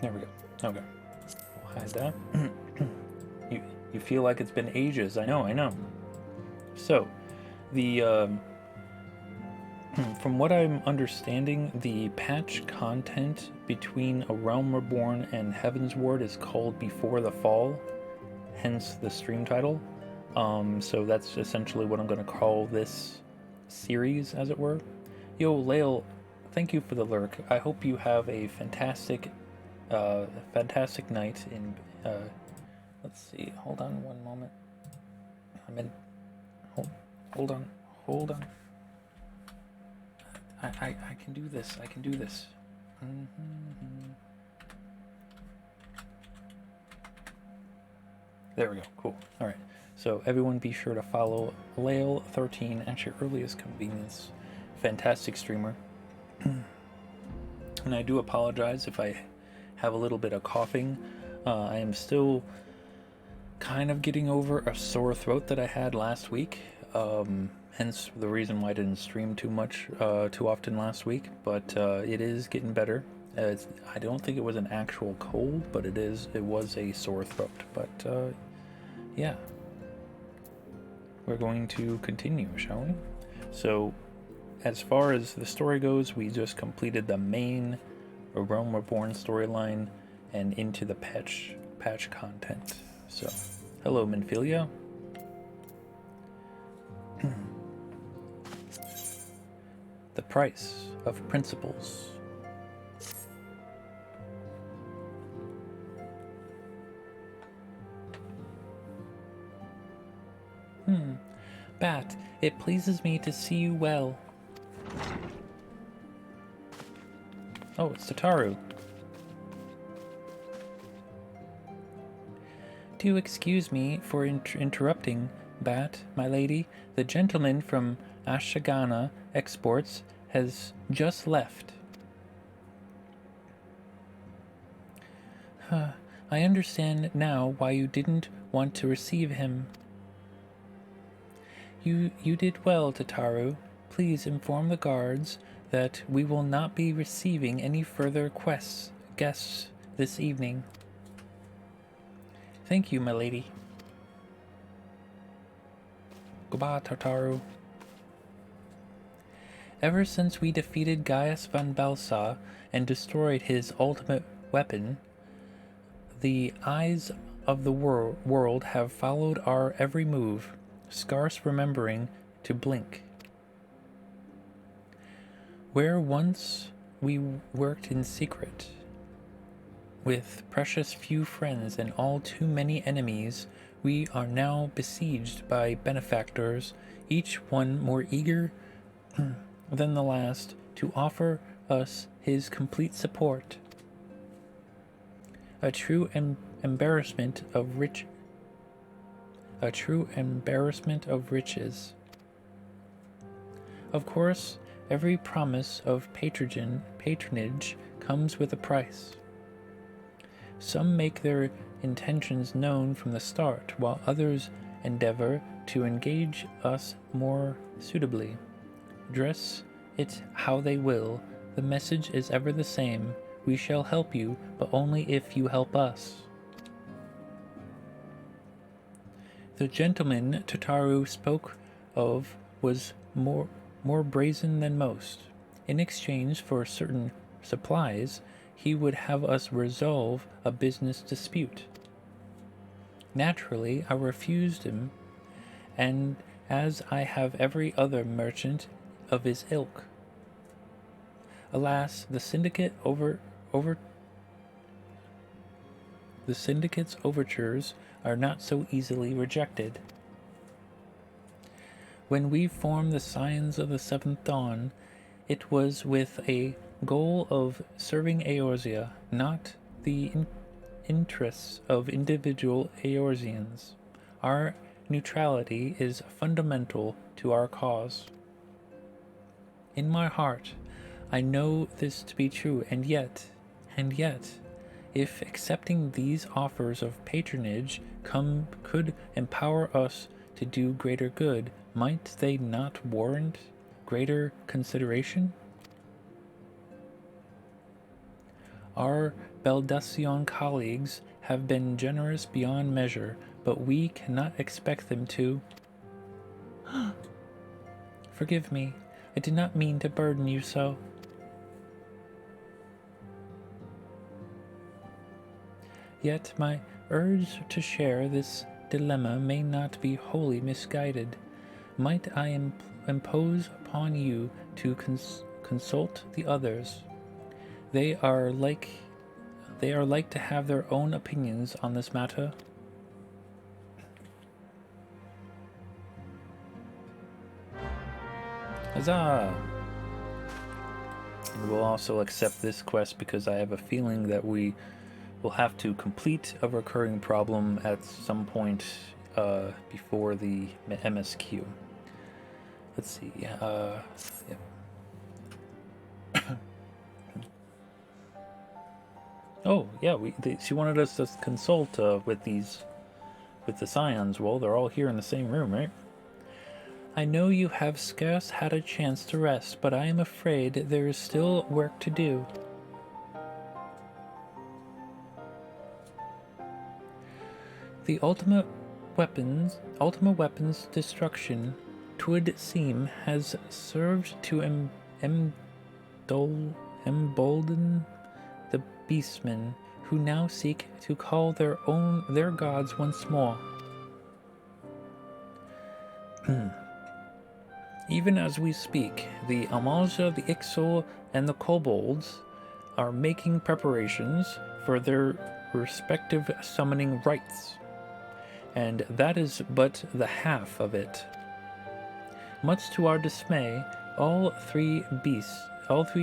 There we go. Okay. We'll hide that. You feel like it's been ages. I know. So, the from what I'm understanding, the patch content between A Realm Reborn and Heaven's Ward is called Before the Fall, hence the stream title. So that's essentially what I'm going to call this series, as it were. Yo, Lael, thank you for the lurk. I hope you have a fantastic night in. Let's see. Hold on one moment. I'm in. Hold on. Hold on. I can do this. I can do this. There we go. Cool. All right. So everyone, be sure to follow Lael13 at your earliest convenience. Fantastic streamer. And I do apologize if I have a little bit of coughing. I am still kind of getting over a sore throat that I had last week. Hence the reason why I didn't stream too often last week. But it is getting better. I don't think it was an actual cold, but it was a sore throat. But yeah, we're going to continue, shall we? So, as far as the story goes, we just completed the main A Realm Reborn storyline and into the patch content. So, hello, Minfilia. The price of principles. Bat, it pleases me to see you well. Oh, it's Tataru. Do excuse me for interrupting, Bat, my lady. The gentleman from Ashigana Exports has just left. I understand now why you didn't want to receive him. You did well, Tataru. Please inform the guards that we will not be receiving any further guests this evening. Thank you, my lady. Goodbye, Tataru. Ever since we defeated Gaius van Balsa and destroyed his ultimate weapon, the eyes of the world have followed our every move, scarce remembering to blink. Where once we worked in secret, with precious few friends and all too many enemies, we are now besieged by benefactors, each one more eager than the last to offer us his complete support. A true embarrassment of riches. Of course, every promise of patronage comes with a price. Some make their intentions known from the start, while others endeavor to engage us more suitably. Dress it how they will, the message is ever the same. We shall help you, but only if you help us. The gentleman Tataru spoke of was more brazen than most. In exchange for certain supplies, he would have us resolve a business dispute. Naturally, I refused him, and as I have every other merchant of his ilk. Alas, the syndicate's overtures are not so easily rejected. When we formed the Scions of the Seventh Dawn, it was with a goal of serving Eorzea, not the interests of individual Eorzeans. Our neutrality is fundamental to our cause. In my heart, I know this to be true, and yet, if accepting these offers of patronage could empower us to do greater good, might they not warrant greater consideration? Our Baldacion colleagues have been generous beyond measure, but we cannot expect them to. Forgive me. I did not mean to burden you so. Yet my urge to share this dilemma may not be wholly misguided. Might I impose upon you to consult the others? They are like to have their own opinions on this matter. Huzzah! And we'll also accept this quest because I have a feeling that we will have to complete a recurring problem at some point before the MSQ. Let's see. Yep. Oh, yeah, she wanted us to consult with the scions. Well, they're all here in the same room, right? I know you have scarce had a chance to rest, but I am afraid there is still work to do. The ultimate weapons destruction, 'twould seem, has served to embolden the beastmen, who now seek to call their gods once more. Even as we speak, the Amalja, the Ixol, and the Kobolds are making preparations for their respective summoning rites, and that is but the half of it. Much to our dismay, all three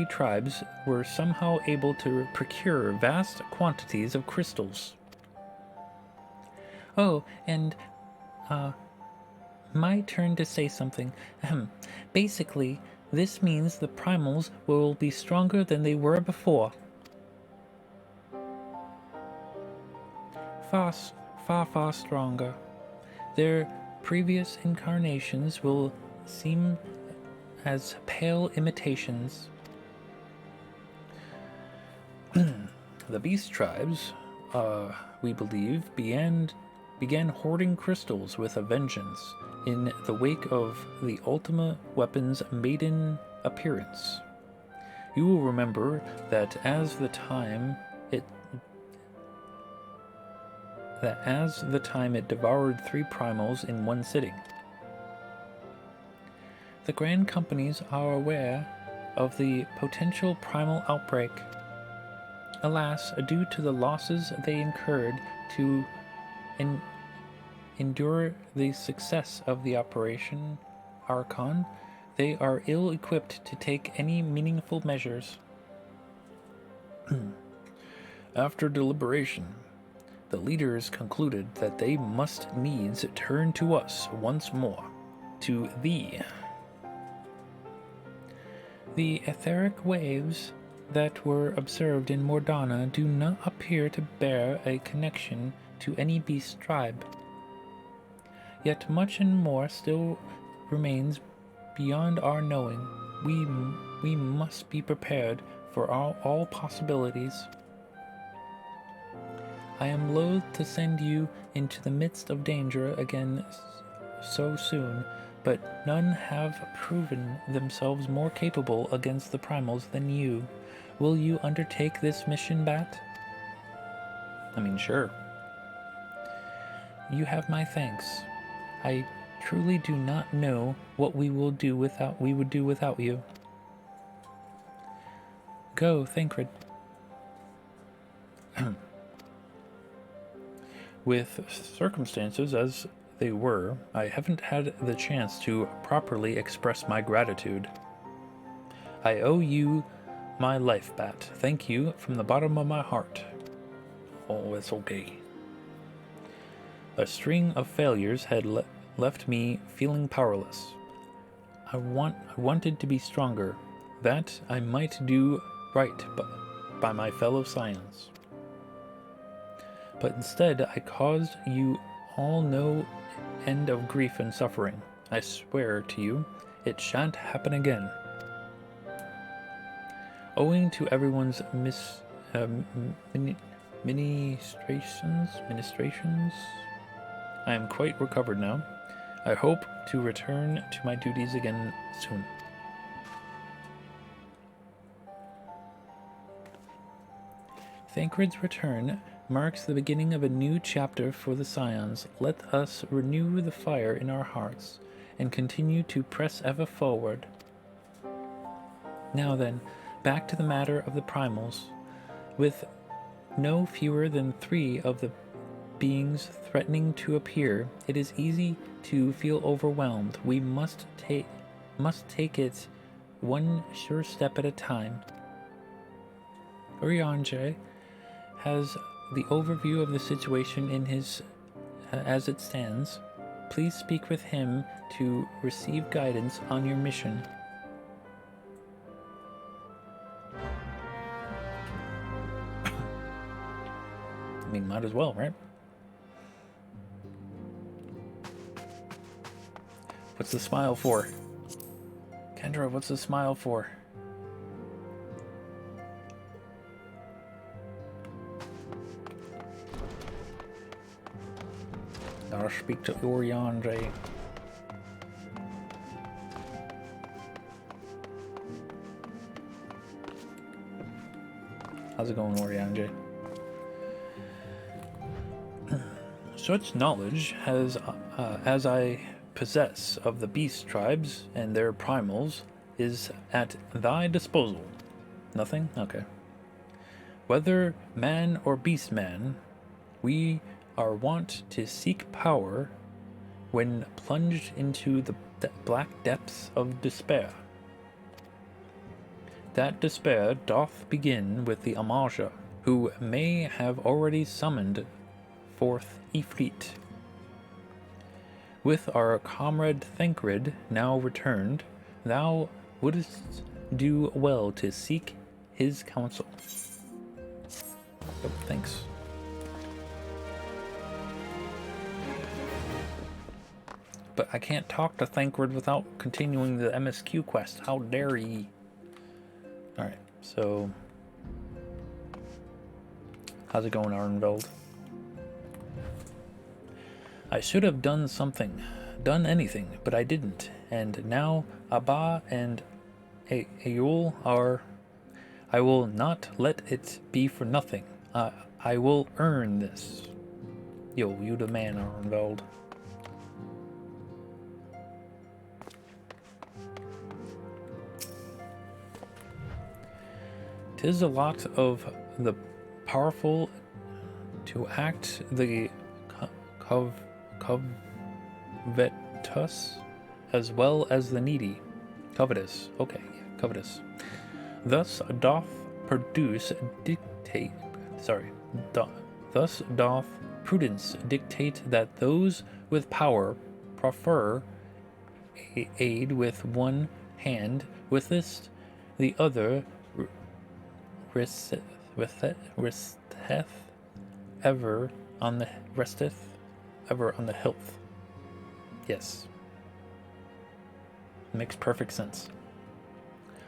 tribes were somehow able to procure vast quantities of crystals. Oh, and, my turn to say something. Basically, this means the primals will be stronger than they were before. Far stronger. Their previous incarnations will seem as pale imitations. The beast tribes, we believe, began hoarding crystals with a vengeance in the wake of the Ultima Weapons' maiden appearance. You will remember that as the time it devoured 3 primals in one sitting. The Grand Companies are aware of the potential primal outbreak. Alas, due to the losses they incurred to endure the success of the Operation Archon, they are ill-equipped to take any meaningful measures. After deliberation, the leaders concluded that they must needs turn to us once more, to thee. The etheric waves that were observed in Mordana do not appear to bear a connection to any beast tribe. Yet much and more still remains beyond our knowing. We must be prepared for all possibilities. I am loath to send you into the midst of danger again so soon, but none have proven themselves more capable against the primals than you. Will you undertake this mission, Bat? I mean, sure. You have my thanks. I truly do not know what we would do without you. Go, Thancred. With circumstances as they were, I haven't had the chance to properly express my gratitude. I owe you my life, Bat. Thank you from the bottom of my heart. Oh, it's okay. A string of failures had left me feeling powerless. I wanted to be stronger, that I might do right by my fellow scions. But instead, I caused you all no end of grief and suffering. I swear to you, it shan't happen again. Owing to everyone's ministrations. I am quite recovered now. I hope to return to my duties again soon. Thancred's return marks the beginning of a new chapter for the Scions. Let us renew the fire in our hearts and continue to press ever forward. Now then, back to the matter of the primals. With no fewer than 3 of the beings threatening to appear, it is easy to feel overwhelmed. We must take it one sure step at a time. Urianger has the overview of the situation in his as it stands. Please speak with him to receive guidance on your mission. I mean, might as well, right? What's the smile for? Kendra, what's the smile for? Gotta speak to Urianger. How's it going, Urianger? Such knowledge as I possess of the beast tribes and their primals is at thy disposal. Nothing? Okay. Whether man or beast man, we are wont to seek power when plunged into the black depths of despair. That despair doth begin with the Amaja, who may have already summoned forth Ifrit. With our comrade Thancred now returned, thou wouldst do well to seek his counsel. Oh, thanks. But I can't talk to Thancred without continuing the MSQ quest. How dare ye? Alright, so... how's it going, Arnveld? I should have done anything, but I didn't. And now Abba and Ayul are... I will not let it be for nothing. I will earn this. Yo, you the man, Arnveld. 'Tis a lot of the powerful to act the covetous as well as the needy. Covetous. Okay, covetous. Thus doth prudence dictate that those with power prefer aid with one hand, with this the other resteth ever on the health. Yes. Makes perfect sense.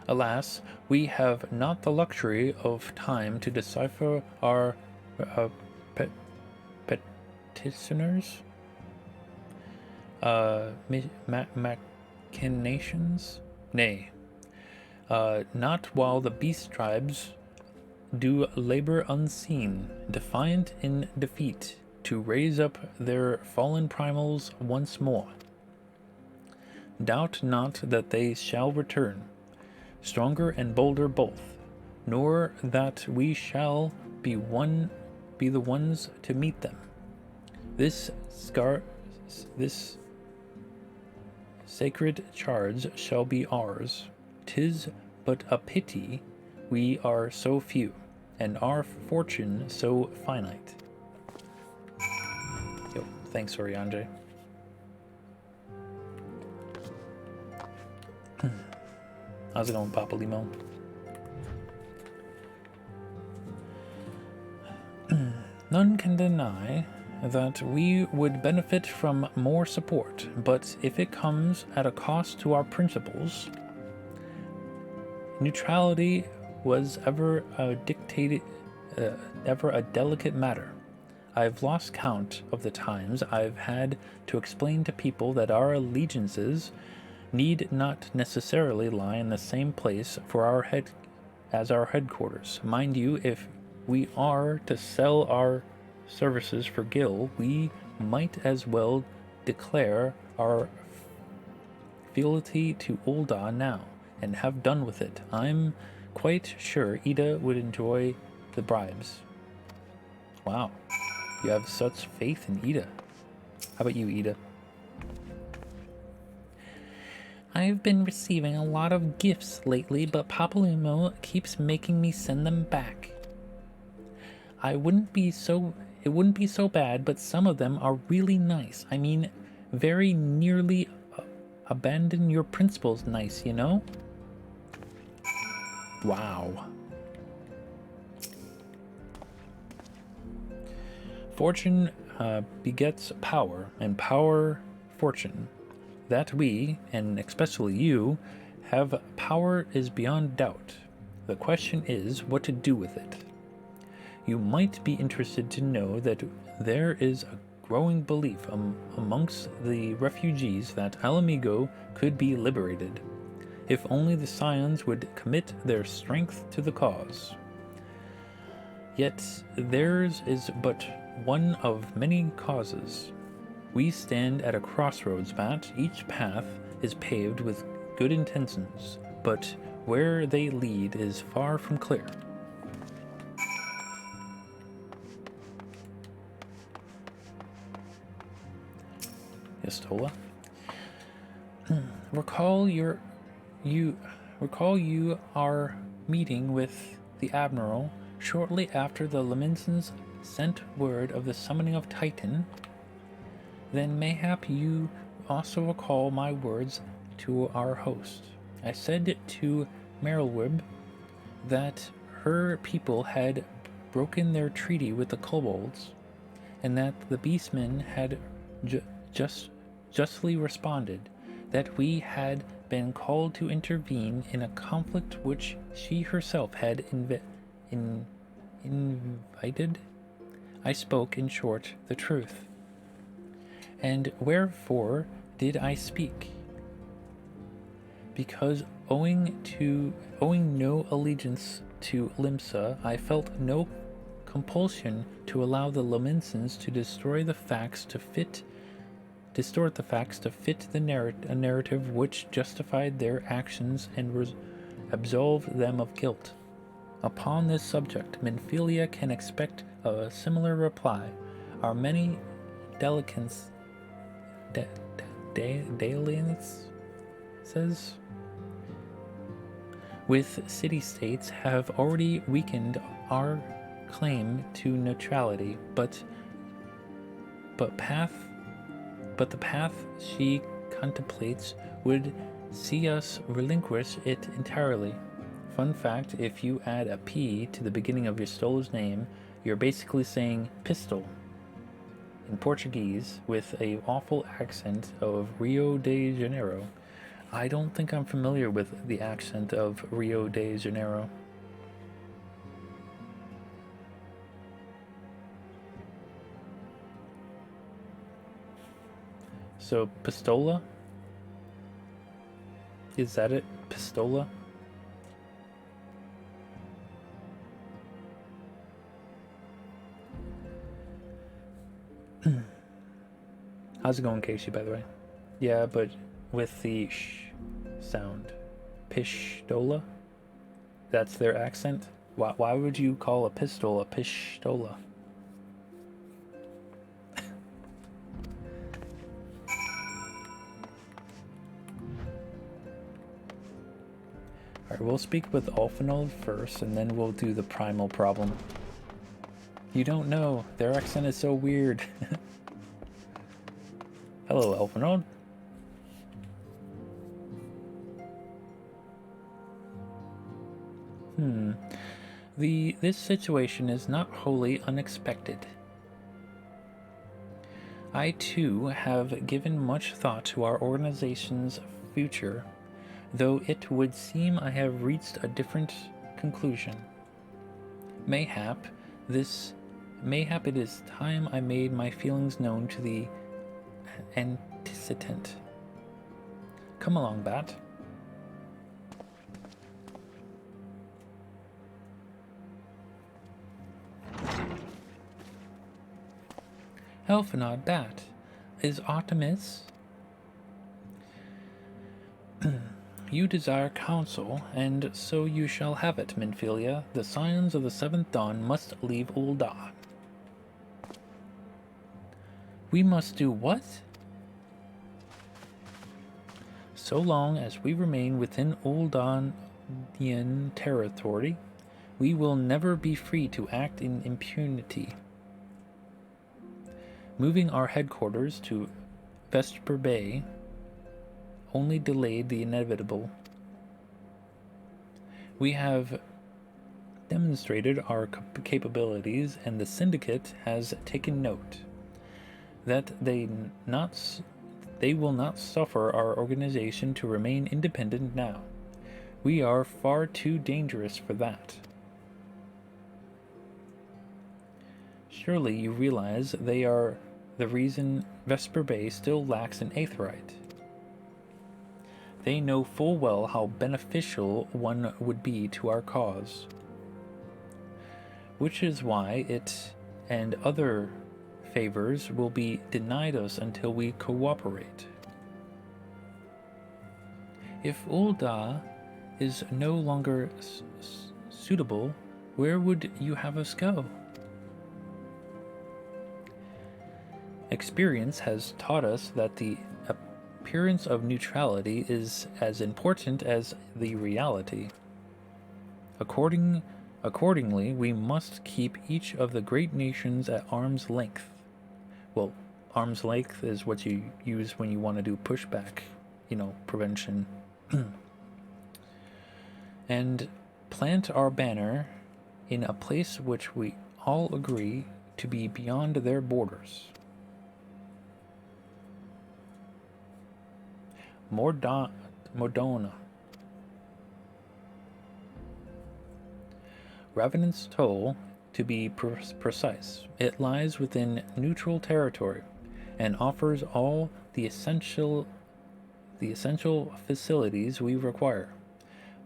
Alas, we have not the luxury of time to decipher our petitioners' machinations. Nay, not while the beast tribes do labor unseen, defiant in defeat, to raise up their fallen primals once more. Doubt not that they shall return, stronger and bolder both, nor that we shall be the ones to meet them. This sacred charge shall be ours. 'Tis but a pity we are so few, and our fortune so finite. Yo, thanks, Urianger. How's it going, Papa Limo? None can deny that we would benefit from more support, but if it comes at a cost to our principles, neutrality was ever ever a delicate matter. I've lost count of the times I've had to explain to people that our allegiances need not necessarily lie in the same place for as our headquarters. Mind you, if we are to sell our services for Gil, we might as well declare our fealty to Ul'dah now, and have done with it. I'm quite sure Ida would enjoy the bribes. Wow, you have such faith in Ida. How about you, Ida? I've been receiving a lot of gifts lately, but Papalumo keeps making me send them back. It wouldn't be so bad, but some of them are really nice. I mean, very nearly abandon your principles nice, you know? Wow. Fortune begets power, and power fortune. That we, and especially you, have power is beyond doubt. The question is what to do with it. You might be interested to know that there is a growing belief amongst the refugees that Alamigo could be liberated, if only the Scions would commit their strength to the cause. Yet theirs is but one of many causes. We stand at a crossroads, Bat. Each path is paved with good intentions, but where they lead is far from clear. Yastola. Recall our meeting with the Admiral shortly after the Laminsons sent word of the summoning of Titan. Then mayhap you also recall my words to our host. I said to Merylwib that her people had broken their treaty with the kobolds, and that the beastmen had justly responded, that we had been called to intervene in a conflict which she herself had invited. I spoke, in short, the truth. And wherefore did I speak? Because owing no allegiance to Limsa, I felt no compulsion to allow the Laminsons to distort the facts to fit a narrative which justified their actions and absolved them of guilt. Upon this subject, Minfilia can expect a similar reply. Our many dalliances with city-states have already weakened our claim to neutrality, but the path she contemplates would see us relinquish it entirely. Fun fact, if you add a P to the beginning of your Stolo's name, you're basically saying pistol in Portuguese with a awful accent of Rio de Janeiro. I don't think I'm familiar with the accent of Rio de Janeiro. So, pistola? Is that it? Pistola? How's it going, Casey, by the way? Yeah, but with the sh sound. Pistola? That's their accent? Why would you call a pistol a pistola? Alright, we'll speak with Ulfinold first, and then we'll do the primal problem. You don't know. Their accent is so weird. Hello, Ulfinold. This situation is not wholly unexpected. I, too, have given much thought to our organization's future, though it would seem I have reached a different conclusion. Mayhap Mayhap it is time I made my feelings known to the antecedent. Come along, Bat. Elphanod, Bat, is Artemis? You desire counsel, and so you shall have it, Minfilia. The Scions of the Seventh Dawn must leave Ul'dah. We must do what? So long as we remain within Ul'dahian territory, we will never be free to act in impunity. Moving our headquarters to Vesper Bay only delayed the inevitable. We have demonstrated our capabilities, and the Syndicate has taken note that they will not suffer our organization to remain independent now. We are far too dangerous for that. Surely you realize they are the reason Vesper Bay still lacks an Aetheryte. They know full well how beneficial one would be to our cause, which is why it and other favors will be denied us until we cooperate. If Ul'dah is no longer suitable, where would you have us go? Experience has taught us that the appearance of neutrality is as important as the reality. Accordingly, we must keep each of the great nations at arm's length. Well, arm's length is what you use when you want to do pushback, prevention. And plant our banner in a place which we all agree to be beyond their borders. Mordona. Revenant's Toll, to be precise. It lies within neutral territory and offers all the essential facilities we require,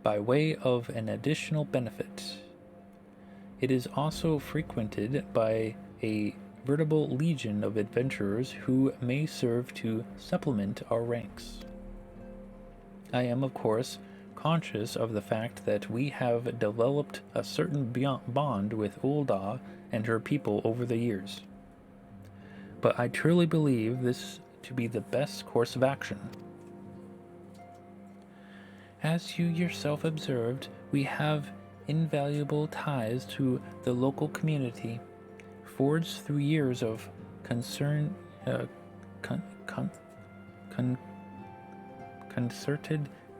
by way of an additional benefit. It is also frequented by a veritable legion of adventurers who may serve to supplement our ranks. I am, of course, conscious of the fact that we have developed a certain bond with Ul'dah and her people over the years, but I truly believe this to be the best course of action. As you yourself observed, we have invaluable ties to the local community, forged through years of concerted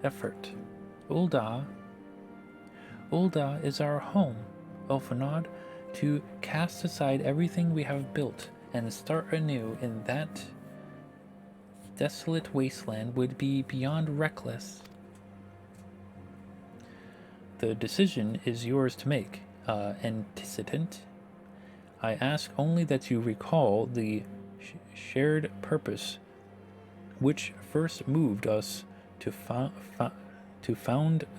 effort. Ul'dah is our home, Elphanod. To cast aside everything we have built and start anew in that desolate wasteland would be beyond reckless. The decision is yours to make, antecedent. I ask only that you recall the shared purpose which first moved us to found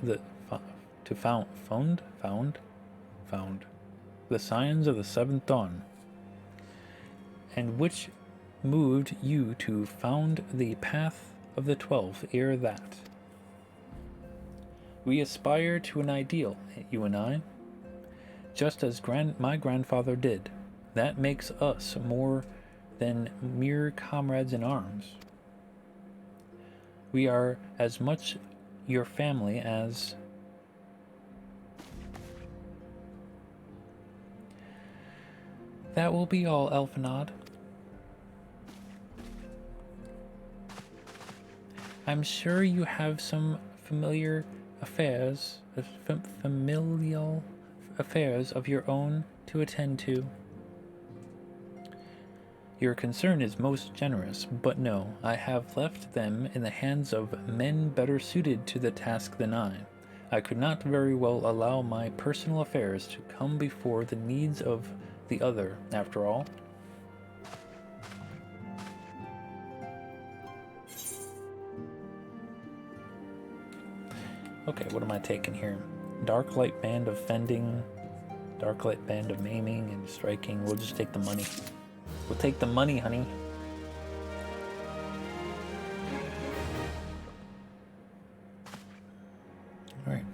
the Scions of the Seventh Dawn, and which moved you to found the Path of the 12 ere that. We aspire to an ideal, you and I, just as my grandfather did. That makes us more than mere comrades in arms. We are as much your family as... That will be all, Elphanod. I'm sure you have some familial affairs of your own to attend to. Your concern is most generous, but no, I have left them in the hands of men better suited to the task than I. I could not very well allow my personal affairs to come before the needs of the other, after all. Okay, what am I taking here? Dark light band of fending, dark light band of maiming and striking. We'll just take the money. We'll take the money, honey. Alright.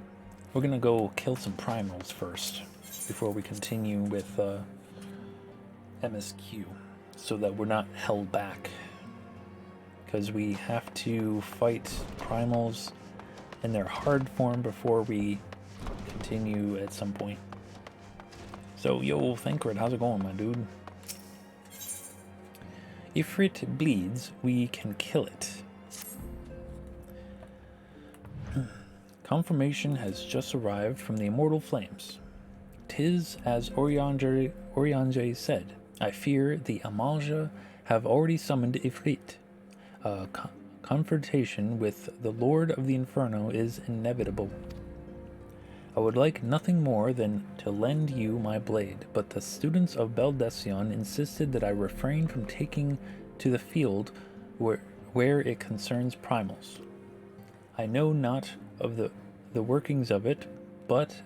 We're gonna go kill some primals first before we continue with MSQ, so that we're not held back. Because we have to fight primals in their hard form before we continue at some point. So, yo, Thancred, how's it going, my dude? If it bleeds, we can kill it. Confirmation has just arrived from the Immortal Flames. 'Tis as Oriange said. I fear the Amalja have already summoned Ifrit. Confrontation with the Lord of the Inferno is inevitable. I would like nothing more than to lend you my blade, but the students of BatDan insisted that I refrain from taking to the field where it concerns primals. I know not of the workings of it, but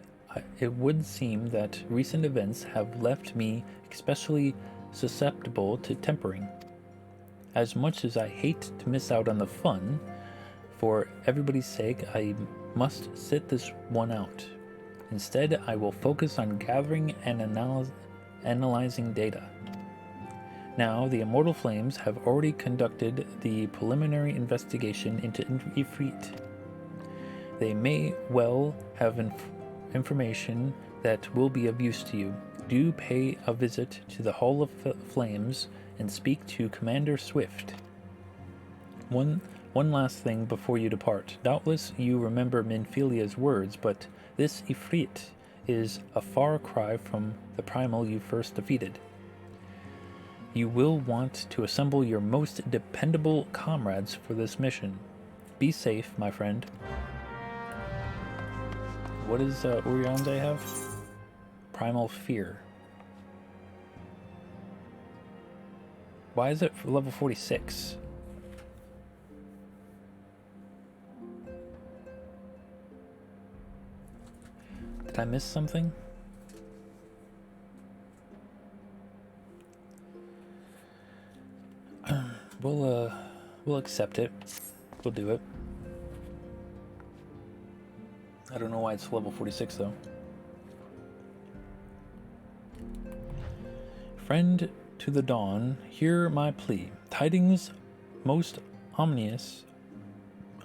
it would seem that recent events have left me especially susceptible to tempering. As much as I hate to miss out on the fun, for everybody's sake, I must sit this one out. Instead, I will focus on gathering and analyzing data. Now, the Immortal Flames have already conducted the preliminary investigation into Ifrit. They may well have information that will be of use to you. Do pay a visit to the Hall of Flames and speak to Commander Swift. One last thing before you depart. Doubtless you remember Minfilia's words, but this Ifrit is a far cry from the primal you first defeated. You will want to assemble your most dependable comrades for this mission. Be safe, my friend. What does Urianze have? Primal Fear. Why is it for level 46? Did I miss something? We'll accept it. We'll do it. I don't know why it's level 46 though. Friend to the dawn, hear my plea. Tidings most ominous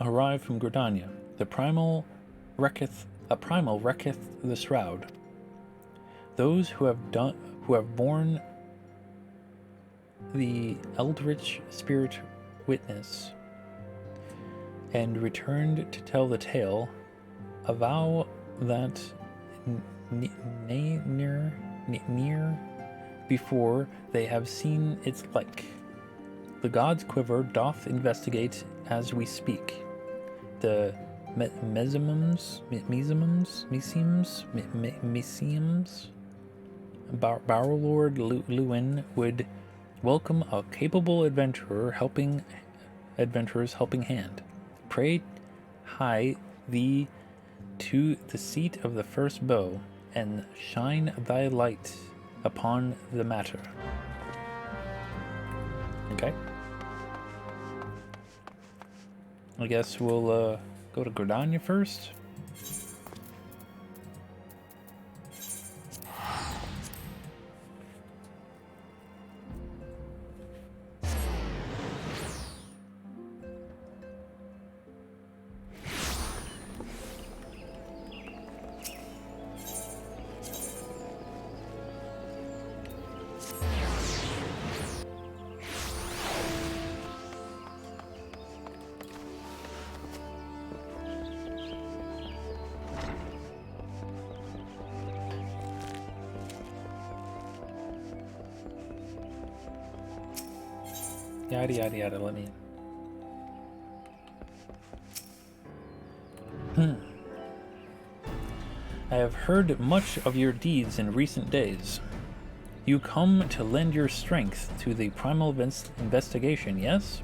arrive from Gridania. A primal wrecketh the shroud. Those who have borne the eldritch spirit witness and returned to tell the tale, avow that near before they have seen its like. The god's quiver doth investigate as we speak. The meseems, Barrowlord Lewin would welcome a capable adventurers helping hand. Pray hie thee to the seat of the first bow, and shine thy light upon the matter. Okay. I guess we'll go to Gridania first. Yada yada yada, let me in. I have heard much of your deeds in recent days. You come to lend your strength to the primal investigation, yes?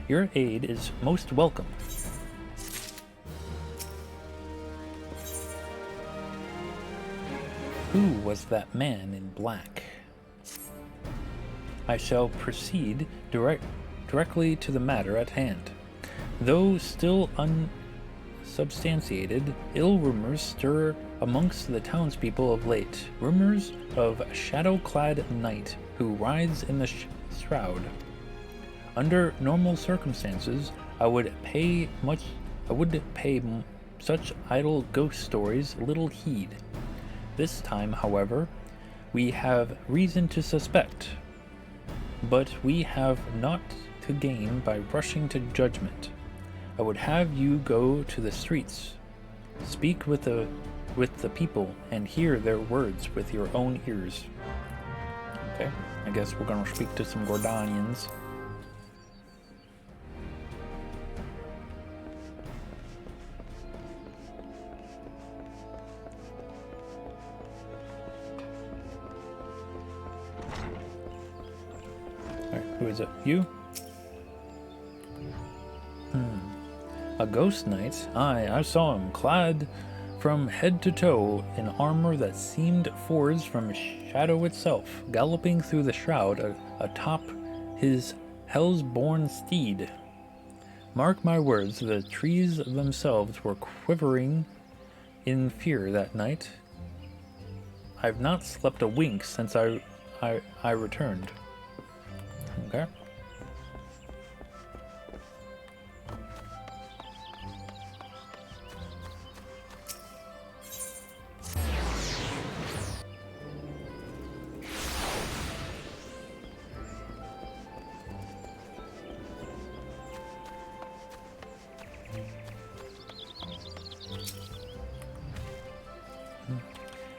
Your aid is most welcome. Who was that man in black? I shall proceed directly to the matter at hand. Though still unsubstantiated, ill rumors stir amongst the townspeople of late. Rumors of a shadow-clad knight who rides in the shroud. Under normal circumstances, I would pay such idle ghost stories little heed. This time, however, we have reason to suspect, but we have naught to gain by rushing to judgment. I would have you go to the streets, speak with the people, and hear their words with your own ears. Okay, I guess we're gonna speak to some Gordanians. Who is it? You? A ghost knight? Aye, I saw him, clad from head to toe in armor that seemed forged from shadow itself, galloping through the shroud atop his hell's-born steed. Mark my words, the trees themselves were quivering in fear that night. I've not slept a wink since I returned. Okay.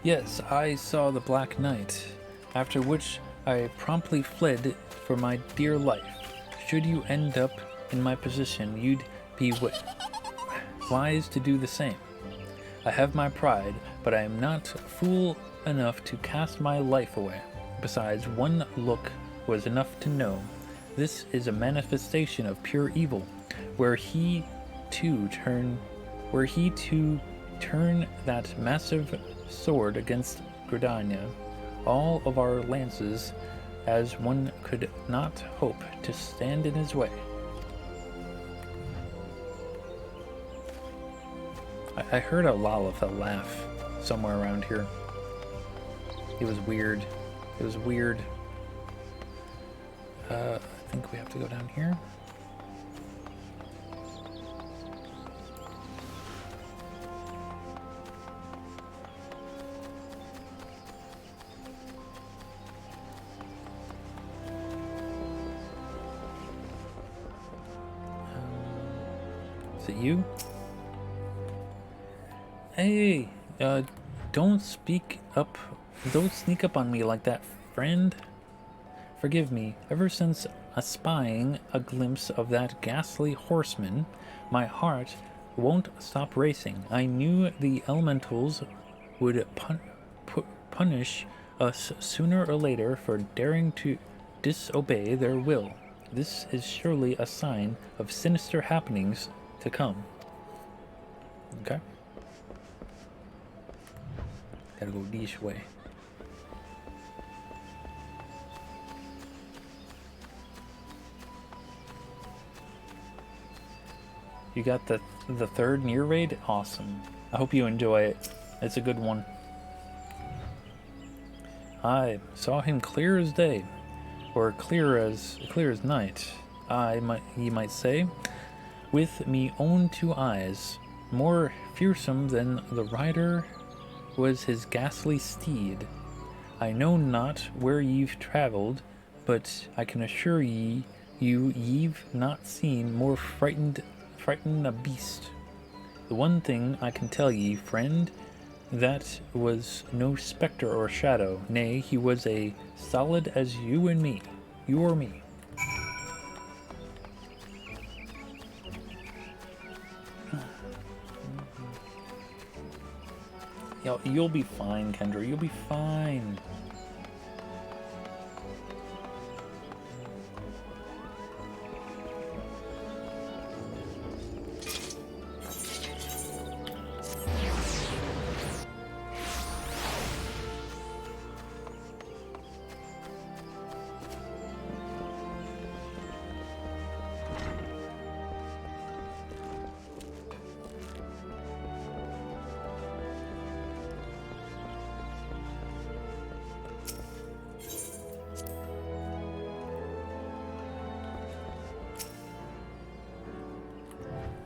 Yes, I saw the Black Knight, after which I promptly fled for my dear life. Should you end up in my position, you'd be wise to do the same. I have my pride, but I am not fool enough to cast my life away. Besides, one look was enough to know. This is a manifestation of pure evil, were he to turn that massive sword against Gridania, all of our lances, as one could not hope to stand in his way. I heard a Lalafell laugh somewhere around here. It was weird. It was weird. I think we have to go down here. Is it you? Hey, don't sneak up on me like that, friend. Forgive me, ever since espying a glimpse of that ghastly horseman, my heart won't stop racing. I knew the elementals would punish us sooner or later for daring to disobey their will. This is surely a sign of sinister happenings to come. Okay. Gotta go this way. You got the third near raid? Awesome. I hope you enjoy it. It's a good one. I saw him clear as day, or clear as night. Ye might say, with me own two eyes. More fearsome than the rider was his ghastly steed. I know not where ye've travelled, but I can assure ye've not seen more frighten a beast. The one thing I can tell ye, friend, that was no spectre or shadow. Nay, he was a solid as you and me. You or me. You'll be fine, Kendra. You'll be fine.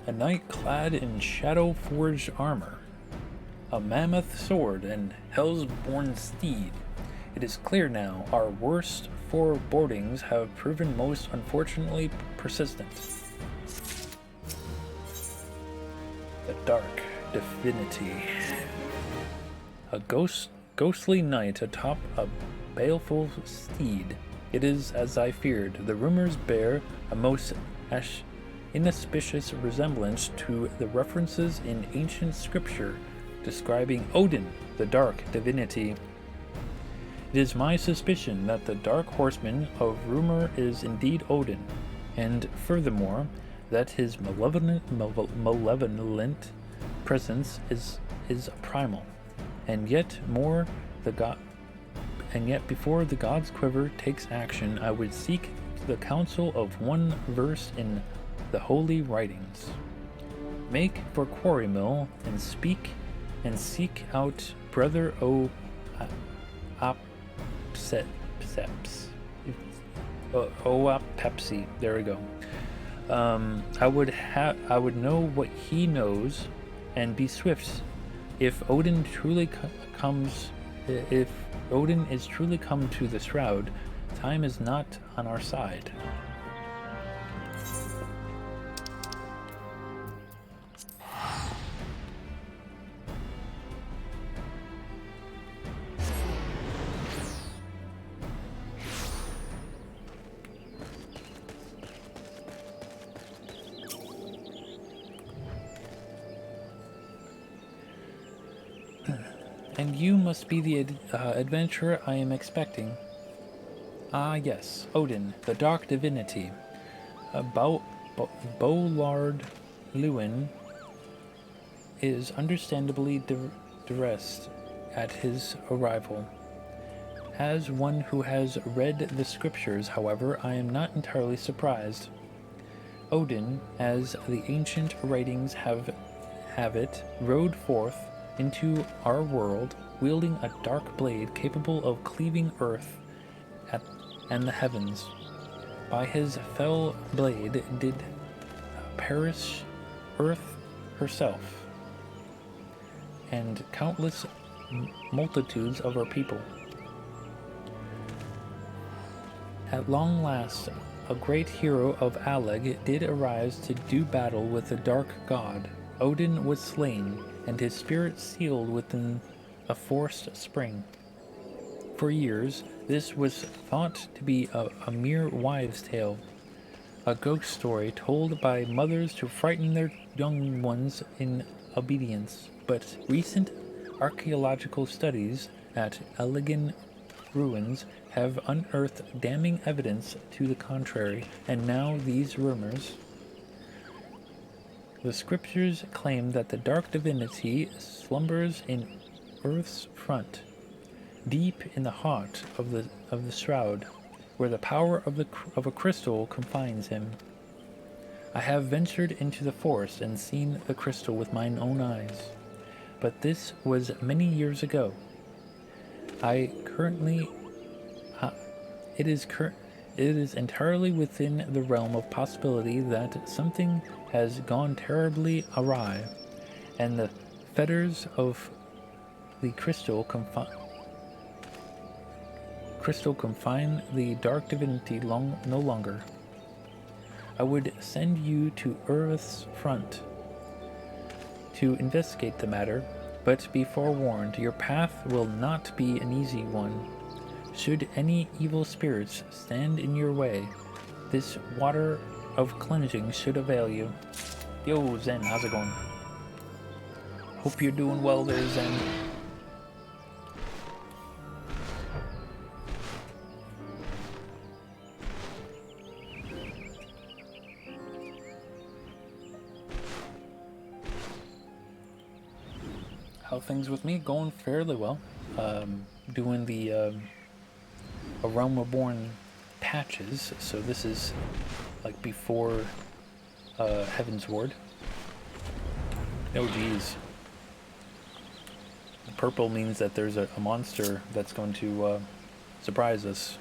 A knight clad in shadow-forged armor, a mammoth sword, and hell's-born steed. It is clear now our worst forebodings have proven most unfortunately persistent. The Dark Divinity. A ghostly knight atop a baleful steed. It is as I feared. The rumors bear a most inauspicious resemblance to the references in ancient scripture describing Odin, the Dark Divinity. It is my suspicion that the Dark Horseman of rumor is indeed Odin, and furthermore, that his malevolent presence is primal, and yet before the god's quiver takes action, I would seek the counsel of one versed in the holy writings. Make for Quarry Mill and seek out Brother Pepsi. There we go. I would know what he knows, and be swift. If Odin is truly come to the shroud, time is not on our side. And you must be the adventurer I am expecting. Ah, yes, Odin, the Dark Divinity. Bolard Lewin is understandably distressed at his arrival. As one who has read the scriptures, however, I am not entirely surprised. Odin, as the ancient writings have it, rode forth into our world, wielding a dark blade capable of cleaving earth and the heavens. By his fell blade did perish earth herself, and countless multitudes of our people. At long last, a great hero of Alleg did arise to do battle with the dark god. Odin was slain, and his spirit sealed within a forest spring. For years, this was thought to be a mere wives' tale, a ghost story told by mothers to frighten their young ones in obedience. But recent archaeological studies at Allegan ruins have unearthed damning evidence to the contrary, and now these rumors. The scriptures claim that the Dark Divinity slumbers in Earth's front, deep in the heart of the shroud, where the power of a crystal confines him. I have ventured into the forest and seen the crystal with mine own eyes, but this was many years ago. It is entirely within the realm of possibility that something has gone terribly awry, and the fetters of the crystal confine the Dark Divinity no longer. I would send you to Earth's front to investigate the matter, but be forewarned, your path will not be an easy one. Should any evil spirits stand in your way, this water of cleansing should avail you. Yo, Zen, how's it going? Hope you're doing well there, Zen. how things with me? Going fairly well. Doing the A Realm Reborn patches, so this is like before Heaven's Ward. Oh geez. The purple means that there's a monster that's going to surprise us.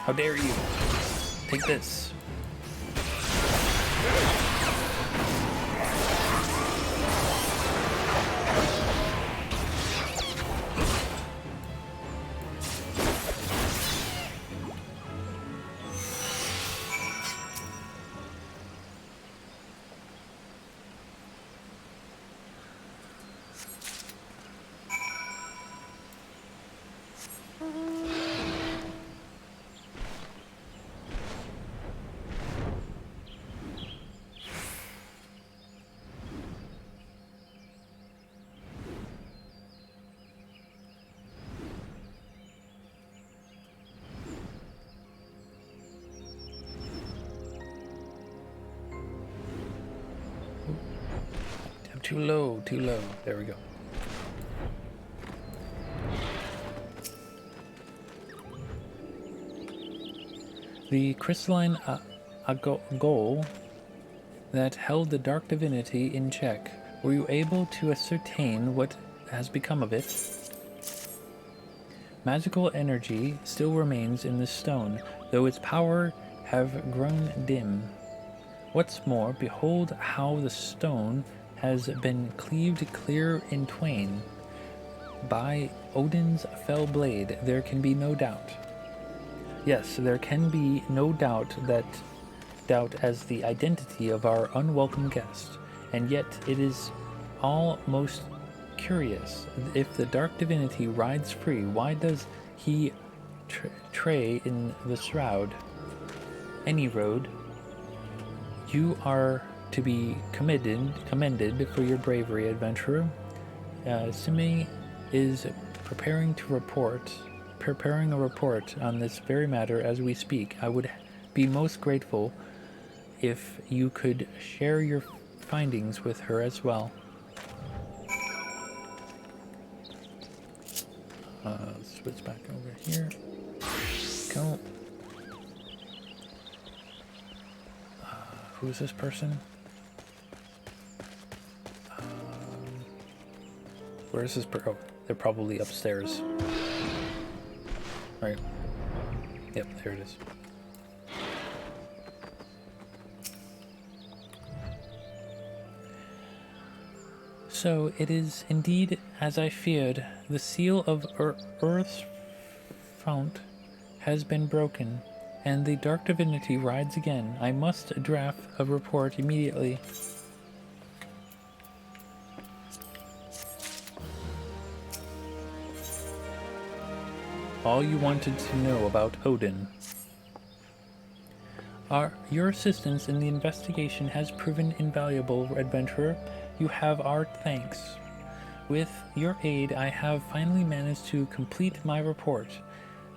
How dare you! Take this! Too low, too low. There we go. The crystalline goal that held the dark divinity in check. Were you able to ascertain what has become of it? Magical energy still remains in the stone, though its power have grown dim. What's more, behold how the stone has been cleaved clear in twain. By Odin's fell blade, there can be no doubt. Yes, there can be no doubt as the identity of our unwelcome guest, and yet it is all most curious. If the dark divinity rides free, why does he tray in the shroud? Any road, you are to be commended for your bravery, adventurer. Sime is preparing a report on this very matter as we speak. I would be most grateful if you could share your findings with her as well. Let's switch back over here. Go. Who is this person? Where is this oh, they're probably upstairs. Right. Yep, there it is. So it is indeed as I feared. The seal of Earth's fount has been broken, and the dark divinity rides again. I must draft a report immediately. All you wanted to know about Odin. Your assistance in the investigation has proven invaluable, adventurer. You have our thanks. With your aid, I have finally managed to complete my report.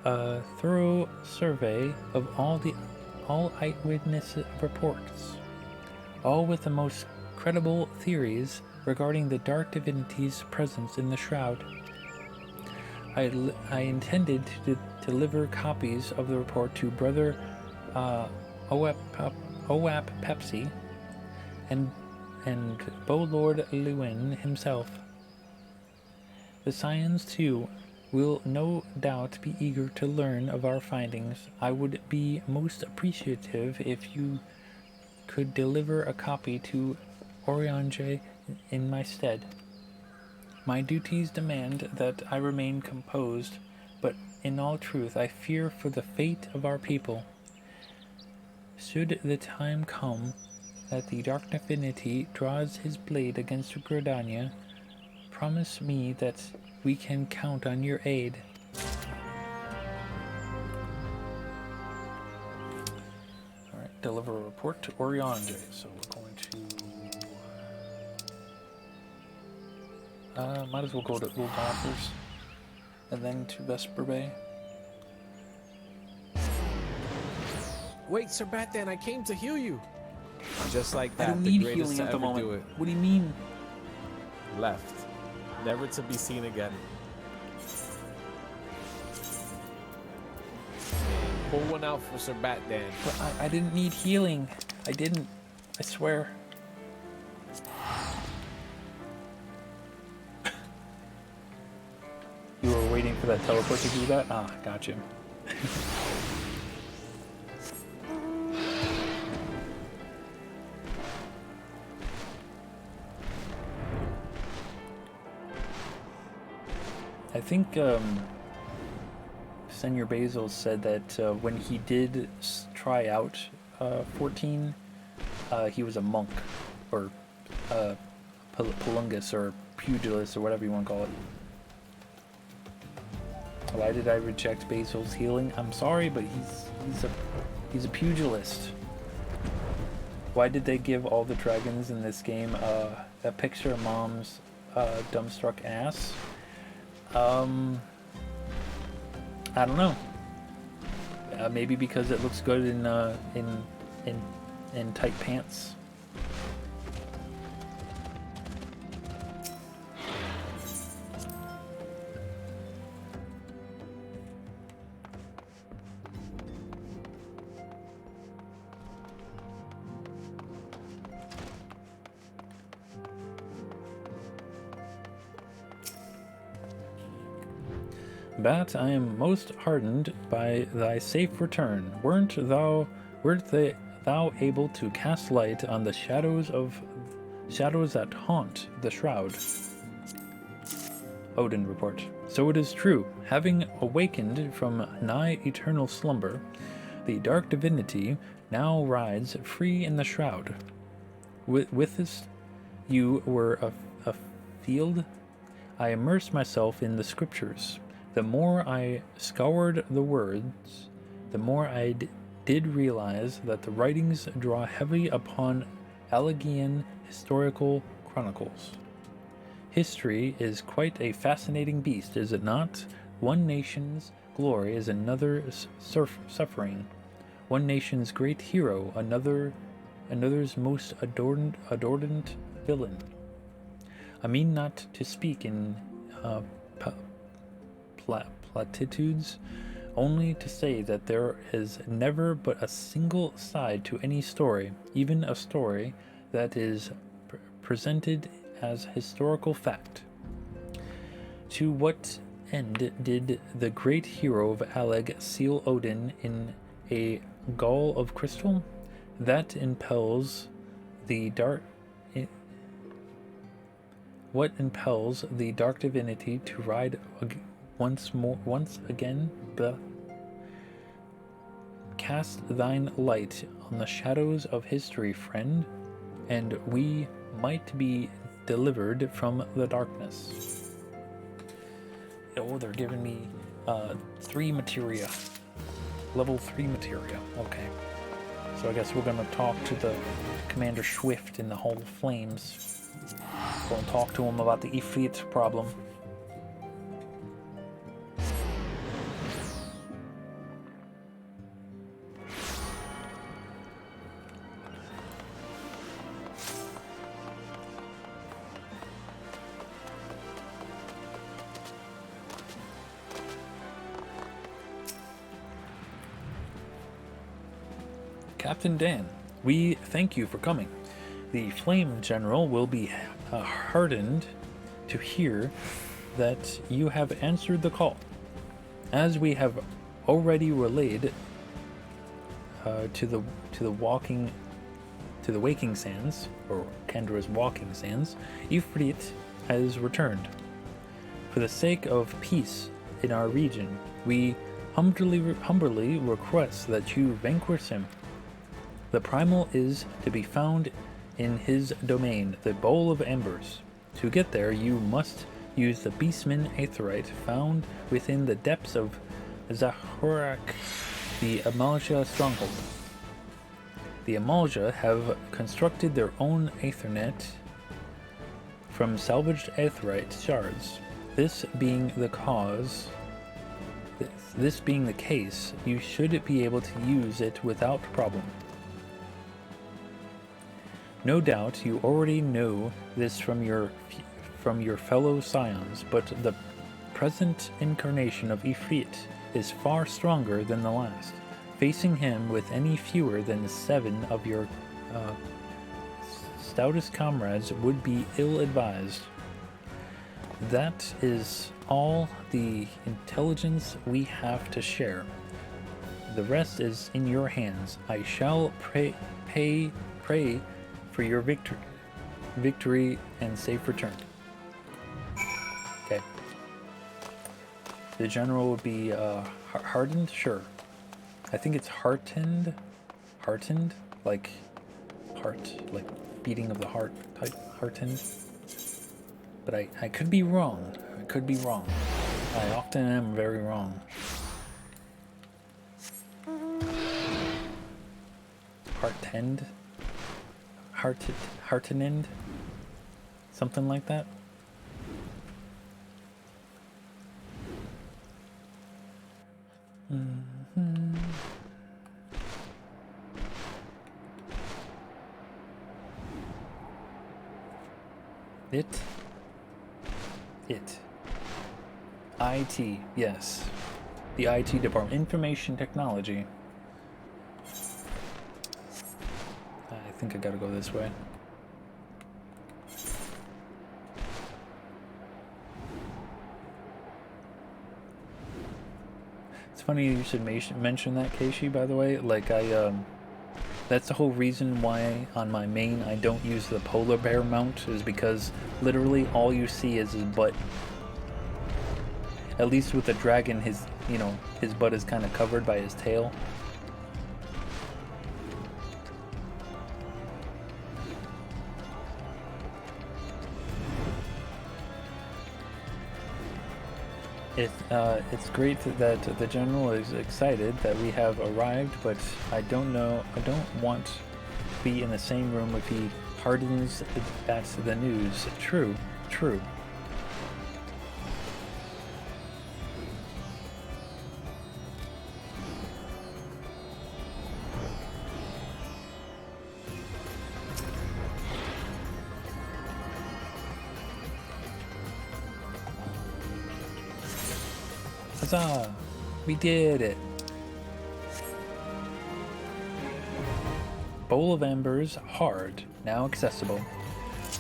A thorough survey of all eyewitness reports, all with the most credible theories regarding the dark divinity's presence in the shroud. I intended to deliver copies of the report to Brother Oap Pepsi and Lord Lewin himself. The Scions, too, will no doubt be eager to learn of our findings. I would be most appreciative if you could deliver a copy to Oriange in my stead. My duties demand that I remain composed, but in all truth I fear for the fate of our people. Should the time come that the dark divinity draws his blade against Gridania, promise me that we can count on your aid. Alright, deliver a report to Oriange. So we're going to... might as well go to Ulgar first. And then to Vesper Bay. Wait, Sir BatDan, I came to heal you. Just like I that, don't the need greatest healing to at the ever moment. do it What do you mean? left, never to be seen again. Pull one out for Sir BatDan. But I didn't need healing. I didn't. I swear. You were waiting for that teleport to do that? Ah, gotcha. I think Senor Basil said that when he did try out 14, he was a monk, or Palungus, or pugilist, or whatever you want to call it. Why did I reject Basil's healing? I'm sorry, but he's a pugilist. Why did they give all the dragons in this game a picture of Mom's dumbstruck ass? I don't know. Maybe because it looks good in tight pants. Bat, I am most heartened by thy safe return. Wert thou able to cast light on the shadows that haunt the shroud? Odin report. So it is true, having awakened from nigh eternal slumber, the dark divinity now rides free in the shroud. With this, you were afield. I immersed myself in the scriptures. The more I scoured the words, the more I did realize that the writings draw heavily upon Elegian historical chronicles. History is quite a fascinating beast, is it not? One nation's glory is another's suffering. One nation's great hero, another's most adorned villain. I mean not to speak in platitudes, only to say that there is never but a single side to any story, even a story that is presented as historical fact. To what end did the great hero of Aleg seal Odin in a gall of crystal? That impels the dark. What impels the dark divinity to ride once again? Cast thine light on the shadows of history, friend, and we might be delivered from the darkness. Oh, they're giving me 3 materia. Level 3 materia. Okay. So I guess we're gonna talk to the Commander Swift in the Hall of Flames. Go and talk to him about the Ifrit problem. Captain Dan, we thank you for coming. The Flame General will be heartened to hear that you have answered the call. As we have already relayed to the Waking Sands, or Kendra's Walking Sands, Ifrit has returned. For the sake of peace in our region, we humbly request that you vanquish him. The primal is to be found in his domain, the Bowl of Embers. To get there, you must use the Beastman Aetherite found within the depths of Zahorak, the Amalja stronghold. The Amalja have constructed their own Aethernet from salvaged Aetherite shards. This being the cause This being the case, you should be able to use it without problem. No doubt you already know this from your fellow scions, but the present incarnation of Ifrit is far stronger than the last. Facing him with any fewer than 7 of your stoutest comrades would be ill-advised. That is all the intelligence we have to share. The rest is in your hands. I shall pray for your victory and safe return. Okay. The general would be hardened? Sure. I think it's heartened. Heartened? Like heart, like beating of the heart type heartened. But I could be wrong. I could be wrong. I often am very wrong. Heartened? Heartened? Something like that? Mm-hmm. It. IT, yes. The IT department. Information technology. I think I gotta go this way. It's funny you should mention that, Keishi, by the way. Like, that's the whole reason why on my main I don't use the polar bear mount, is because literally all you see is his butt. At least with the dragon, his butt is kind of covered by his tail. It's great that the general is excited that we have arrived, but I don't want to be in the same room if he hardens at the news. True. Huzzah! We did it! Bowl of Embers, hard, now accessible.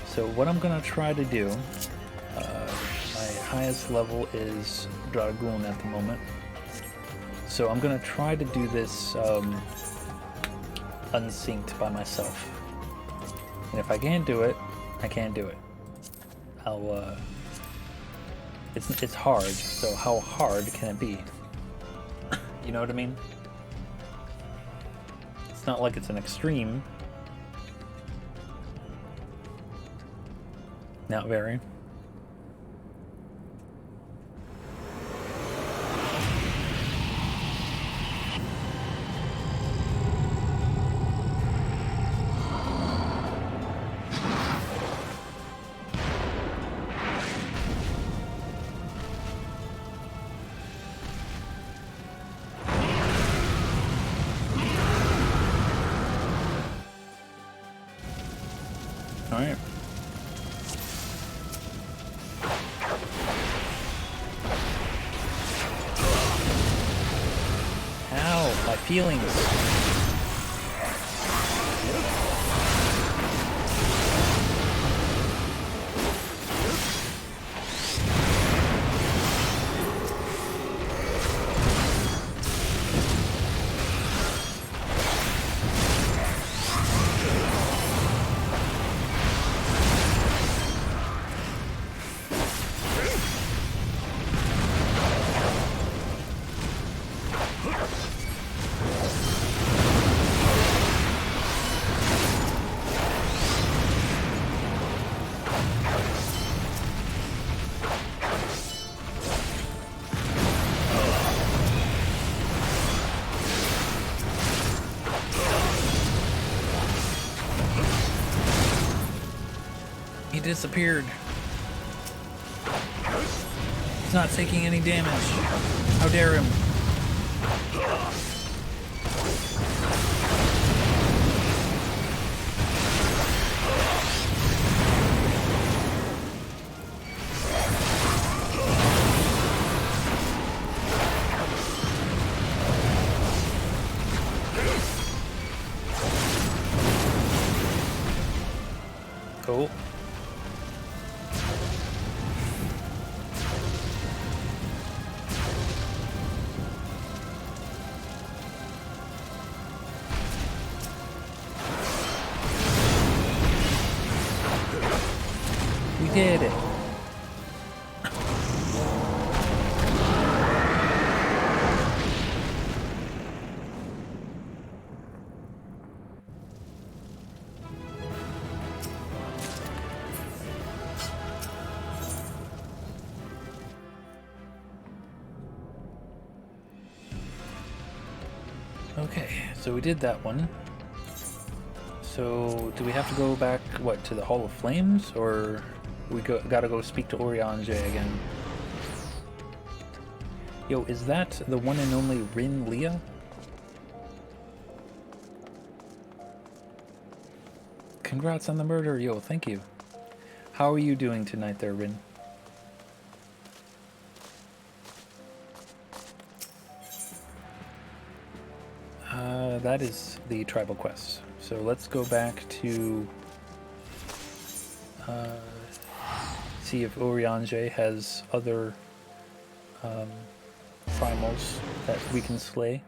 So what I'm gonna try to do, my highest level is Dragoon at the moment. So I'm gonna try to do this unsynced by myself. And if I can't do it, I can't do it. I'll It's hard, so how hard can it be? You know what I mean? It's not like it's an extreme. Not very. Alright. Ow, my feelings. He disappeared. not taking any damage. How dare him? Cool. We did it. Okay, so we did that one. So, do we have to go back, what, to the Hall of Flames? Or we gotta go speak to Oriange again? Yo, is that the one and only Rin Leah? Congrats on the murder, yo, thank you. How are you doing tonight there, Rin? That is the tribal quest. So let's go back to see if Oriange has other primals that we can slay.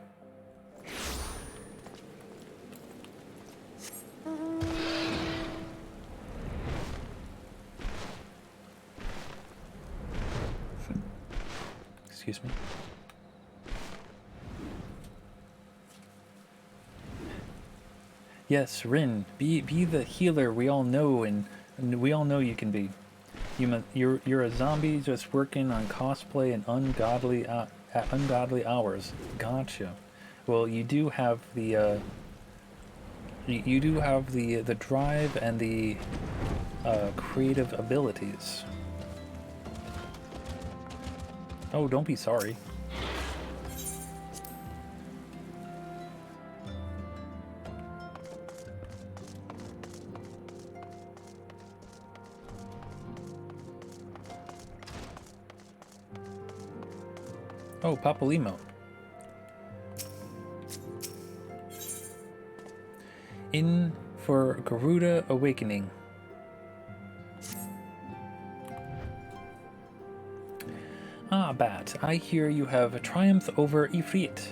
Excuse me. Yes, Rin, be the healer we all know and we all know you can be. You're a zombie just working on cosplay and at ungodly hours. Gotcha. Well, you do have the the drive and the creative abilities. Oh, don't be sorry. Oh, Papalimo. In for Garuda Awakening. Ah, Bat, I hear you have a triumph over Ifrit.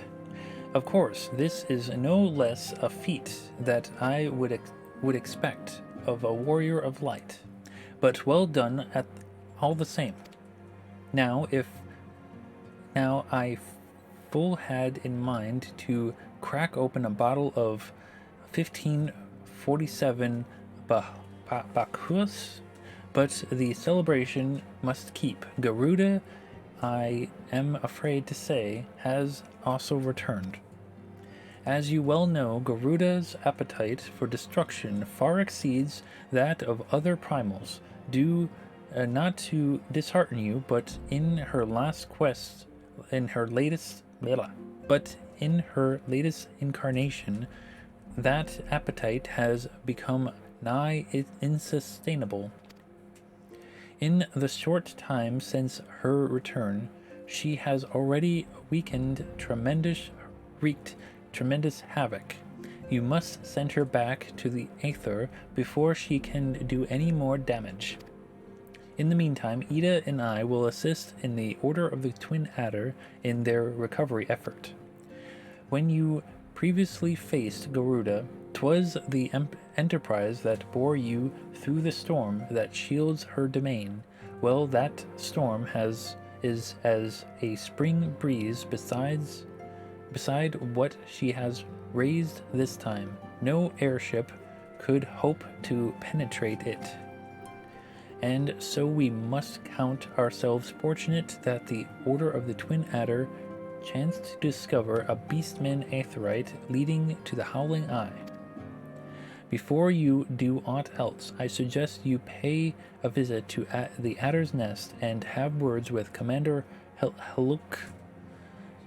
Of course, this is no less a feat that I would expect of a warrior of light, but well done at all the same. Now I full had in mind to crack open a bottle of 1547 Bacchus, but the celebration must keep. Garuda, I am afraid to say, has also returned. As you well know, Garuda's appetite for destruction far exceeds that of other primals. Not to dishearten you, but in her latest incarnation, that appetite has become nigh insustainable. In the short time since her return, she has already wreaked tremendous havoc. You must send her back to the Aether before she can do any more damage. In the meantime, Ida and I will assist in the Order of the Twin Adder in their recovery effort. When you previously faced Garuda, 'twas the enterprise that bore you through the storm that shields her domain. Well, that storm is as a spring breeze beside what she has raised this time. No airship could hope to penetrate it. And so we must count ourselves fortunate that the Order of the Twin Adder chanced to discover a beastman aetheryte leading to the Howling Eye. Before you do aught else, I suggest you pay a visit to the Adder's Nest and have words with Commander Haluk.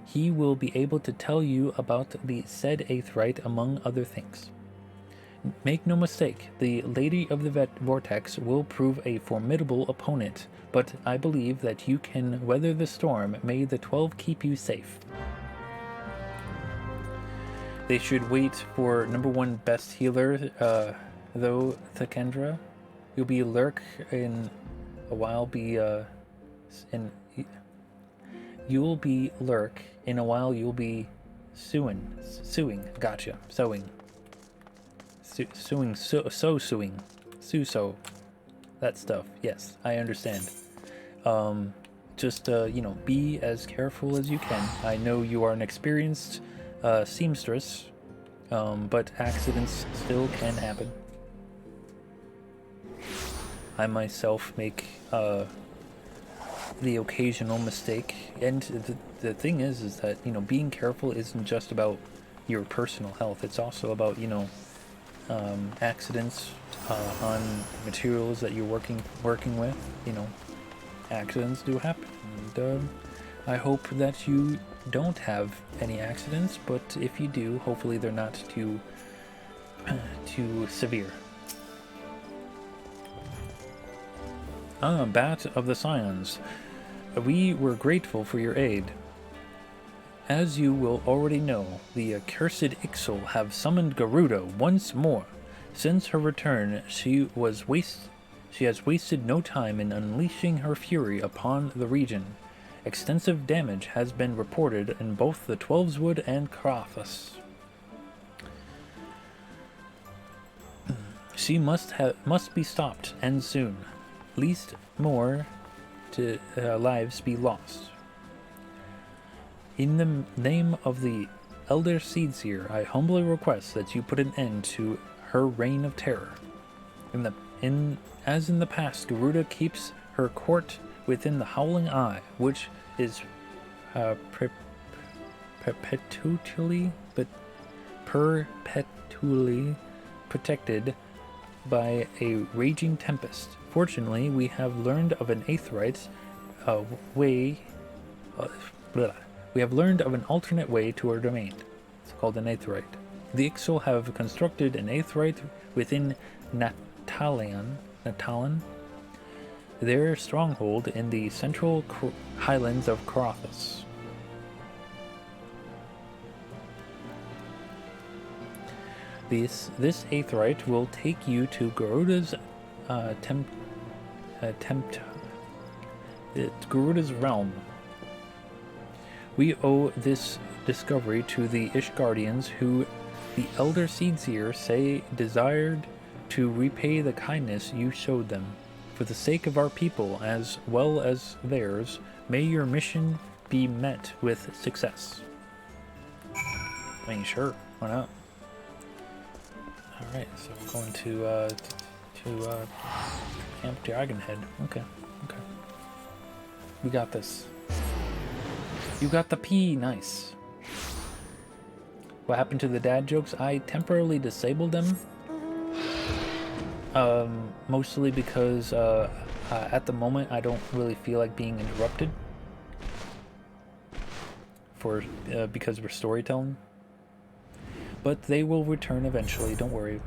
He will be able to tell you about the said Aetheryte, among other things. Make no mistake, the Lady of the Vortex will prove a formidable opponent, but I believe that you can weather the storm. May the 12 keep you safe. They should wait for #1 best healer, though, Thakendra. You'll be lurk in a while, you'll be lurk in a while, you'll be suing, gotcha, sewing. Suing, that stuff. Yes, I understand. Just be as careful as you can. I know you are an experienced seamstress, but accidents still can happen. I myself make the occasional mistake, and the thing is that being careful isn't just about your personal health. It's also about accidents on materials that you're working with. Accidents do happen, and I hope that you don't have any accidents, but if you do, hopefully they're not too severe. Bat of the Scions, we were grateful for your aid. As you will already know, the accursed Ixal have summoned Garuda once more. Since her return, she has wasted no time in unleashing her fury upon the region. Extensive damage has been reported in both the Twelveswood and Carathas. She must be stopped, and soon, lest more lives be lost. In the name of the Elder Seedseer, I humbly request that you put an end to her reign of terror. As in the past, Garuda keeps her court within the Howling Eye, which is perpetually protected by a raging tempest. Fortunately, we have learned of an Aetheryte we have learned of an alternate way to our domain. It's called an Aetheryte. The Ixal have constructed an Aetheryte within Natalan, their stronghold in the central highlands of Carathas. This Aetheryte will take you to Garuda's Garuda's realm. We owe this discovery to the Ishgardians, who the Elder Seedseer say desired to repay the kindness you showed them. For the sake of our people, as well as theirs, may your mission be met with success. I mean, sure, why not? Alright, so we're going to Camp Dragonhead. Okay. We got this. You got the P, nice. What happened to the dad jokes? I temporarily disabled them. Mostly because at the moment I don't really feel like being interrupted. Because we're storytelling. But they will return eventually, don't worry.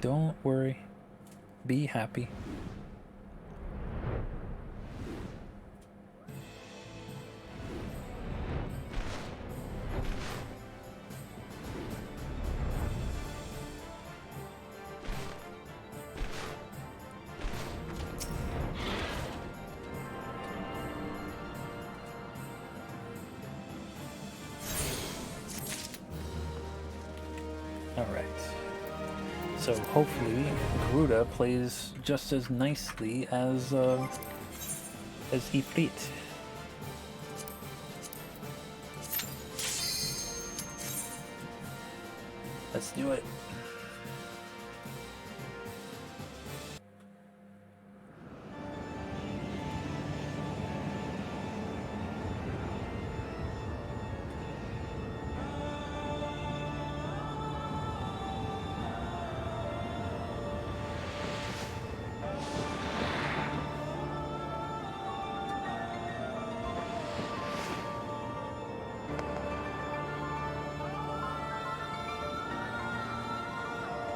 Don't worry. Be happy. Alright. So hopefully Garuda plays just as nicely as Ifrit. Let's do it.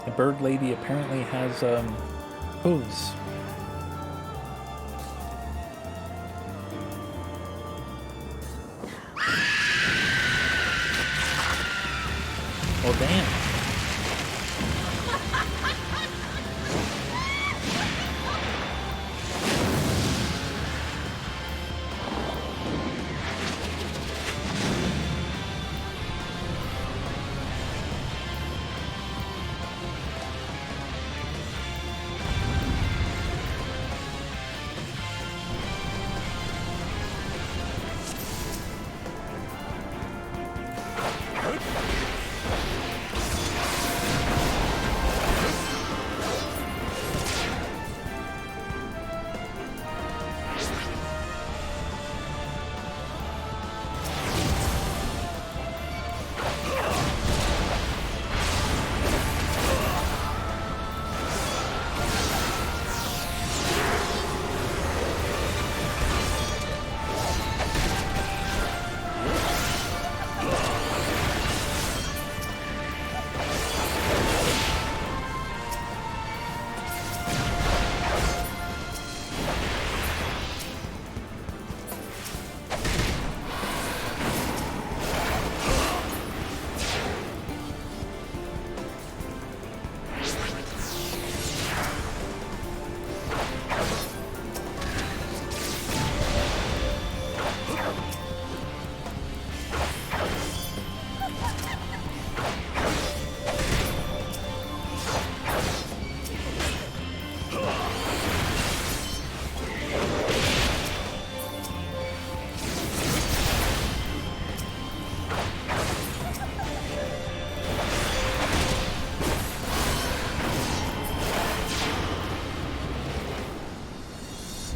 The bird lady apparently has hooves. Well, damn.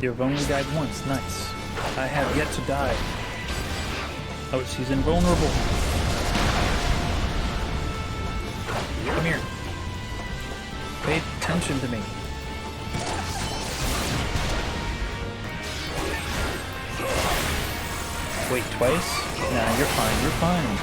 You've only died once. Nice. I have yet to die. Oh, she's invulnerable. Come here. Pay attention to me. Wait, twice? Nah, you're fine. You're fine.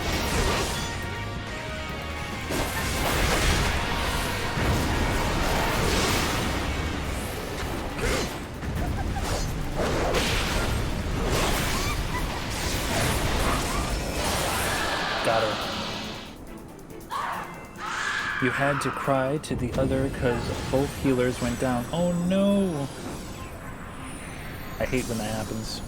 Got her. You had to cry to the other because both healers went down. Oh no! I hate when that happens.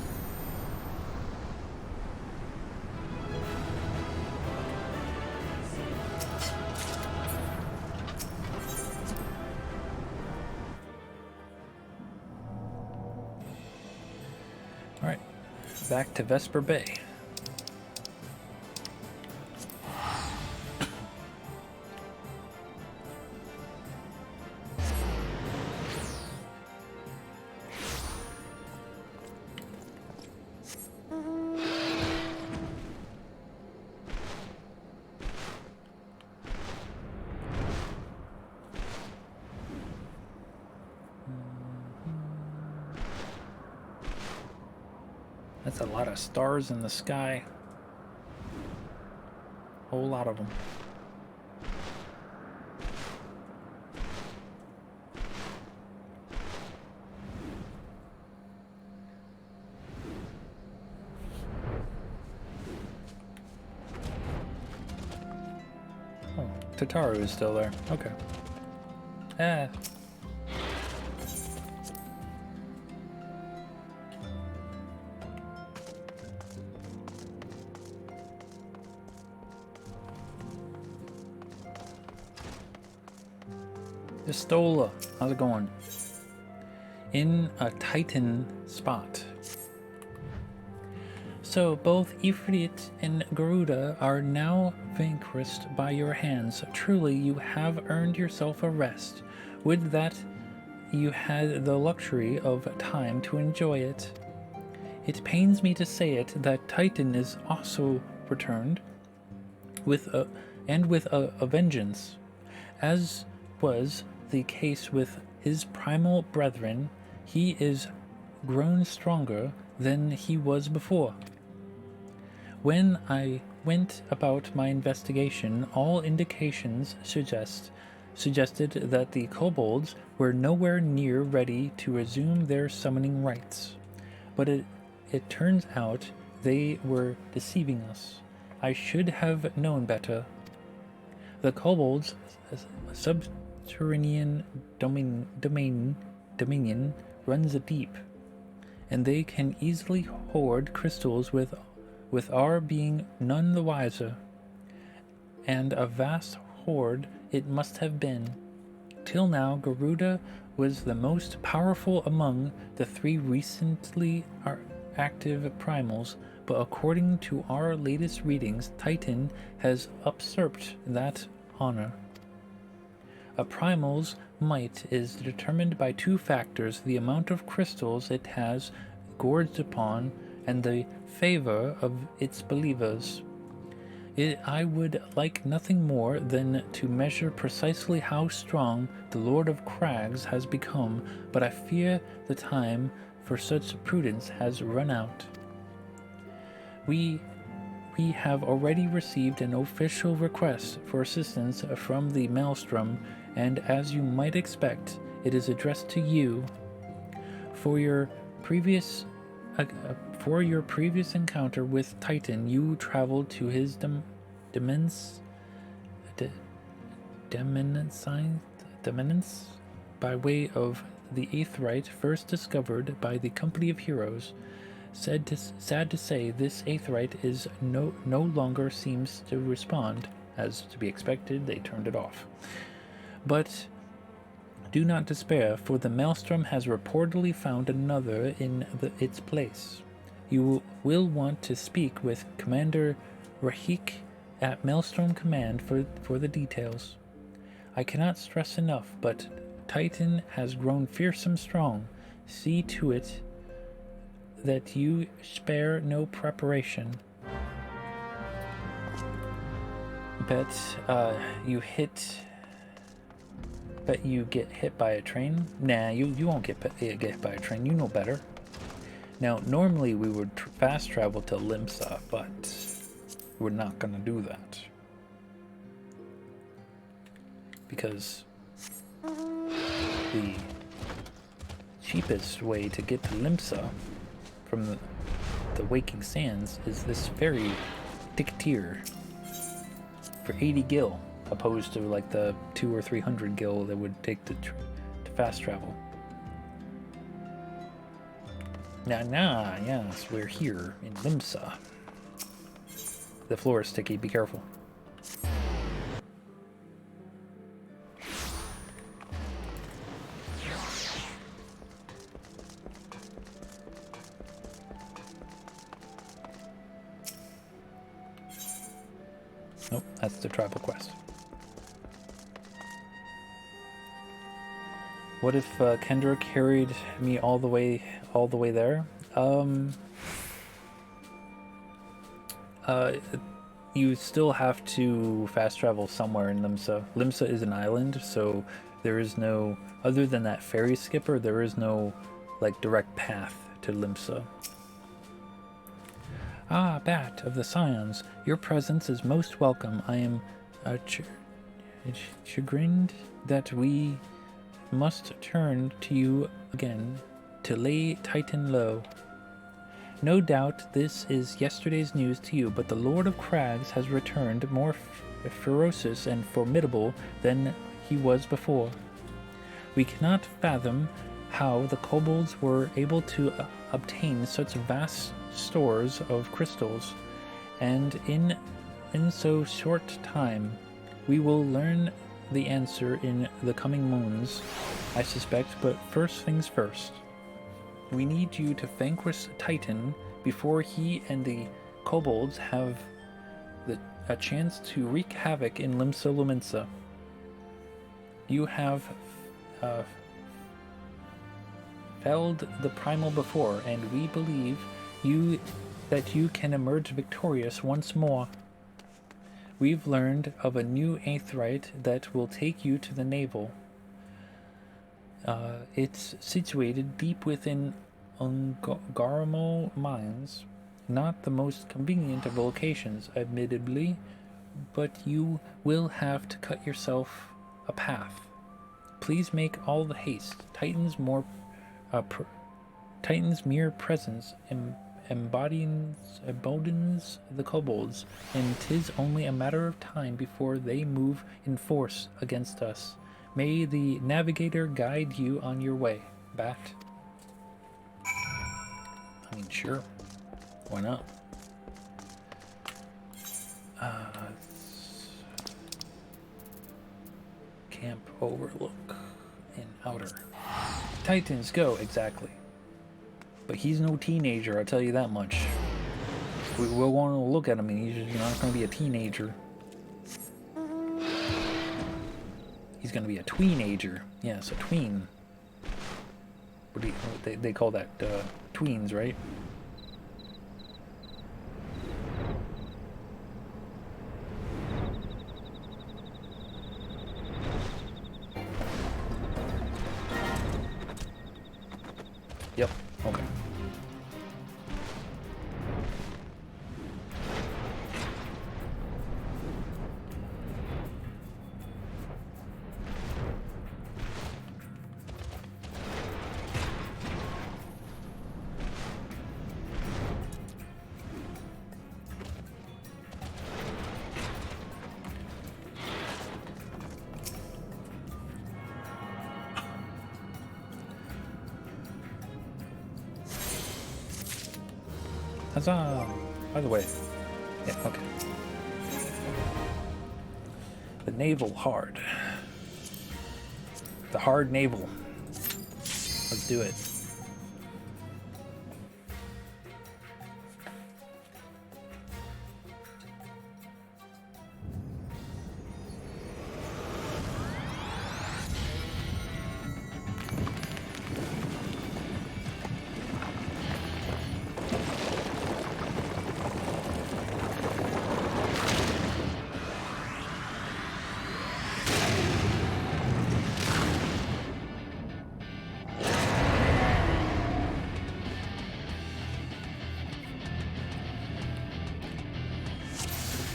Alright, back to Vesper Bay. That's a lot of stars in the sky. Whole lot of them. Oh, Tataru is still there. Okay. Ah. Pistola, how's it going? In a Titan spot. So both Ifrit and Garuda are now vanquished by your hands. Truly, you have earned yourself a rest. Would that you had the luxury of time to enjoy it. It pains me to say it that Titan is also returned with a vengeance, as was the case with his primal brethren. He is grown stronger than he was before. When I went about my investigation, all indications suggest suggested that the kobolds were nowhere near ready to resume their summoning rites. But it turns out they were deceiving us. I should have known better. The kobolds' subterranean dominion runs deep, and they can easily hoard crystals with our being none the wiser. And a vast hoard it must have been. Till now, Garuda was the most powerful among the 3 recently active primals, but according to our latest readings, Titan has usurped that honor. A primal's might is determined by 2 factors: the amount of crystals it has gorged upon and the favor of its believers. I would like nothing more than to measure precisely how strong the Lord of Crags has become, but I fear the time for such prudence has run out. We have already received an official request for assistance from the Maelstrom, and as you might expect, it is addressed to you. For your previous encounter with Titan, you traveled to his dominance by way of the Aetheryte first discovered by the Company of Heroes. Sad to say, this Aetheryte is no longer seems to respond. As to be expected, they turned it off. But do not despair, for the Maelstrom has reportedly found another in its place. You will want to speak with Commander Rahik at Maelstrom Command for the details. I cannot stress enough, but Titan has grown fearsome strong. See to it that you spare no preparation. Bet you get hit by a train? Nah, you won't get hit by a train. You know better. Now, normally we would fast travel to Limsa, but we're not gonna do that. Because the cheapest way to get to Limsa from the Waking Sands is this ferry ticketeer for 80 gil, opposed to like the 200 or 300 gil that would take to fast travel. Yes, we're here in Limsa. The floor is sticky, be careful. Nope, that's the tribal quest. What if Kendra carried me all the way there? You still have to fast travel somewhere in Limsa. Limsa is an island, so there is no, other than that ferry skipper, there is no like direct path to Limsa. Ah, Bat of the Scions, your presence is most welcome. I am chagrined that we must turn to you again to lay Titan low. No doubt this is yesterday's news to you, but the Lord of Crags has returned more ferocious and formidable than he was before. We cannot fathom how the kobolds were able to obtain such vast stores of crystals, and in so short time. We will learn the answer in the coming moons, I suspect, but first things first. We need you to vanquish Titan before he and the kobolds have a chance to wreak havoc in Limsa Lumensa. You have felled the primal before, and we believe that you can emerge victorious once more. We've learned of a new Aetheryte that will take you to the navel. It's situated deep within Ungaramo mines. Not the most convenient of locations, admittedly, but you will have to cut yourself a path. Please make all the haste. Titan's mere presence emboldens the kobolds, and 'tis only a matter of time before they move in force against us. May the navigator guide you on your way, Bat. I mean, sure. Why not? Camp overlook in outer. Titans go, exactly. But he's no teenager, I'll tell you that much. We'll want to look at him and he's not going to be a teenager. He's going to be a tweenager. Yes, a tween. What do you, they call that tweens, right? Yep, okay. Huzzah! By the way, yeah, okay. The navel hard. The hard navel. Let's do it.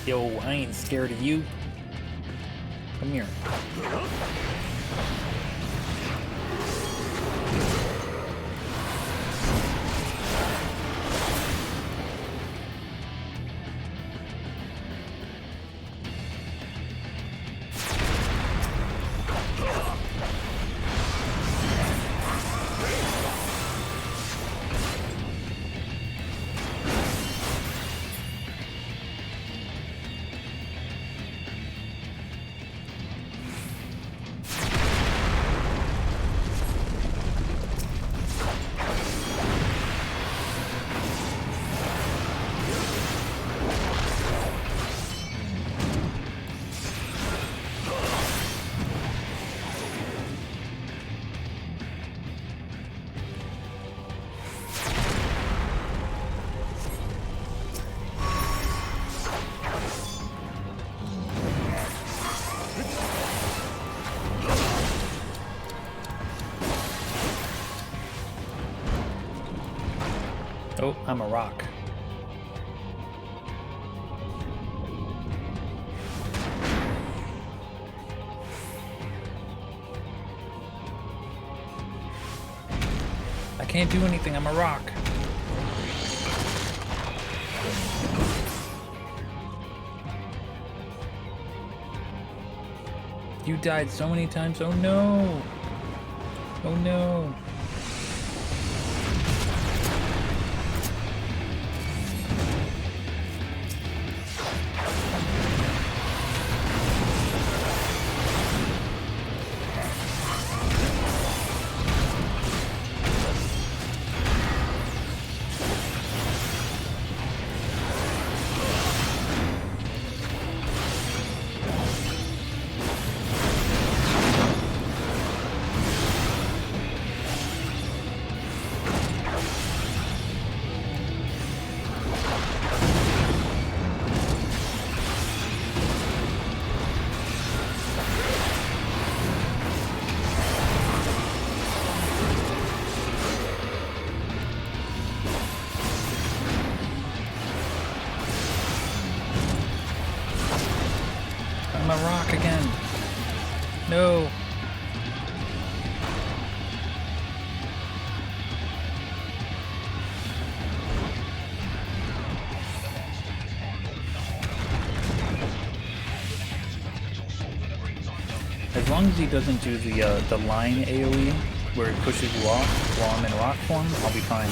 Yo, I ain't scared of you. Come here. Oh, I'm a rock. I can't do anything, I'm a rock. You died so many times, oh no! Oh no! as long as he doesn't do the line AoE where he pushes you off while I'm in rock form, I'll be fine.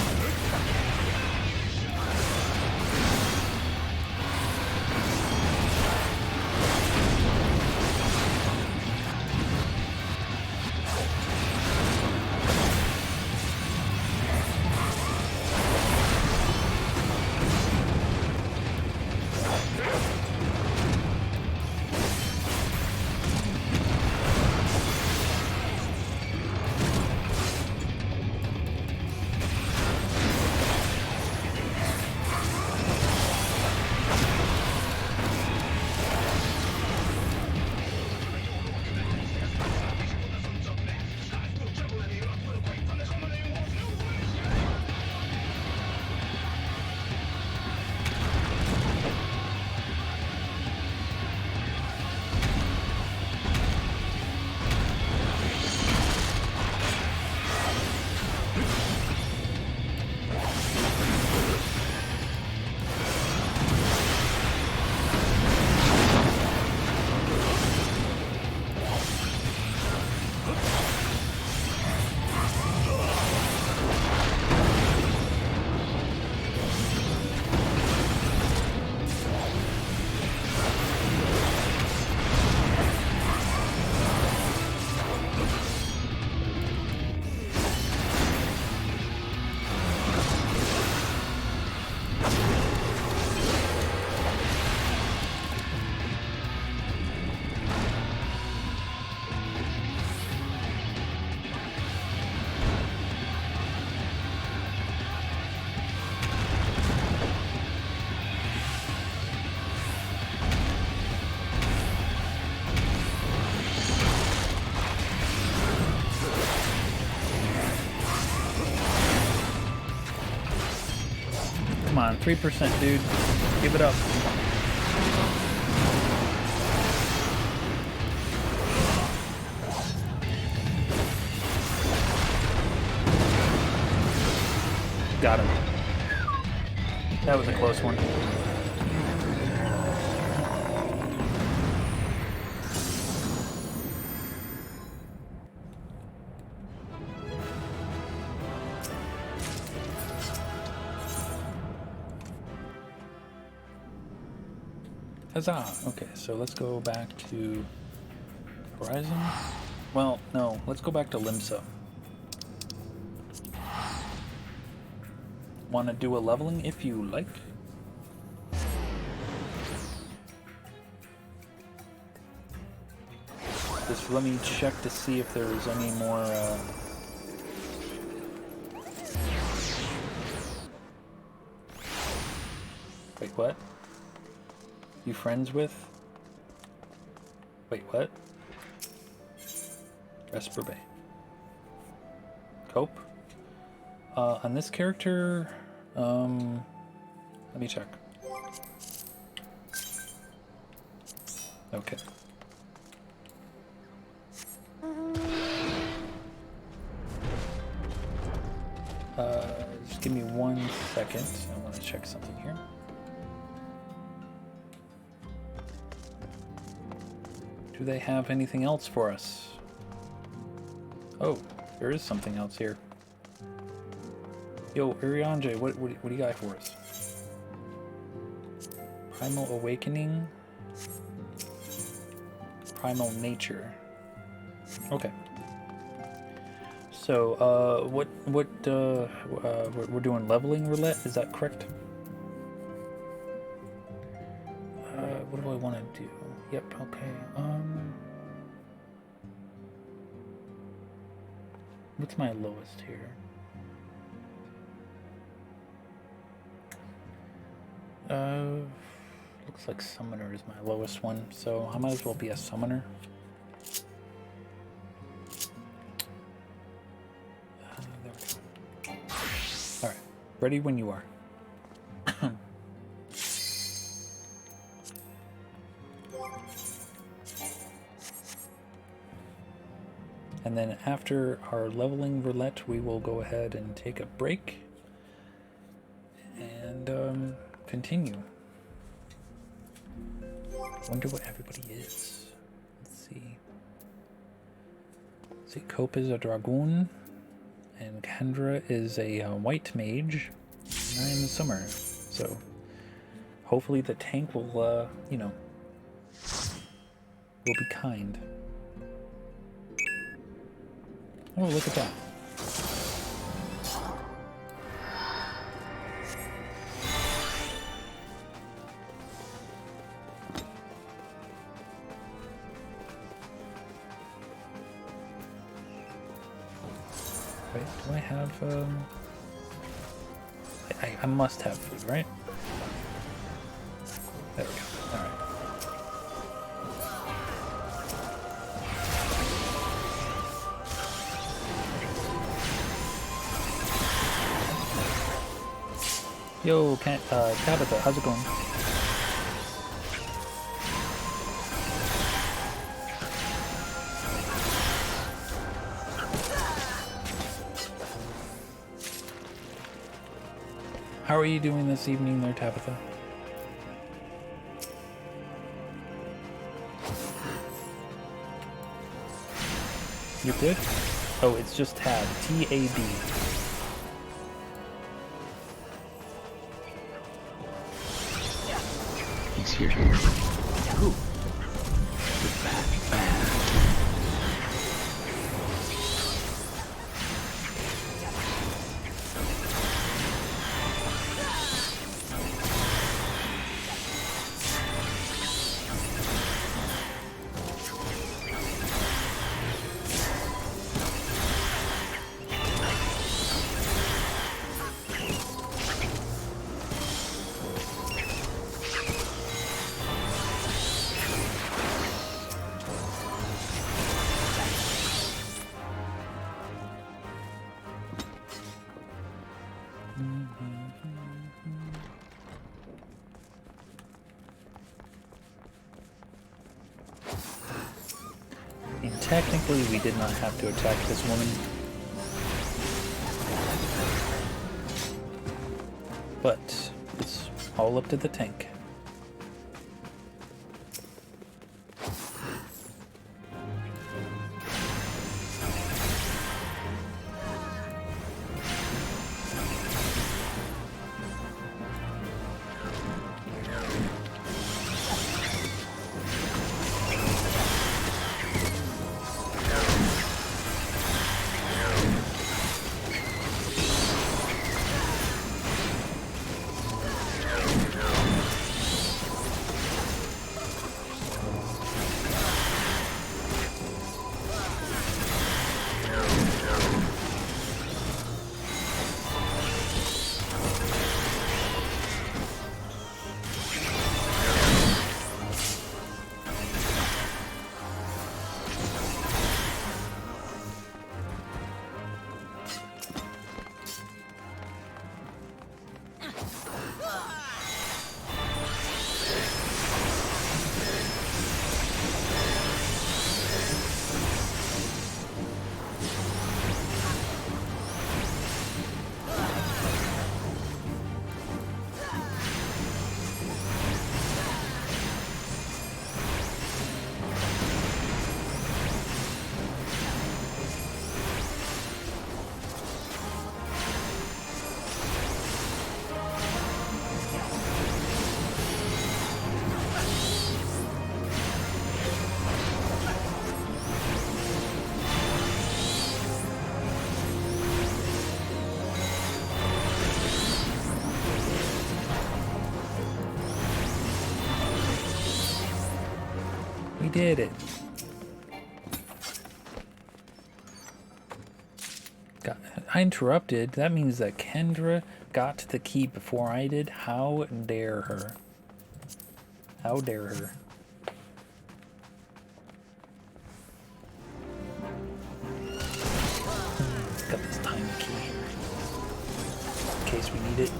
Come on, 3%, dude. Give it up. Got him. That was a close one. Huzzah! Okay, so let's go back to Horizon. Well, no, let's go back to Limsa. Want to do a leveling if you like? Just let me check to see if there's any more Wait, what? You friends with? Wait, what? Esper Bay. Cope? On this character, let me check. Okay. Just give me 1 second. I want to check something here. Do they have anything else for us? Oh, there is something else here. Yo, Urianje, what do you got for us? Primal Awakening. Primal Nature. Okay. So, we're doing leveling roulette, is that correct? What do I want to do? Yep, okay. What's my lowest here? Looks like Summoner is my lowest one, so I might as well be a Summoner. There we go. Alright, ready when you are. And then after our leveling roulette, we will go ahead and take a break and continue. I wonder what everybody is. Let's see. See, Cope is a Dragoon, and Kendra is a white mage. And I am a Summer, so hopefully the tank will, you know, will be kind. Oh, look at that. Wait, do I have, I must have food, right? There we go. Alright. Yo, Tabitha, how's it going? How are you doing this evening there, Tabitha? You're good? Oh, it's just Tab. T-A-B. He's here. Who? The BatDan. And technically, we did not have to attack this woman. But it's all up to the tank. We did it. I interrupted. That means that Kendra got the key before I did. How dare her? How dare her? Got this tiny key here. In case we need it.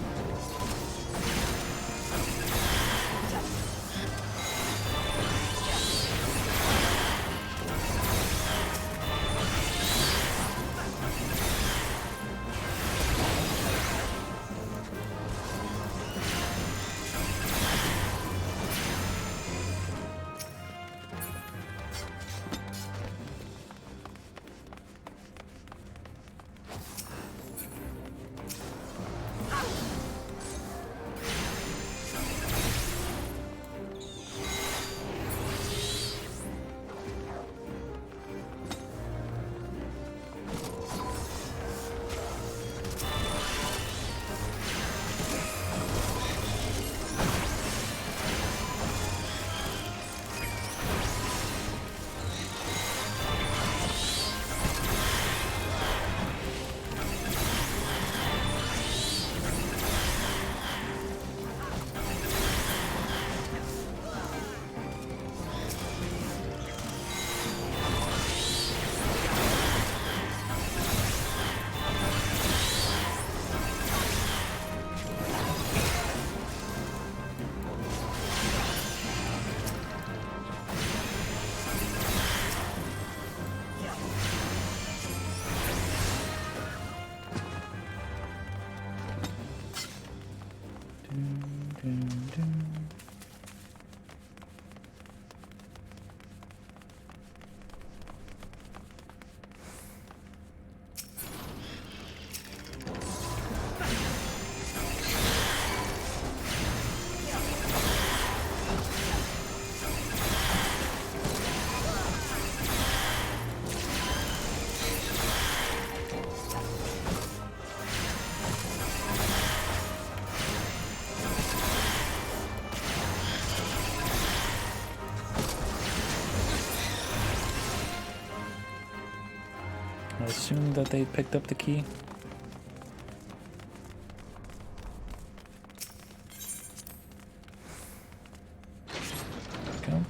I assumed that they picked up the key. Go.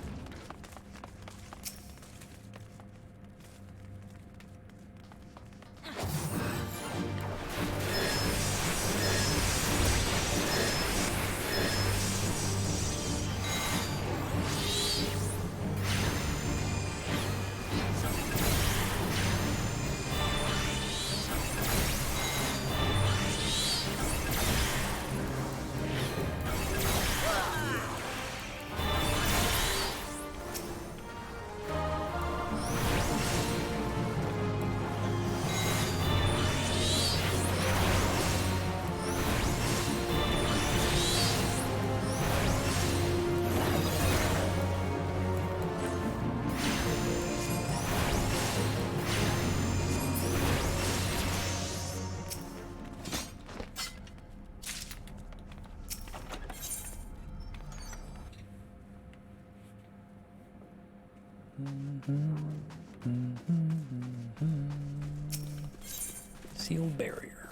Sealed barrier.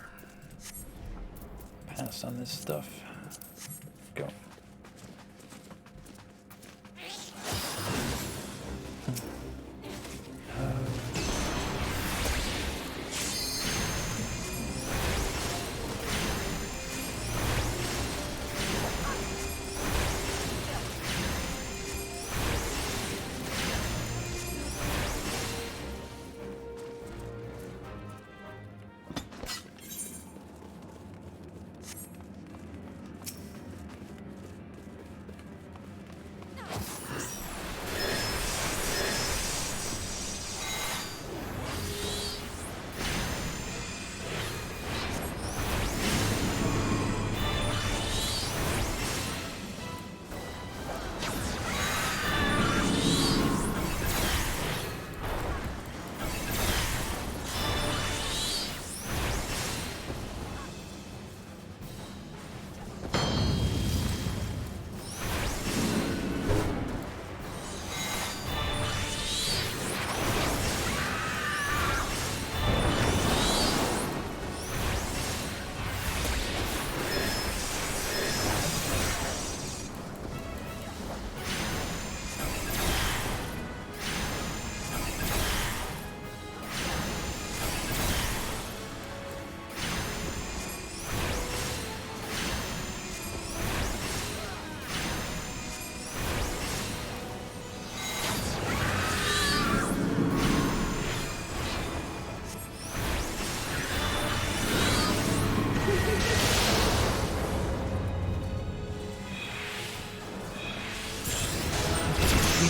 Pass on this stuff. Go.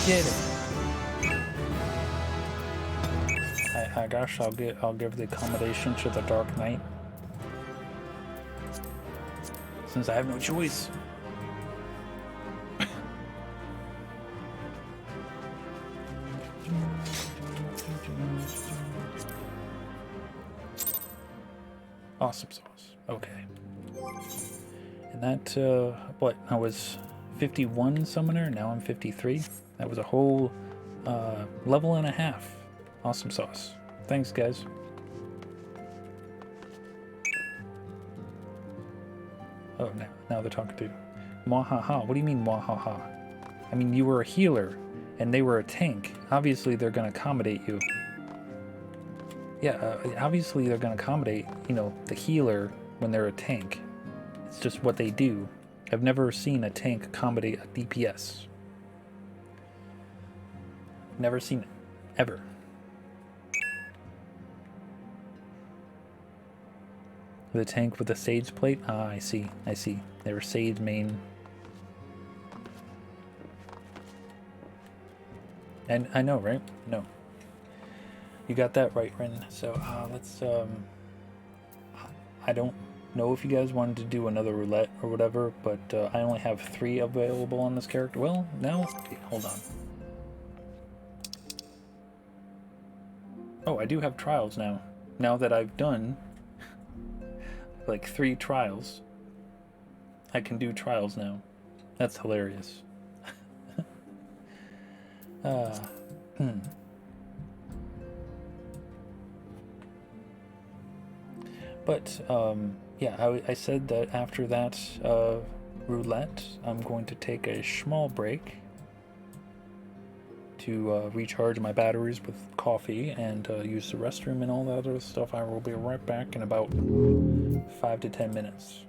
Did it. I guess I'll give the accommodation to the Dark Knight, since I have no choice. Awesome sauce. Okay. And that what? I was 51 summoner. Now I'm 53. That was a whole level and a half. Awesome sauce. Thanks, guys. Oh, now they're talking to you. Mwahaha. What do you mean, mwahaha? I mean, you were a healer, and they were a tank. Obviously, they're going to accommodate you. Yeah, obviously, they're going to accommodate, you know, the healer when they're a tank. It's just what they do. I've never seen a tank accommodate a DPS. Never seen it. Ever. The tank with the Sage plate? Ah, I see. I see. They were Sage main. And I know, right? No. You got that right, Rin. So, let's, I don't know if you guys wanted to do another roulette or whatever, but I only have 3 available on this character. Well, now, hold on. Oh, I do have trials now. Now that I've done like 3 trials, I can do trials now. That's hilarious. But yeah, I said that after that roulette, I'm going to take a small break to recharge my batteries with coffee and use the restroom and all that other stuff. I will be right back in about 5 to 10 minutes.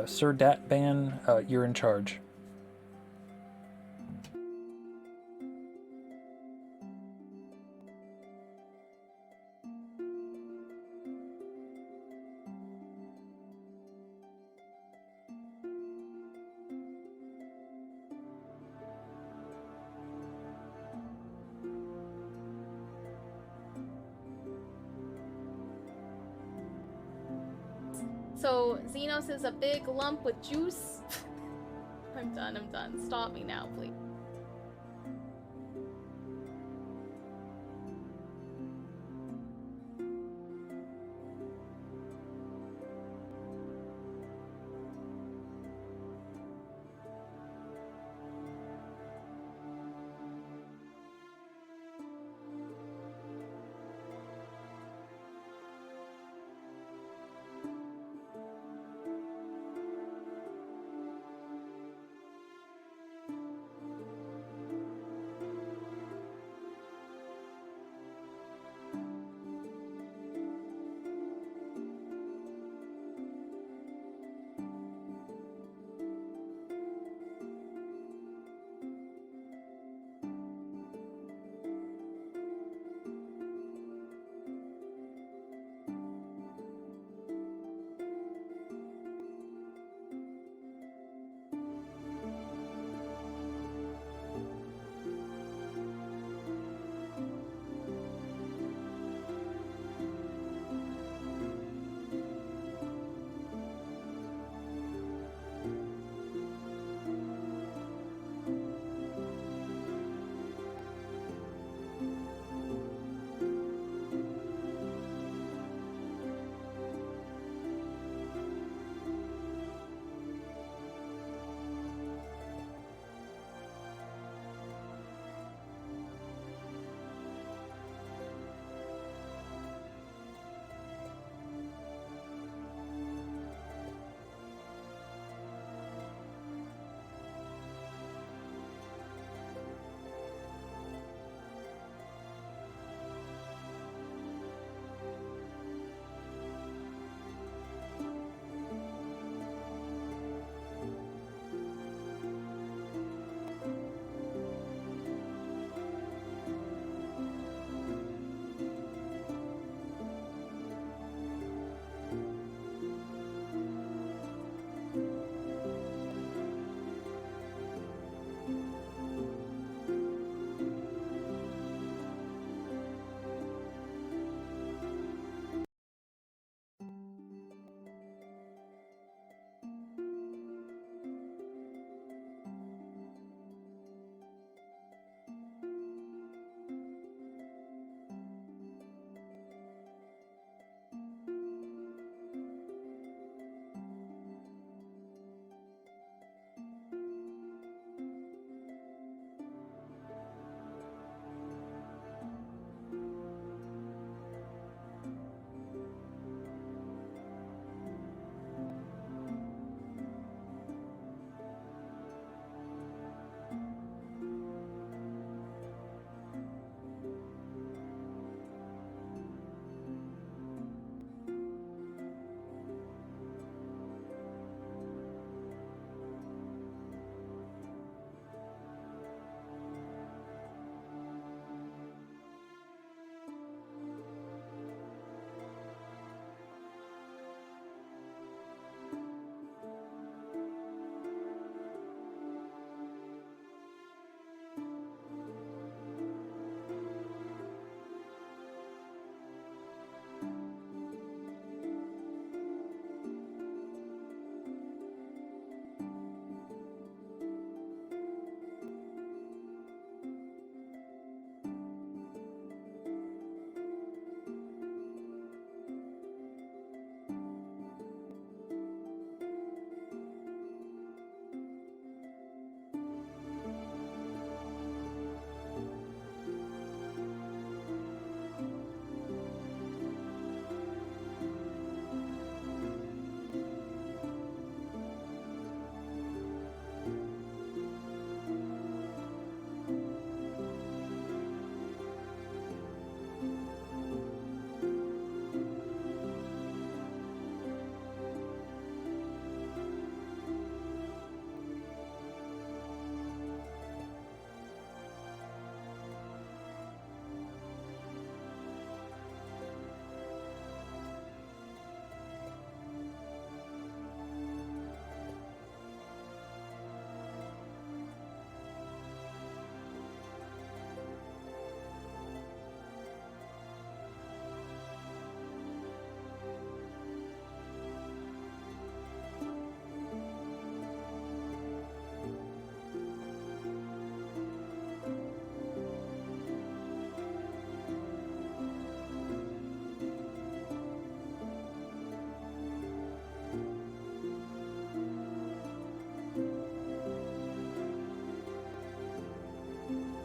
Sir BatDan, you're in charge. So Xenos is a big lump with juice. I'm done. Stop me now, please.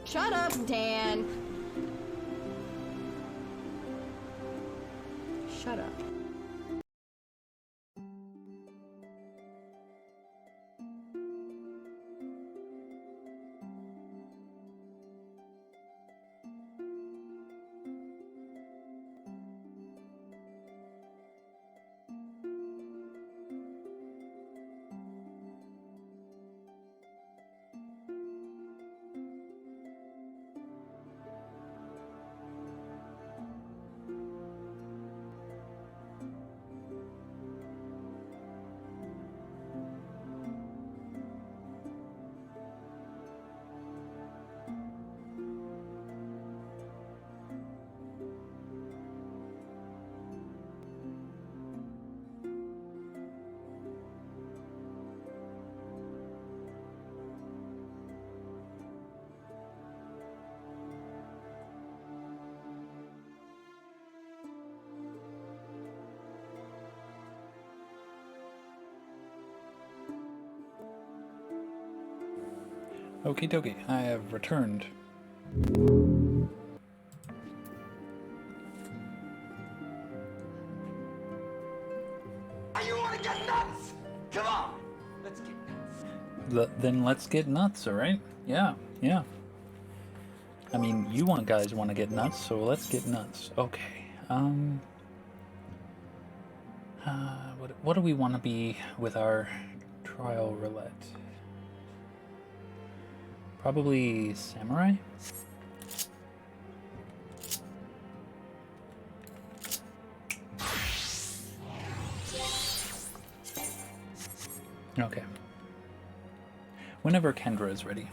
Shut up, Dan. Shut up. Okie dokie, I have returned. You want to get nuts? Come on, let's get nuts. Then let's get nuts, alright? Yeah, yeah. I mean, you guys want to get nuts, so let's get nuts. Okay, what do we want to be with our trial roulette? Probably samurai? Okay. Whenever Kendra is ready.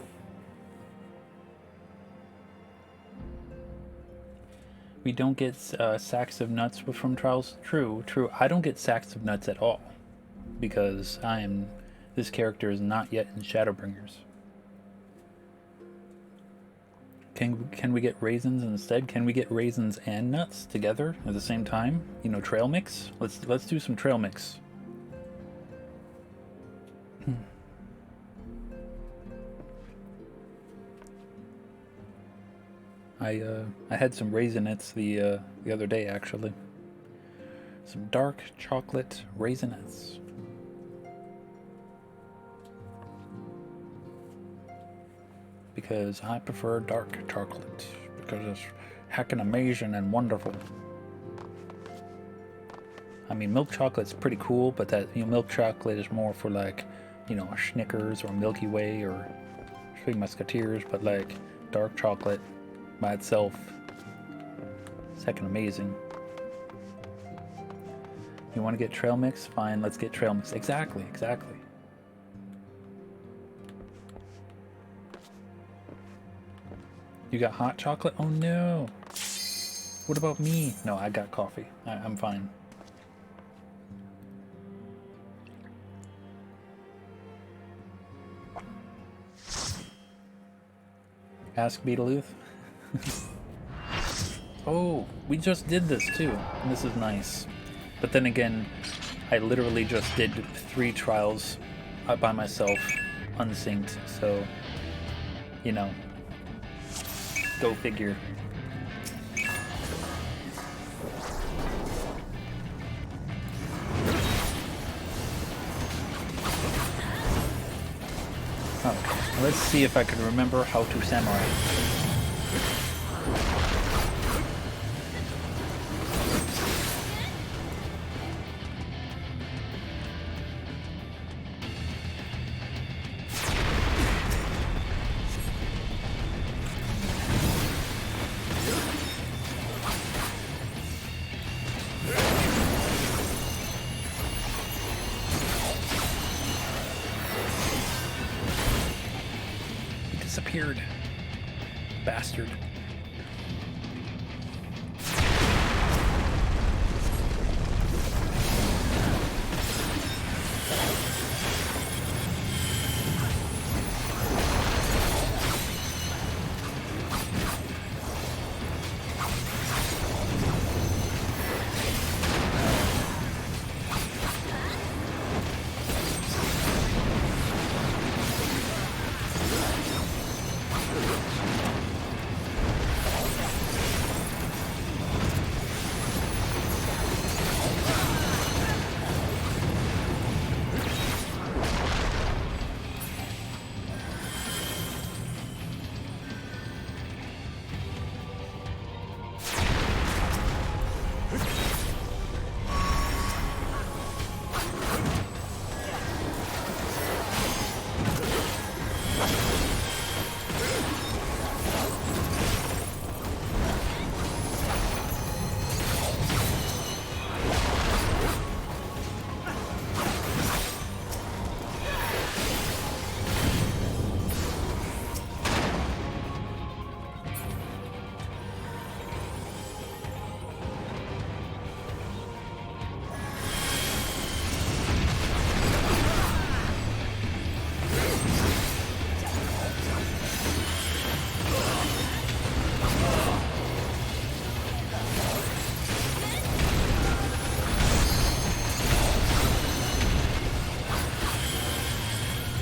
We don't get sacks of nuts from trials. True. I don't get sacks of nuts at all. Because this character is not yet in Shadowbringers. Can we get raisins instead? Can we get raisins and nuts together at the same time? You know, trail mix? Let's do some trail mix. I had some raisinets the other day actually. Some dark chocolate raisinets. Because I prefer dark chocolate because it's heckin' amazing and wonderful. I mean, milk chocolate's pretty cool, but milk chocolate is more for like, you know, Snickers or Milky Way or Three Musketeers, but like dark chocolate by itself is heckin' amazing. You want to get trail mix? Fine, let's get trail mix. Exactly. You got hot chocolate? Oh no! What about me? No, I got coffee. I'm fine. Ask Beetlejuice. Oh, we just did this too. And this is nice. But then again, I literally just did 3 trials by myself, unsynced. So, you know. Go figure. Okay, let's see if I can remember how to samurai. Disappeared. Bastard.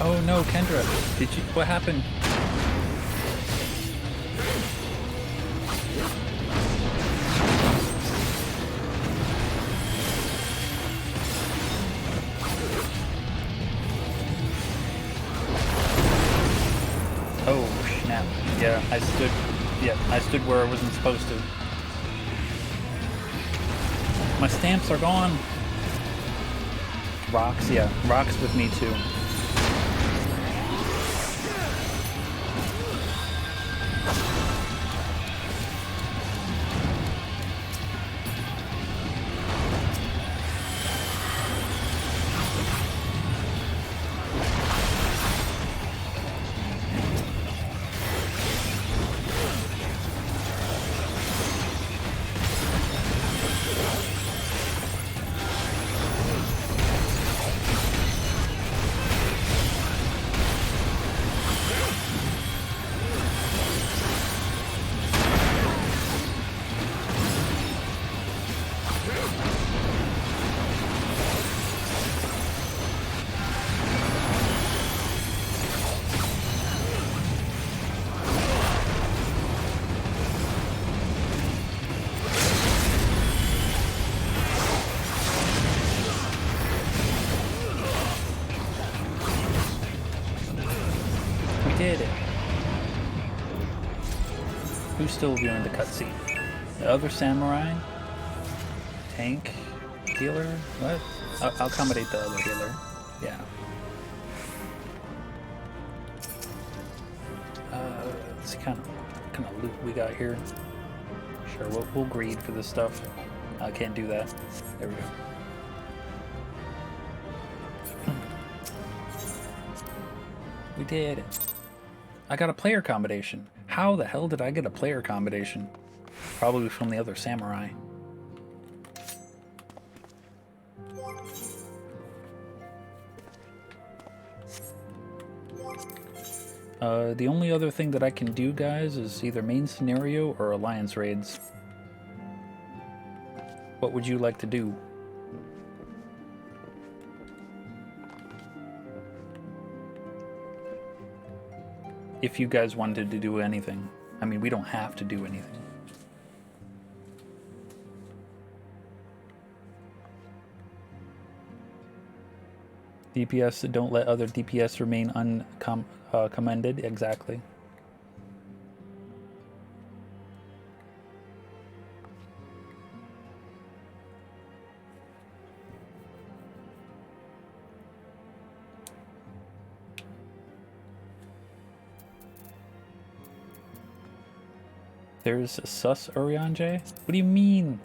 Oh no, Kendra. Did you... What happened? Oh, snap. Yeah, I stood where I wasn't supposed to. My stamps are gone. Rocks, yeah. Rocks with me too. Did it. Who's still viewing the cutscene? The other samurai? Tank? Healer? What? I'll accommodate the other healer. Yeah. Let's see kind of loot we got here. Sure, we'll greed for this stuff. I can't do that. There we go. We did it. I got a player combination. How the hell did I get a player combination? Probably from the other samurai. The only other thing that I can do, guys, is either main scenario or alliance raids. What would you like to do? If you guys wanted to do anything. I mean, we don't have to do anything. DPS, don't let other DPS remain uncommended. Exactly. There's a sus Urianjay? What do you mean?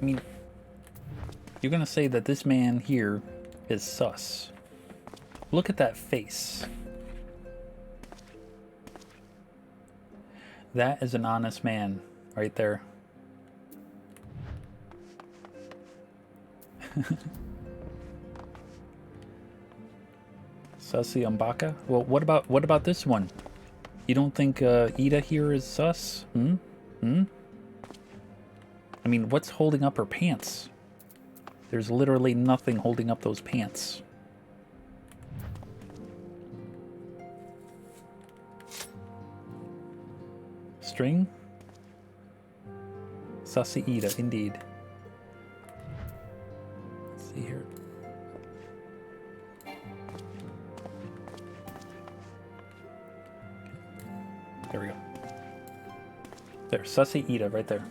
I mean, you're gonna say that this man here is sus. Look at that face. That is an honest man right there. Sussy Umbaka? Well, what about this one? You don't think Ida here is sus? I mean, what's holding up her pants? There's literally nothing holding up those pants. String? Sussy Ida, indeed. Let's see here. There we go. There, Sussy Ida, right there.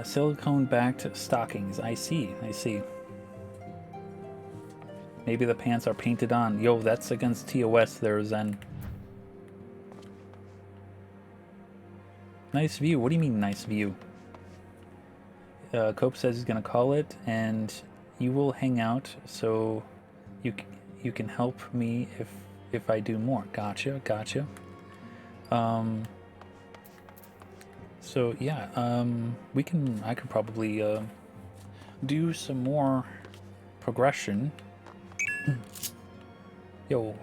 Silicone-backed stockings. I see. Maybe the pants are painted on. Yo, that's against TOS there, Zen. Nice view. What do you mean, nice view? Cope says he's gonna call it, and you will hang out, so you can help me if I do more. Gotcha. So yeah, I could probably do some more progression. Yo,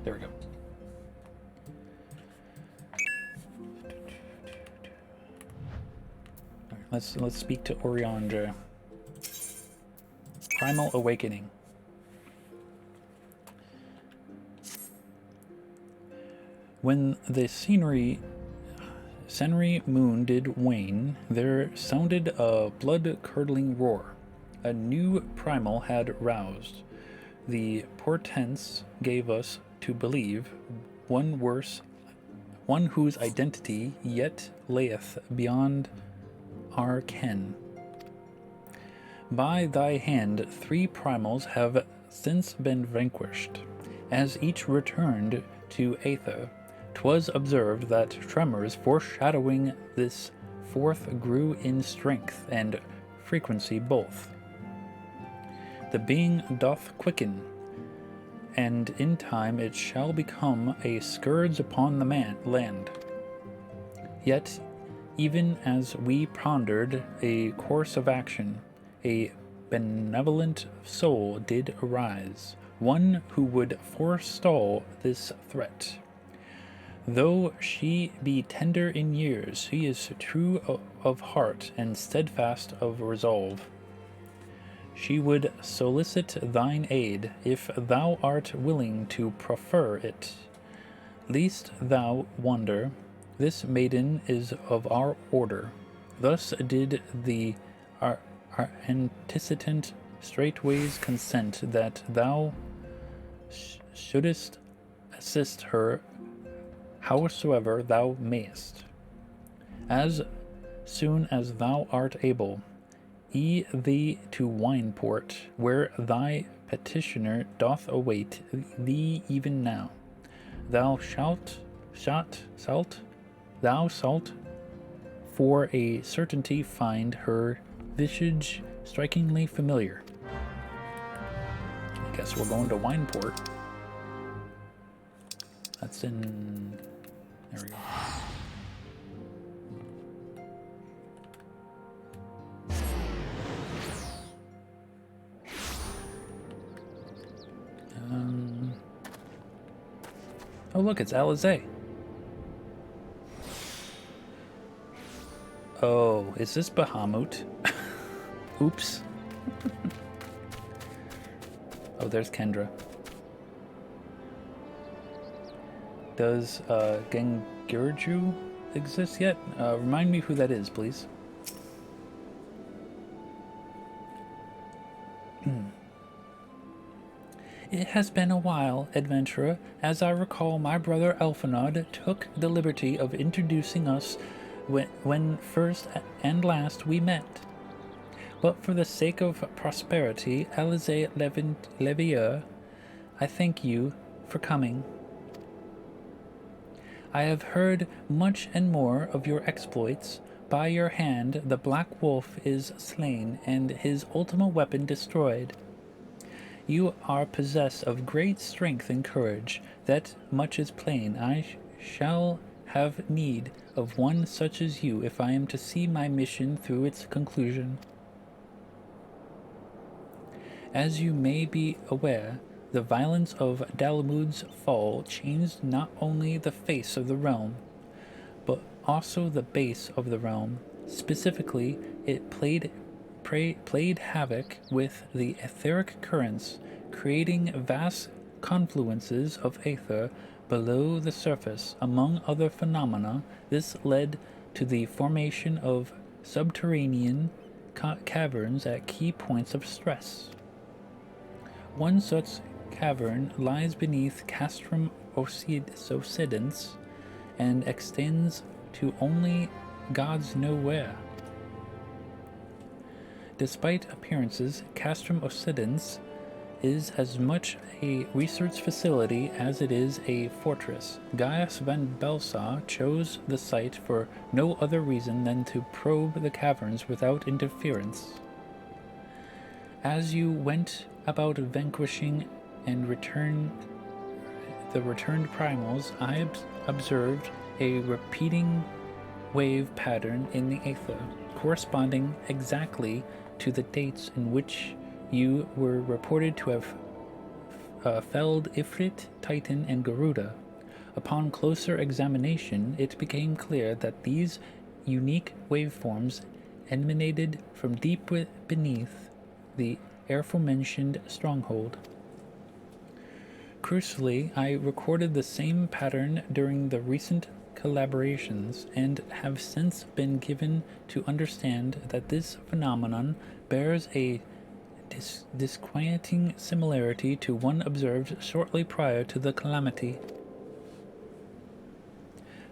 there we go. Alright, Let's speak to Oriandra. Primal Awakening. When the Senri moon did wane, there sounded a blood-curdling roar. A new primal had roused. The portents gave us to believe one whose identity yet layeth beyond our ken. By thy hand 3 primals have since been vanquished. As each returned to Aether, 'twas observed that tremors foreshadowing this 4th grew in strength and frequency both. The being doth quicken, and in time it shall become a scourge upon the land. Yet, even as we pondered a course of action, a benevolent soul did arise, one who would forestall this threat. Though she be tender in years, she is true of heart and steadfast of resolve. She would solicit thine aid, if thou art willing to proffer it. Lest thou wonder, this maiden is of our order. Thus did the our antecedent straightways consent that thou shouldest assist her howsoever thou mayest. As soon as thou art able, thee to Wineport, where thy petitioner doth await thee even now. Thou shalt, for a certainty find her visage strikingly familiar. I guess we're going to Wineport. That's in... there we go. Oh look, it's Alizé. Oh, is this Bahamut? Oops. Oh, there's Kendra. Does Gengirju exist yet? Remind me who that is, please. It has been a while, adventurer. As I recall, my brother Elfinard took the liberty of introducing us when first and last we met. But for the sake of prosperity, Alizé Levier, I thank you for coming. I have heard much and more of your exploits. By your hand the Black Wolf is slain and his ultimate weapon destroyed. You are possessed of great strength and courage. That much is plain. I shall have need of one such as you if I am to see my mission through its conclusion. As you may be aware, the violence of Dalamud's fall changed not only the face of the realm, but also the base of the realm. Specifically, it played havoc with the etheric currents, creating vast confluences of aether below the surface. Among other phenomena, this led to the formation of subterranean caverns at key points of stress. One such cavern lies beneath Castrum Occidens and extends to only gods know where. Despite appearances, Castrum Occidens is as much a research facility as it is a fortress. Gaius van Belsa chose the site for no other reason than to probe the caverns without interference. As you went about vanquishing and returned primals, I observed a repeating wave pattern in the aether, corresponding exactly to the dates in which you were reported to have felled Ifrit, Titan, and Garuda. Upon closer examination, it became clear that these unique waveforms emanated from deep beneath the aforementioned stronghold. Crucially, I recorded the same pattern during the recent collaborations and have since been given to understand that this phenomenon bears a disquieting similarity to one observed shortly prior to the calamity.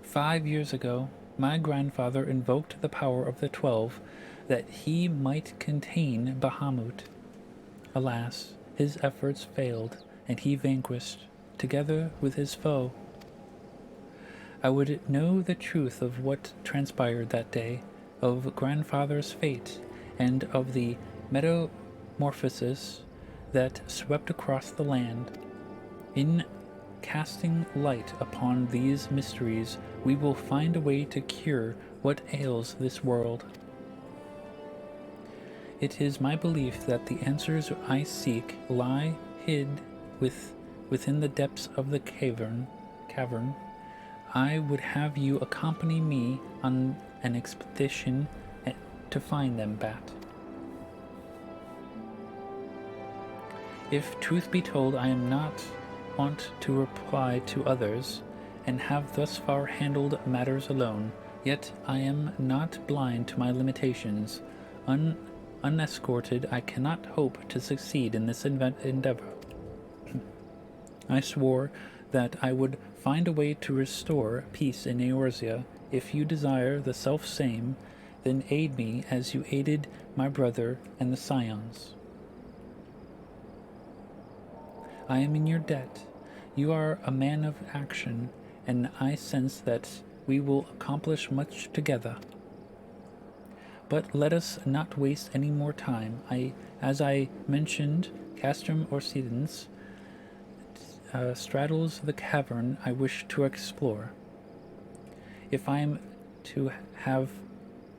5 years ago, my grandfather invoked the power of the 12 that he might contain Bahamut. Alas, his efforts failed, and he vanquished, together with his foe. I would know the truth of what transpired that day, of grandfather's fate, and of the metamorphosis that swept across the land. In casting light upon these mysteries, we will find a way to cure what ails this world. It is my belief that the answers I seek lie hid within the depths of the cavern. I would have you accompany me on an expedition to find them, Bat. If truth be told, I am not wont to reply to others, and have thus far handled matters alone, yet I am not blind to my limitations. Unescorted, I cannot hope to succeed in this endeavor. I swore that I would find a way to restore peace in Eorzea. If you desire the self-same, then aid me as you aided my brother and the Scions. I am in your debt. You are a man of action, and I sense that we will accomplish much together. But let us not waste any more time. As I mentioned, Castrum Orsidens straddles the cavern I wish to explore. If I am to have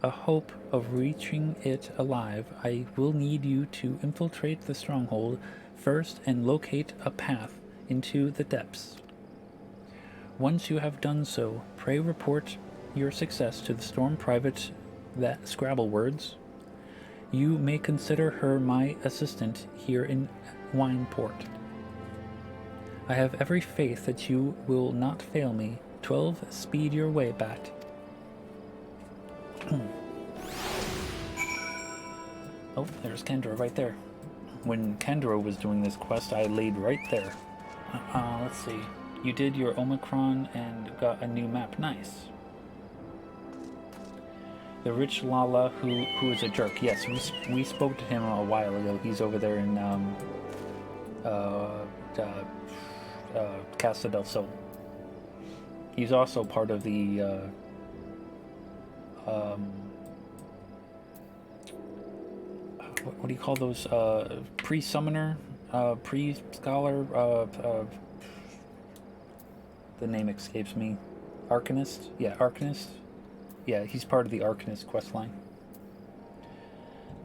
a hope of reaching it alive, I will need you to infiltrate the stronghold first and locate a path into the depths. Once you have done so, pray report your success to the Storm Private that Scrabble words. You may consider her my assistant here in Wineport. I have every faith that you will not fail me. 12, speed your way, Bat. Oh, there's Kendra right there. When Kendra was doing this quest, I laid right there. Let's see. You did your Omicron and got a new map. Nice. The rich Lala who is a jerk. Yes, we spoke to him a while ago. He's over there in Casa del Sol. He's also part of the what do you call those pre-summoner, pre-scholar, the name escapes me. Arcanist? Yeah, Arcanist. Yeah, he's part of the Arcanist questline.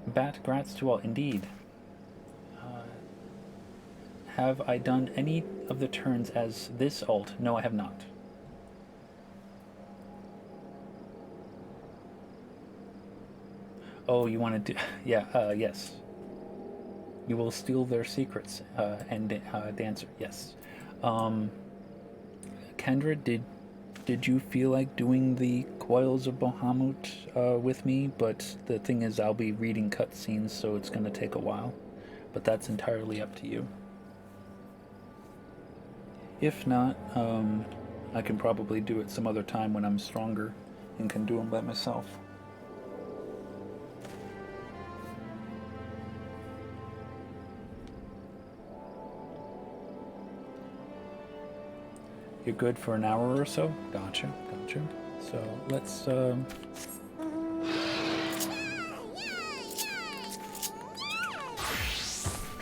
Bat grats to all, indeed. Have I done any of the turns as this alt? No, I have not. Oh, you want to do... Yeah, yes. You will steal their secrets and dancer. Yes. Kendra, did you feel like doing the Coils of Bahamut with me? But the thing is, I'll be reading cutscenes, so it's going to take a while. But that's entirely up to you. If not, I can probably do it some other time when I'm stronger and can do them by myself. You're good for an hour or so? Gotcha. So let's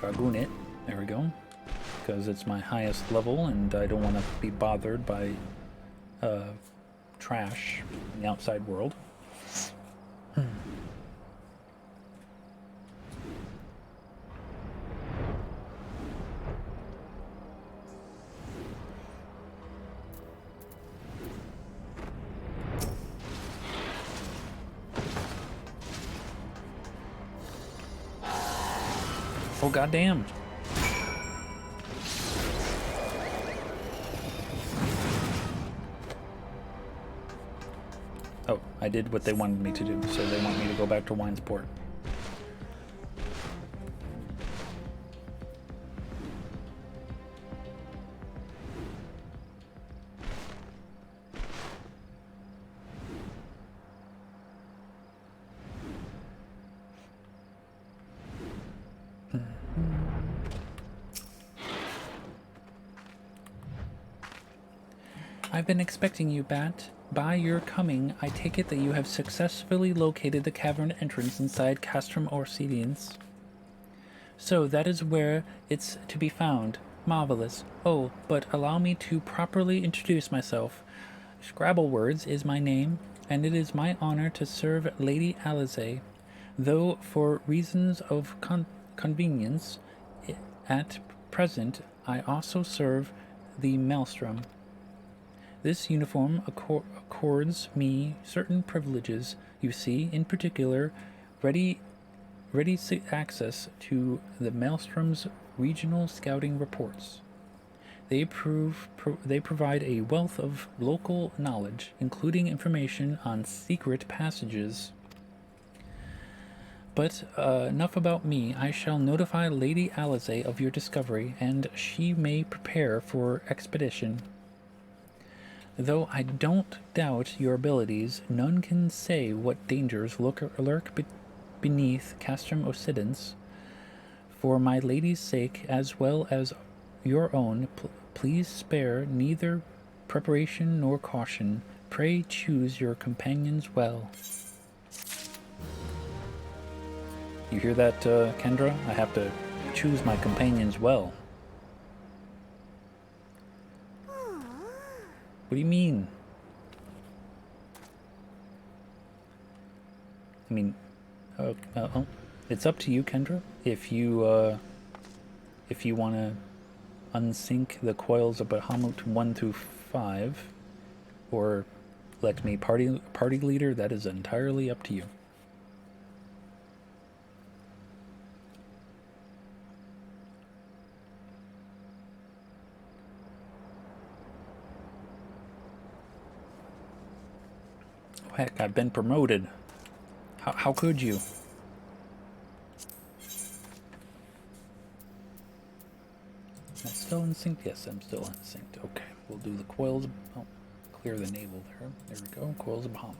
Dragoon it. There we go. Because it's my highest level and I don't want to be bothered by trash in the outside world. Oh, goddamn. Oh, I did what they wanted me to do, so they want me to go back to Winesport. I've been expecting you, Bat. By your coming, I take it that you have successfully located the cavern entrance inside Castrum Orcedians. So that is where it's to be found. Marvelous. Oh, but allow me to properly introduce myself. Scrabble Words is my name, and it is my honor to serve Lady Alize, though for reasons of convenience, at present I also serve the Maelstrom. This uniform accords me certain privileges, you see, in particular, ready access to the Maelstrom's regional scouting reports. They provide a wealth of local knowledge, including information on secret passages. But enough about me. I shall notify Lady Alize of your discovery, and she may prepare for expedition. Though I don't doubt your abilities, none can say what dangers lurk beneath Castrum Occidens. For my lady's sake, as well as your own, please spare neither preparation nor caution. Pray choose your companions well. You hear that, Kendra? I have to choose my companions well. What do you mean? I mean, it's up to you, Kendra. If you want to unsync the Coils of Bahamut 1 through 5, or elect me party leader, that is entirely up to you. Heck, I've been promoted. How could you? Am I still in sync? Yes, I'm still in sync. Okay, we'll do the coils. Oh, clear the navel there. There we go. Coils of Bahamut.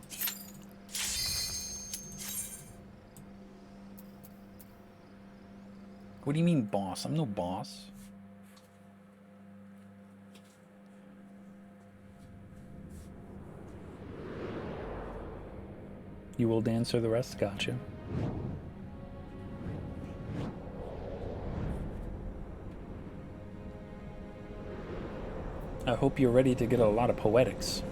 What do you mean, boss? I'm no boss. You will answer the rest? Gotcha. I hope you're ready to get a lot of poetics.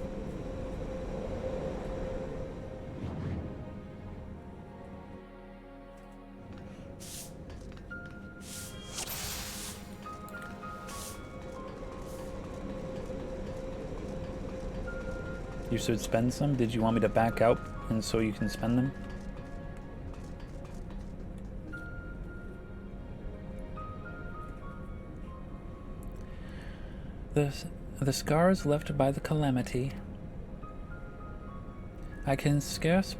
You should spend some? Did you want me to back out and so you can spend them? The scars left by the calamity. I can scarce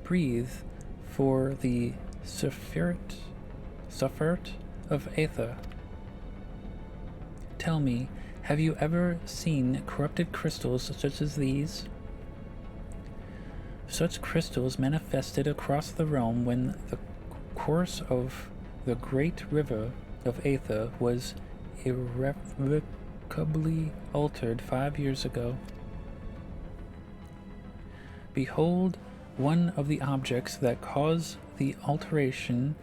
breathe for the suffert of Aether. Tell me, have you ever seen corrupted crystals such as these? Such crystals manifested across the realm when the course of the great river of Aether was irrevocably altered 5 years ago. Behold one of the objects that caused the alteration,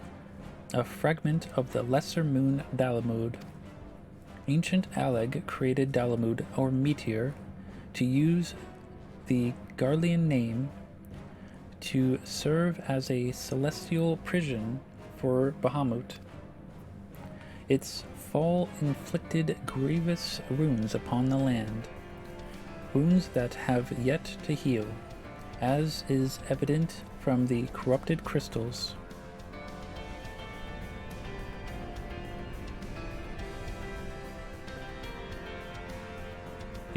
a fragment of the lesser moon Dalamud. Ancient Aleg created Dalamud, or Meteor, to use the Garlean name to serve as a celestial prison for Bahamut. Its fall inflicted grievous wounds upon the land, wounds that have yet to heal, as is evident from the corrupted crystals.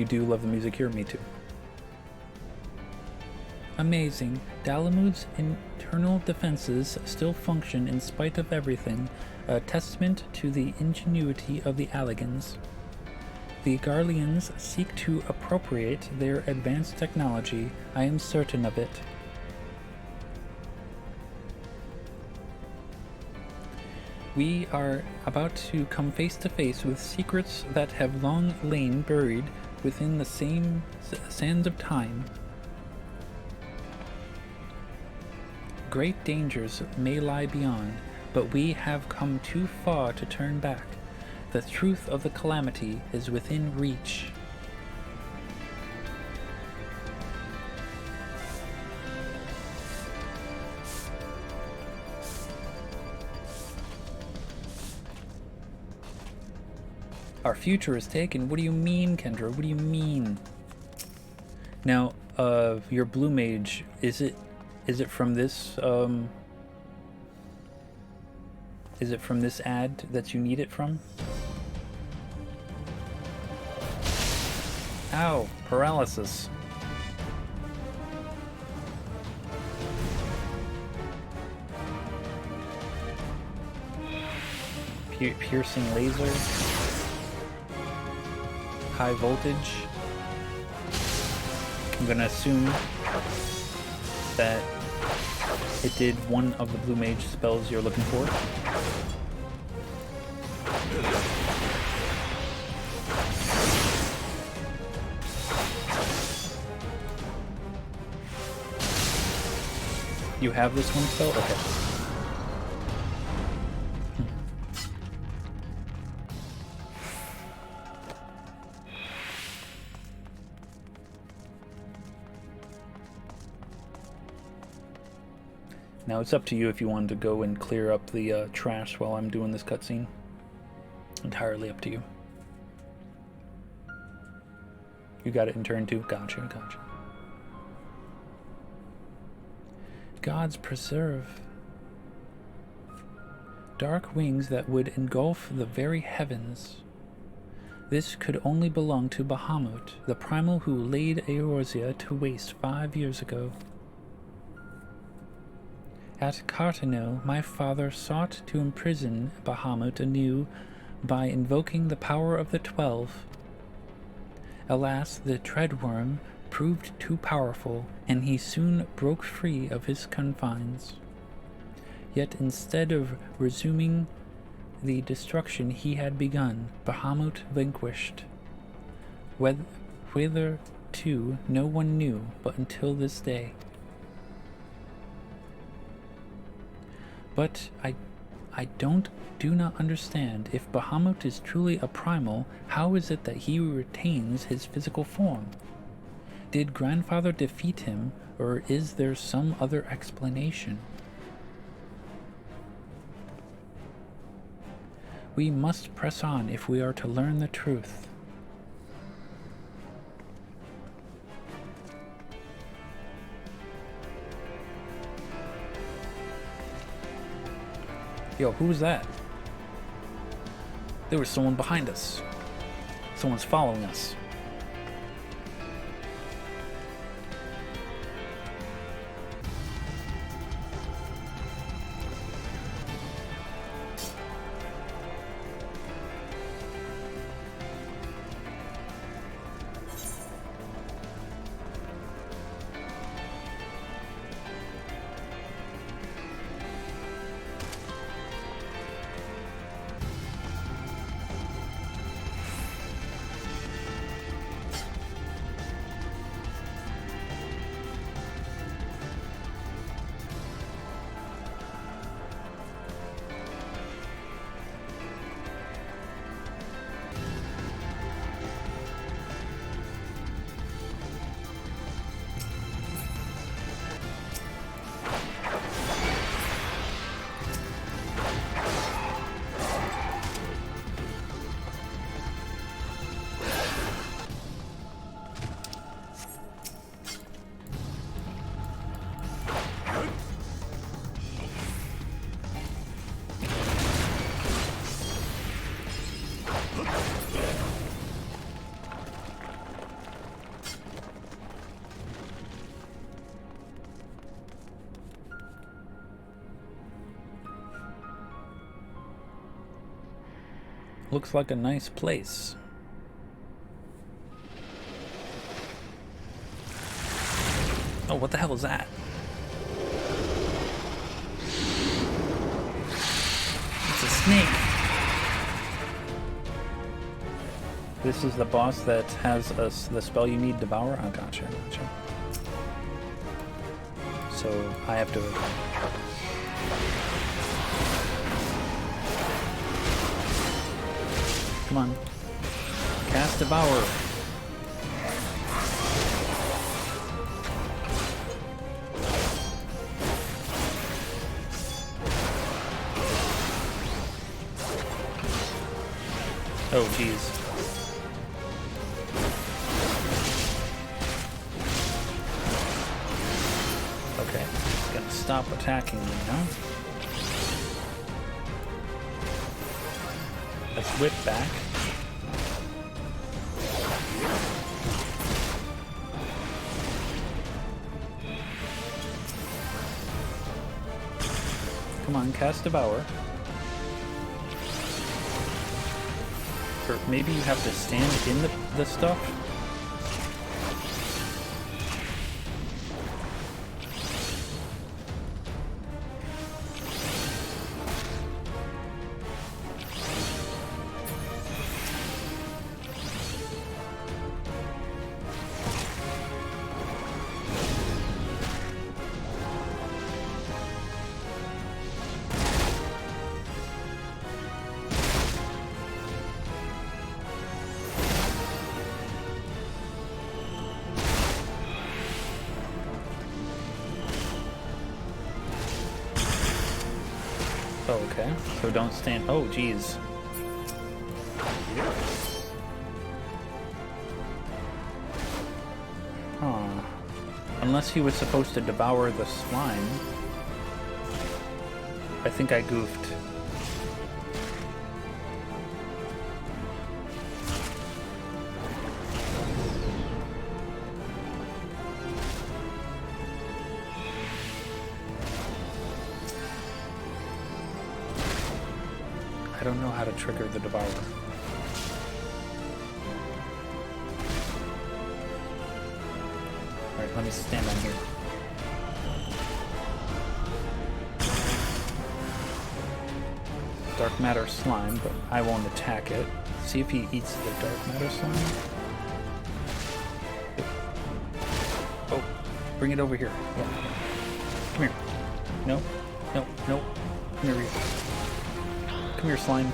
You do love the music here, me too. Amazing. Dalamud's internal defenses still function in spite of everything, a testament to the ingenuity of the Alligans. The Garleans seek to appropriate their advanced technology, I am certain of it. We are about to come face to face with secrets that have long lain buried within the same sands of time. Great dangers may lie beyond, but we have come too far to turn back. The truth of the calamity is within reach. Our future is taken. What do you mean, Kendra? What do you mean? Now, your blue mage, is it from this is it from this ad that you need it from? Ow, paralysis. Piercing laser. High voltage. I'm gonna assume that it did one of the blue mage spells you're looking for. You have this one spell? Okay. Now it's up to you if you want to go and clear up the trash while I'm doing this cutscene. Entirely up to you. You got it in turn 2? Gotcha, gotcha. Gods preserve. Dark wings that would engulf the very heavens. This could only belong to Bahamut, the primal who laid Eorzea to waste 5 years ago. At Cartano, my father sought to imprison Bahamut anew by invoking the power of the 12. Alas, the treadworm proved too powerful, and he soon broke free of his confines. Yet instead of resuming the destruction he had begun, Bahamut vanquished. Whither to, no one knew, but until this day. But I do not understand. If Bahamut is truly a primal, how is it that he retains his physical form? Did Grandfather defeat him, or is there some other explanation? We must press on if we are to learn the truth. Yo, who was that? There was someone behind us. Someone's following us. looks like a nice place. Oh, what the hell is that? It's a snake. This is the boss that has the spell you need, Devour? Oh, gotcha. So I have to... Come on. Cast Devour. Oh, jeez. Okay, it's gonna stop attacking me now. Let's whip back. Come on, cast Devour. Or maybe you have to stand in the stuff? Oh, okay. So don't stand. Oh, geez. Huh. Unless he was supposed to devour the slime. I think I goofed. I don't know how to trigger the Devourer. Alright, let me stand on here. Dark matter slime, but I won't attack it. See if he eats the dark matter slime. Oh, bring it over here. Yeah. Come here. No, no, no. Come here. Come here, slime.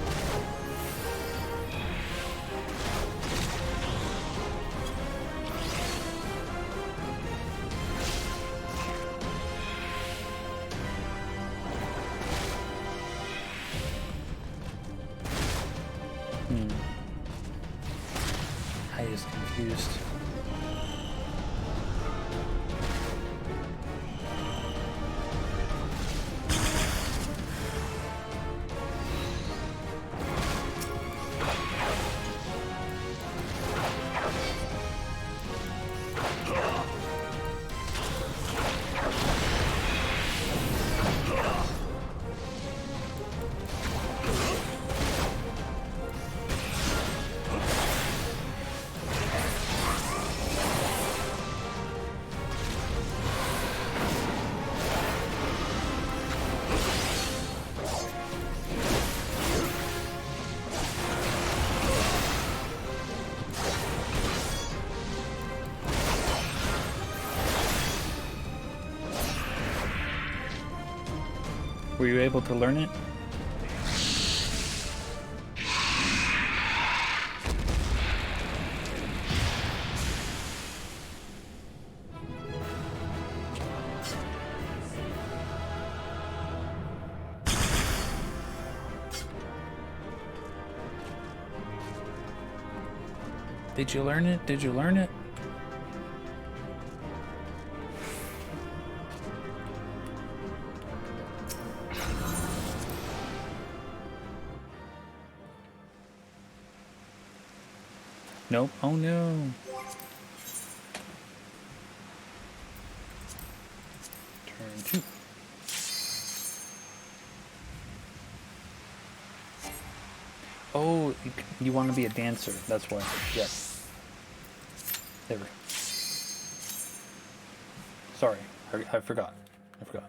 I is confused. Were you able to learn it? Did you learn it? Did you learn it? Nope. Oh no. Turn 2. Oh, you want to be a dancer. That's why. Yes. There we go. Sorry, I forgot. I forgot.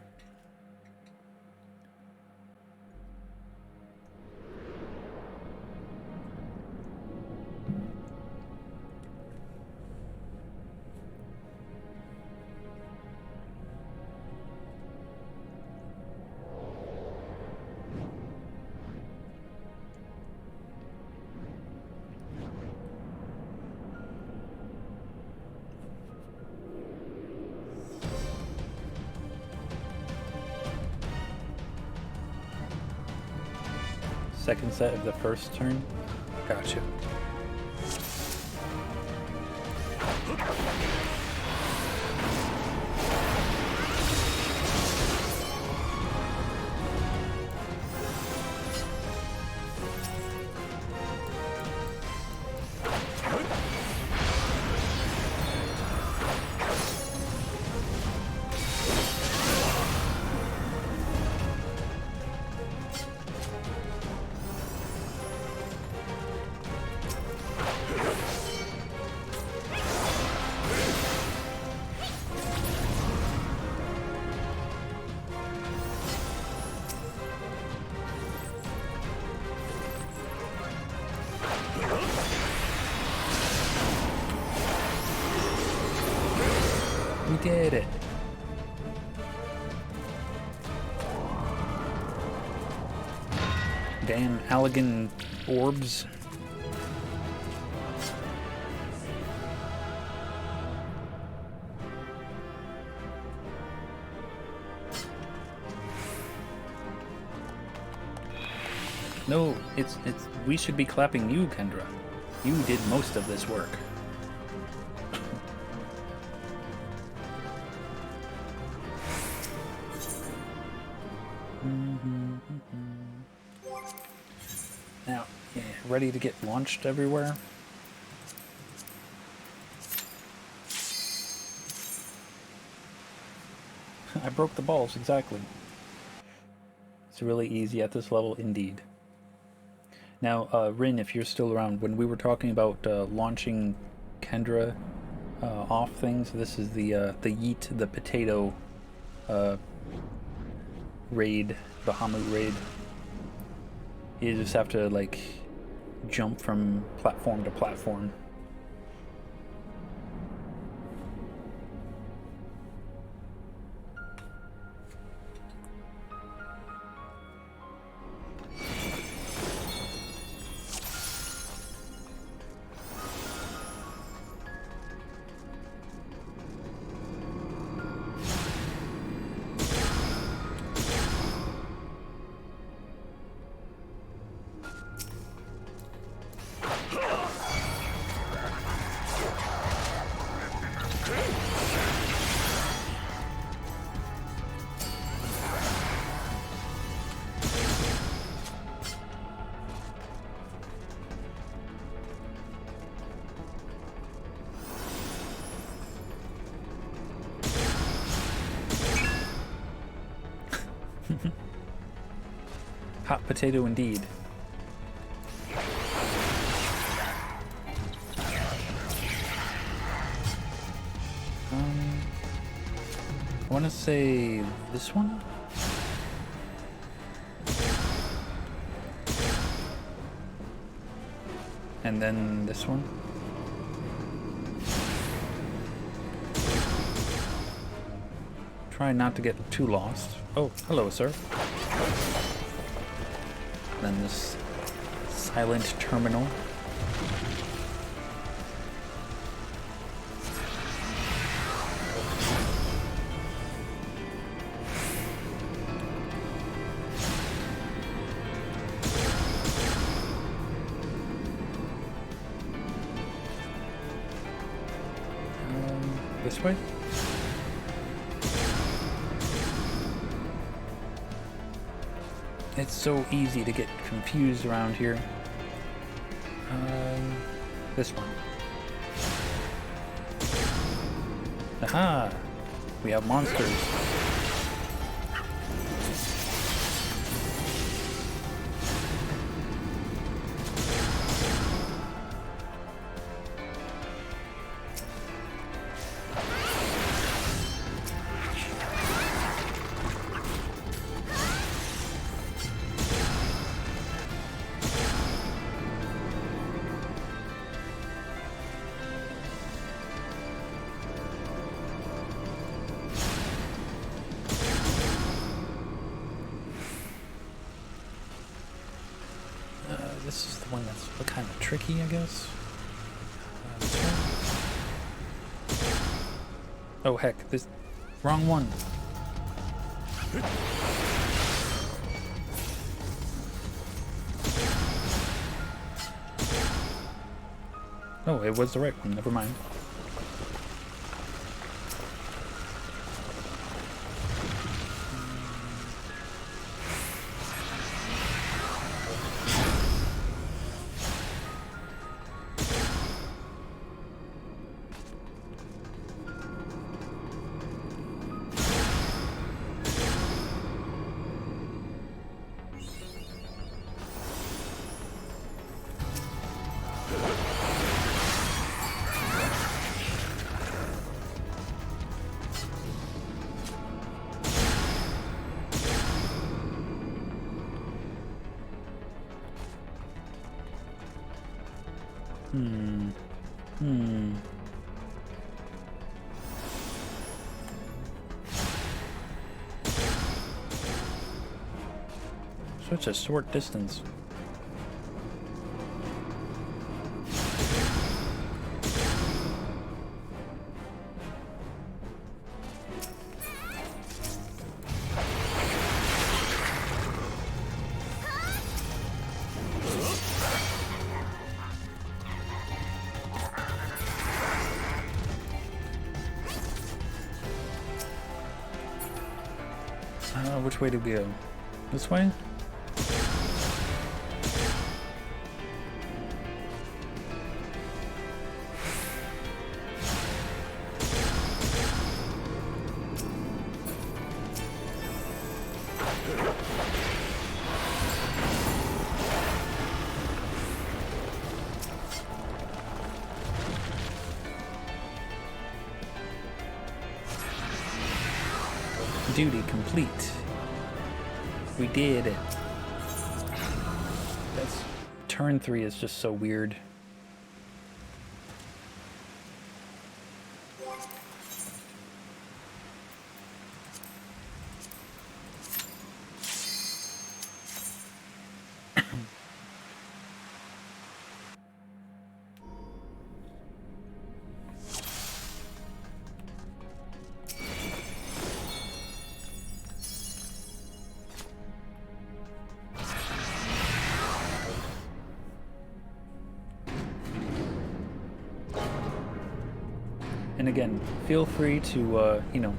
Second set of the first turn. Gotcha. We did it. Damn Allegan orbs. No, it's we should be clapping you, Kendra. You did most of this work. Now, yeah, ready to get launched everywhere? I broke the balls, exactly. It's really easy at this level, indeed. Now, Rin, if you're still around, when we were talking about launching Kendra off things, this is the Yeet the Potato raid, Bahamut raid. You just have to, like, jump from platform to platform. Hot potato indeed. I want to say this one? And then this one? Try not to get too lost. Oh, hello, sir. Then this silent terminal. This way? It's so easy to get confused around here. This one. Aha! We have monsters. this is the one that's kind of tricky, I guess. This one. Oh heck, this wrong one. Oh, it was the right one. Never mind. Such a short distance. Which way do we go? This way? Duty complete. We did it. That's turn 3 is just so weird. And again, feel free to, you know,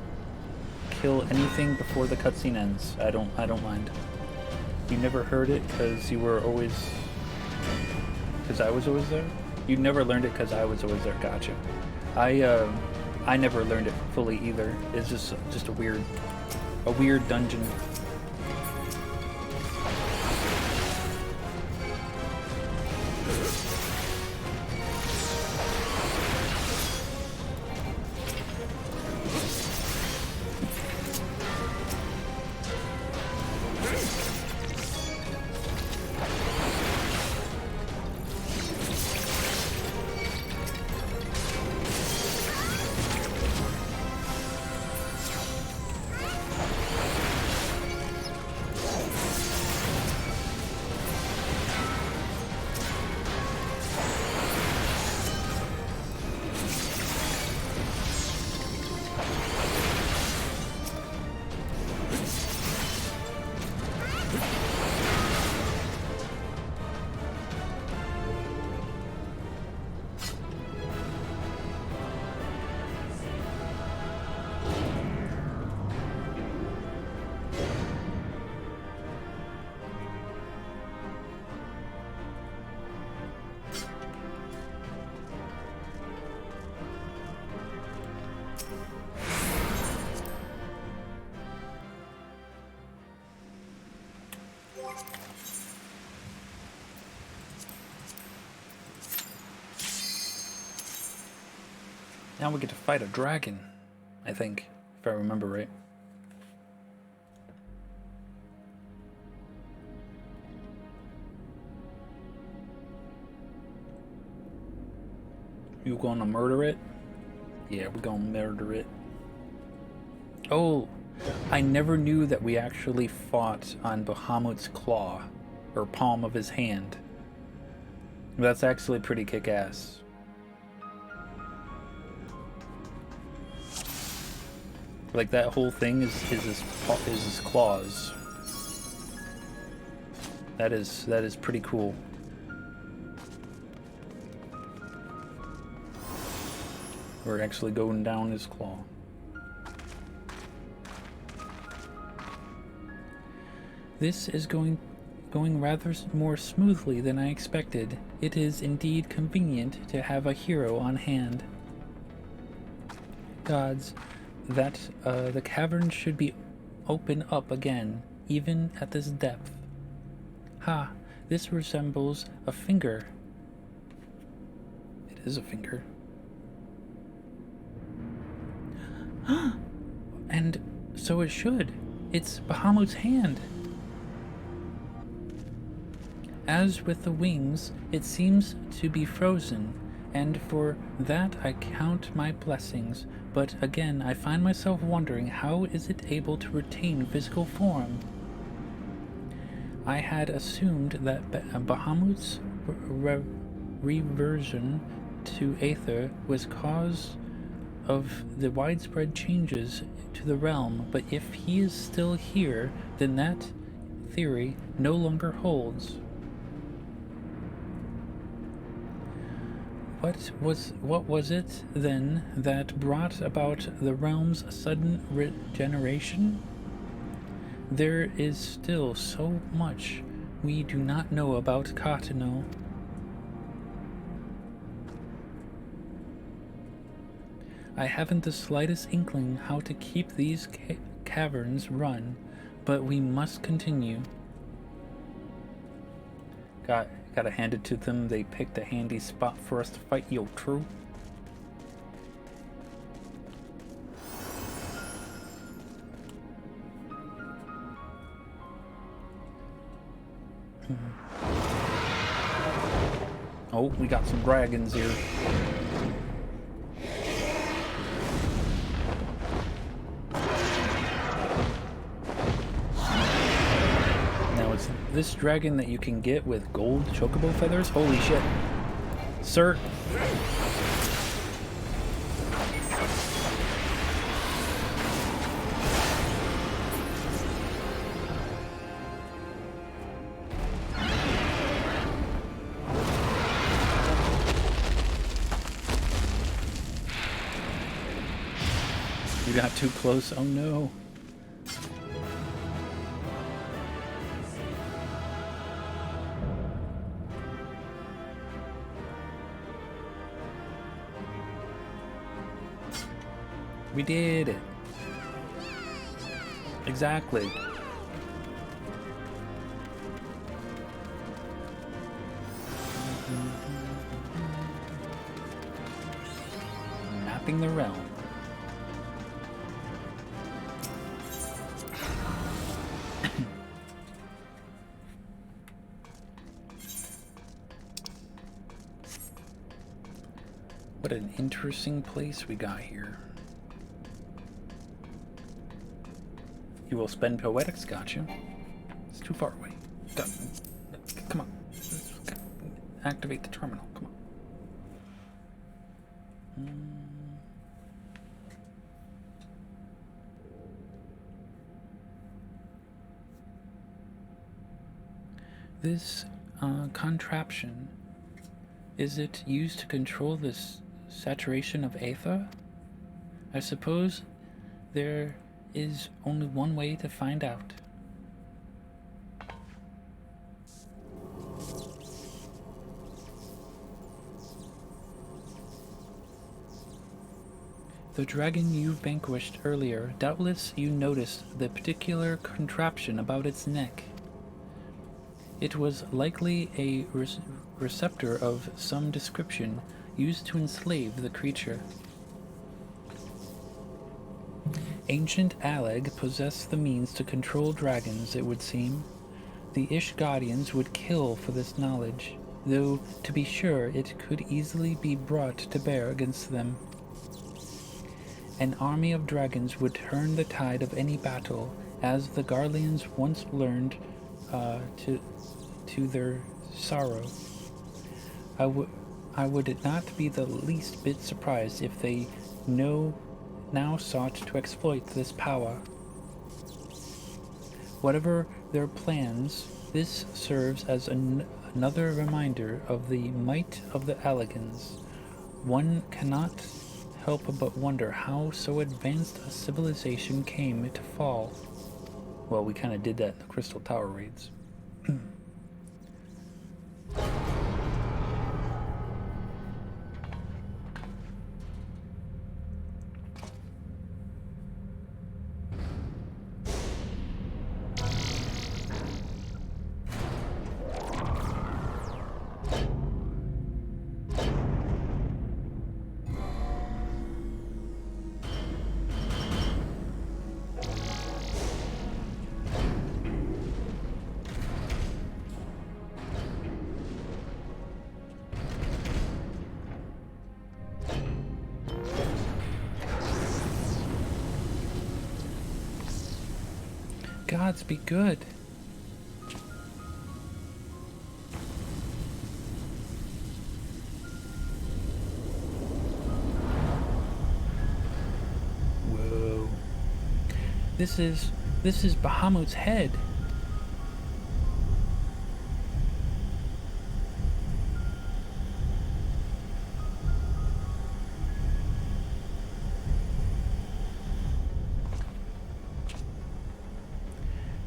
kill anything before the cutscene ends. I don't mind. You never heard it because you were always, because I was always there. You never learned it because I was always there. Gotcha. I never learned it fully either. It's just a weird dungeon. Now we get to fight a dragon, I think, if I remember right. You gonna murder it? Yeah, we're gonna murder it. Oh, I never knew that we actually fought on Bahamut's claw, or palm of his hand. That's actually pretty kick-ass. Like, that whole thing is his claws. That is pretty cool. We're actually going down his claw. This is going rather more smoothly than I expected. It is indeed convenient to have a hero on hand. Gods, that the cavern should be open up again, even at this depth. Ha, this resembles a finger. It is a finger. And so it should. It's Bahamut's hand. As with the wings, it seems to be frozen, and for that I count my blessings. But again, I find myself wondering, how is it able to retain physical form? I had assumed that Bahamut's reversion to Aether was cause of the widespread changes to the realm, but if he is still here, then that theory no longer holds. What was it, then, that brought about the realm's sudden regeneration? There is still so much we do not know about Cottonelle. I haven't the slightest inkling how to keep these caverns run, but we must continue. Gotta hand it to them, they picked a handy spot for us to fight. Yo, true. Oh, we got some dragons here. Now it's this dragon that you can get with gold chocobo feathers? Holy shit. Sir. You got too close. Oh no. We did it. Exactly. Mapping the realm. What an interesting place we got here. You will spend poetics, gotcha. It's too far away. Come on. Activate the terminal, come on. This contraption, is it used to control this saturation of Aether? I suppose there is only one way to find out. The dragon you vanquished earlier, doubtless you noticed the particular contraption about its neck. It was likely a receptor of some description used to enslave the creature. Ancient Alleg possessed the means to control dragons, it would seem. The Ish Guardians would kill for this knowledge, though, to be sure, it could easily be brought to bear against them. An army of dragons would turn the tide of any battle, as the Garleans once learned to their sorrow. I would not be the least bit surprised if they now sought to exploit this power. Whatever their plans, this serves as another reminder of the might of the Alligans. One cannot help but wonder how so advanced a civilization came to fall. Well, we kind of did that in the Crystal Tower raids. Gods be good. Whoa. This is Bahamut's head.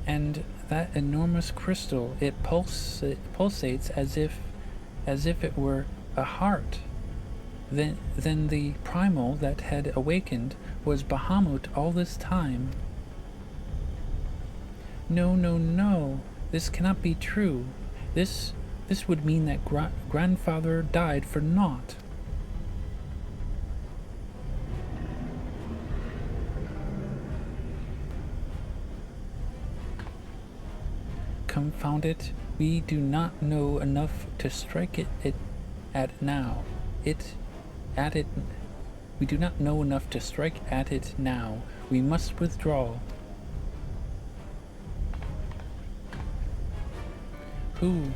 And that enormous crystal, it pulsates as if it were a heart. Then the primal that had awakened was Bahamut all this time. No, no, no. This cannot be true. This would mean that grandfather died for naught. Confound it, we do not know enough to strike it at now. We do not know enough to strike at it now. We must withdraw. Who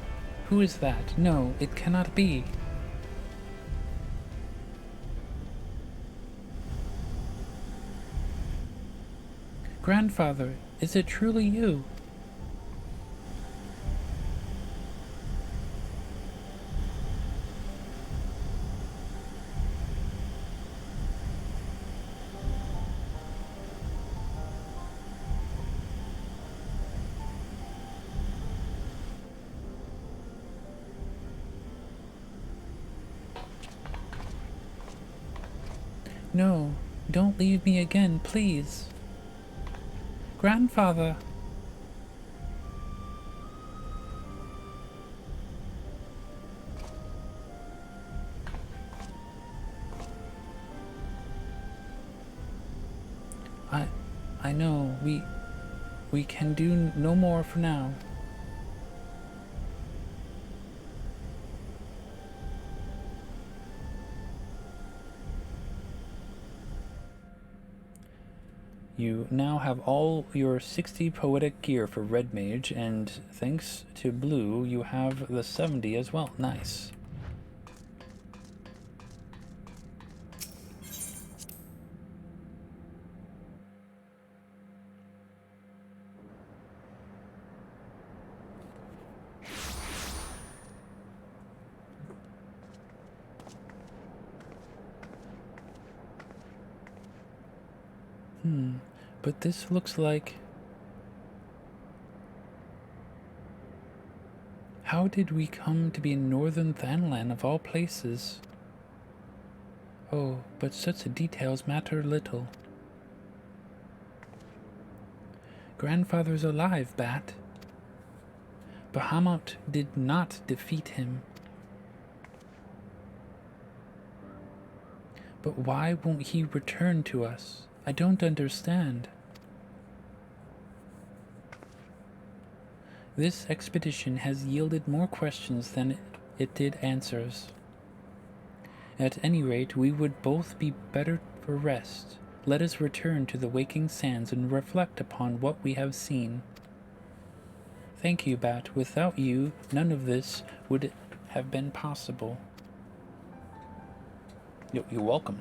is that? No, it cannot be. Grandfather, is it truly you? No, don't leave me again, please. Grandfather! I know, we can do no more for now. You now have all your 60 poetic gear for Red Mage, and thanks to Blue, you have the 70 as well. Nice. But this looks like... How did we come to be in northern Thanlan of all places? Oh, but such details matter little. Grandfather's alive, Bat. Bahamut did not defeat him. But why won't he return to us? I don't understand. This expedition has yielded more questions than it did answers. At any rate, we would both be better for rest. Let us return to the waking sands and reflect upon what we have seen. Thank you, Bat. Without you, none of this would have been possible. You're welcome.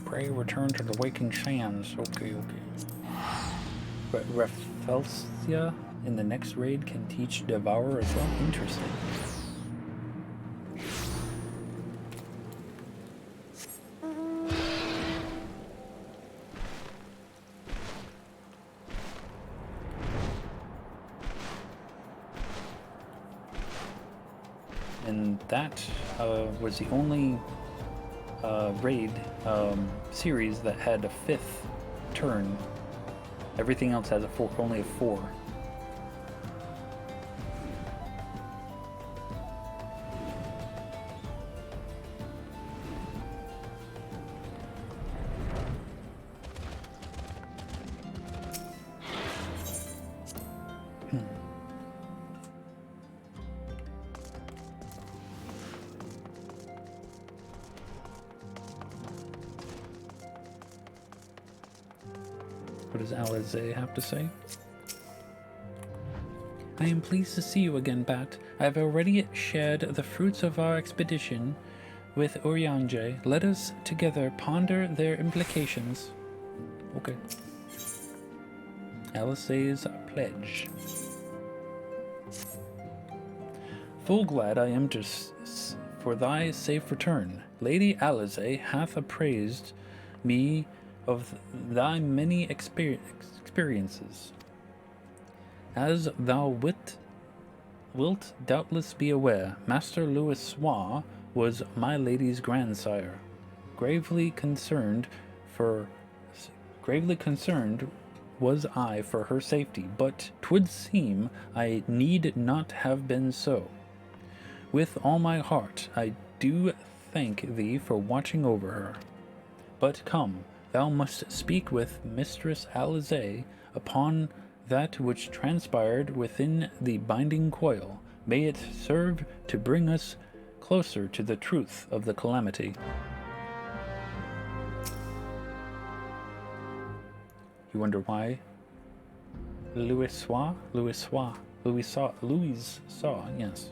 Pray return to the waking sands. Okay. Rafelsia in the next raid can teach Devourer as well? Interesting. And that was the only raid series that had a 5th turn. Everything else has only a 4. What does Alize have to say? I am pleased to see you again, Bat. I have already shared the fruits of our expedition with Urianger. Let us together ponder their implications. Okay. Alice's pledge. Full glad I am for thy safe return. Lady Alize hath appraised me of thy many experiences. As thou wilt doubtless be aware, Master Louis Soir was my lady's grandsire. Gravely concerned was I for her safety, but 'twould seem I need not have been so. With all my heart I do thank thee for watching over her. But come, thou must speak with Mistress Alize upon that which transpired within the binding coil. May it serve to bring us closer to the truth of the calamity. You wonder why? Louis saw, yes.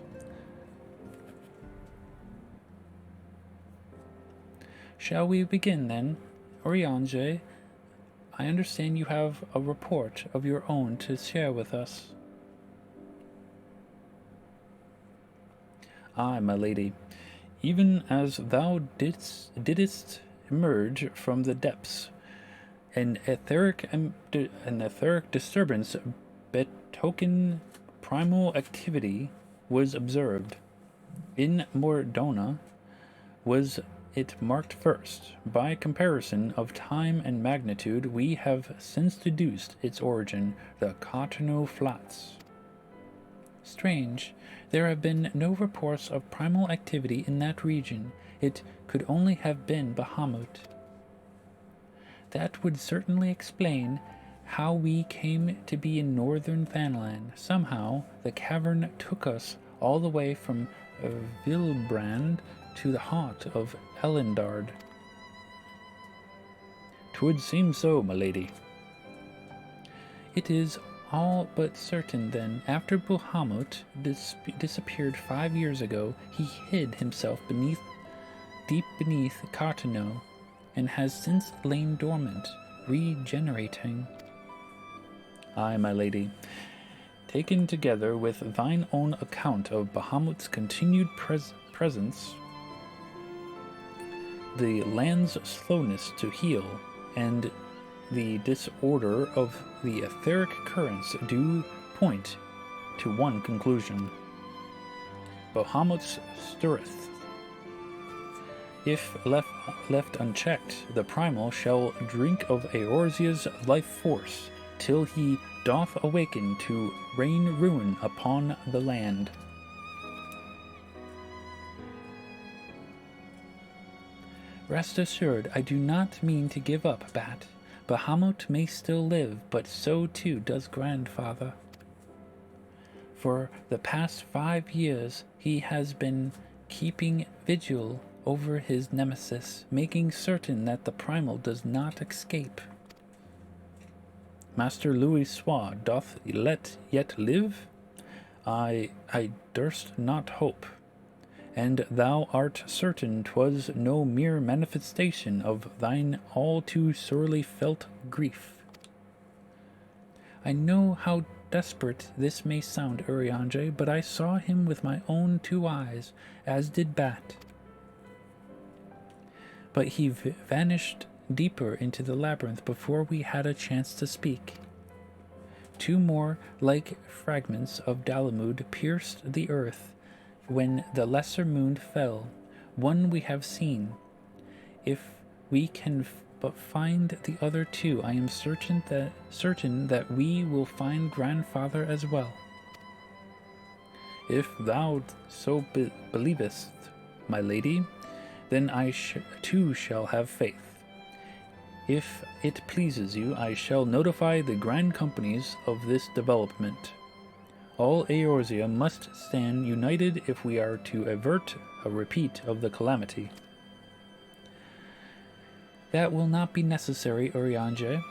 Shall we begin then? Urianger, I understand you have a report of your own to share with us. Aye, my lady. Even as thou didst emerge from the depths, an etheric disturbance betoken primal activity was observed. In Mordona was it marked first. By comparison of time and magnitude, we have since deduced its origin, the Cotonou Flats. Strange. There have been no reports of primal activity in that region. It could only have been Bahamut. That would certainly explain how we came to be in northern Vanland. Somehow, the cavern took us all the way from Vilbrand to the heart of Elendard. 'Twould seem so, my lady. It is all but certain, then. After Bahamut disappeared 5 years ago, he hid himself deep beneath Cotonou, and has since lain dormant, regenerating. Aye, my lady. Taken together with thine own account of Bahamut's continued presence, the land's slowness to heal, and the disorder of the etheric currents do point to one conclusion. Bahamut stirreth. If left unchecked, the primal shall drink of Eorzea's life force, till he doth awaken to rain ruin upon the land. Rest assured, I do not mean to give up, Bat. Bahamut may still live, but so too does Grandfather. For the past 5 years, he has been keeping vigil over his nemesis, making certain that the primal does not escape. Master Louis Sois doth yet live? I durst not hope, and thou art certain 'twas no mere manifestation of thine all too sorely felt grief. I know how desperate this may sound, Urianger, but I saw him with my own 2 eyes, as did Bat. But he vanished deeper into the labyrinth before we had a chance to speak. 2 more like fragments of Dalamud pierced the earth when the lesser moon fell. One we have seen. If we can but find the other 2, I am certain that we will find grandfather as well. If thou so believest, my lady, then I too shall have faith. If it pleases you, I shall notify the grand companies of this development. All Eorzea must stand united if we are to avert a repeat of the calamity. That will not be necessary, Urianger.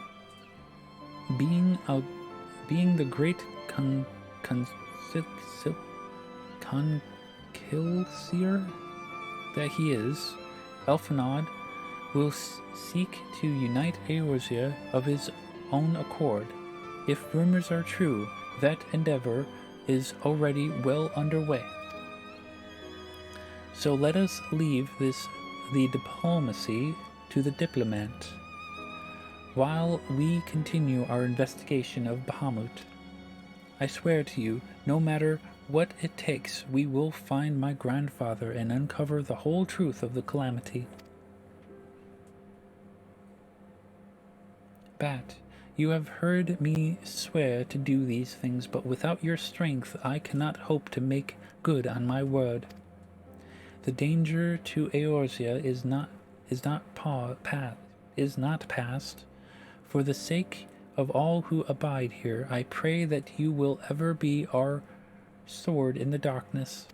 Being the great conciliar that he is, Elfenod will seek to unite Eorzea of his own accord. If rumors are true, that endeavor is already well underway. So let us leave the diplomacy to the diplomat, while we continue our investigation of Bahamut. I swear to you, no matter what it takes, we will find my grandfather and uncover the whole truth of the calamity. Bat, you have heard me swear to do these things, but without your strength I cannot hope to make good on my word. The danger to Eorzea is not past. For the sake of all who abide here, I pray that you will ever be our sword in the darkness.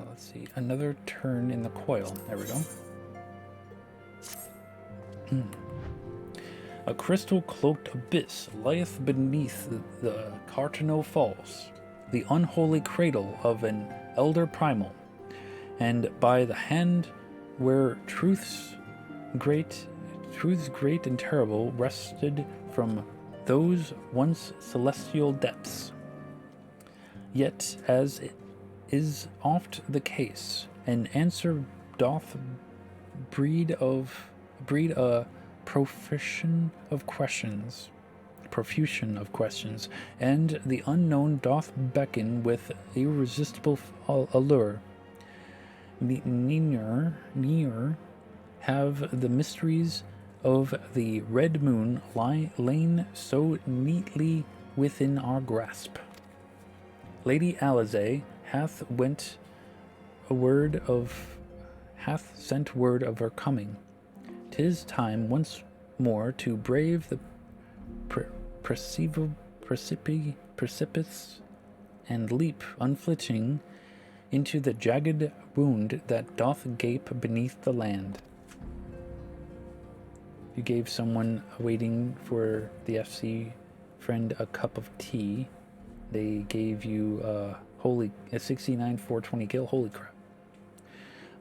Let's see, another turn in the coil. There we go. A crystal-cloaked abyss lieth beneath the Cartano Falls, the unholy cradle of an elder primal, and by the hand where truths great and terrible rested from those once celestial depths. Yet, as is oft the case, an answer doth breed a profusion of questions, and the unknown doth beckon with irresistible allure. Near have the mysteries of the red moon lain so neatly within our grasp. Lady Alizae hath sent word of her coming. 'Tis time once more to brave the precipice and leap unflinching into the jagged wound that doth gape beneath the land. You gave someone waiting for the FC friend a cup of tea. They gave you a 69 420 kill. Holy crap.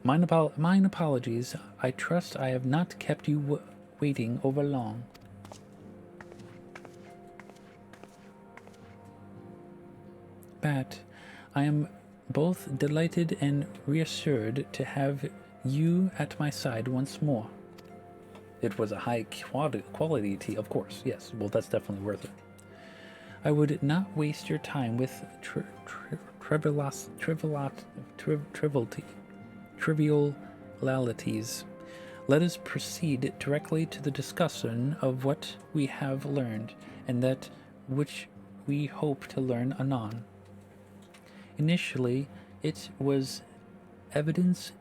Mine apologies. I trust I have not kept you waiting over long. Bat, I am both delighted and reassured to have you at my side once more. It was a high quality tea, of course. Yes, well, that's definitely worth it. I would not waste your time with trivialities. Let us proceed directly to the discussion of what we have learned, and that which we hope to learn anon. Initially, it was evidence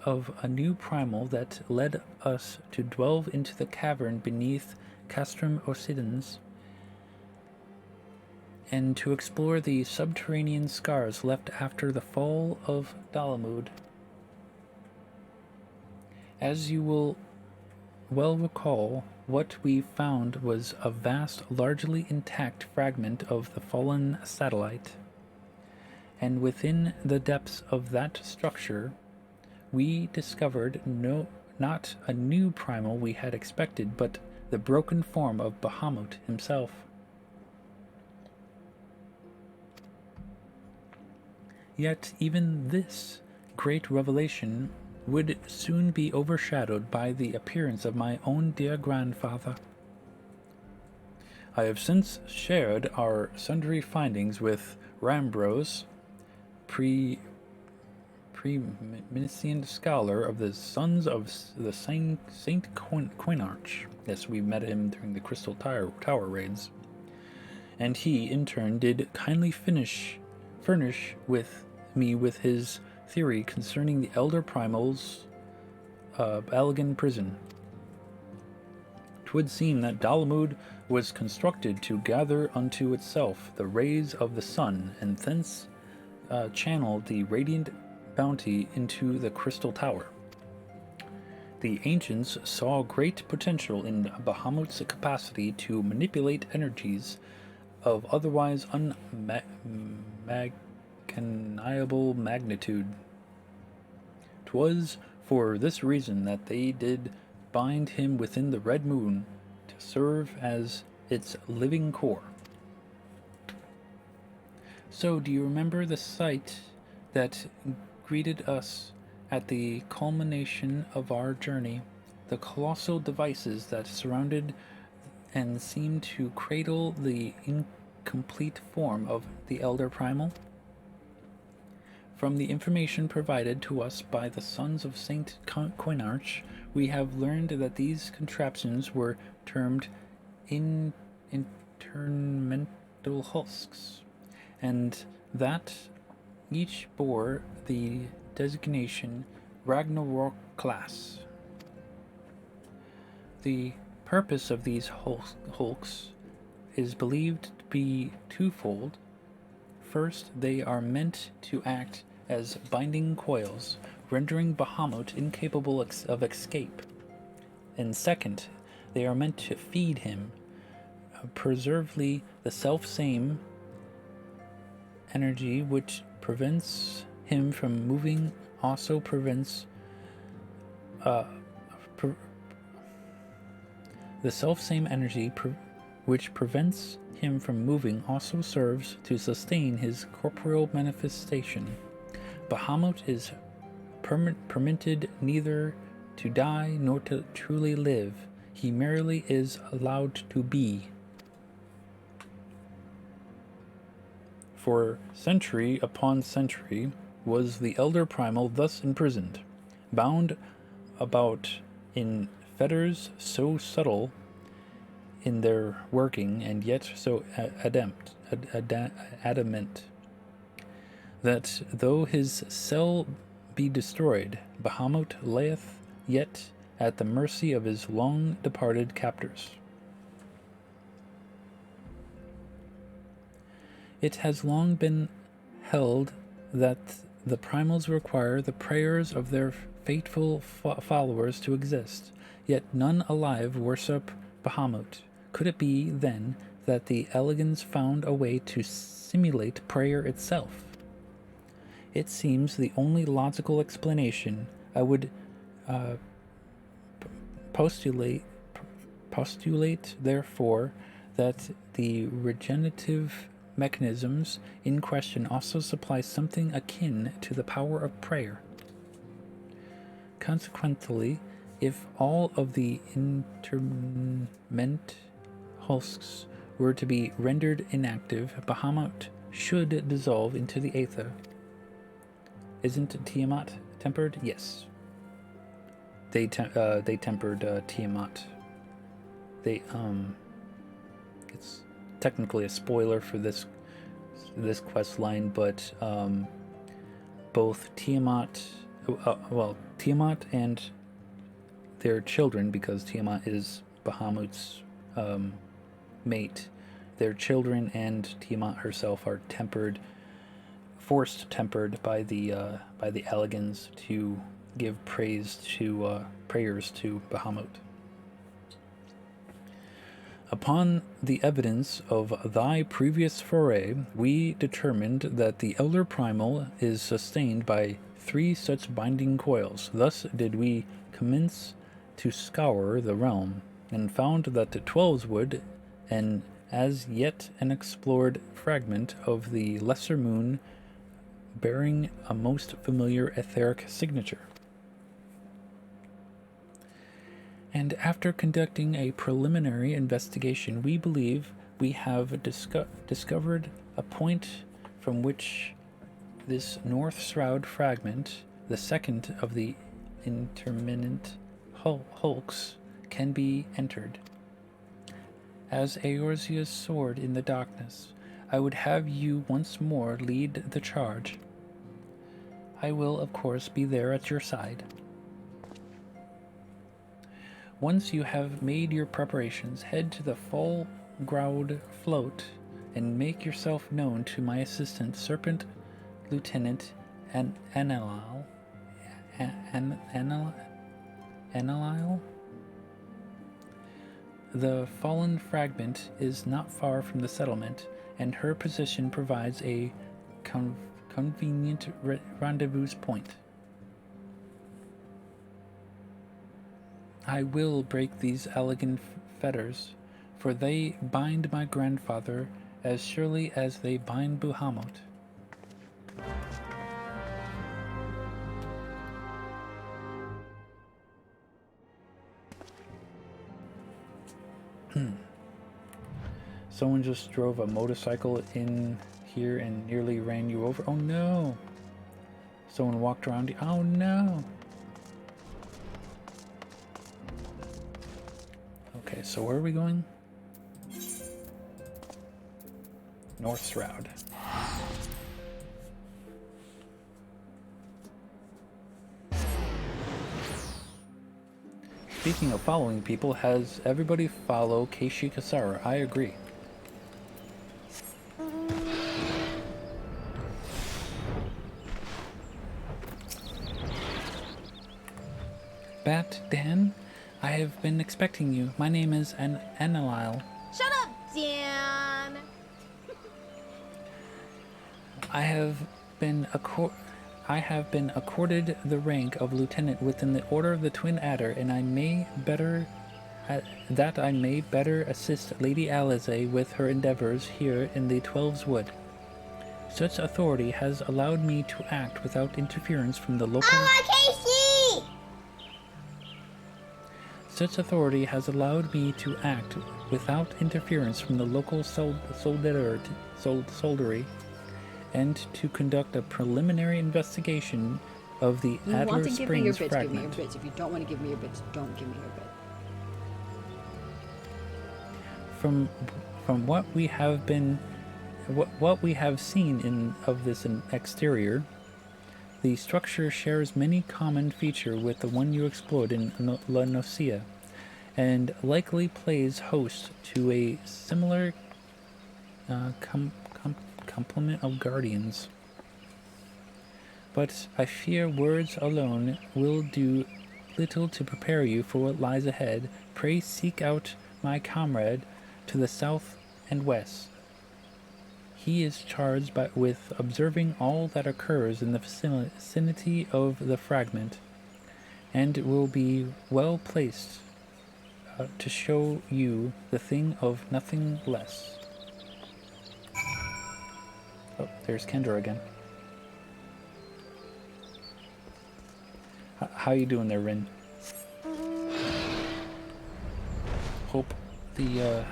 of a new primal that led us to delve into the cavern beneath Castrum Occidens, and to explore the subterranean scars left after the fall of Dalamud. As you will well recall, what we found was a vast, largely intact fragment of the fallen satellite. And within the depths of that structure, we discovered not a new primal we had expected, but the broken form of Bahamut himself. Yet even this great revelation would soon be overshadowed by the appearance of my own dear grandfather. I have since shared our sundry findings with Rambros, preeminent scholar of the Sons of the Saint Quinarch. Yes, we met him during the Crystal Tower raids. And he, in turn, did kindly furnish me with his theory concerning the Elder Primal's Allegan prison. 'Twould seem that Dalamud was constructed to gather unto itself the rays of the sun, and thence channel the radiant bounty into the Crystal Tower. The ancients saw great potential in Bahamut's capacity to manipulate energies of otherwise unmechaniable magnitude. 'Twas for this reason that they did bind him within the Red Moon to serve as its living core. So, do you remember the sight that greeted us at the culmination of our journey? The colossal devices that surrounded and seemed to cradle the incomplete form of the Elder Primal? From the information provided to us by the Sons of Saint Quinarch, we have learned that these contraptions were termed intermental husks, and that each bore the designation Ragnarok class. The purpose of these hulks is believed to be twofold. First, they are meant to act as binding coils, rendering Bahamut incapable of escape. And second, they are meant to feed him, preservely the self-same energy which prevents him from moving also prevents the self-same energy which prevents him from moving also serves to sustain his corporeal manifestation. Bahamut is permitted neither to die nor to truly live. He merely is allowed to be. For century upon century was the Elder Primal thus imprisoned, bound about in fetters so subtle in their working and yet so adamant, that though his cell be destroyed, Bahamut layeth yet at the mercy of his long-departed captors. It has long been held that the primals require the prayers of their faithful followers to exist, yet none alive worship Bahamut. Could it be, then, that the Allegans found a way to simulate prayer itself? It seems the only logical explanation. I would postulate, therefore, that the regenerative mechanisms in question also supply something akin to the power of prayer. Consequently, if all of the interment husks were to be rendered inactive, Bahamut should dissolve into the aether. Isn't Tiamat tempered? Yes. They tempered Tiamat. It's technically a spoiler for this quest line, but both Tiamat and their children, because Tiamat is Bahamut's mate. Their children and Tiamat herself are forced tempered by the Elegans to give prayers to Bahamut. Upon the evidence of thy previous foray, we determined that the Elder Primal is sustained by 3 such binding coils. Thus did we commence to scour the realm, and found that the 12's wood, an as yet unexplored fragment of the lesser moon, bearing a most familiar etheric signature. And after conducting a preliminary investigation, we believe we have discovered a point from which this North Shroud fragment, the second of the intermittent hulks, can be entered. As Eorzea's sword in the darkness, I would have you once more lead the charge. I will, of course, be there at your side. Once you have made your preparations, head to the full ground float and make yourself known to my assistant, Serpent Lieutenant Anilal. Anilal? The fallen fragment is not far from the settlement, and her position provides a convenient rendezvous point. I will break these elegant fetters, for they bind my grandfather as surely as they bind Bahamut. Someone just drove a motorcycle in here and nearly ran you over. Oh no! Someone walked around you. Oh no! Okay, so where are we going? North Shroud. Speaking of following people, has everybody follow Keishi Kasara? I agree. BatDan, I have been expecting you. My name is Anilal. Shut up, Dan! I have been accorded the rank of lieutenant within the Order of the Twin Adder, and I may better assist Lady Alize with her endeavors here in the 12's Wood. Such authority has allowed me to act without interference from the local. Such authority has allowed me to act without interference from the local soldiery, and to conduct a preliminary investigation of the Adler Springs fragment. Give me your bits. If you don't want to give me your bits, don't give me your bits. From what we have seen of this exterior, the structure shares many common features with the one you explored in La Nocia, and likely plays host to a similar complement of guardians. But I fear words alone will do little to prepare you for what lies ahead. Pray seek out my comrade to the south and west. He is charged with observing all that occurs in the vicinity of the fragment, and will be well placed to show you the thing of nothing less. Oh, there's Kendra again. How you doing there, Rin? Hope the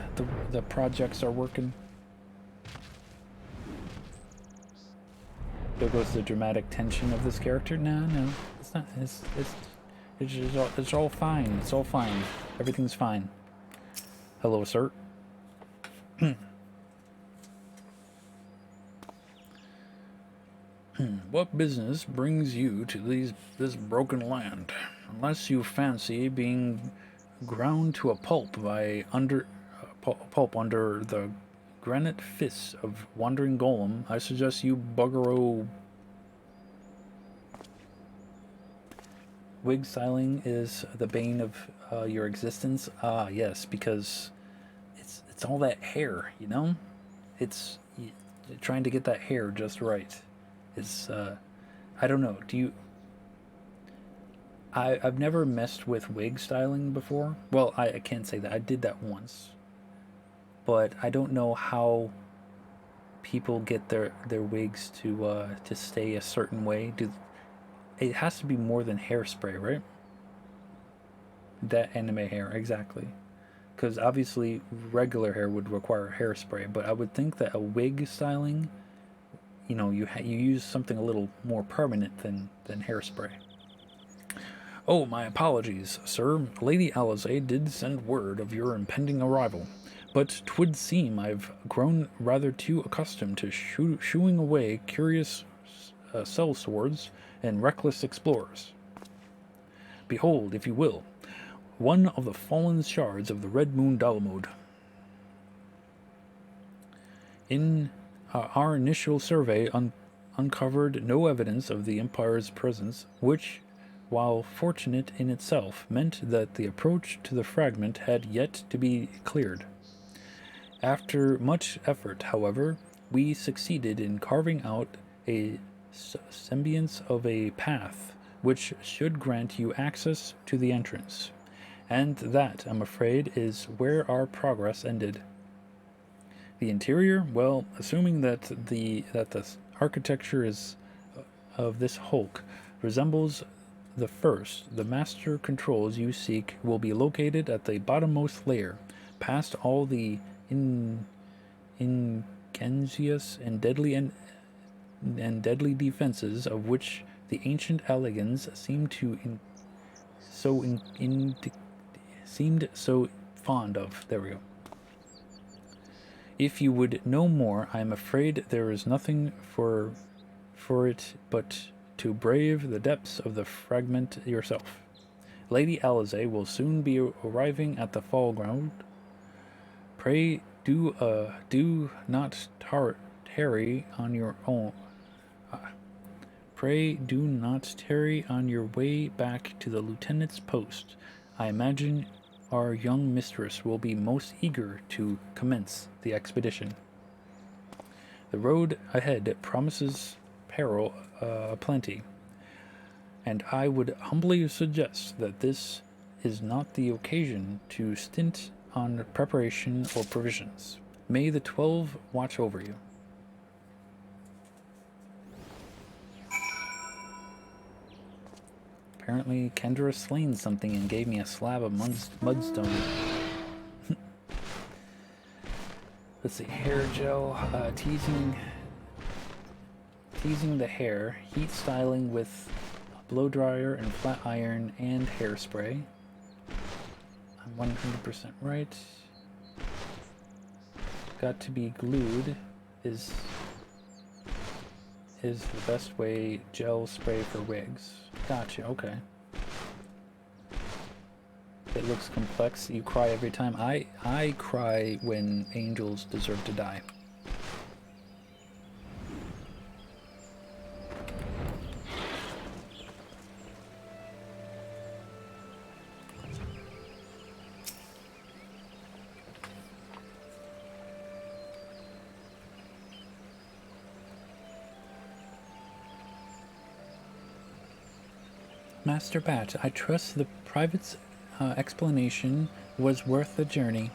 projects are working. There goes the dramatic tension of this character. No, it's not. It's all fine. It's all fine. Everything's fine. Hello, sir. What business brings you to this broken land? Unless you fancy being ground to a pulp by pulp under the granite fists of wandering golem, I suggest you buggero. Wig styling is the bane of your existence. Ah, yes, because it's all that hair, you know. It's trying to get that hair just right. It's I don't know. Do you? I've never messed with wig styling before. Well, I can't say that. I did that once, but I don't know how people get their wigs to stay a certain way. It has to be more than hairspray, right? That anime hair, exactly. Because obviously regular hair would require hairspray, but I would think that a wig styling, you know, you use something a little more permanent than hairspray. Oh, my apologies, sir. Lady Alizé did send word of your impending arrival, but 'twould seem I've grown rather too accustomed to shooing away curious sellswords and reckless explorers. Behold, if you will, one of the fallen shards of the Red Moon Dalamud. In our initial survey uncovered no evidence of the Empire's presence, which, while fortunate in itself, meant that the approach to the fragment had yet to be cleared. After much effort, however, we succeeded in carving out a semblance of a path which should grant you access to the entrance. And that, I'm afraid, is where our progress ended. The interior, well, assuming that the architecture is of this hulk resembles the first, the master controls you seek will be located at the bottommost layer, past all the ingenious and deadly defenses of which the ancient elegans seemed so fond of. There we go. If you would know more, I am afraid there is nothing for it but to brave the depths of the fragment yourself. Lady Alizé will soon be arriving at the fall ground. Pray do not tarry on your own. Pray do not tarry on your way back to the lieutenant's post. I imagine our young mistress will be most eager to commence the expedition. The road ahead promises peril plenty, and I would humbly suggest that this is not the occasion to stint on preparation or provisions. May the 12 watch over you. Apparently, Kendra slain something and gave me a slab of mudstone. Let's see, hair gel, teasing the hair, heat styling with blow dryer and flat iron and hairspray. I'm 100% right. Got to be glued is the best way. Gel spray for wigs. Gotcha, okay. It looks complex. You cry every time. I cry when angels deserve to die. Master Bat, I trust the private's explanation was worth the journey.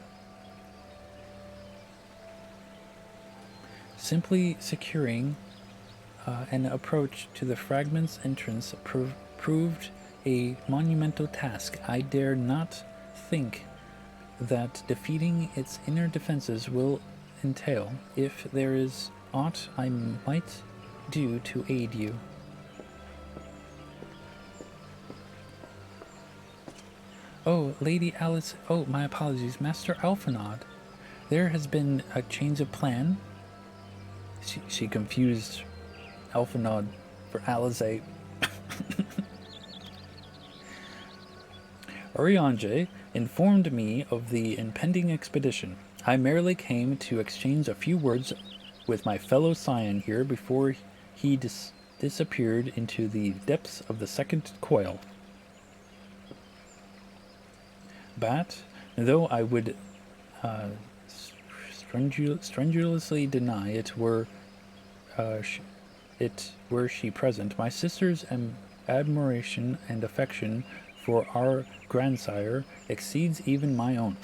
Simply securing an approach to the fragment's entrance proved a monumental task. I dare not think that defeating its inner defenses will entail. If there is aught I might do to aid you. Oh, Lady Alice. Oh, my apologies. Master Alphinaud. There has been a change of plan. She confused Alphinaud for Alizé. Oriange informed me of the impending expedition. I merely came to exchange a few words with my fellow scion here before he disappeared into the depths of the second coil. Bat, though I would strenuously deny it were she present, my sister's admiration and affection for our grandsire exceeds even my own.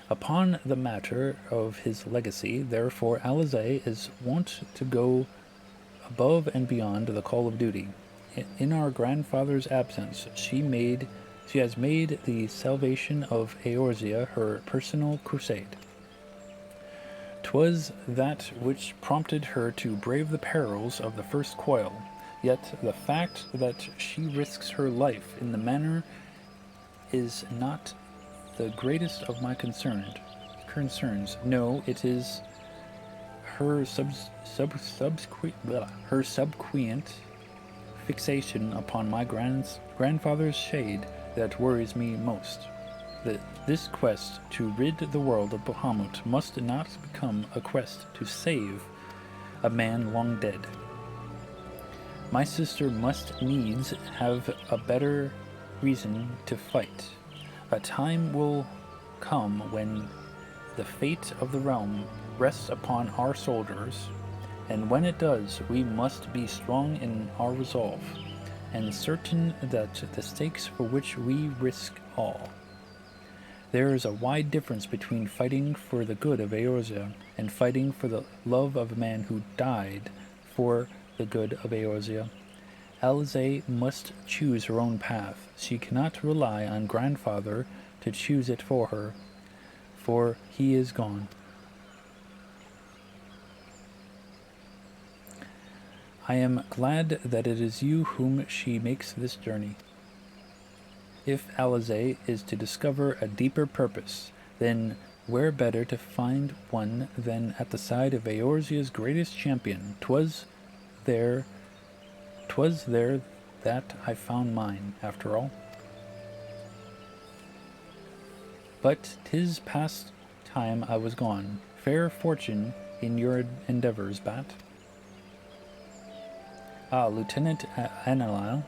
Upon the matter of his legacy, therefore, Alizé is wont to go above and beyond the call of duty. In our grandfather's absence, she has made the salvation of Eorzea her personal crusade. 'Twas that which prompted her to brave the perils of the first coil, yet the fact that she risks her life in the manner is not the greatest of my concerns. No, it is her subsequent fixation upon my grandfather's shade that worries me most. This quest to rid the world of Bahamut must not become a quest to save a man long dead. My sister must needs have a better reason to fight. A time will come when the fate of the realm rests upon our soldiers, and when it does, we must be strong in our resolve, and certain that the stakes for which we risk all. There is a wide difference between fighting for the good of Eorzea and fighting for the love of a man who died for the good of Eorzea. Alizé must choose her own path. She cannot rely on grandfather to choose it for her, for he is gone. I am glad that it is you whom she makes this journey. If Alizé is to discover a deeper purpose, then where better to find one than at the side of Eorzea's greatest champion? 'Twas there that I found mine, after all. But 'tis past time I was gone. Fair fortune in your endeavors, Bat. Ah, Lieutenant Anilile,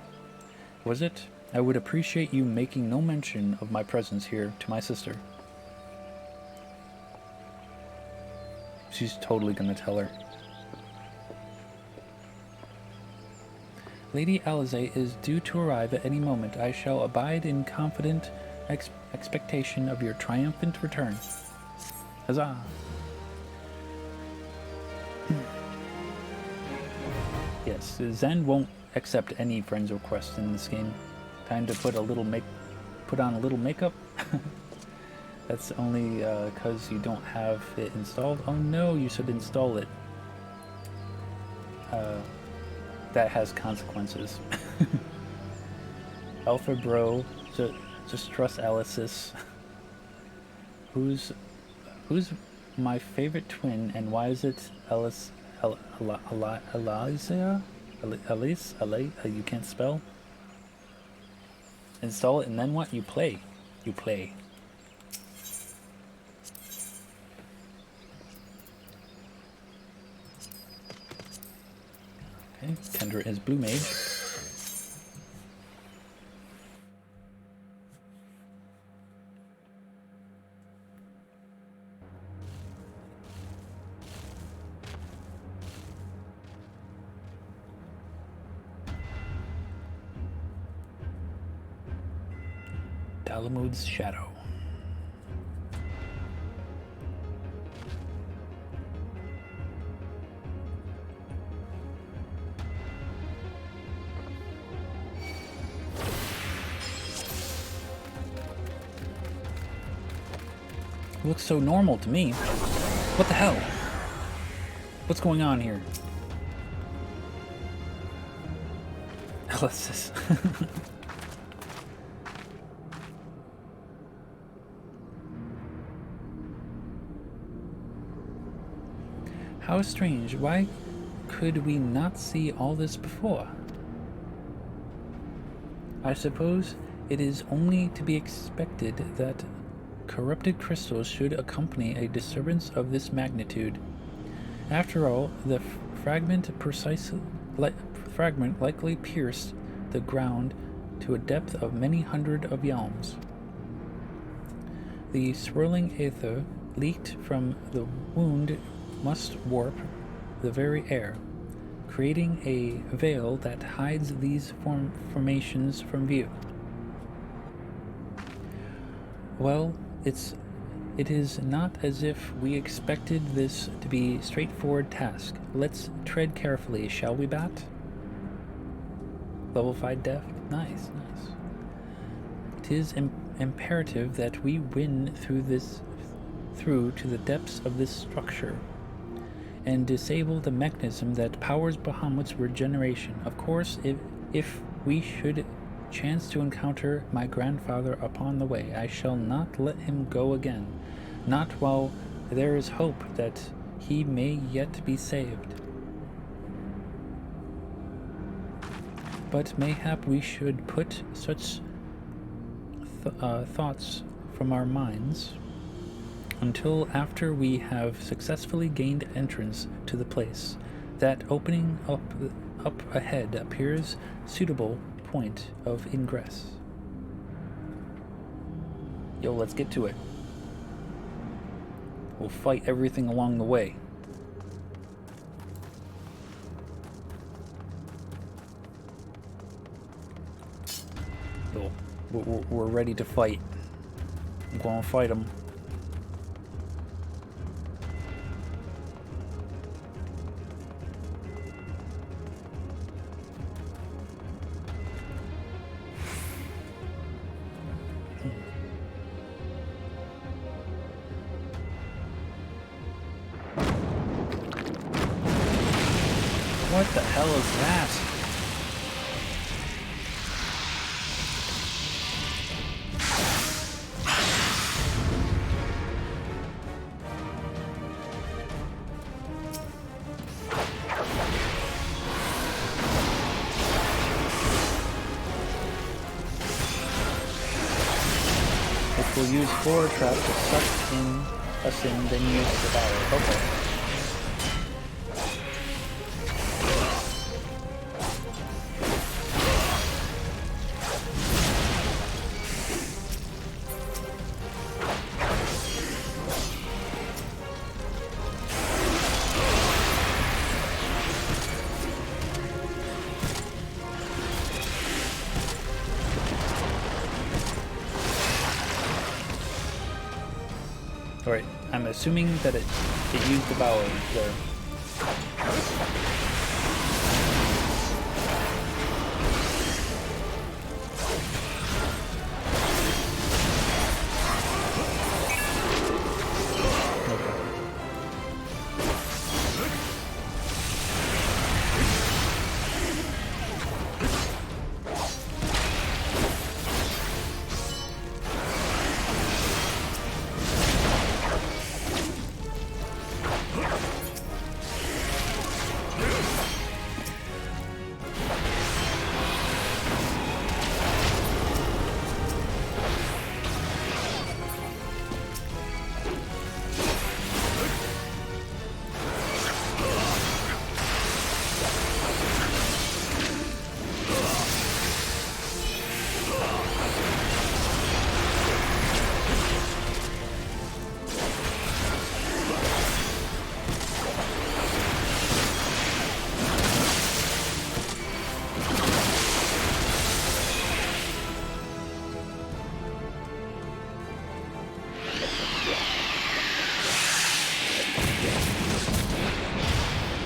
was it? I would appreciate you making no mention of my presence here to my sister. She's totally gonna tell her. Lady Alizé is due to arrive at any moment. I shall abide in confident expectation of your triumphant return. Huzzah! Yes, Zen won't accept any friends requests in this game. Time to put on a little makeup. That's only because you don't have it installed. Oh no, you should install it. That has consequences. Alpha Bro, just trust Alice's. Who's my favorite twin, and why is it Alice? Alizé? Alice? You can't spell? Install it, and then what? You play. You play. Okay, Kendra is Blue Mage. Dalamud's Shadow. Looks so normal to me. What the hell? What's going on here? Alexis. How strange. Why could we not see all this before? I suppose it is only to be expected that corrupted crystals should accompany a disturbance of this magnitude. After all, the fragment likely pierced the ground to a depth of many hundred of yalms. The swirling aether leaked from the wound must warp the very air, creating a veil that hides these formations from view. Well, it is not as if we expected this to be a straightforward task. Let's tread carefully, shall we, Bat? Level 5 deft? Nice. 'Tis imperative that we win through to the depths of this structure and disable the mechanism that powers Bahamut's regeneration. Of course, if we should chance to encounter my grandfather upon the way, I shall not let him go again, not while there is hope that he may yet be saved. But mayhap we should put such thoughts from our minds until after we have successfully gained entrance to the place. That opening up ahead appears suitable point of ingress. Yo, let's get to it. We'll fight everything along the way. Yo, we're ready to fight. I'm going to fight them. What the hell is that? If we'll use Floor Trap to suck us in, then use the Devour. Okay. Alright, I'm assuming that it used the Devour there.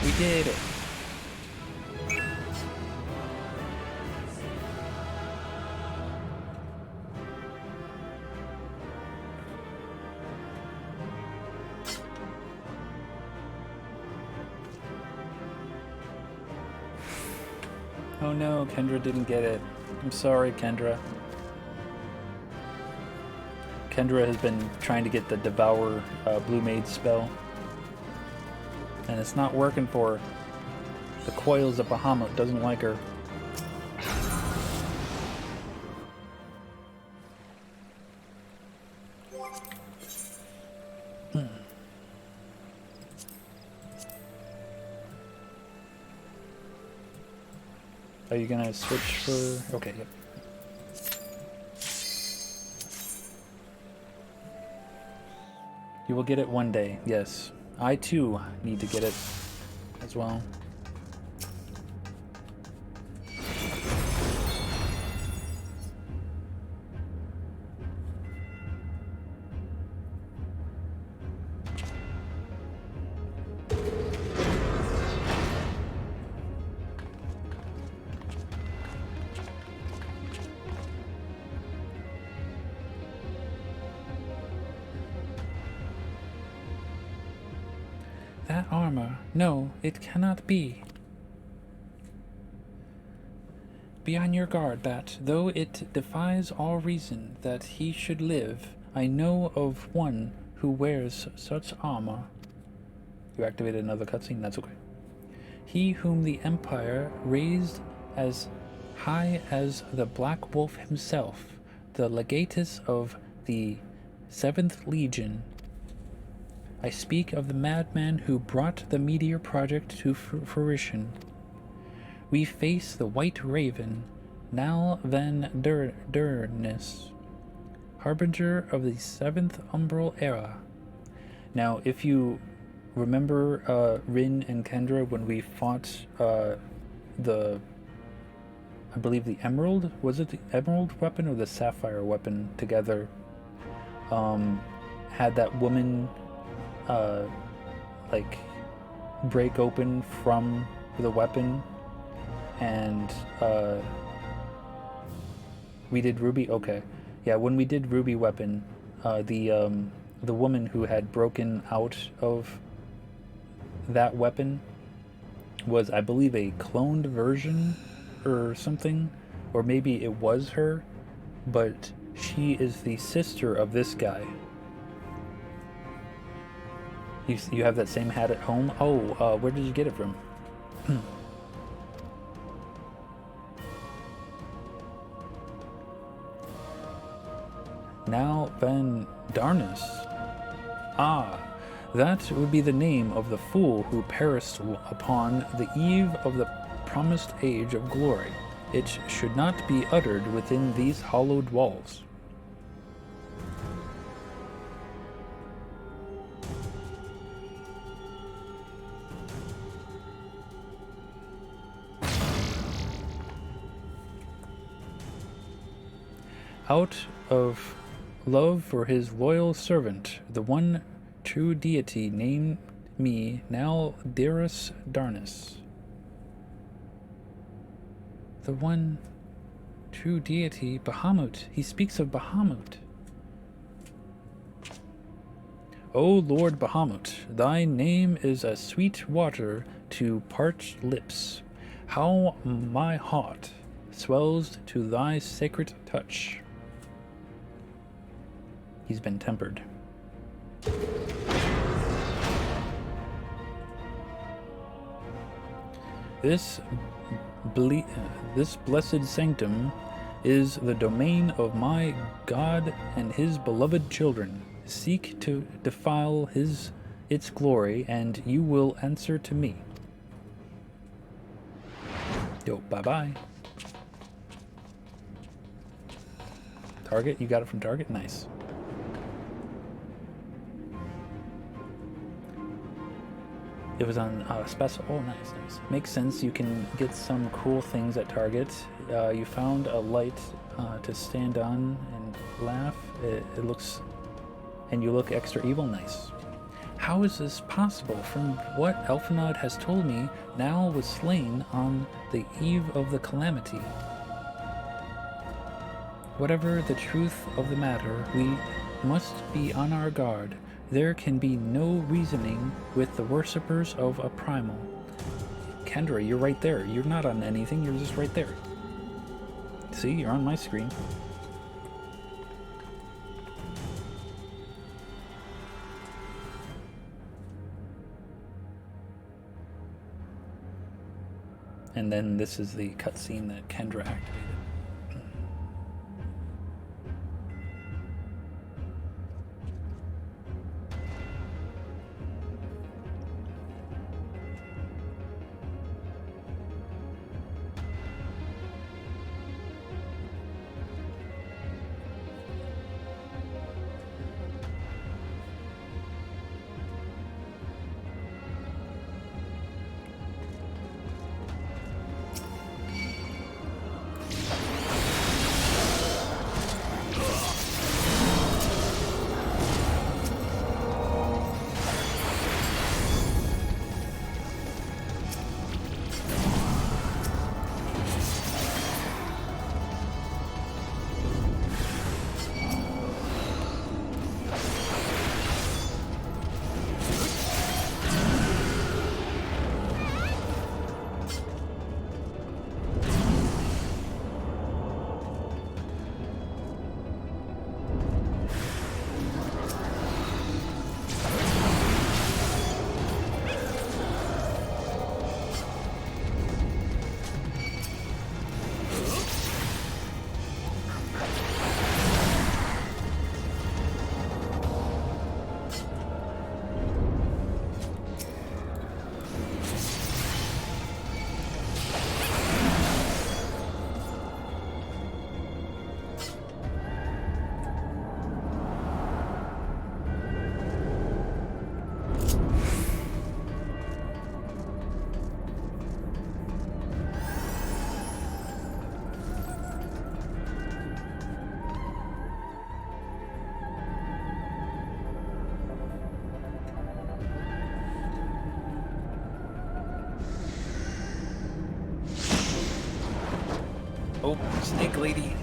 We did it. Oh no, Kendra didn't get it. I'm sorry, Kendra. Kendra has been trying to get the Devour Blue Maid spell, and it's not working for her. The Coils of Bahamut doesn't like her. Are you gonna switch for... Okay, yep. You will get it one day, yes. I too need to get it as well. That armor, no, it cannot be. Be on your guard, Bat. Though it defies all reason that he should live, I know of one who wears such armor. You activated another cutscene, that's okay. He whom the Empire raised as high as the Black Wolf himself, the legatus of the 7th Legion. I speak of the madman who brought the Meteor Project to fruition. We face the White Raven, Nal Van Dernis, harbinger of the 7th Umbral Era. Now, if you remember Rin and Kendra when we fought I believe the Emerald, was it the Emerald weapon or the Sapphire weapon together? Had that woman like break open from the weapon, and we did Ruby. Okay, yeah, when we did Ruby weapon, the woman who had broken out of that weapon was, I believe, a cloned version or something, or maybe it was her, but she is the sister of this guy. You have that same hat at home? Oh, where did you get it from? Now Van Darnus. Ah, that would be the name of the fool who perished upon the eve of the promised age of glory. It should not be uttered within these hallowed walls. Out of love for his loyal servant, the one true deity named me now Darus Darnus. The one true deity, Bahamut. He speaks of Bahamut. O Lord Bahamut, thy name is as sweet water to parched lips. How my heart swells to thy sacred touch. He's been tempered. This blessed sanctum is the domain of my God and his beloved children. Seek to defile its glory, and you will answer to me. Yo, bye-bye. Target? You got it from Target? Nice. It was on special. Oh, nice, nice. Makes sense. You can get some cool things at Target. You found a light to stand on and laugh. It looks, and you look extra evil. Nice. How is this possible? From what Elfenod has told me, Nal was slain on the eve of the calamity. Whatever the truth of the matter, we must be on our guard. There can be no reasoning with the worshippers of a primal. Kendra, you're right there. You're not on anything, you're just right there. See, you're on my screen. And then this is the cutscene that Kendra activated. Oh, snake lady.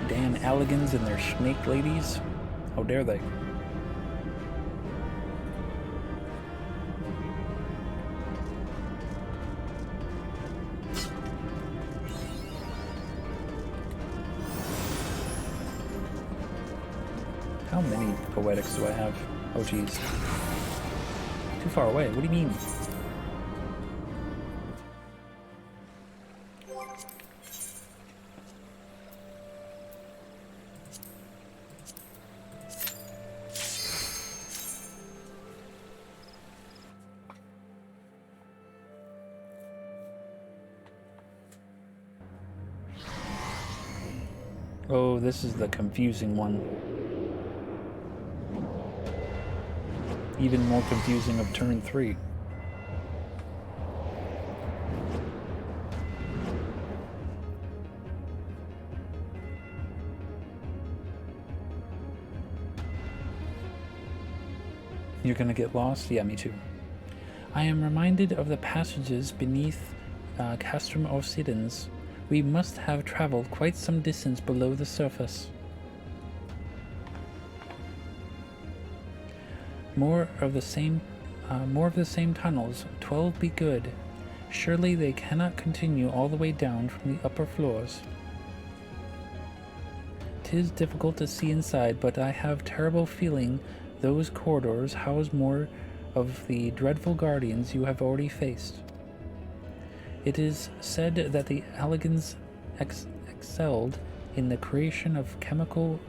Damn Alligans and their snake ladies. How dare they? How many poetics do I have? Oh geez. Too far away. What do you mean? Oh, this is the confusing one. Even more confusing of turn 3. You're gonna get lost? Yeah, me too. I am reminded of the passages beneath Castrum Orsidens. We must have traveled quite some distance below the surface. More of the same tunnels. 12 be good. Surely they cannot continue all the way down from the upper floors. 'Tis difficult to see inside, but I have terrible feeling those corridors house more of the dreadful guardians you have already faced. It is said that the Alligans excelled in the creation of chimerical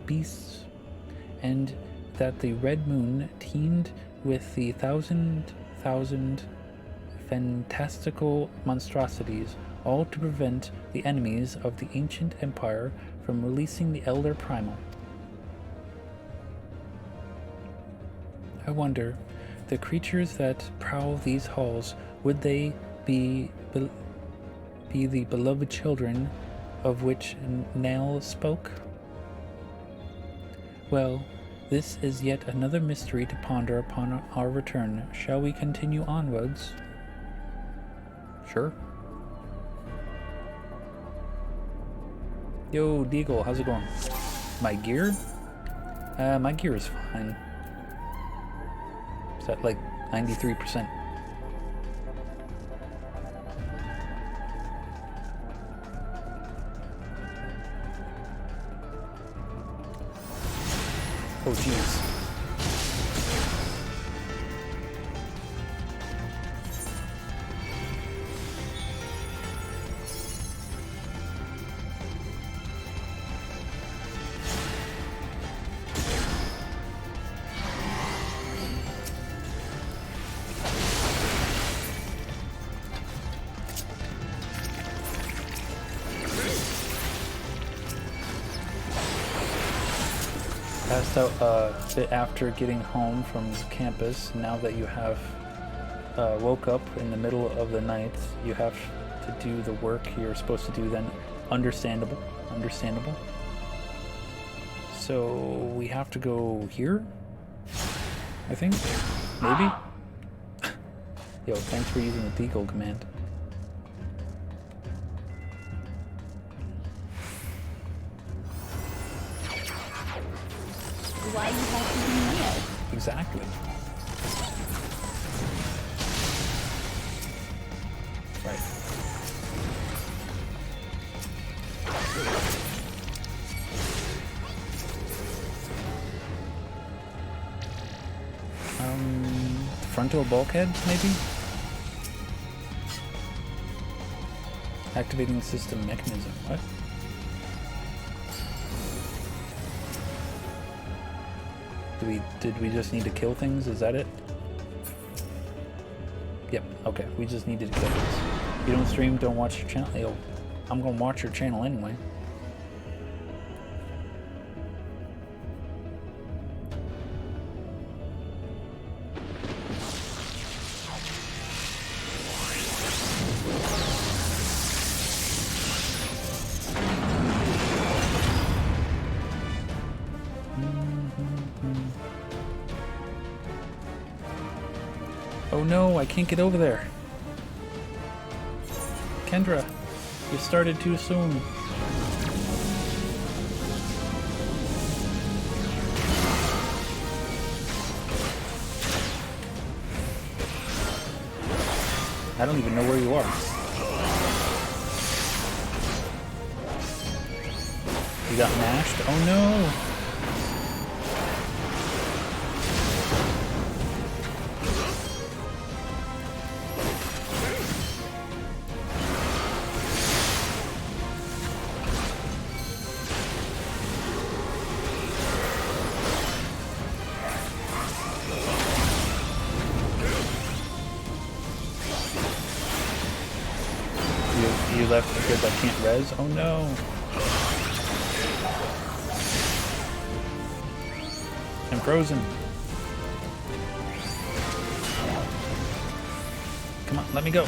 beasts, and that the Red Moon teemed with the thousand fantastical monstrosities, all to prevent the enemies of the ancient empire from releasing the Elder Primal. I wonder, the creatures that prowl these halls, would they be the beloved children of which Nell spoke? Well, this is yet another mystery to ponder upon our return. Shall we continue onwards? Sure. Yo, Deagle, how's it going? My gear? My gear is fine. It's at like 93%. Oh jeez. Passed out a bit after getting home from campus. Now that you have woke up in the middle of the night, you have to do the work you're supposed to do then. Understandable. So we have to go here, I think? Maybe? Yo, thanks for using the deagle command. Why you have to be here? Exactly. Right. Frontal bulkhead, maybe? Activating system mechanism. What? Did we just need to kill things? Is that it? Yep. Okay. We just needed to kill things. You don't stream, don't watch your channel. Yo, I'm gonna watch your channel anyway. Oh no, I can't get over there. Kendra, you started too soon. I don't even know where you are. You got mashed? Oh no! You left because I can't res? Oh no! I'm frozen. Come on, let me go.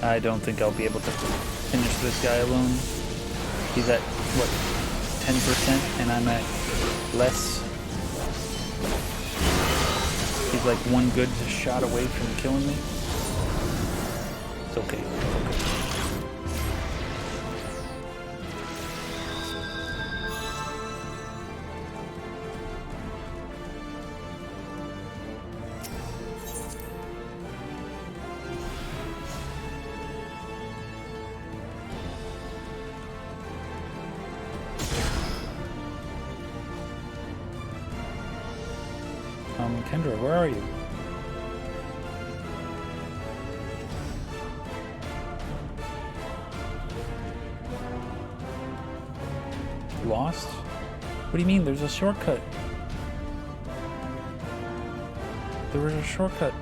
I don't think I'll be able to finish this guy alone. He's at, what, 10%, and I'm at less. He's like one good shot away from killing me. It's okay. It's okay. Kendra, where are you? Lost? What do you mean? There's a shortcut. There was a shortcut.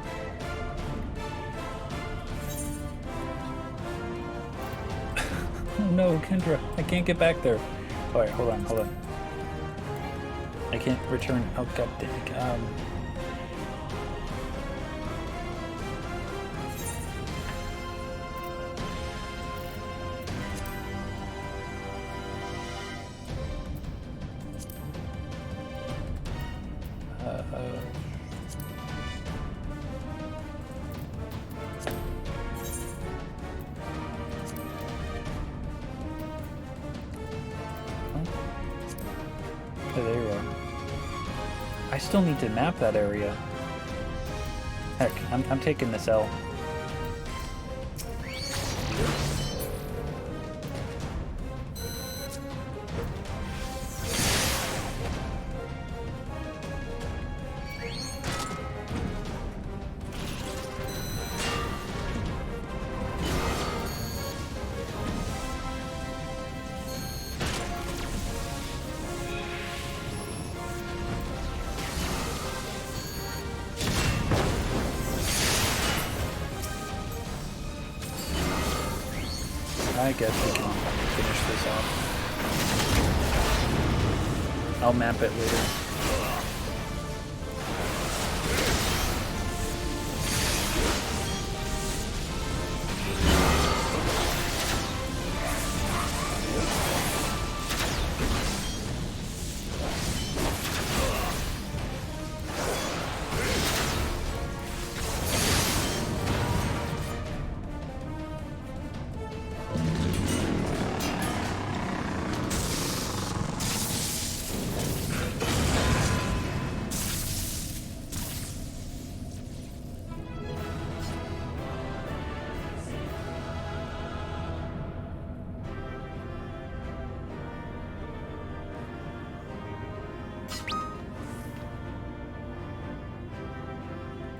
Oh no, Kendra, I can't get back there. Alright, hold on. I can't return. Oh god dang. Oh, there you are. I still need to map that area. Heck, I'm taking this L. I guess we can finish this off. I'll map it later.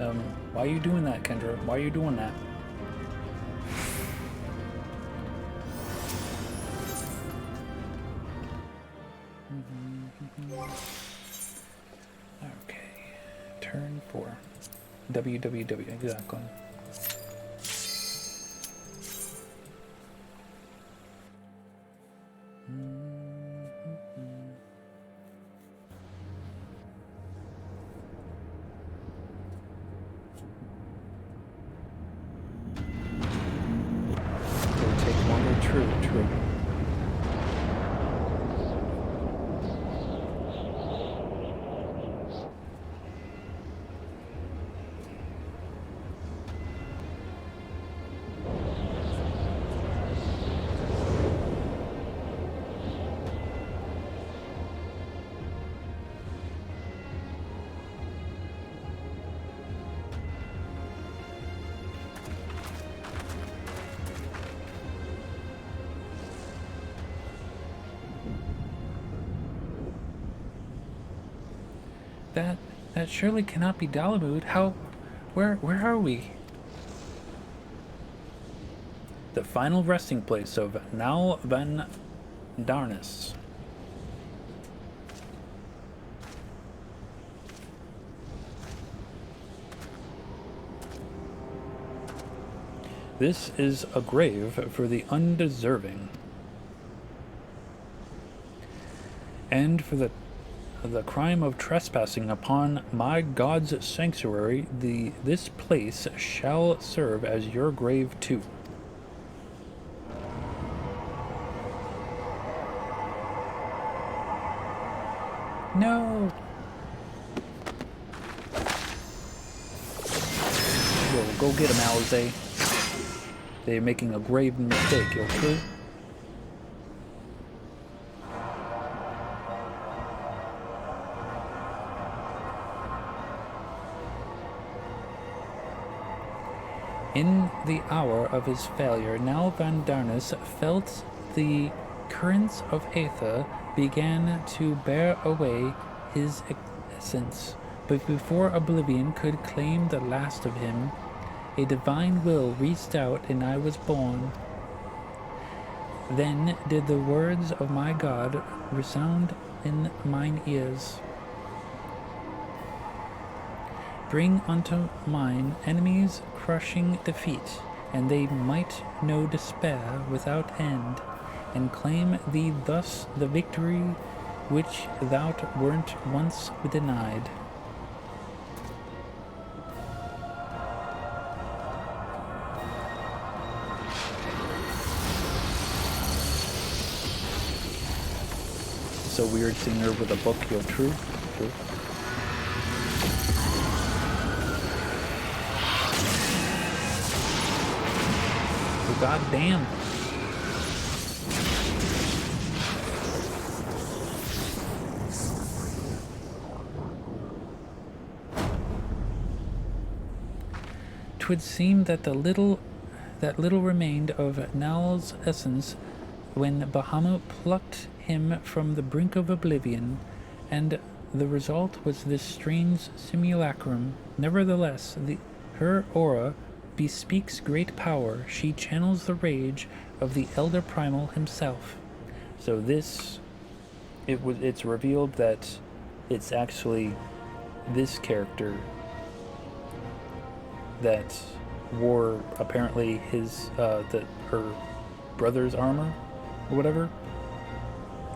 Why are you doing that, Kendra? Why are you doing that? Okay. Turn 4. WWW, exactly. It'll take longer, true. That surely cannot be Dalamud. How? Where are we? The final resting place of Nal Van Darnus. This is a grave for the undeserving. And for the crime of trespassing upon my God's sanctuary, this place shall serve as your grave too. No! Yo, go get him, Alize. They're making a grave mistake, yo, true? In the hour of his failure, Nal Van Darnus felt the currents of Aether began to bear away his essence. But before oblivion could claim the last of him, a divine will reached out and I was born. Then did the words of my God resound in mine ears. Bring unto mine enemies crushing defeat, and they might know despair without end, and claim thee thus the victory which thou wert once denied. So weird seeing her with a book, yo, true? True. God damn. Twould seem that little remained of Nal's essence when Bahamut plucked him from the brink of oblivion, and the result was this strange simulacrum. Nevertheless, her aura bespeaks great power. She channels the rage of the Elder Primal himself. So it's revealed that it's actually this character that wore apparently her brother's armor or whatever,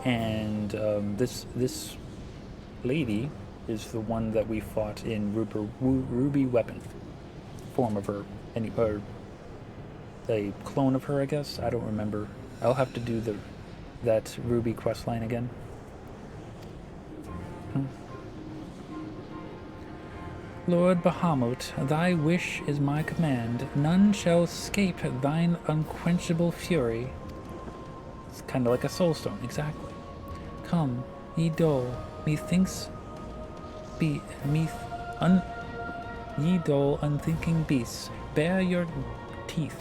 and this lady is the one that we fought in Ruby Weapon form of her. Or a clone of her, I guess. I don't remember. I'll have to do that Ruby questline again. Lord Bahamut, thy wish is my command. None shall escape thine unquenchable fury. It's kind of like a soulstone, exactly. Come, ye dull, methinks ye dull, unthinking beasts, bare your teeth.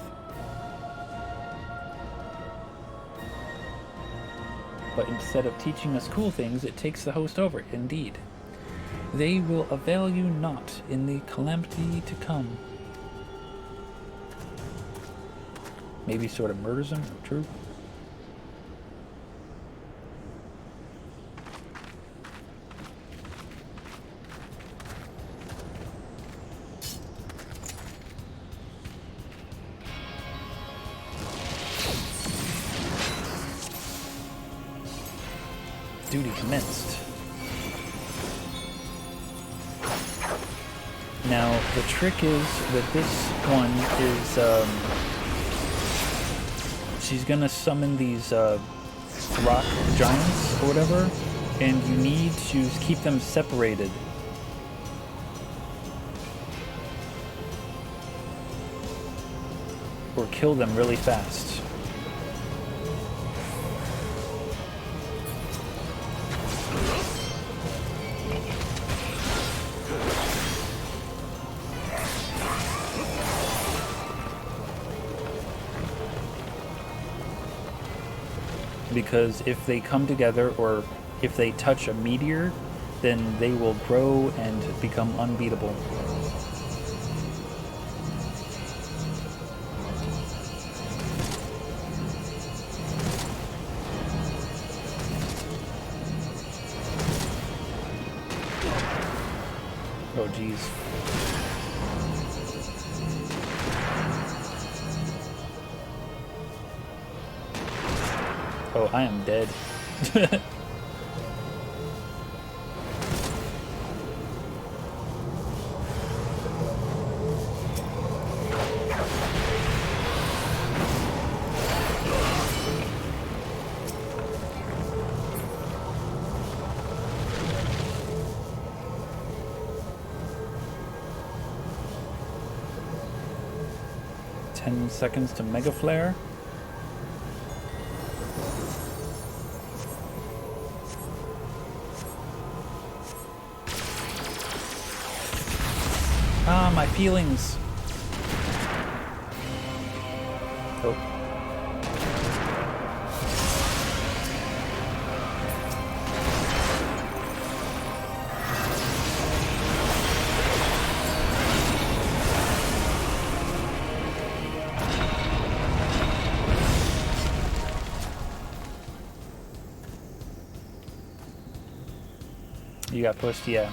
But instead of teaching us cool things, it takes the host over, indeed. They will avail you not in the calamity to come. Maybe sort of murders him, true? Duty commenced. Now, the trick is with this one is, she's gonna summon these, rock giants or whatever, and you need to keep them separated. Or kill them really fast. Because if they come together or if they touch a meteor, then they will grow and become unbeatable. Oh geez. Oh, I am dead. Ten seconds to Mega Flare. Ah, my feelings. Oh. You got pushed, yeah.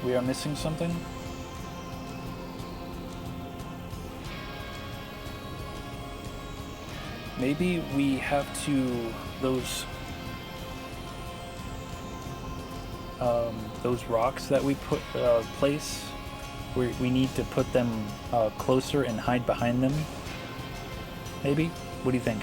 We are missing something? Maybe we have to those rocks that we place. We need to put them closer and hide behind them. Maybe? What do you think?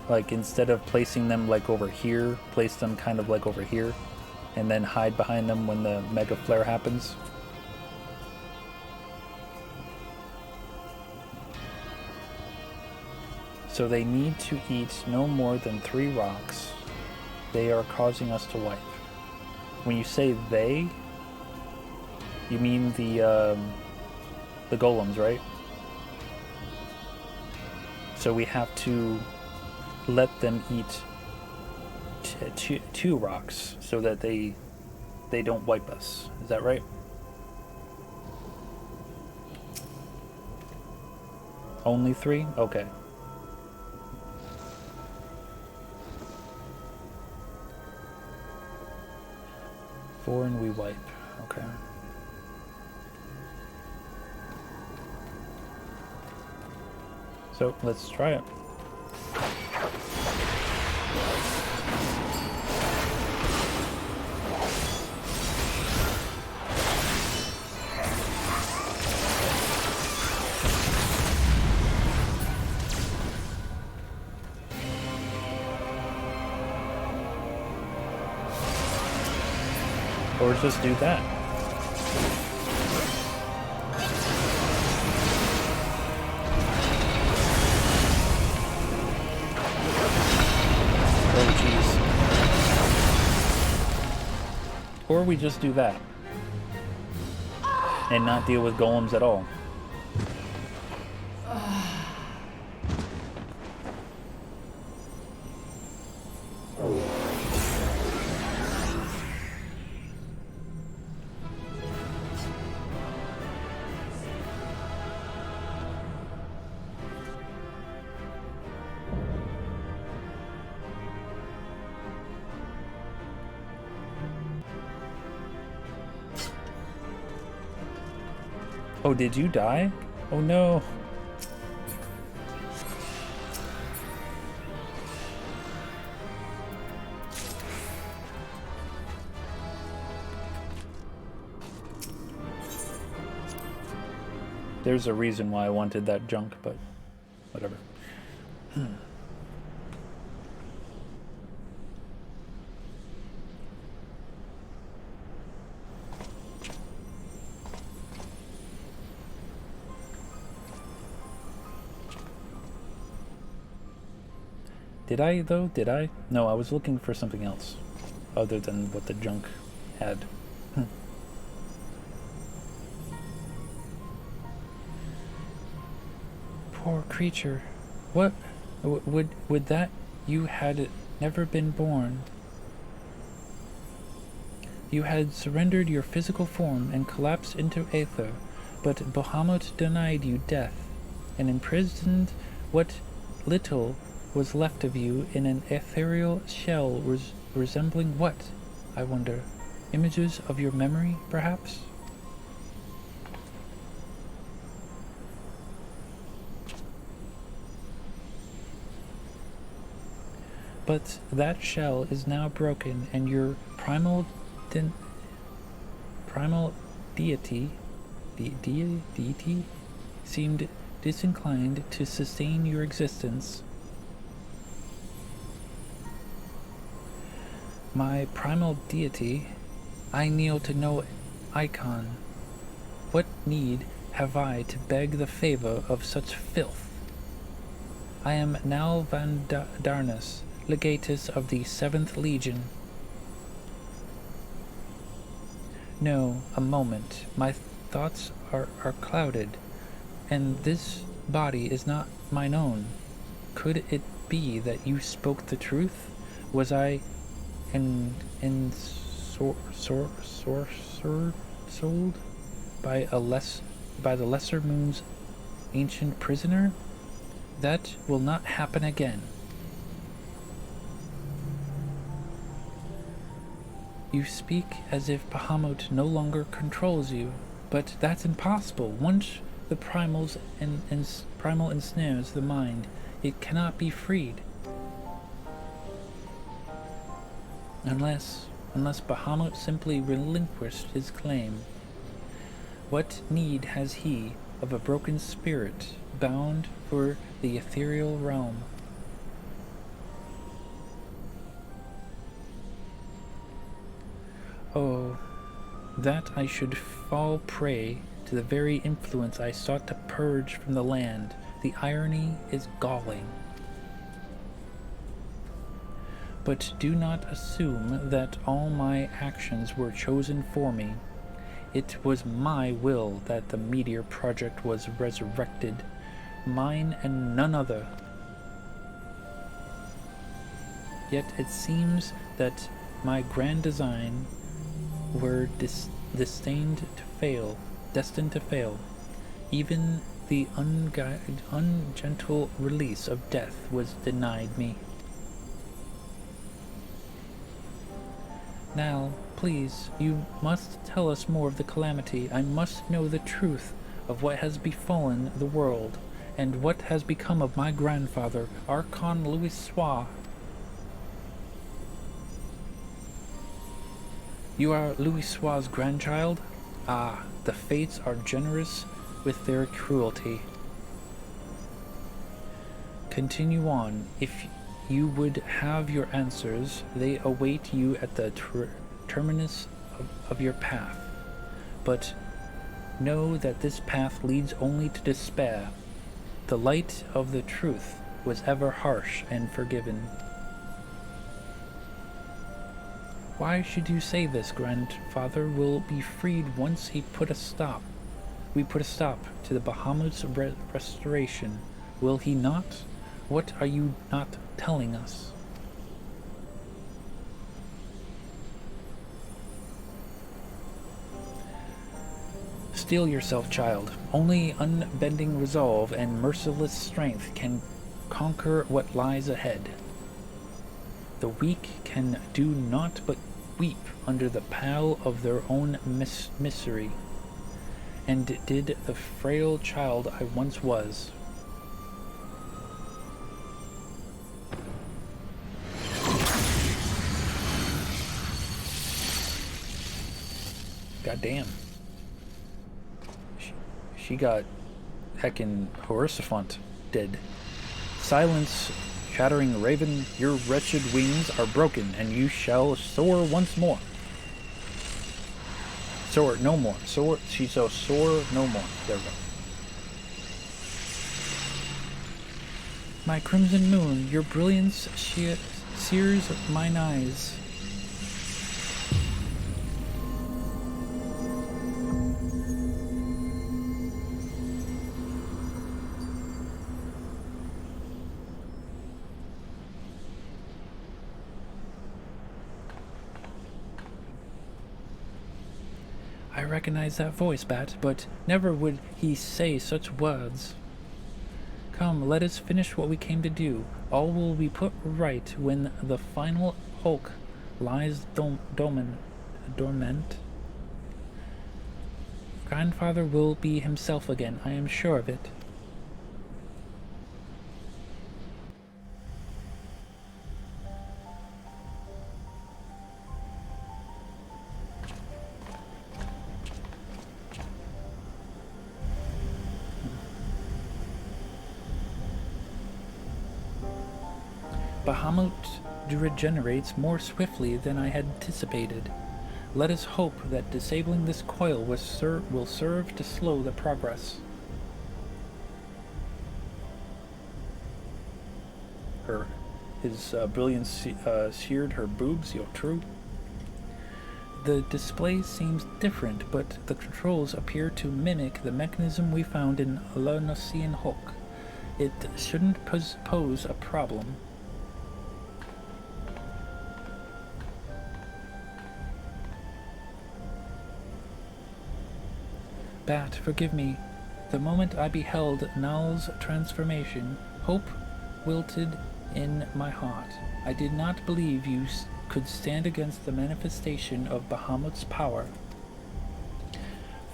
Like, instead of placing them like over here, place them kind of like over here, and then hide behind them when the mega flare happens. So they need to eat no more than 3 rocks. They are causing us to wipe. When you say they, you mean the golems, right? So we have to let them eat two rocks so that they don't wipe us. Is that right? Only 3? Okay. Four and we wipe. Okay. So let's try it. Or just do that. Oh, jeez. Or we just do that. And not deal with golems at all. Oh, did you die? Oh no. There's a reason why I wanted that junk, but whatever. Did I, though? Did I? No, I was looking for something else other than what the junk had. Poor creature. What? Would that you had never been born? You had surrendered your physical form and collapsed into aether, but Bahamut denied you death and imprisoned what little was left of you in an ethereal shell resembling what, I wonder? Images of your memory, perhaps? But that shell is now broken, and your primal deity seemed disinclined to sustain your existence. My primal deity, I kneel to no icon. What need have I to beg the favor of such filth? I am now Darnus, legatus of the 7th Legion. No, a moment. My thoughts are clouded, and this body is not mine own. Could it be that you spoke the truth? Was I sold by the lesser moon's ancient prisoner? That will not happen again. You speak as if Bahamut no longer controls you, but that's impossible. Once the primal ensnares the mind, it cannot be freed. Unless Bahamut simply relinquished his claim. What need has he of a broken spirit bound for the ethereal realm? Oh, that I should fall prey to the very influence I sought to purge from the land. The irony is galling. But do not assume that all my actions were chosen for me. It was my will that the Meteor Project was resurrected, mine and none other. Yet it seems that my grand design were destined to fail. Even the ungentle release of death was denied me. Now, please, you must tell us more of the calamity. I must know the truth of what has befallen the world, and what has become of my grandfather, Archon Louis Soir. You are Louis Soir's grandchild? Ah, the fates are generous with their cruelty. Continue on. If you would have your answers, they await you at the terminus of your path. But know that this path leads only to despair. The light of the truth was ever harsh and forgiving. Why should you say this? Grandfather will be freed once we put a stop to the Bahamut's restoration. Will he not? What are you not telling us? Steel yourself, child. Only unbending resolve and merciless strength can conquer what lies ahead. The weak can do naught but weep under the pall of their own misery. And did the frail child I once was. Goddamn. She got heckin' Horrifiant dead. Silence, shattering raven, your wretched wings are broken, and you shall soar once more. Soar no more. Soar, she shall soar no more. There we go. My crimson moon, your brilliance sears mine eyes. I recognize that voice, Bat, but never would he say such words. Come, let us finish what we came to do. All will be put right when the final hulk lies dormant. Grandfather will be himself again, I am sure of it. Bahamut regenerates more swiftly than I had anticipated. Let us hope that disabling this coil will serve to slow the progress. His brilliance seared her boobs, true. The display seems different, but the controls appear to mimic the mechanism we found in Lernocean Hulk. It shouldn't pose a problem. Bat, forgive me. The moment I beheld Nal's transformation, hope wilted in my heart. I did not believe you could stand against the manifestation of Bahamut's power.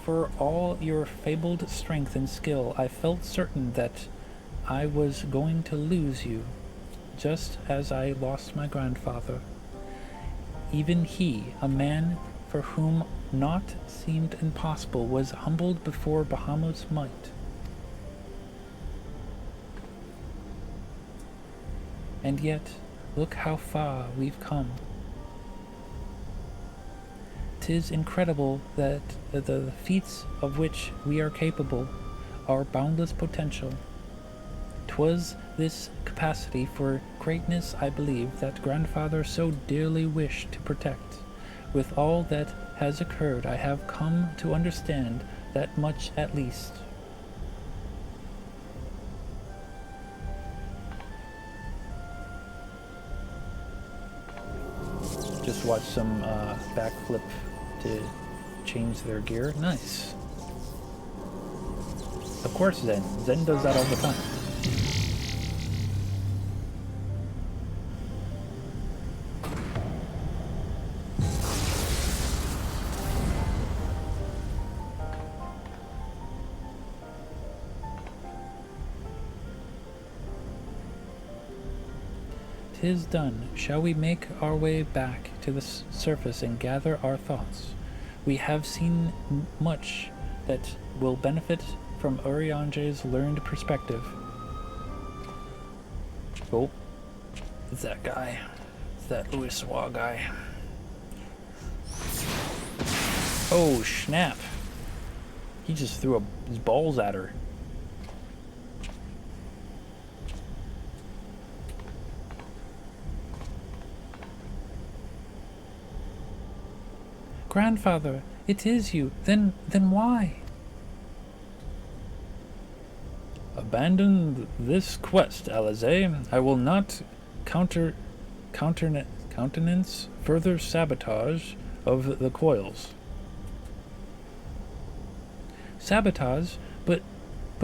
For all your fabled strength and skill, I felt certain that I was going to lose you, just as I lost my grandfather. Even he, a man for whom naught seemed impossible, was humbled before Bahamut's might. And yet, look how far we've come. 'Tis incredible that the feats of which we are capable, our boundless potential. 'Twas this capacity for greatness, I believe, that grandfather so dearly wished to protect. With all that has occurred, I have come to understand that much at least. Just watch some backflip to change their gear. Nice. Of course Zen. Zen does that all the time. "'Tis done. Shall we make our way back to the surface and gather our thoughts? We have seen much that will benefit from Urianger's learned perspective." Oh, it's that guy. It's that Louis Swa guy. Oh, snap. He just threw his balls at her. "Grandfather, it is you. Then why?" "Abandon this quest, Alizé. I will not countenance further sabotage of the coils." "Sabotage? But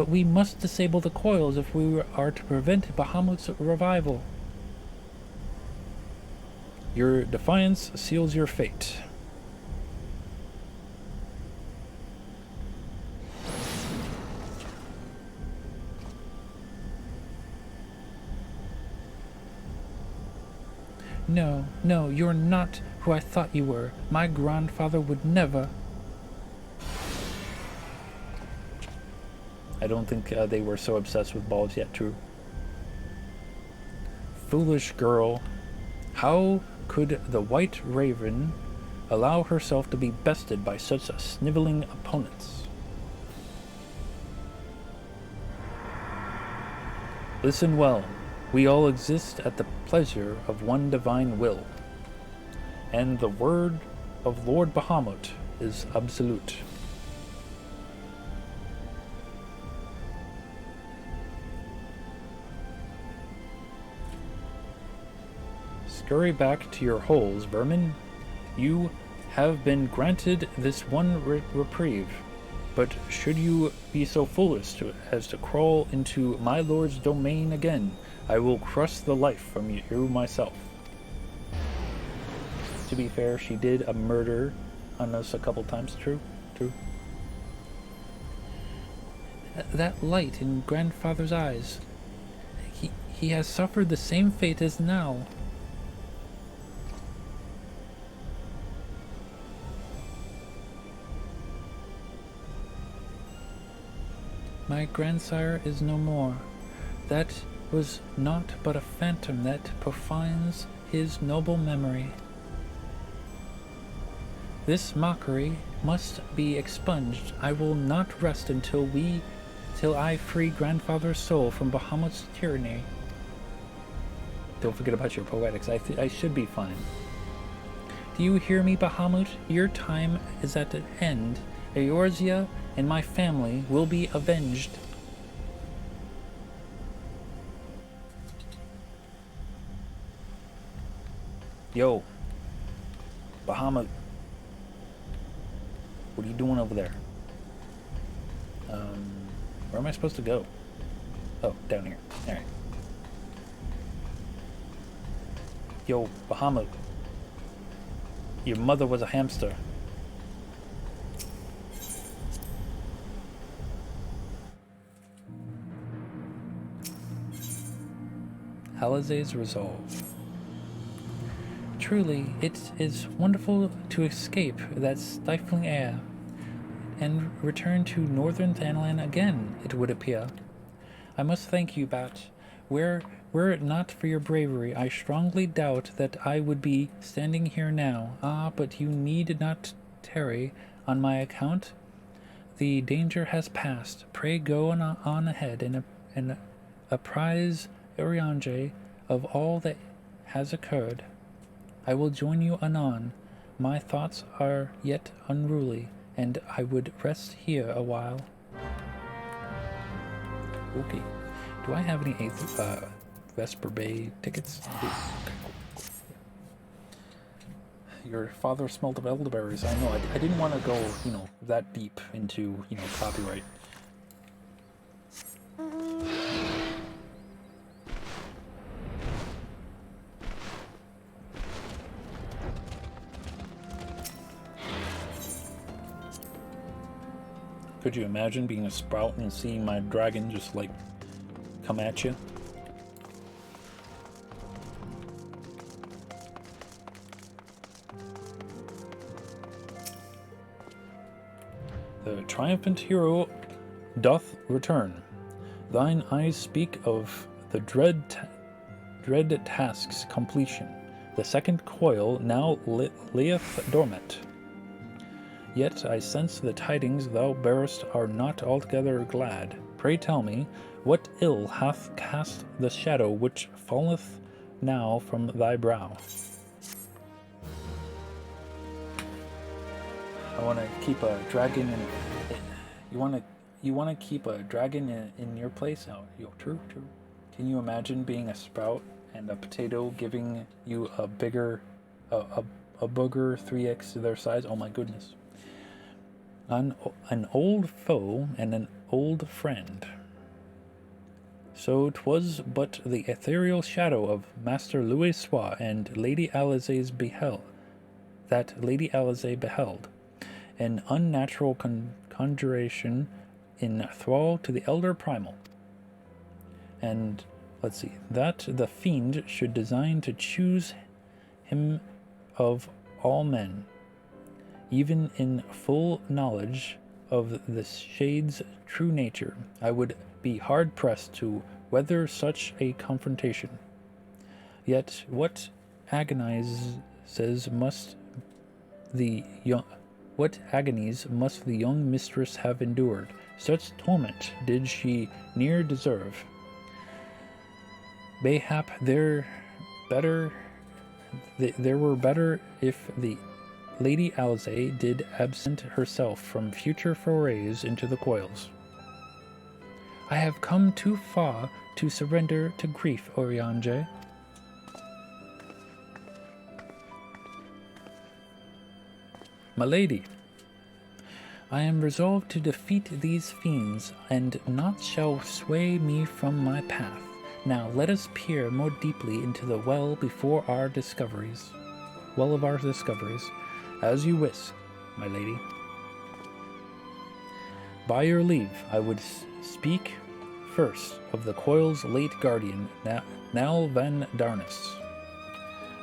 we must disable the coils if we are to prevent Bahamut's revival." "Your defiance seals your fate." No, you're not who I thought you were. My grandfather would never. I don't think they were so obsessed with balls yet, true. "Foolish girl. How could the White Raven allow herself to be bested by such sniveling opponents?" "Listen well. We all exist at the pleasure of one divine will, and the word of Lord Bahamut is absolute. Scurry back to your holes, vermin. You have been granted this one reprieve, but should you be so foolish as to crawl into my lord's domain again, I will crush the life from you myself." To be fair, she did a murder on us a couple times. True. That light in grandfather's eyes. He has suffered the same fate as Nal. My grandsire is no more. That was naught but a phantom that profines his noble memory. This mockery must be expunged. I will not rest until I free grandfather's soul from Bahamut's tyranny. Don't forget about your poetics. I should be fine. Do you hear me, Bahamut? Your time is at an end. Eorzea and my family will be avenged. Yo, Bahamut. What are you doing over there? Where am I supposed to go? Oh, down here. Alright. Yo, Bahamut. Your mother was a hamster. Alizé's resolve. Truly, it is wonderful to escape that stifling air and return to northern Thanalan again, it would appear. I must thank you, Bat. Were it not for your bravery, I strongly doubt that I would be standing here now. Ah, but you need not tarry on my account. The danger has passed. Pray go on ahead and apprise Urianger of all that has occurred. I will join you anon. My thoughts are yet unruly, and I would rest here a while. Okay. Do I have any Vesper Bay tickets? Okay, cool. Your father smelled of elderberries. I know. I didn't want to go, that deep into, copyright. Could you imagine being a sprout and seeing my dragon just, come at you? The triumphant hero doth return. Thine eyes speak of the dread task's completion. The second coil now lieth dormant. Yet I sense the tidings thou bearest are not altogether glad. Pray tell me, what ill hath cast the shadow which falleth now from thy brow? I want to keep a dragon in. You want to keep a dragon in your place? Oh, true. Can you imagine being a sprout and a potato giving you a booger 3x their size? Oh my goodness. An old foe and an old friend. So 'twas but the ethereal shadow of Master Louis Soir and Lady Alizé's beheld. An unnatural conjuration in thrall to the elder primal. And let's see, that the fiend should design to choose him of all men, even in full knowledge of the shade's true nature. I would be hard-pressed to weather such a confrontation. Yet what agonies must the young mistress have endured? Such torment did she ne'er deserve. Mayhap there were better if the Lady Alizé did absent herself from future forays into the coils. I have come too far to surrender to grief, Urianger. My lady, I am resolved to defeat these fiends, and naught shall sway me from my path. Now let us peer more deeply into the well of our discoveries. As you wish, my lady. By your leave, I would speak first of the coil's late guardian, Nal Van Darnus.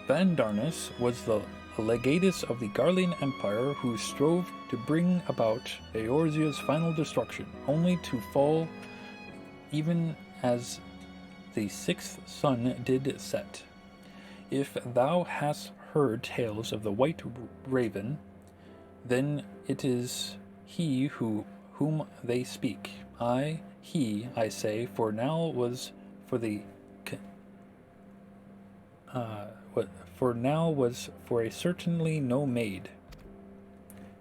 Van Darnus was the legatus of the Garlean Empire who strove to bring about Eorzea's final destruction, only to fall even as the sixth sun did set. If thou hast heard tales of the White Raven, then it is he whom they speak. He, I say, for now was for the for now was for a certainly no maid.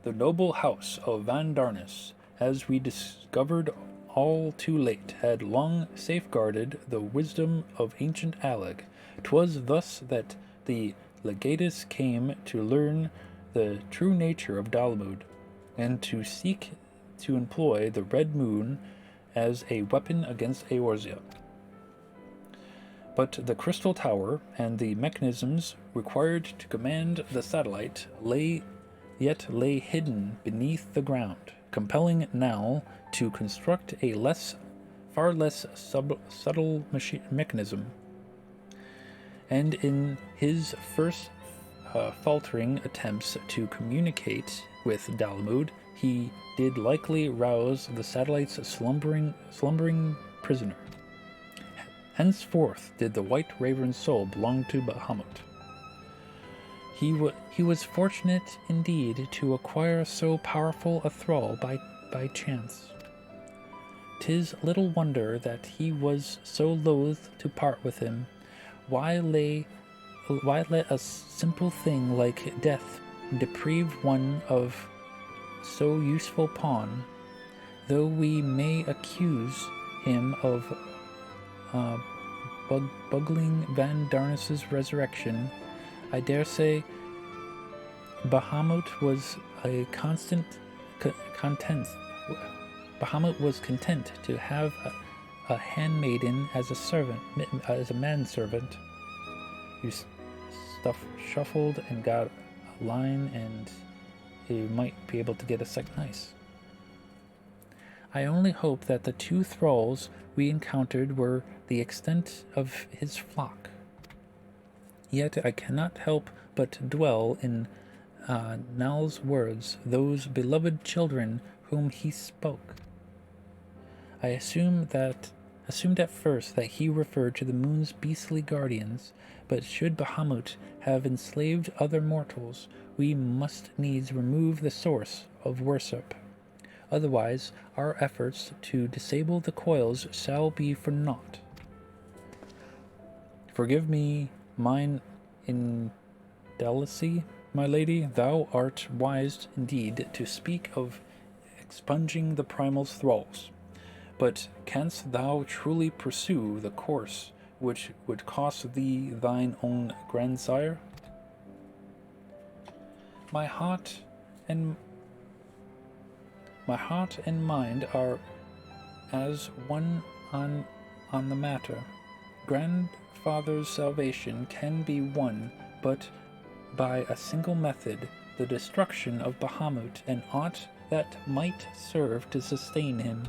The noble house of Van Darnus, as we discovered all too late, had long safeguarded the wisdom of ancient Aleg. 'Twas thus that the legatus came to learn the true nature of Dalamud, and to seek to employ the red moon as a weapon against Eorzea. But the crystal tower and the mechanisms required to command the satellite lay hidden beneath the ground, compelling Nal to construct a far less subtle mechanism. And in his first faltering attempts to communicate with Dalamud, he did likely rouse the satellite's slumbering prisoner. Henceforth did the White Raven's soul belong to Bahamut. He was fortunate indeed to acquire so powerful a thrall by chance. 'Tis little wonder that he was so loath to part with him. Why let a simple thing like death deprive one of so useful pawn? Though we may accuse him of bugling Van Darnus's resurrection, I dare say Bahamut was Bahamut was content to have a handmaiden as a manservant. You shuffled and got a line, and you might be able to get a second nice. I only hope that the 2 thralls we encountered were the extent of his flock. Yet I cannot help but dwell in Nal's words, those beloved children whom he spoke. I assumed at first that he referred to the moon's beastly guardians, but should Bahamut have enslaved other mortals, we must needs remove the source of worship. Otherwise, our efforts to disable the coils shall be for naught. Forgive me mine indelicacy, my lady. Thou art wise indeed to speak of expunging the primal's thralls. But canst thou truly pursue the course which would cost thee thine own grandsire? My heart and mind are as one on the matter. Grandfather's salvation can be won but by a single method, the destruction of Bahamut and aught that might serve to sustain him.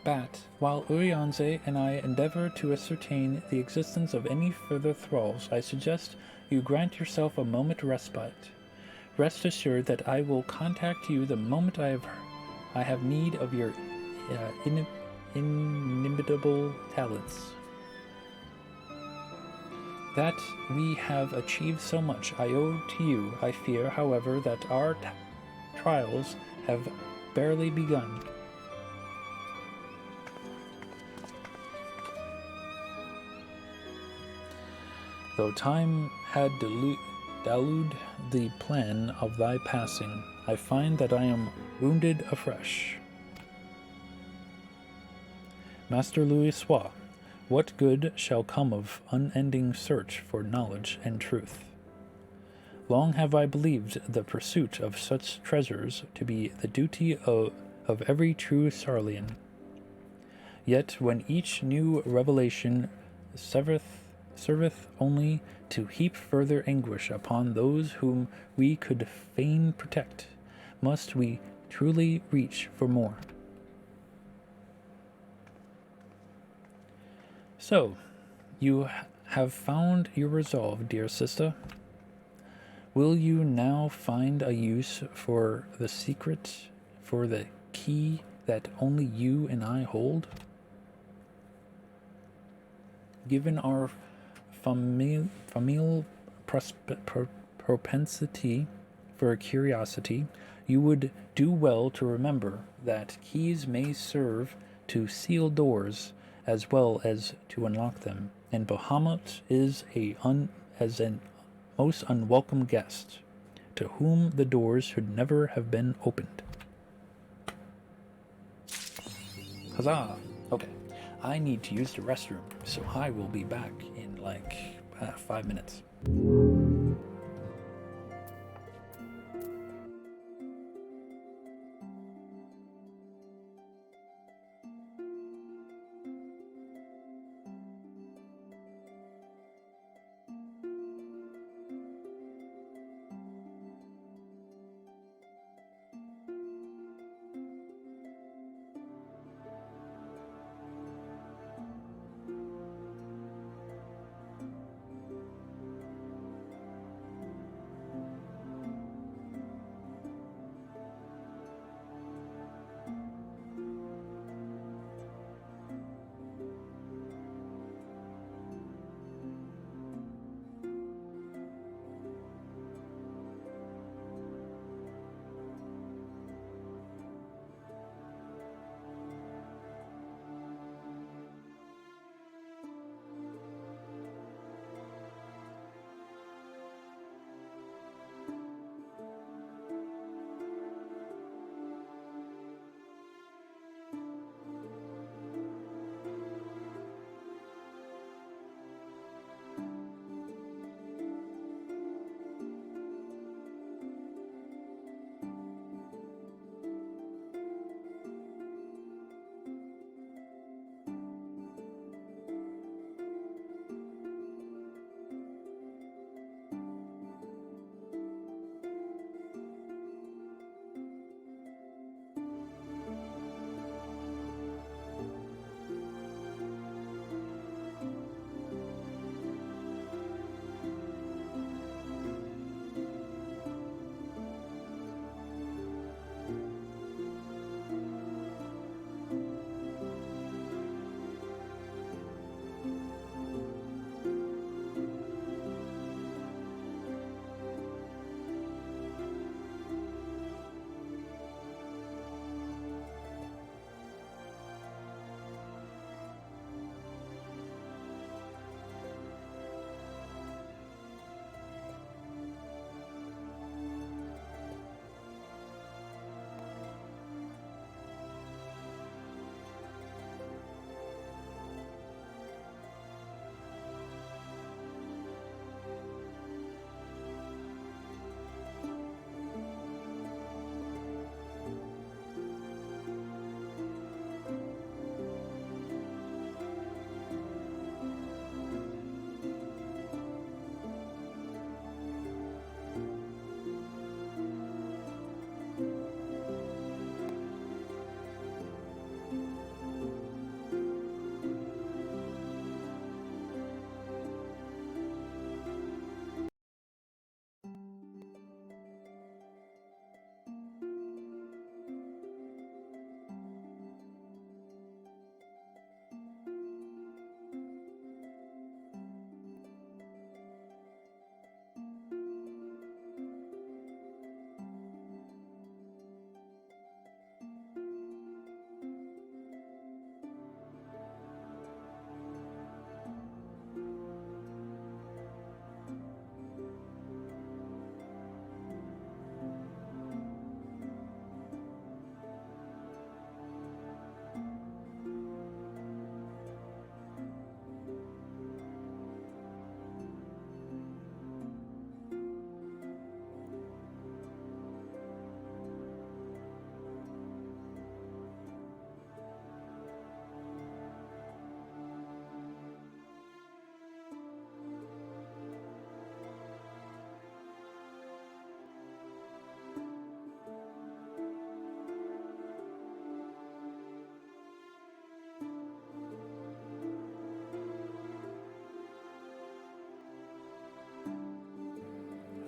Bat, while Urianze and I endeavor to ascertain the existence of any further thralls, I suggest you grant yourself a moment respite. Rest assured that I will contact you the moment I have need of your inimitable talents. That we have achieved so much I owe to you. I fear, however, that our trials have barely begun. Though time had deluded the plan of thy passing, I find that I am wounded afresh. Master Louis Sois, what good shall come of unending search for knowledge and truth? Long have I believed the pursuit of such treasures to be the duty of every true Sarlian. Yet when each new revelation serveth only to heap further anguish upon those whom we could fain protect, must we truly reach for more. So, you have found your resolve, dear sister. Will you now find a use for the secret, for the key that only you and I hold? Given our familial propensity for curiosity, you would do well to remember that keys may serve to seal doors as well as to unlock them. and Bahamut is as an most unwelcome guest, to whom the doors should never have been opened. Huzzah! Okay, I need to use the restroom, so I will be back in like 5 minutes.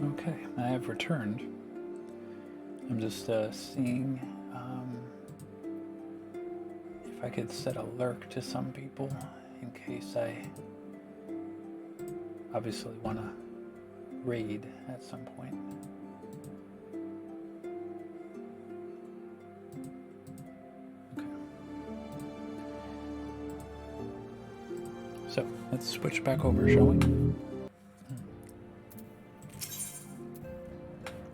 Okay, I have returned. I'm just seeing if I could set a lurk to some people in case I obviously want to raid at some point. Okay. So, let's switch back over, shall we?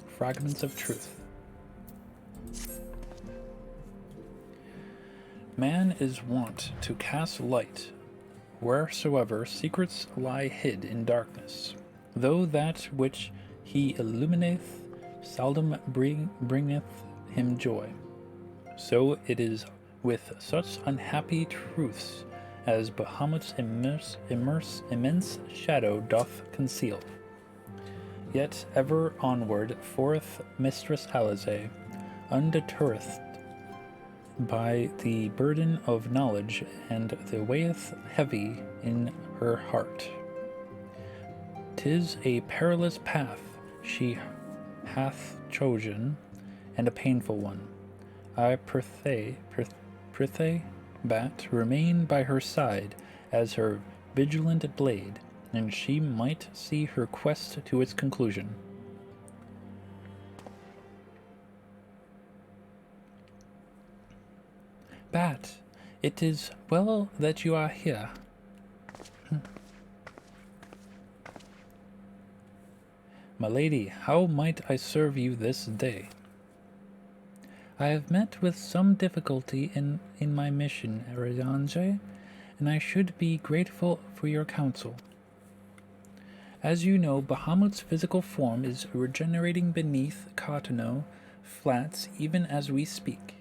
Fragments of Truth. Man is wont to cast light wheresoever secrets lie hid in darkness, though that which he illumineth seldom bringeth him joy. So it is with such unhappy truths as Bahamut's immense shadow doth conceal. Yet ever onward forth Mistress Alize, undeterred by the burden of knowledge, and the weigheth heavy in her heart. 'Tis a perilous path she hath chosen, and a painful one. I prithee, Bat, remain by her side as her vigilant blade, and she might see her quest to its conclusion. Bat, it is well that you are here. My lady, how might I serve you this day? I have met with some difficulty in my mission, Ariange, and I should be grateful for your counsel. As you know, Bahamut's physical form is regenerating beneath Cotonou Flats even as we speak.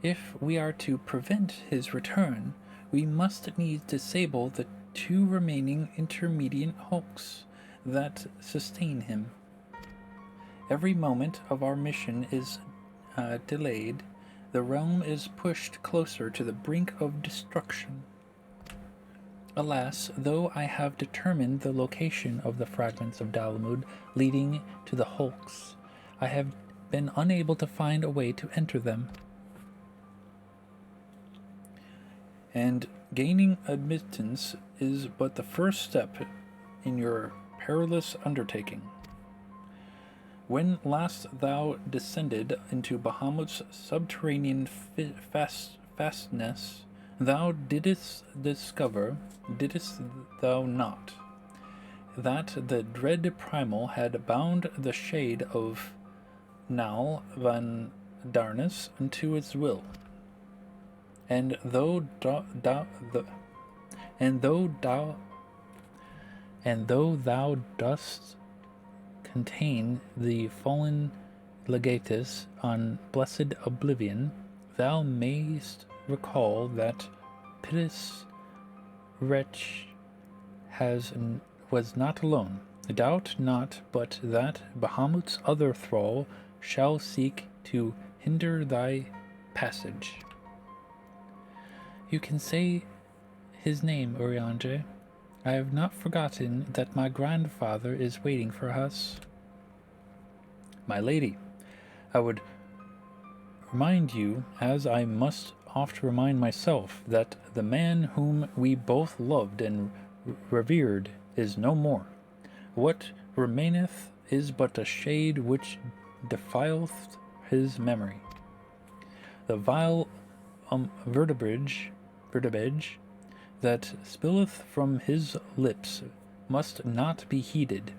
If we are to prevent his return, we must needs disable the 2 remaining intermediate hulks that sustain him. Every moment of our mission is delayed, the realm is pushed closer to the brink of destruction. Alas, though I have determined the location of the fragments of Dalamud leading to the hulks, I have been unable to find a way to enter them. And gaining admittance is but the first step in your perilous undertaking. When last thou descended into Bahamut's subterranean fastness, thou didst discover, didst thou not, that the dread primal had bound the shade of Nal van Darnus into its will. And though thou dost contain the fallen legatus on blessed oblivion, thou mayst recall that piteous wretch was not alone. Doubt not but that Bahamut's other thrall shall seek to hinder thy passage. You can say his name, Urianger. I have not forgotten that my grandfather is waiting for us. My lady, I would remind you, as I must oft remind myself, that the man whom we both loved and revered is no more. What remaineth is but a shade which defileth his memory. The vile verbiage that spilleth from his lips must not be heeded,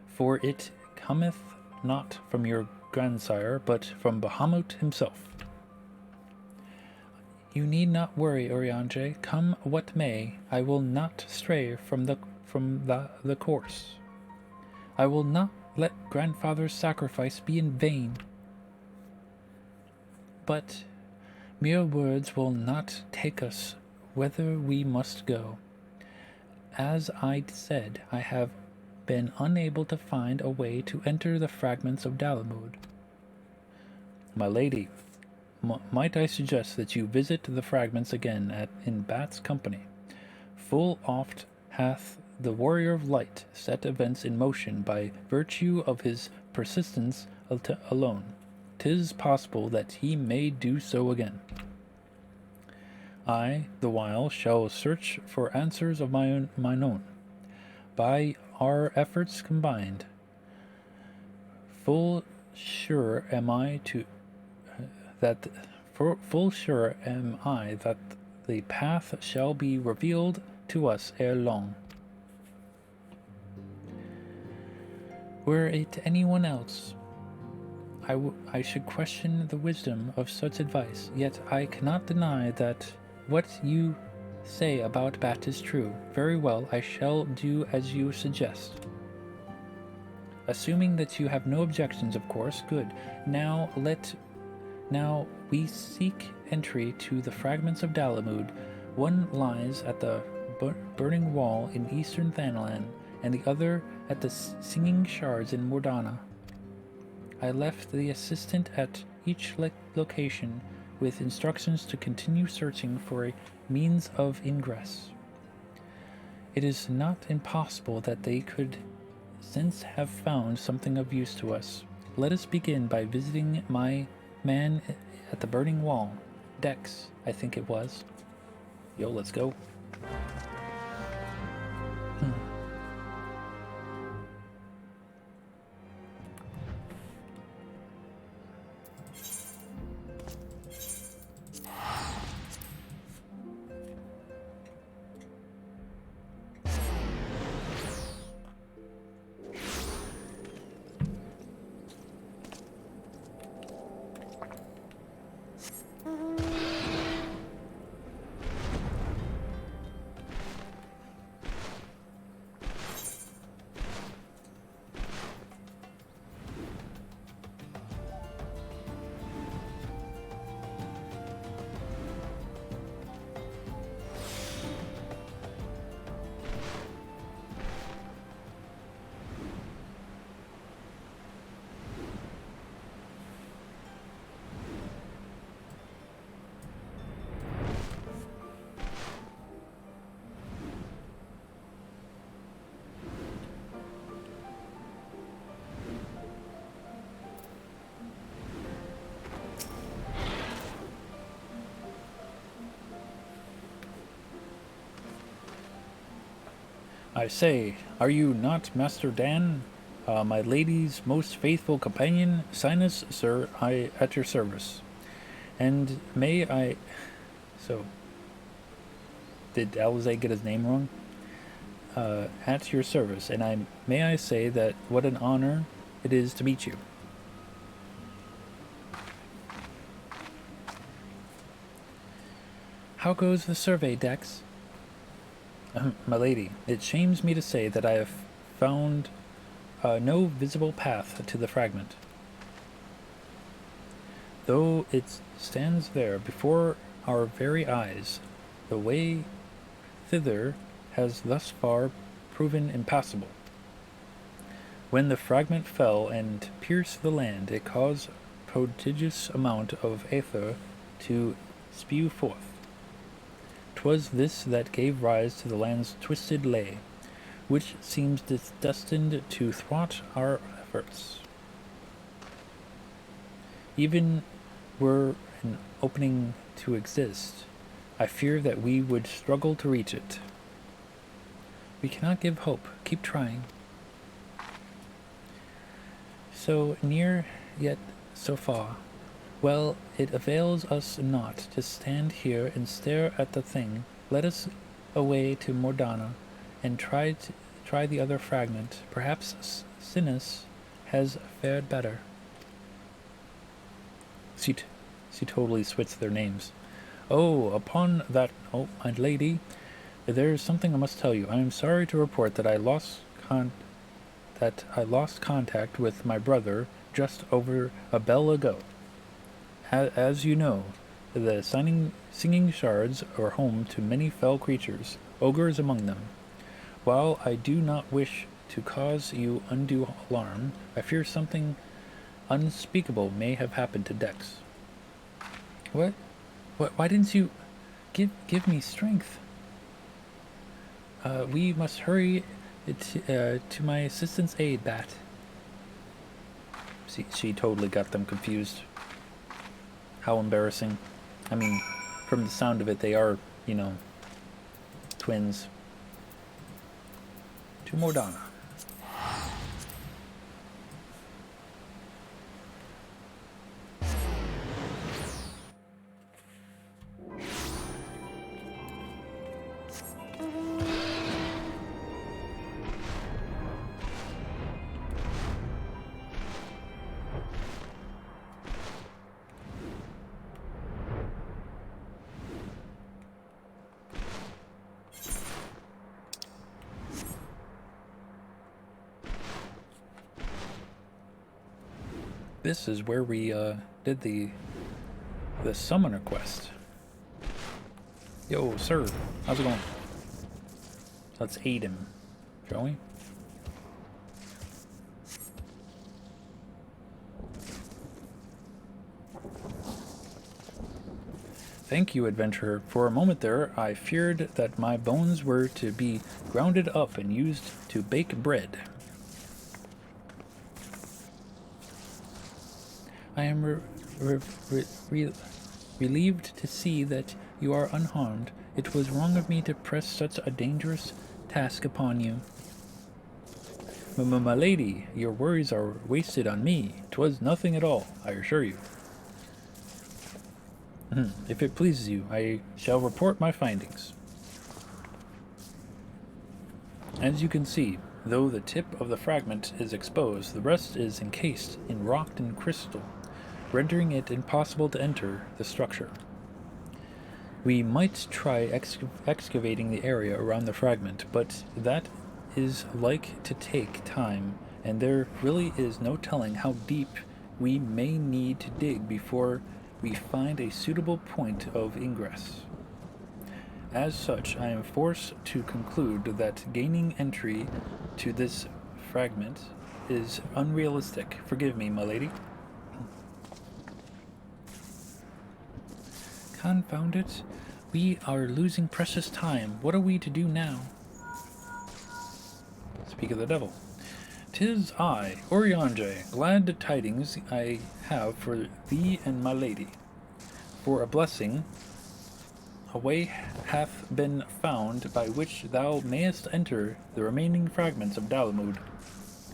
for it cometh not from your grandsire, but from Bahamut himself. You need not worry, Urianger. Come what may, I will not stray from the course. I will not let grandfather's sacrifice be in vain. But mere words will not take us whither we must go. As I said, I have been unable to find a way to enter the fragments of Dalamud. My lady, might I suggest that you visit the fragments again in Bat's company? Full oft hath the warrior of light set events in motion by virtue of his persistence alone. 'Tis possible that he may do so again. I, the while, shall search for answers of mine own. By our efforts combined, full sure am I that full sure am I that the path shall be revealed to us ere long. Were it anyone else, I should question the wisdom of such advice, yet I cannot deny that what you say about Bat is true. Very well, I shall do as you suggest. Assuming that you have no objections, of course, good. Now we seek entry to the fragments of Dalamud. One lies at the burning wall in eastern Thanalan, and the other at the singing shards in Mordana. I left the assistant at each location with instructions to continue searching for a means of ingress. It is not impossible that they could since have found something of use to us. Let us begin by visiting my man at the burning wall. Dex, I think it was. Yo, let's go. I say, are you not Master Dan, my lady's most faithful companion? Sinus, sir, I at your service. And may I... So, did Alize get his name wrong? At your service, and may I say that what an honor it is to meet you. How goes the survey, Dex? My lady, it shames me to say that I have found no visible path to the fragment. Though it stands there before our very eyes, the way thither has thus far proven impassable. When the fragment fell and pierced the land, it caused a prodigious amount of aether to spew forth. 'Twas this that gave rise to the land's twisted lay, which seems destined to thwart our efforts. Even were an opening to exist, I fear that we would struggle to reach it. We cannot give hope. Keep trying. So near, yet so far. Well, it avails us not to stand here and stare at the thing. Let us away to Mordana and try the other fragment. Perhaps Sinus has fared better. She totally switched their names. Oh, upon that, oh, my lady, there is something I must tell you. I am sorry to report that I lost contact with my brother just over a bell ago. As you know, the singing shards are home to many fell creatures, ogres among them. While I do not wish to cause you undue alarm, I fear something unspeakable may have happened to Dex. What? Why didn't you give me strength? We must hurry to my assistant's aid, Bat. She totally got them confused. How embarrassing. I mean, from the sound of it, they are, twins. To Mordana. This is where we did the summoner quest. Yo, sir, how's it going? Let's aid him, shall we? Thank you, adventurer. For a moment there, I feared that my bones were to be grounded up and used to bake bread. I am relieved to see that you are unharmed. It was wrong of me to press such a dangerous task upon you. My lady, your worries are wasted on me. 'Twas nothing at all, I assure you. If it pleases you, I shall report my findings. As you can see, though the tip of the fragment is exposed, the rest is encased in rock and crystal, rendering it impossible to enter the structure. We might try excavating the area around the fragment, but that is like to take time, and there really is no telling how deep we may need to dig before we find a suitable point of ingress. As such, I am forced to conclude that gaining entry to this fragment is unrealistic. Forgive me, my lady. Confound it. We are losing precious time. What are we to do now? Speak of the devil. 'Tis I, Oriange, glad tidings I have for thee and my lady. For a blessing, a way hath been found by which thou mayest enter the remaining fragments of Dalamud.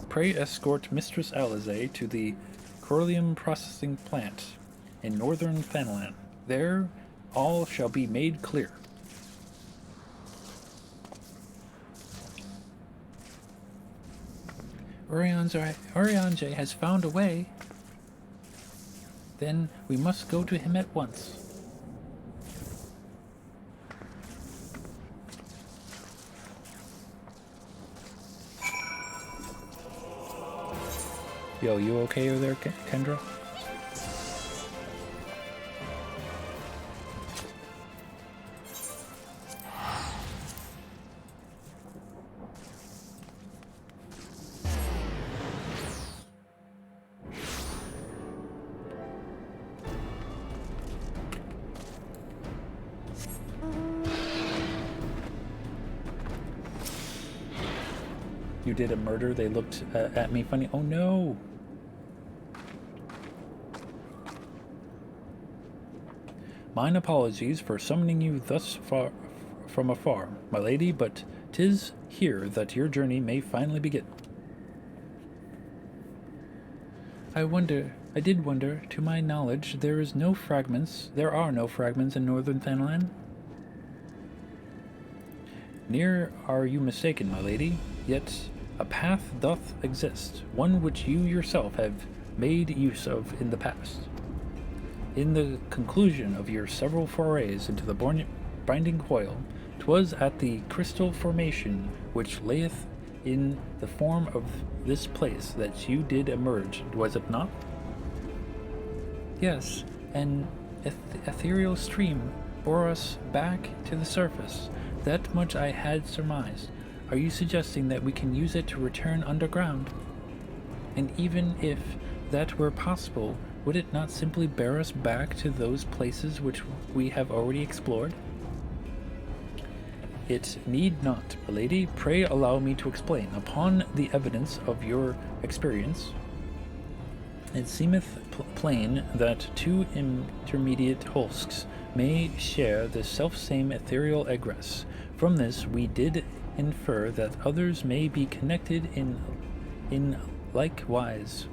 Pray escort Mistress Alize to the Corlium processing plant in northern Fenland. There all shall be made clear. Oriange has found a way. Then we must go to him at once. Yo, you okay over there, Kendra? You did a murder, they looked at me funny. Oh no! Mine apologies for summoning you thus far from afar, my lady, but 'tis here that your journey may finally begin. I did wonder, to my knowledge, there are no fragments in northern Fenland. Near are you mistaken, my lady, yet a path doth exist, one which you yourself have made use of in the past. In the conclusion of your several forays into the binding coil, 'twas at the crystal formation which layeth in the form of this place that you did emerge, was it not? Yes, an ethereal stream bore us back to the surface. That much I had surmised. Are you suggesting that we can use it to return underground? And even if that were possible, would it not simply bear us back to those places which we have already explored? It need not, my lady. Pray allow me to explain. Upon the evidence of your experience, it seemeth plain that two intermediate hulks may share the selfsame ethereal egress. From this we did infer that others may be connected in like wise.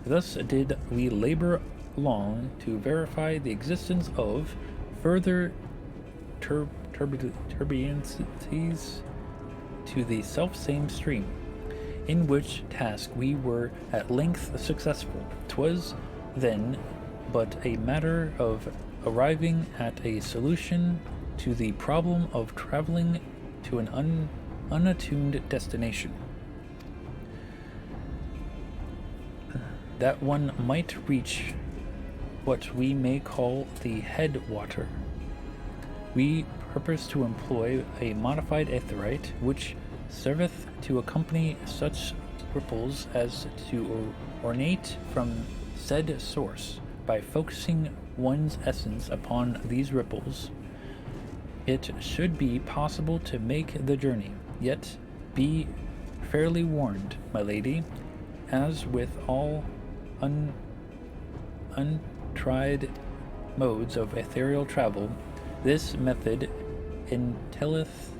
Thus did we labor long to verify the existence of further turbulences to the selfsame stream, in which task we were at length successful. 'Twas then but a matter of arriving at a solution to the problem of traveling to an unattuned destination. that one might reach what we may call the headwater. We purpose to employ a modified aetheryte, which serveth to accompany such ripples as to ornate from said source. By focusing one's essence upon these ripples, it should be possible to make the journey. Yet be fairly warned, my lady, as with all untried modes of ethereal travel, this method entaileth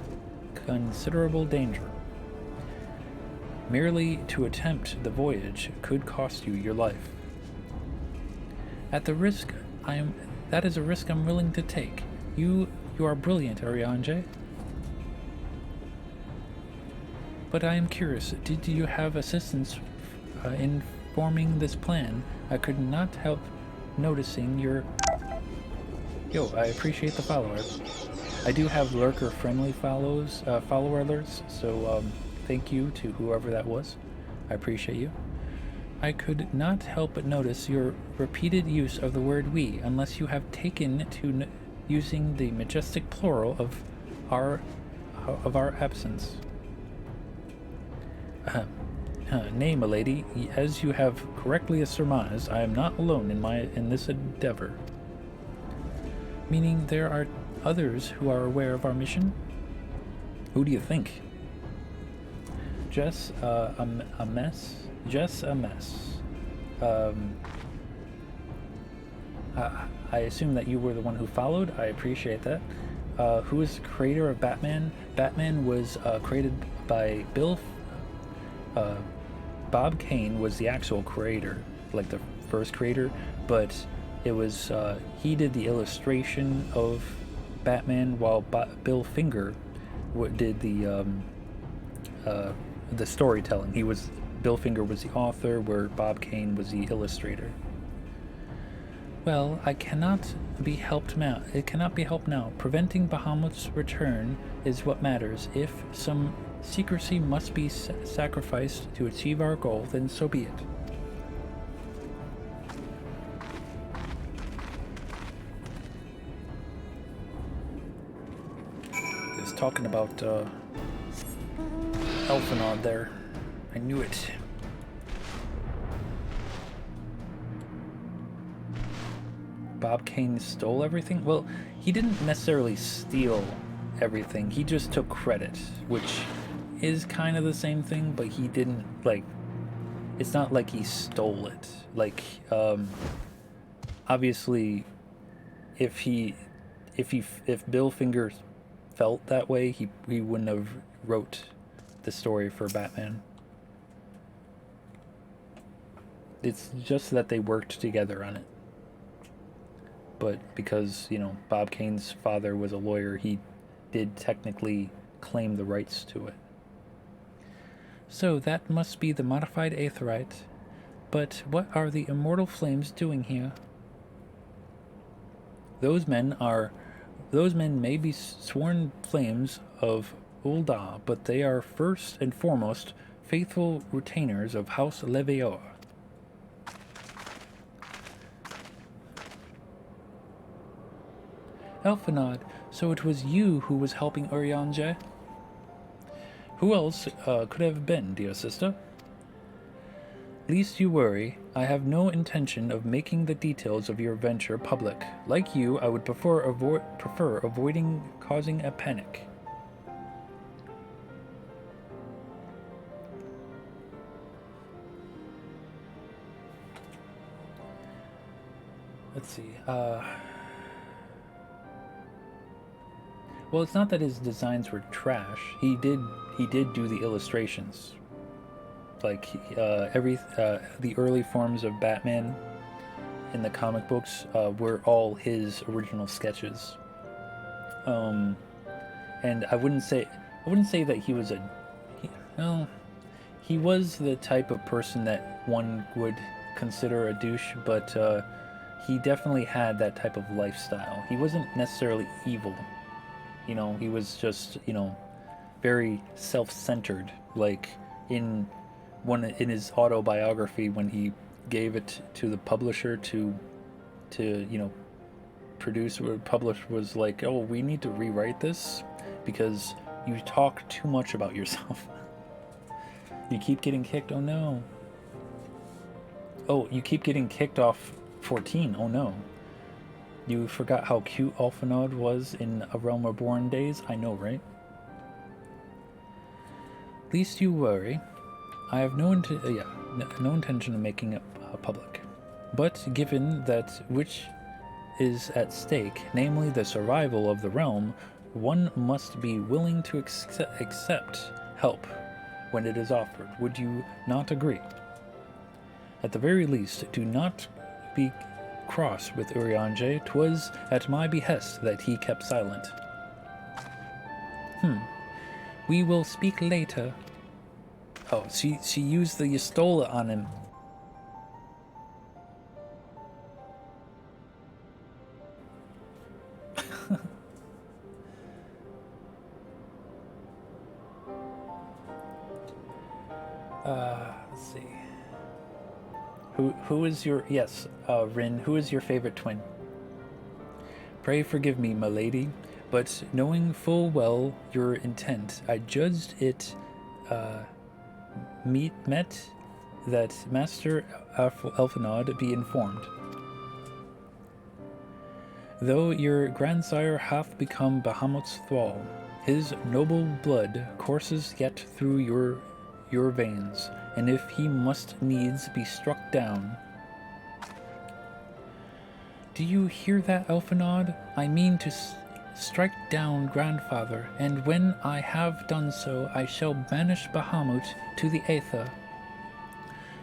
considerable danger. Merely to attempt the voyage could cost you your life. That is a risk I'm willing to take. You are brilliant, Arianje. But I am curious, did you have assistance in forming this plan? I could not help noticing your... Yo, I appreciate the follower. I do have lurker-friendly follower alerts, so thank you to whoever that was. I appreciate you. I could not help but notice your repeated use of the word we, unless you have taken to using the majestic plural of our absence. Nay, my lady, as you have correctly surmised, I am not alone in this endeavor. Meaning there are others who are aware of our mission? Who do you think? Just a mess. Just a mess. I assume that you were the one who followed. I appreciate that. Who is the creator of BatDan? BatDan was created by Bob Kane was the actual creator, like the first creator, but it was he did the illustration of Batman, while Bill Finger did the storytelling. Bill Finger was the author, where Bob Kane was the illustrator. Well, it cannot be helped now. Preventing Bahamut's return is what matters. If some secrecy must be sacrificed to achieve our goal, then so be it. Just talking about Elfinod there. I knew it. Bob Kane stole everything? Well, he didn't necessarily steal everything. He just took credit, which is kind of the same thing, but he didn't, like, it's not like he stole it. Like, obviously, if Bill Finger felt that way, he wouldn't have wrote the story for Batman. It's just that they worked together on it. But because, Bob Kane's father was a lawyer, he did technically claim the rights to it. So that must be the modified aetheryte. But what are the immortal flames doing here? Those men may be sworn flames of Ul'dah, but they are first and foremost faithful retainers of House Leveor. Elfinod, so it was you who was helping Urianger? Who else could have been, dear sister? Least you worry, I have no intention of making the details of your venture public. Like you, I would prefer avoiding causing a panic. Let's see, well, it's not that his designs were trash. He did do the illustrations. Like the early forms of Batman in the comic books were all his original sketches. And I wouldn't say that he was he was the type of person that one would consider a douche, but he definitely had that type of lifestyle. He wasn't necessarily evil. He was just, very self-centered. Like in his autobiography, when he gave it to the publisher to produce, or publish was like, oh, we need to rewrite this because you talk too much about yourself. You keep getting kicked. Oh no. Oh, you keep getting kicked off 14. Oh no. You forgot how cute Alphinaud was in A Realm Reborn days? I know, right? Least you worry. I have no intention of making it public. But given that which is at stake, namely the survival of the realm, one must be willing to accept help when it is offered. Would you not agree? At the very least, do not be cross with Urianger. 'Twas at my behest that he kept silent. We will speak later. Oh, she used the Yestola on him. Let's see. Who is your... Yes, Rin, who is your favorite twin? Pray forgive me, my lady, but knowing full well your intent, I judged it met that Master Alphinaud be informed. Though your grandsire hath become Bahamut's thrall, his noble blood courses yet through your veins, and if he must needs be struck down... Do you hear that, Alphinaud? I mean to strike down grandfather, and when I have done so, I shall banish Bahamut to the Aether.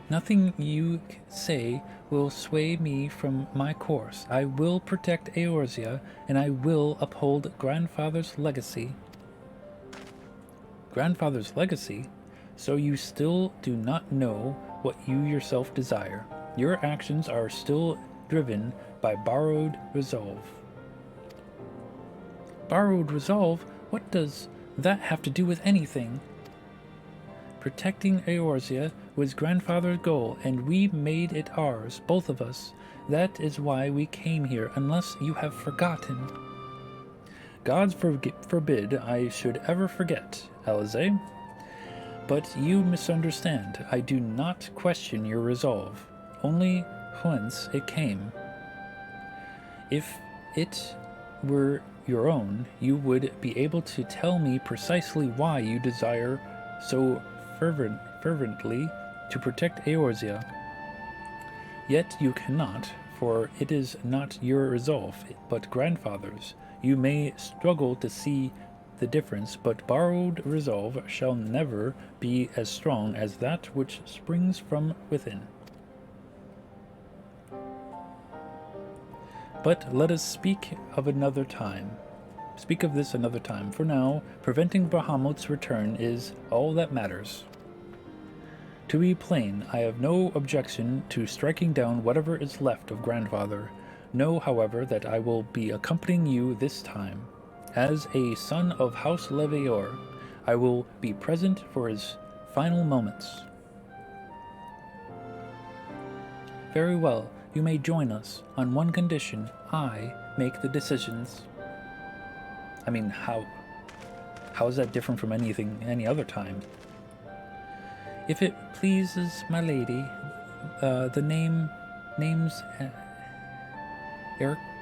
Nothing you say will sway me from my course. I will protect Eorzea, and I will uphold grandfather's legacy. Grandfather's legacy? So you still do not know what you yourself desire. Your actions are still driven by borrowed resolve. Borrowed resolve? What does that have to do with anything? Protecting Eorzea was grandfather's goal, and we made it ours, both of us. That is why we came here, unless you have forgotten. God forbid I should ever forget, Alize. But you misunderstand. I do not question your resolve, only whence it came. If it were your own, you would be able to tell me precisely why you desire so fervently to protect Eorzea. Yet you cannot, for it is not your resolve, but grandfather's. You may struggle to see the difference, but borrowed resolve shall never be as strong as that which springs from within. But let us speak of another time. Speak of this another time. For now, preventing Bahamut's return is all that matters. To be plain, I have no objection to striking down whatever is left of grandfather. Know, however, that I will be accompanying you this time. As a son of House Leveilleur, I will be present for his final moments. Very well, you may join us, on one condition: I make the decisions. I mean, how is that different from any other time? If it pleases my lady, the name's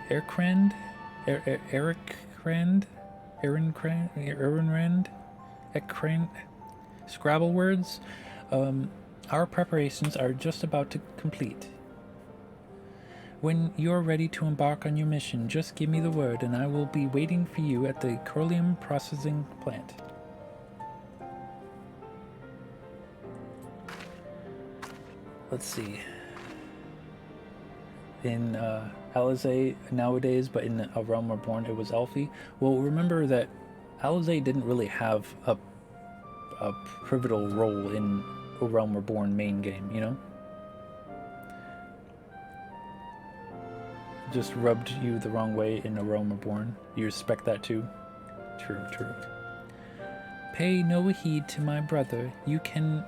Erkrand? Erinrand? Ekrand? Scrabble words? Our preparations are just about to complete. When you're ready to embark on your mission, just give me the word and I will be waiting for you at the Corlium processing plant. Let's see. In Alize nowadays, but in A Realm Reborn it was Elfie. Well, remember that Alize didn't really have a pivotal role in A Realm Reborn main game, you know? Just rubbed you the wrong way in A Realm Reborn. You respect that too? True, true. Pay no heed to my brother. You can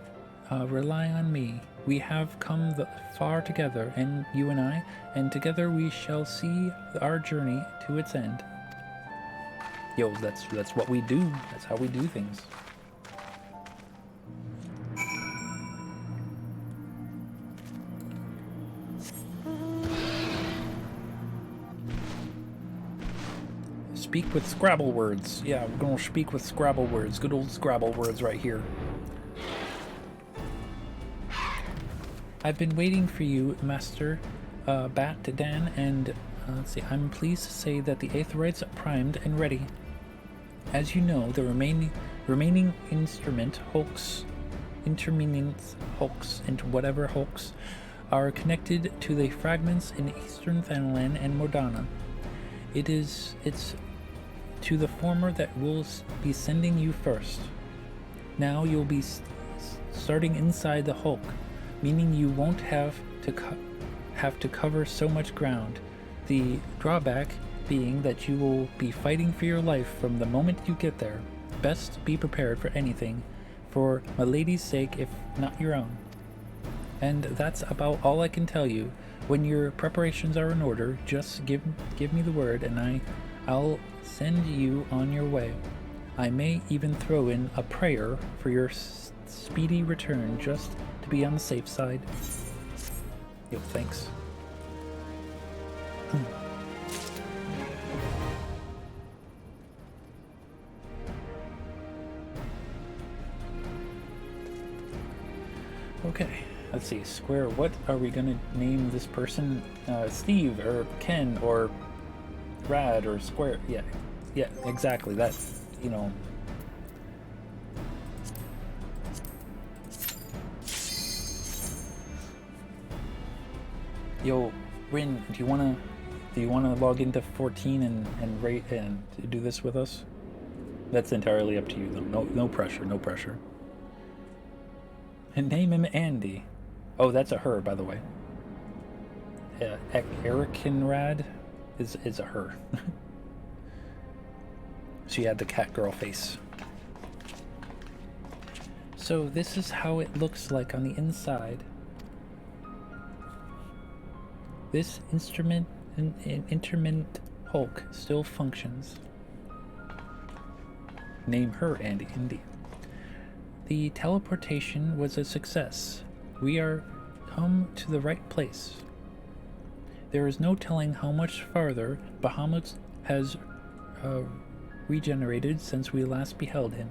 rely on me. We have come far together, and you and I, and together we shall see our journey to its end. Yo, that's what we do. That's how we do things. Speak with Scrabble words. Yeah, we're gonna speak with Scrabble words. Good old Scrabble words right here. I've been waiting for you, Master BatDan, and let's see. I'm pleased to say that the Aetherites are primed and ready. As you know, the remaining intermediate hulks, and whatever hulks, are connected to the fragments in Eastern Thanalan and Mordana. It's to the former that we'll be sending you first. Now you'll be starting inside the hulk, meaning you won't have to cover so much ground. The drawback being that you will be fighting for your life from the moment you get there. Best be prepared for anything, for my lady's sake, if not your own. And that's about all I can tell you. When your preparations are in order, just give me the word, and I'll send you on your way. I may even throw in a prayer for your speedy return, just to be on the safe side. Yo, thanks. Okay, let's see. Square, what are we gonna name this person? Steve, or Ken, or Rad, or Square? Yeah, exactly. That, you know. Yo, Rin, do you wanna log into 14 and rate and do this with us? That's entirely up to you, though. No pressure. No pressure. And name him Andy. Oh, that's a her, by the way. Ericanrad is a her. She had the cat girl face. So this is how it looks like on the inside. This intermittent hulk still functions. Name her Andy, indeed. The teleportation was a success. We are come to the right place. There is no telling how much farther Bahamut has regenerated since we last beheld him.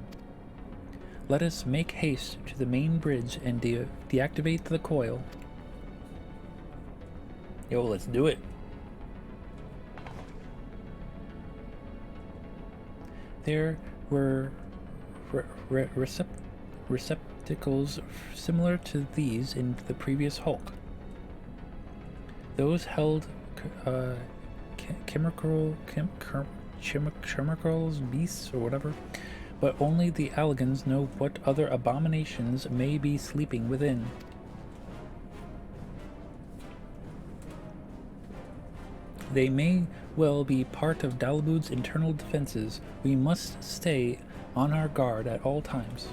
Let us make haste to the main bridge and deactivate the coil. Yo, let's do it. There were receptacles similar to these in the previous hulk. Those held chemicals, beasts, or whatever, but only the Allagans know what other abominations may be sleeping within. They may well be part of Dalabud's internal defenses. We must stay on our guard at all times.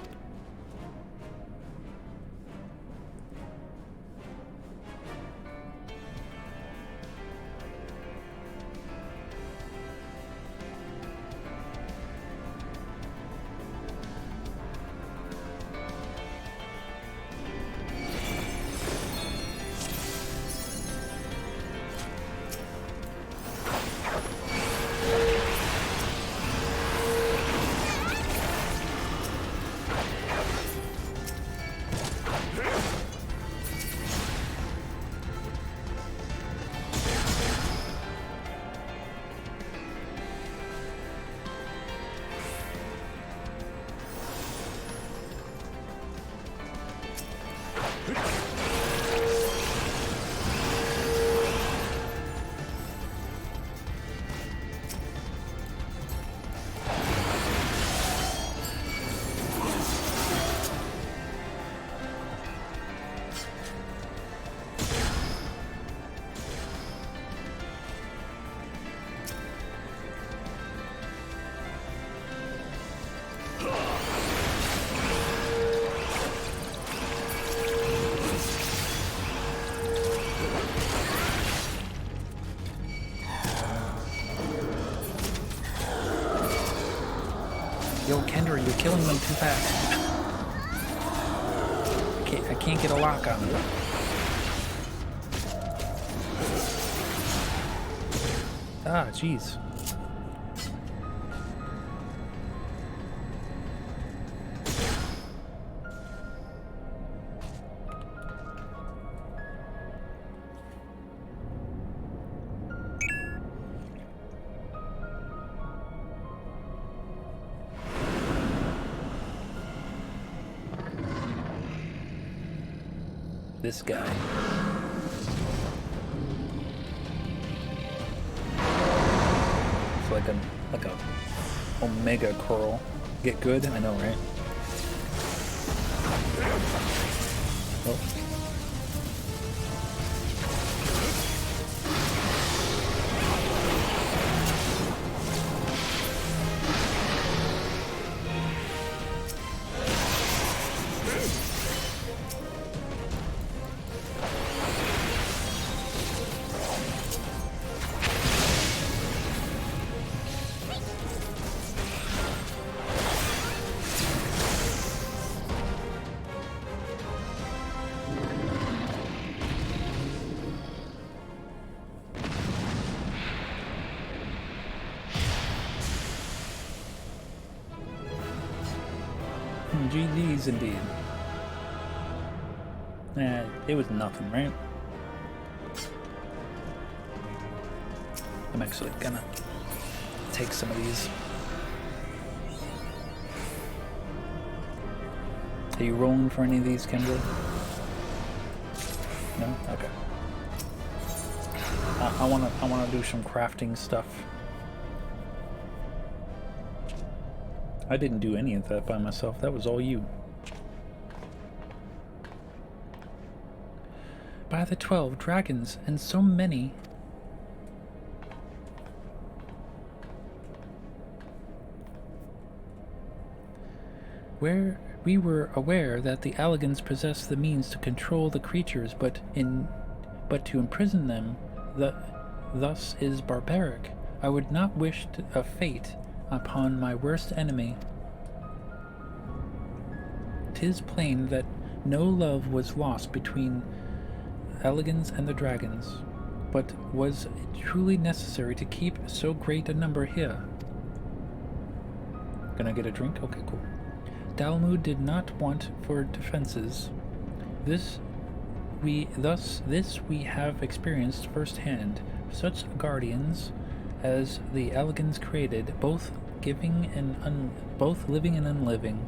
Kendra, you're killing them too fast. I can't get a lock on them. Ah, jeez. This guy. It's like a omega coral. Get good? I know, right? Oh. GG's indeed. It was nothing, right? I'm actually gonna take some of these. Are you rolling for any of these, Kendra? No? Okay. I wanna do some crafting stuff. I didn't do any of that by myself. That was all you. By the 12 dragons, and so many. Where we were aware that the Alligans possessed the means to control the creatures, but to imprison them, thus is barbaric. I would not wish a fate upon my worst enemy. 'Tis plain that no love was lost between Alligans and the dragons, but was it truly necessary to keep so great a number here? Gonna get a drink? Okay, cool. Dalmud did not want for defenses. This we have experienced firsthand. Such guardians as the Alligans created, both living and unliving,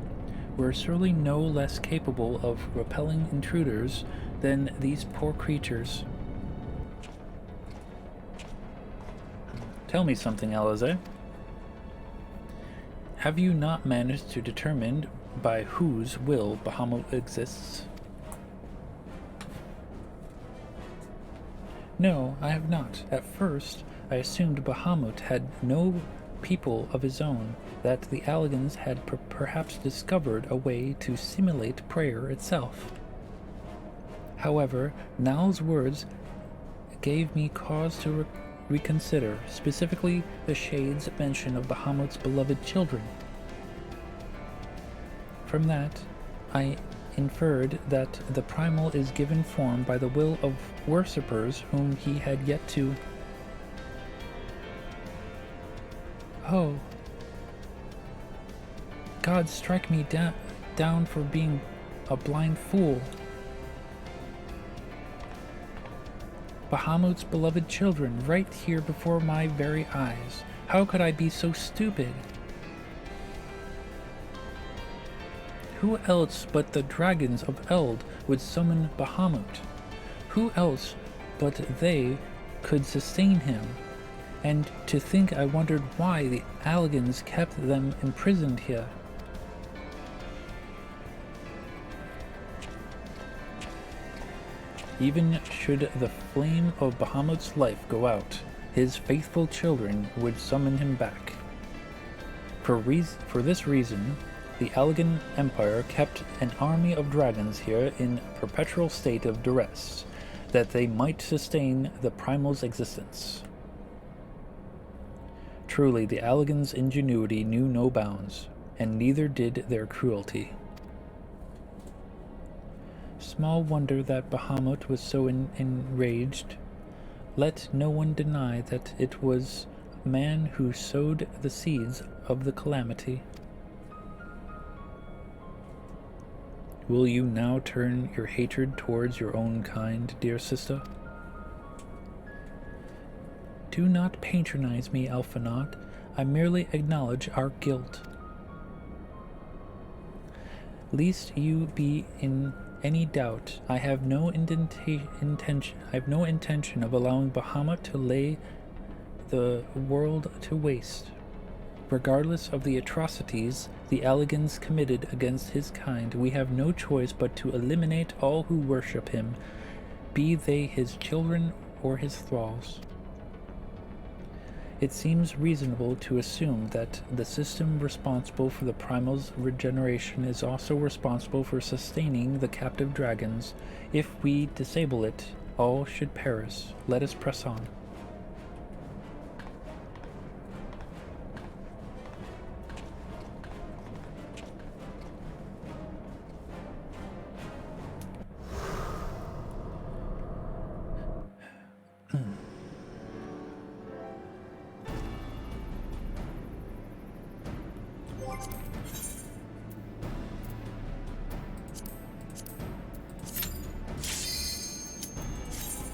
were surely no less capable of repelling intruders than these poor creatures. Tell me something, Alize. Have you not managed to determine by whose will Bahamut exists? No, I have not. At first, I assumed Bahamut had no people of his own, that the Alligans had perhaps discovered a way to simulate prayer itself. However, Nal's words gave me cause to reconsider, specifically the Shade's mention of Bahamut's beloved children. From that, I inferred that the primal is given form by the will of worshippers whom he had yet to... Oh. God, strike me down for being a blind fool. Bahamut's beloved children, right here before my very eyes. How could I be so stupid? Who else but the dragons of Eld would summon Bahamut? Who else but they could sustain him? And to think I wondered why the Alligans kept them imprisoned here. Even should the flame of Bahamut's life go out, his faithful children would summon him back. For this reason, the Alligan Empire kept an army of dragons here in perpetual state of duress, that they might sustain the primal's existence. Truly, the Alligans' ingenuity knew no bounds, and neither did their cruelty. Small wonder that Bahamut was so enraged. Let no one deny that it was man who sowed the seeds of the calamity. Will you now turn your hatred towards your own kind, dear sister? Do not patronize me, Alphinaud. I merely acknowledge our guilt. Lest you be in any doubt, I have no intention of allowing Bahamut to lay the world to waste. Regardless of the atrocities the Alligans committed against his kind, we have no choice but to eliminate all who worship him, be they his children or his thralls. It seems reasonable to assume that the system responsible for the primal's regeneration is also responsible for sustaining the captive dragons. If we disable it, all should perish. Let us press on.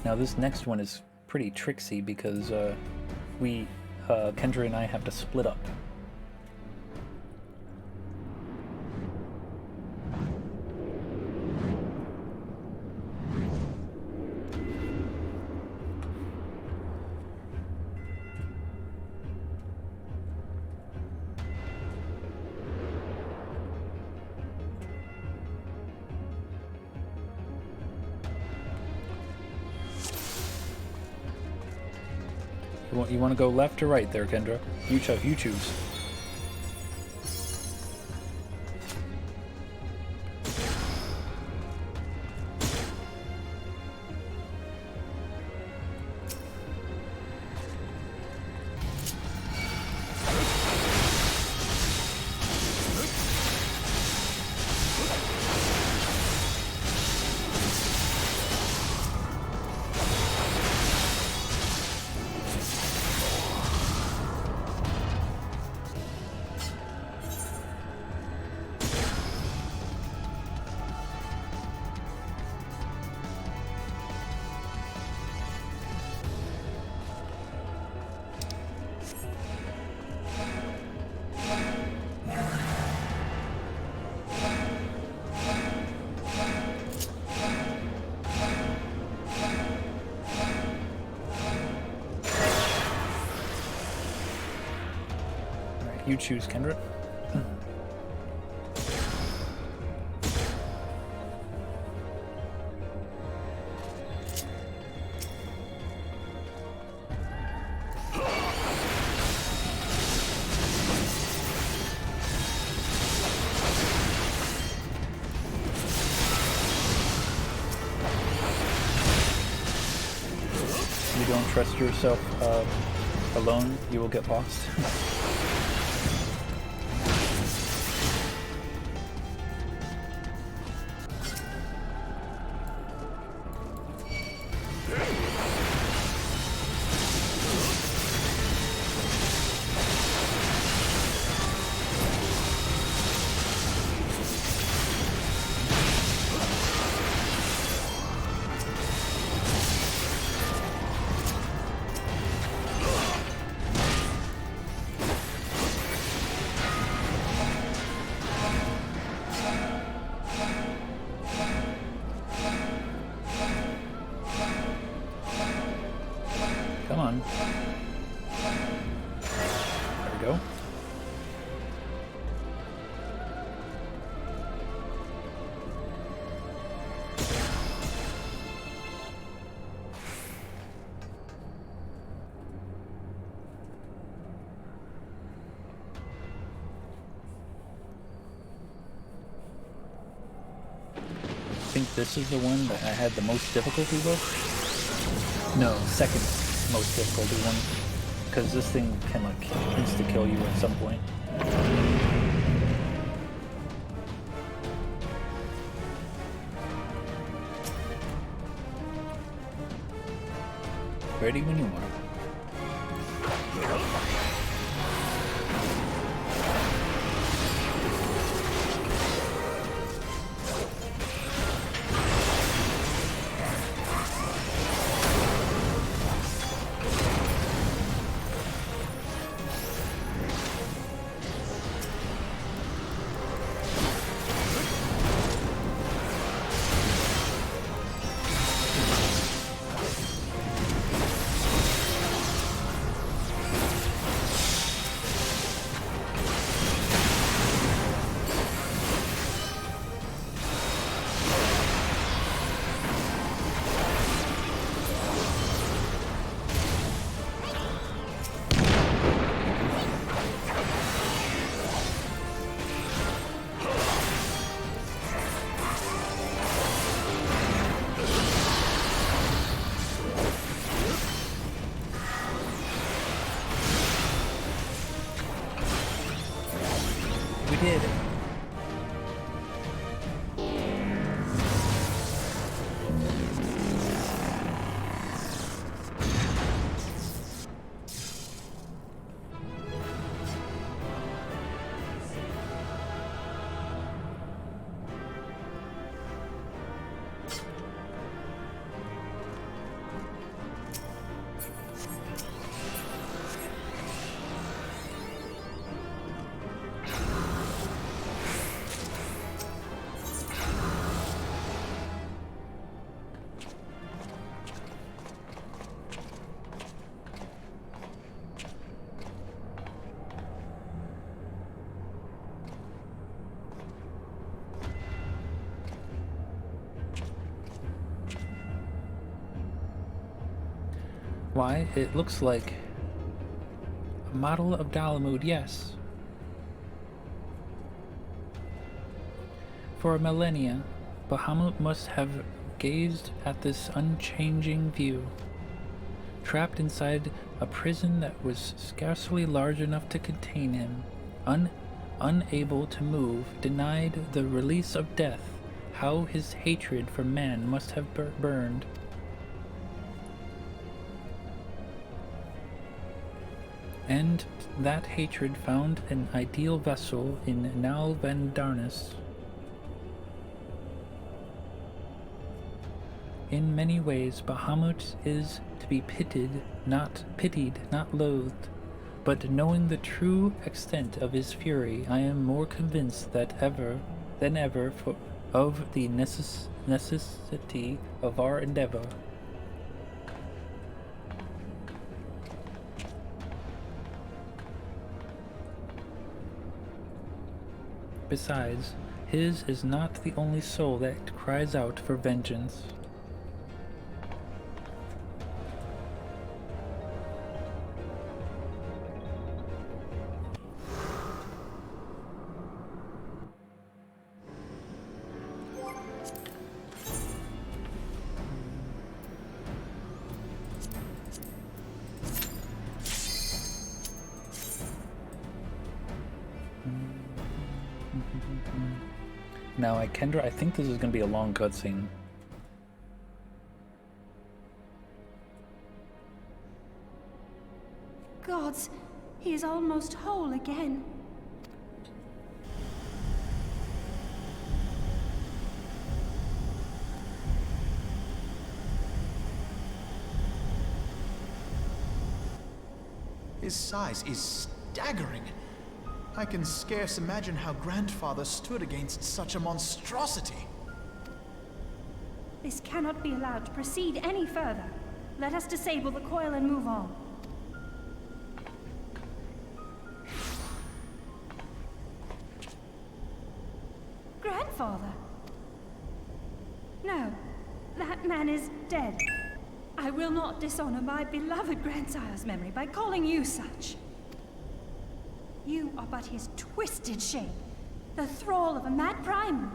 Now this next one is pretty tricksy because Kendra and I have to split up. You want to go left or right there, Kendra? You choose. You choose, Kendra. You don't trust yourself alone, you will get lost. Come on. There we go. I think this is the one that I had the most difficulty with. No, second most difficulty one, because this thing can like insta-kill you at some point. Ready when you are. We did it. Why, it looks like a model of Dalamud, yes. For millennia, Bahamut must have gazed at this unchanging view, trapped inside a prison that was scarcely large enough to contain him, unable to move, denied the release of death. How his hatred for man must have burned. And that hatred found an ideal vessel in Nalvandarnus. In many ways, Bahamut is to be pitied, not loathed. But knowing the true extent of his fury, I am more convinced than ever of the necessity of our endeavor. Besides, his is not the only soul that cries out for vengeance. Now, Kendra, I think this is going to be a long cutscene. Gods, he is almost whole again. His size is staggering. I can scarce imagine how Grandfather stood against such a monstrosity. This cannot be allowed to proceed any further. Let us disable the coil and move on. Grandfather? No, that man is dead. I will not dishonor my beloved grandsire's memory by calling you such. You are but his twisted shape, the thrall of a mad primal.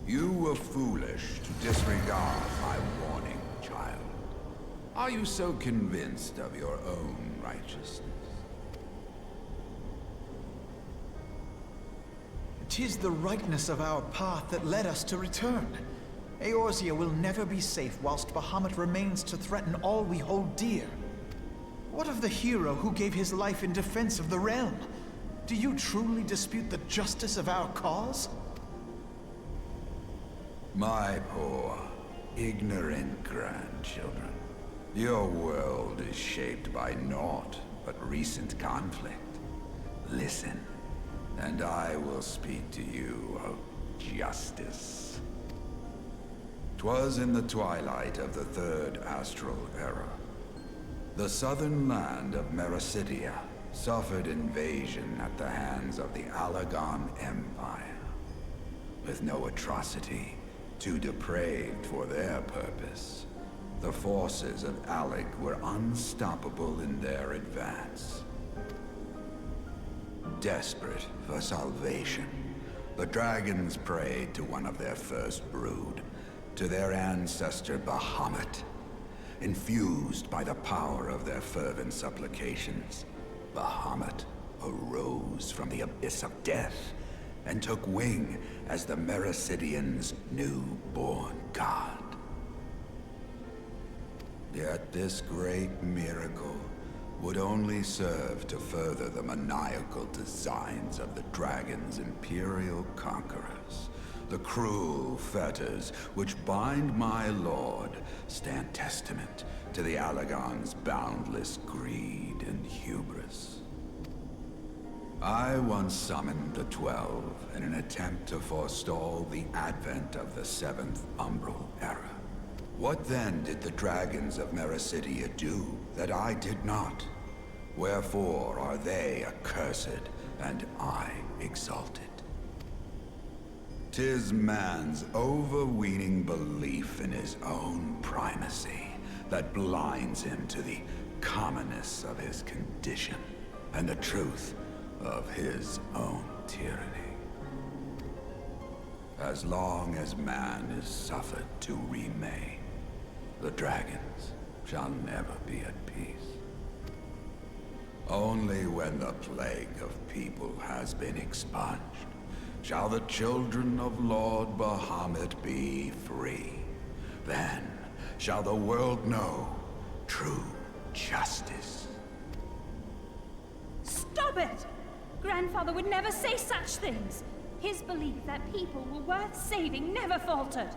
You were foolish to disregard my warning, child. Are you so convinced of your own righteousness? 'Tis the rightness of our path that led us to return. Eorzea will never be safe whilst Bahamut remains to threaten all we hold dear. What of the hero who gave his life in defense of the realm? Do you truly dispute the justice of our cause? My poor, ignorant grandchildren. Your world is shaped by naught but recent conflict. Listen, and I will speak to you of justice. 'Twas in the twilight of the Third Astral Era. The southern land of Mericidia suffered invasion at the hands of the Alagon Empire. With no atrocity too depraved for their purpose, the forces of Alec were unstoppable in their advance. Desperate for salvation, the dragons prayed to one of their first brood, to their ancestor Bahamut. Infused by the power of their fervent supplications, Bahamut arose from the abyss of death and took wing as the Mericidians' newborn god. Yet this great miracle would only serve to further the maniacal designs of the dragon's imperial conquerors. The cruel fetters which bind my lord stand testament to the Alagon's boundless greed and hubris. I once summoned the 12 in an attempt to forestall the advent of the 7th Umbral Era. What then did the dragons of Mericidia do that I did not? Wherefore are they accursed and I exalted? 'Tis man's overweening belief in his own primacy that blinds him to the commonness of his condition and the truth of his own tyranny. As long as man is suffered to remain, the dragons shall never be at peace. Only when the plague of people has been expunged shall the children of Lord Bahamut be free. Then shall the world know true justice. Stop it! Grandfather would never say such things. His belief that people were worth saving never faltered.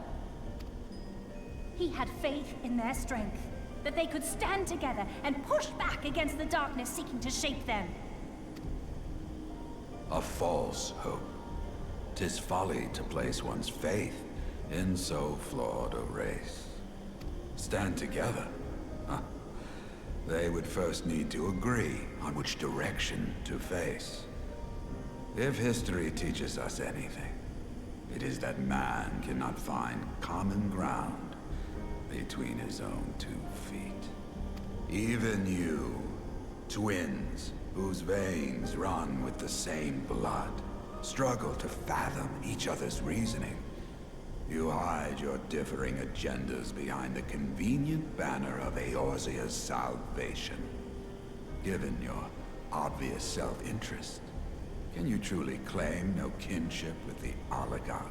He had faith in their strength, that they could stand together and push back against the darkness seeking to shape them. A false hope. 'Tis folly to place one's faith in so flawed a race. Stand together? Huh. They would first need to agree on which direction to face. If history teaches us anything, it is that man cannot find common ground between his own 2 feet. Even you, twins whose veins run with the same blood, struggle to fathom each other's reasoning. You hide your differing agendas behind the convenient banner of Eorzea's salvation. Given your obvious self-interest, can you truly claim no kinship with the Alagon?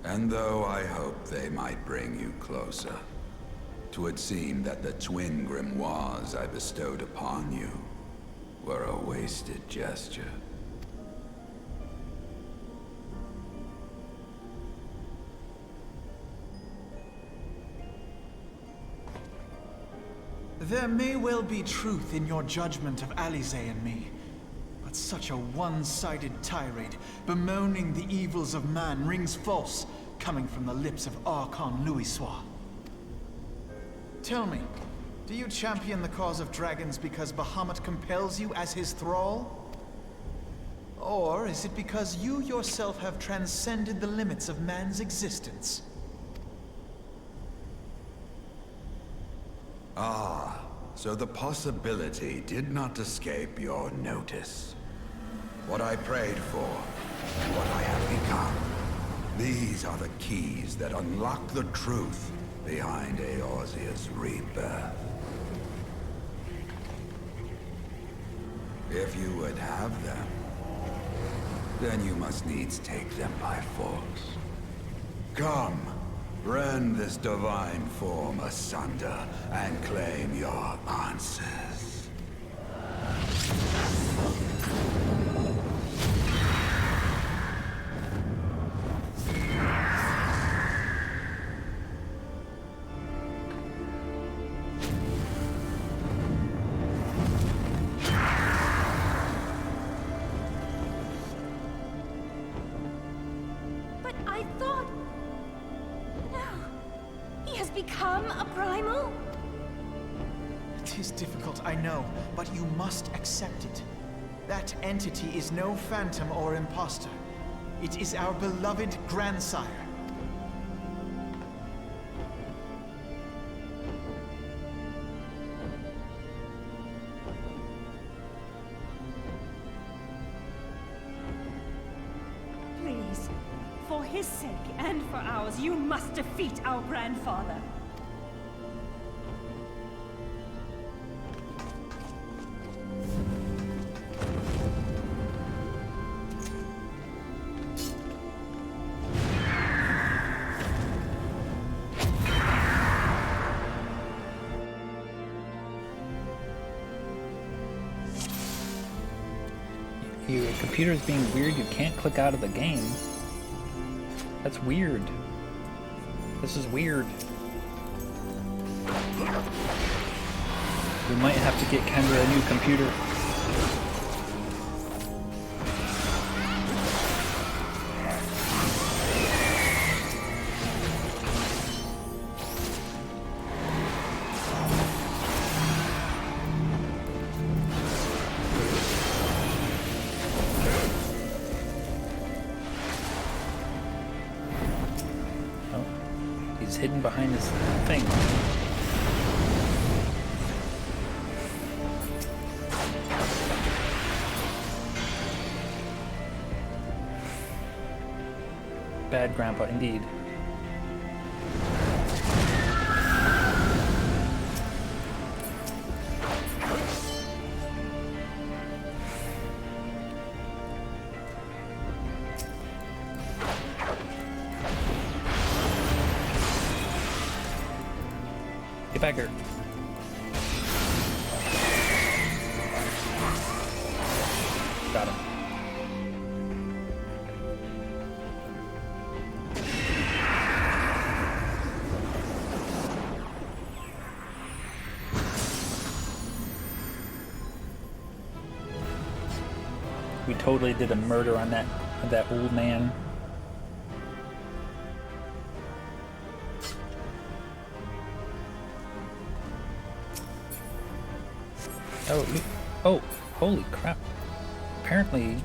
And though I hope they might bring you closer, 'twould seem that the twin grimoires I bestowed upon you were a wasted gesture. There may well be truth in your judgment of Alize and me, but such a one-sided tirade bemoaning the evils of man rings false, coming from the lips of Archon Louisoix. Tell me, do you champion the cause of dragons because Bahamut compels you as his thrall? Or is it because you yourself have transcended the limits of man's existence? Ah, so the possibility did not escape your notice. What I prayed for, and what I have become. These are the keys that unlock the truth behind Eorzea's rebirth. If you would have them, then you must needs take them by force. Come, rend this divine form asunder and claim your answers. But I thought... No. He has become a primal? It is difficult, I know, but you must accept it. That entity is no phantom or imposter. It is our beloved grandsire. Please, for his sake and for ours, you must defeat our grandfather. Your computer's being weird, you can't click out of the game. That's weird. This is weird. We might have to get Kendra a new computer. He's hidden behind this thing. Bad grandpa, indeed. Get back here. Got him. We totally did a murder on that old man. Oh, holy crap. Apparently,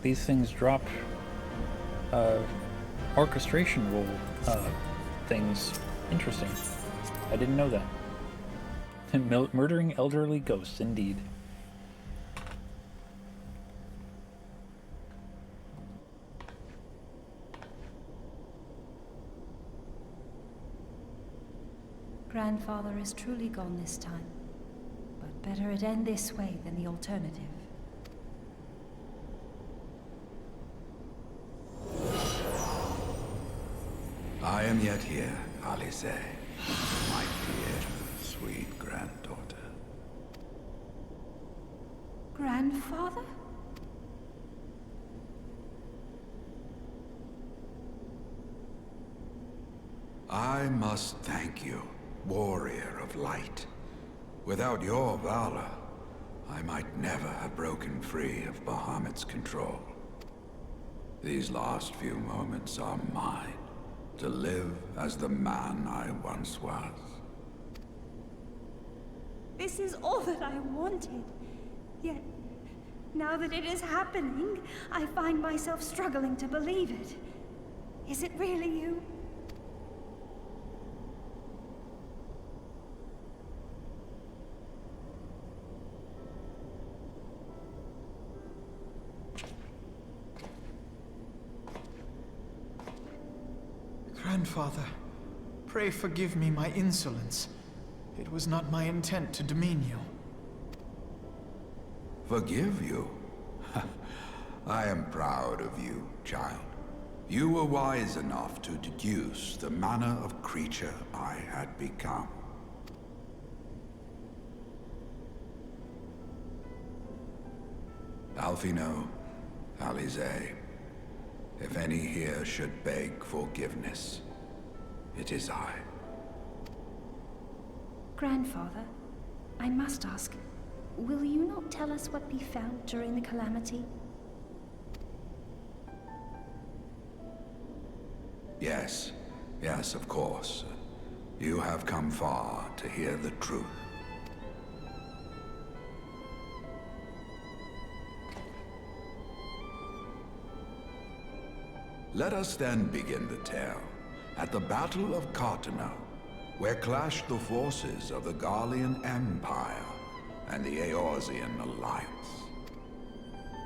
these things drop orchestration rule things. Interesting. I didn't know that. Murdering elderly ghosts, indeed. Grandfather is truly gone this time. But better it end this way than the alternative. I am yet here, Alice, my dear, sweet granddaughter. Grandfather? I must thank you, warrior of light. Without your valor, I might never have broken free of Bahamut's control. These last few moments are mine, to live as the man I once was. This is all that I wanted. Yet, now that it is happening, I find myself struggling to believe it. Is it really you? Grandfather, pray forgive me my insolence. It was not my intent to demean you. Forgive you? I am proud of you, child. You were wise enough to deduce the manner of creature I had become. Alfino, Alize, if any here should beg forgiveness, it is I. Grandfather, I must ask, will you not tell us what befell during the calamity? Yes, yes, of course. You have come far to hear the truth. Let us then begin the tale at the Battle of Cartano, where clashed the forces of the Garlean Empire and the Eorzean Alliance.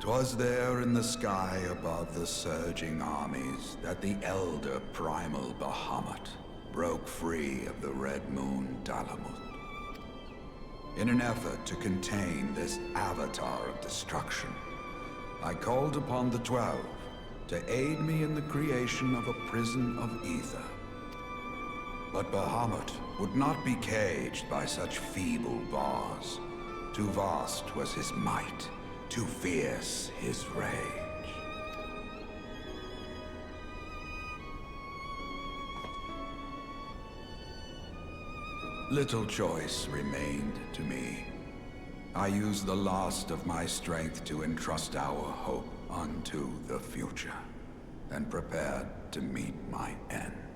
'Twas there in the sky above the surging armies that the elder primal Bahamut broke free of the Red Moon Dalamut. In an effort to contain this avatar of destruction, I called upon the 12 to aid me in the creation of a prison of ether. But Bahamut would not be caged by such feeble bars. Too vast was his might, too fierce his rage. Little choice remained to me. I used the last of my strength to entrust our hope unto the future, and prepared to meet my end.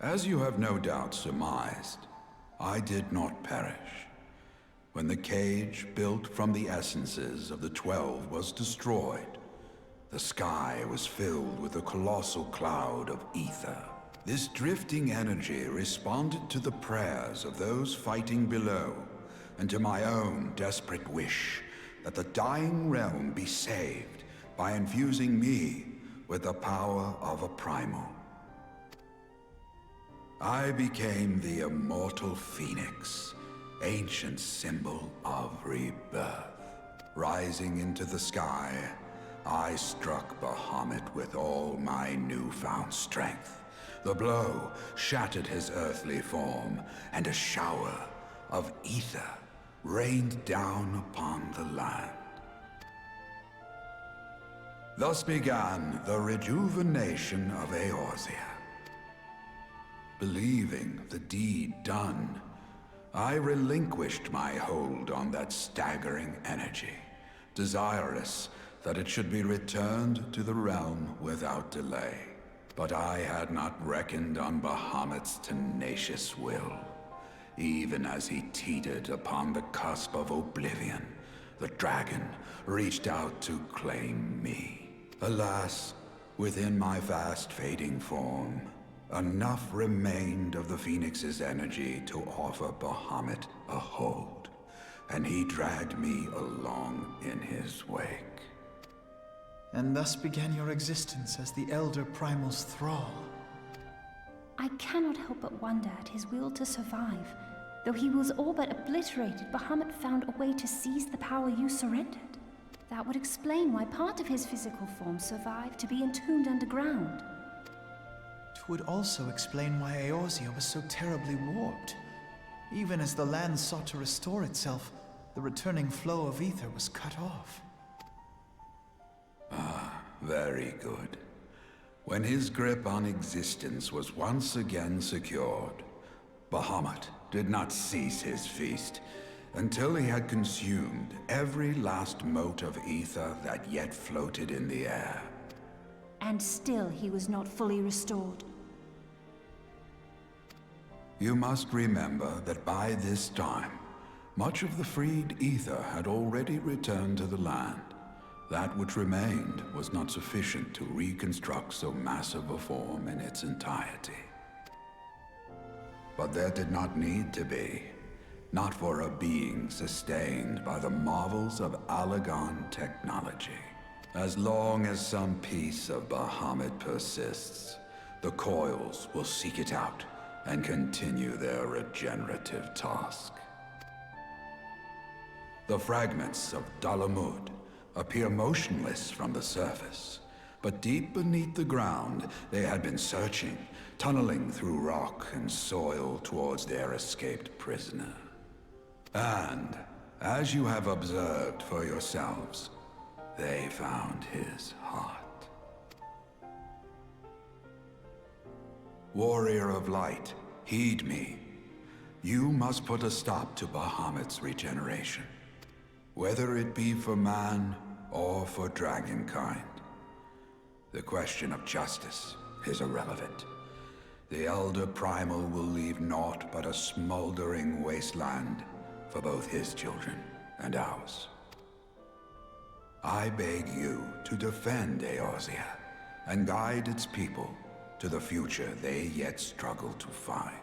As you have no doubt surmised, I did not perish. When the cage built from the essences of the 12 was destroyed, the sky was filled with a colossal cloud of ether. This drifting energy responded to the prayers of those fighting below, and to my own desperate wish that the dying realm be saved by infusing me with the power of a primal. I became the immortal phoenix, ancient symbol of rebirth. Rising into the sky, I struck Bahamut with all my newfound strength. The blow shattered his earthly form, and a shower of ether rained down upon the land. Thus began the rejuvenation of Eorzea. Believing the deed done, I relinquished my hold on that staggering energy, desirous that it should be returned to the realm without delay. But I had not reckoned on Bahamut's tenacious will. Even as he teetered upon the cusp of oblivion, the dragon reached out to claim me. Alas, within my fast fading form, enough remained of the Phoenix's energy to offer Bahamut a hold, and he dragged me along in his wake. And thus began your existence as the Elder Primal's thrall. I cannot help but wonder at his will to survive. Though he was all but obliterated, Bahamut found a way to seize the power you surrendered. That would explain why part of his physical form survived to be entombed underground. It would also explain why Eorzea was so terribly warped. Even as the land sought to restore itself, the returning flow of ether was cut off. Very good. When his grip on existence was once again secured, Bahamut did not cease his feast until he had consumed every last mote of ether that yet floated in the air. And still he was not fully restored. You must remember that by this time, much of the freed ether had already returned to the land. That which remained was not sufficient to reconstruct so massive a form in its entirety. But there did not need to be. Not for a being sustained by the marvels of Allagan technology. As long as some piece of Bahamut persists, the Coils will seek it out and continue their regenerative task. The fragments of Dalamud appear motionless from the surface, but deep beneath the ground they had been searching, tunneling through rock and soil towards their escaped prisoner. And, as you have observed for yourselves, they found his heart. Warrior of Light, heed me. You must put a stop to Bahamut's regeneration, whether it be for man or for dragonkind. The question of justice is irrelevant. The Elder Primal will leave naught but a smoldering wasteland for both his children and ours. I beg you to defend Eorzea and guide its people to the future they yet struggle to find.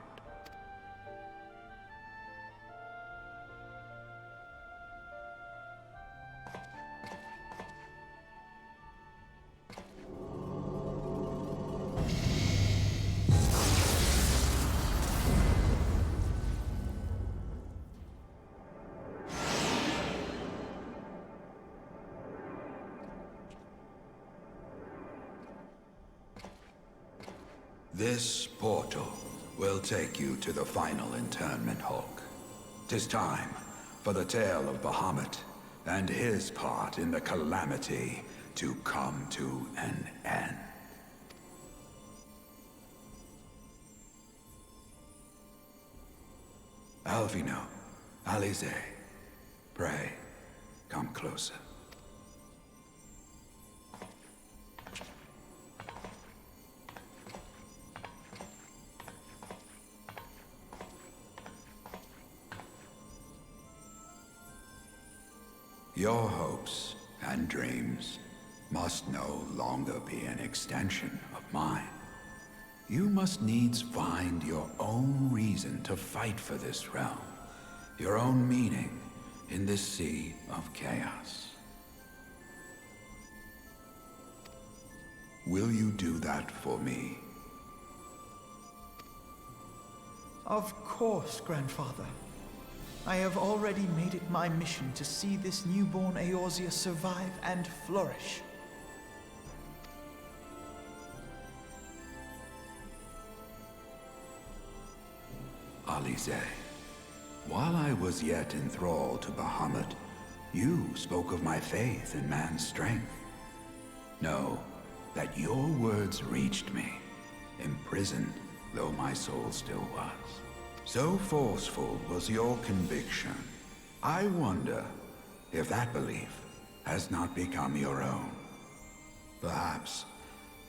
This portal will take you to the final internment hulk. 'Tis time for the tale of Bahamut and his part in the calamity to come to an end. Alvino, Alize, pray, come closer. Your hopes and dreams must no longer be an extension of mine. You must needs find your own reason to fight for this realm, your own meaning in this sea of chaos. Will you do that for me? Of course, Grandfather. I have already made it my mission to see this newborn Eorzea survive and flourish. Alize, while I was yet enthralled to Bahamut, you spoke of my faith in man's strength. Know that your words reached me, imprisoned though my soul still was. So forceful was your conviction. I wonder if that belief has not become your own. Perhaps,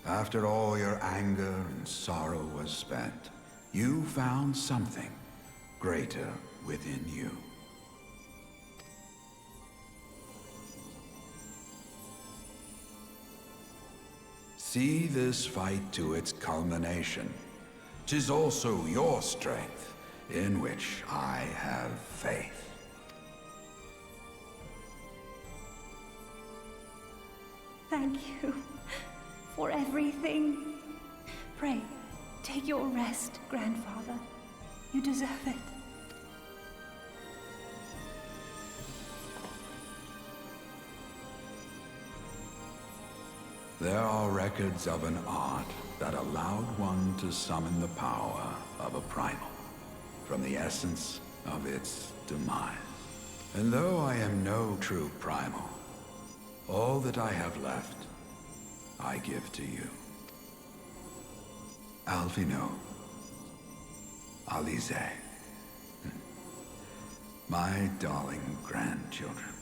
after all your anger and sorrow was spent, you found something greater within you. See this fight to its culmination. 'Tis also your strength in which I have faith. Thank you for everything. Pray, take your rest, Grandfather. You deserve it. There are records of an art that allowed one to summon the power of a primal from the essence of its demise. And though I am no true primal, all that I have left, I give to you. Alphino, Alize, my darling grandchildren.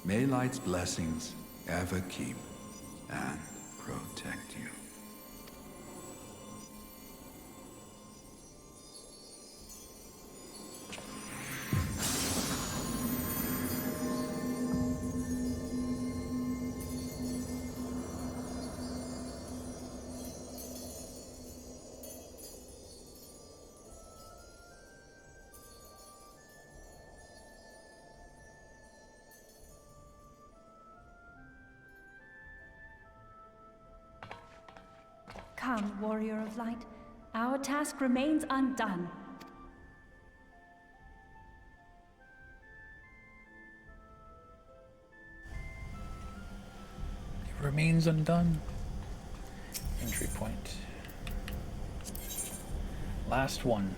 May light's blessings ever keep and protect you. Come, Warrior of Light. Our task remains undone. It remains undone. Entry point. Last one.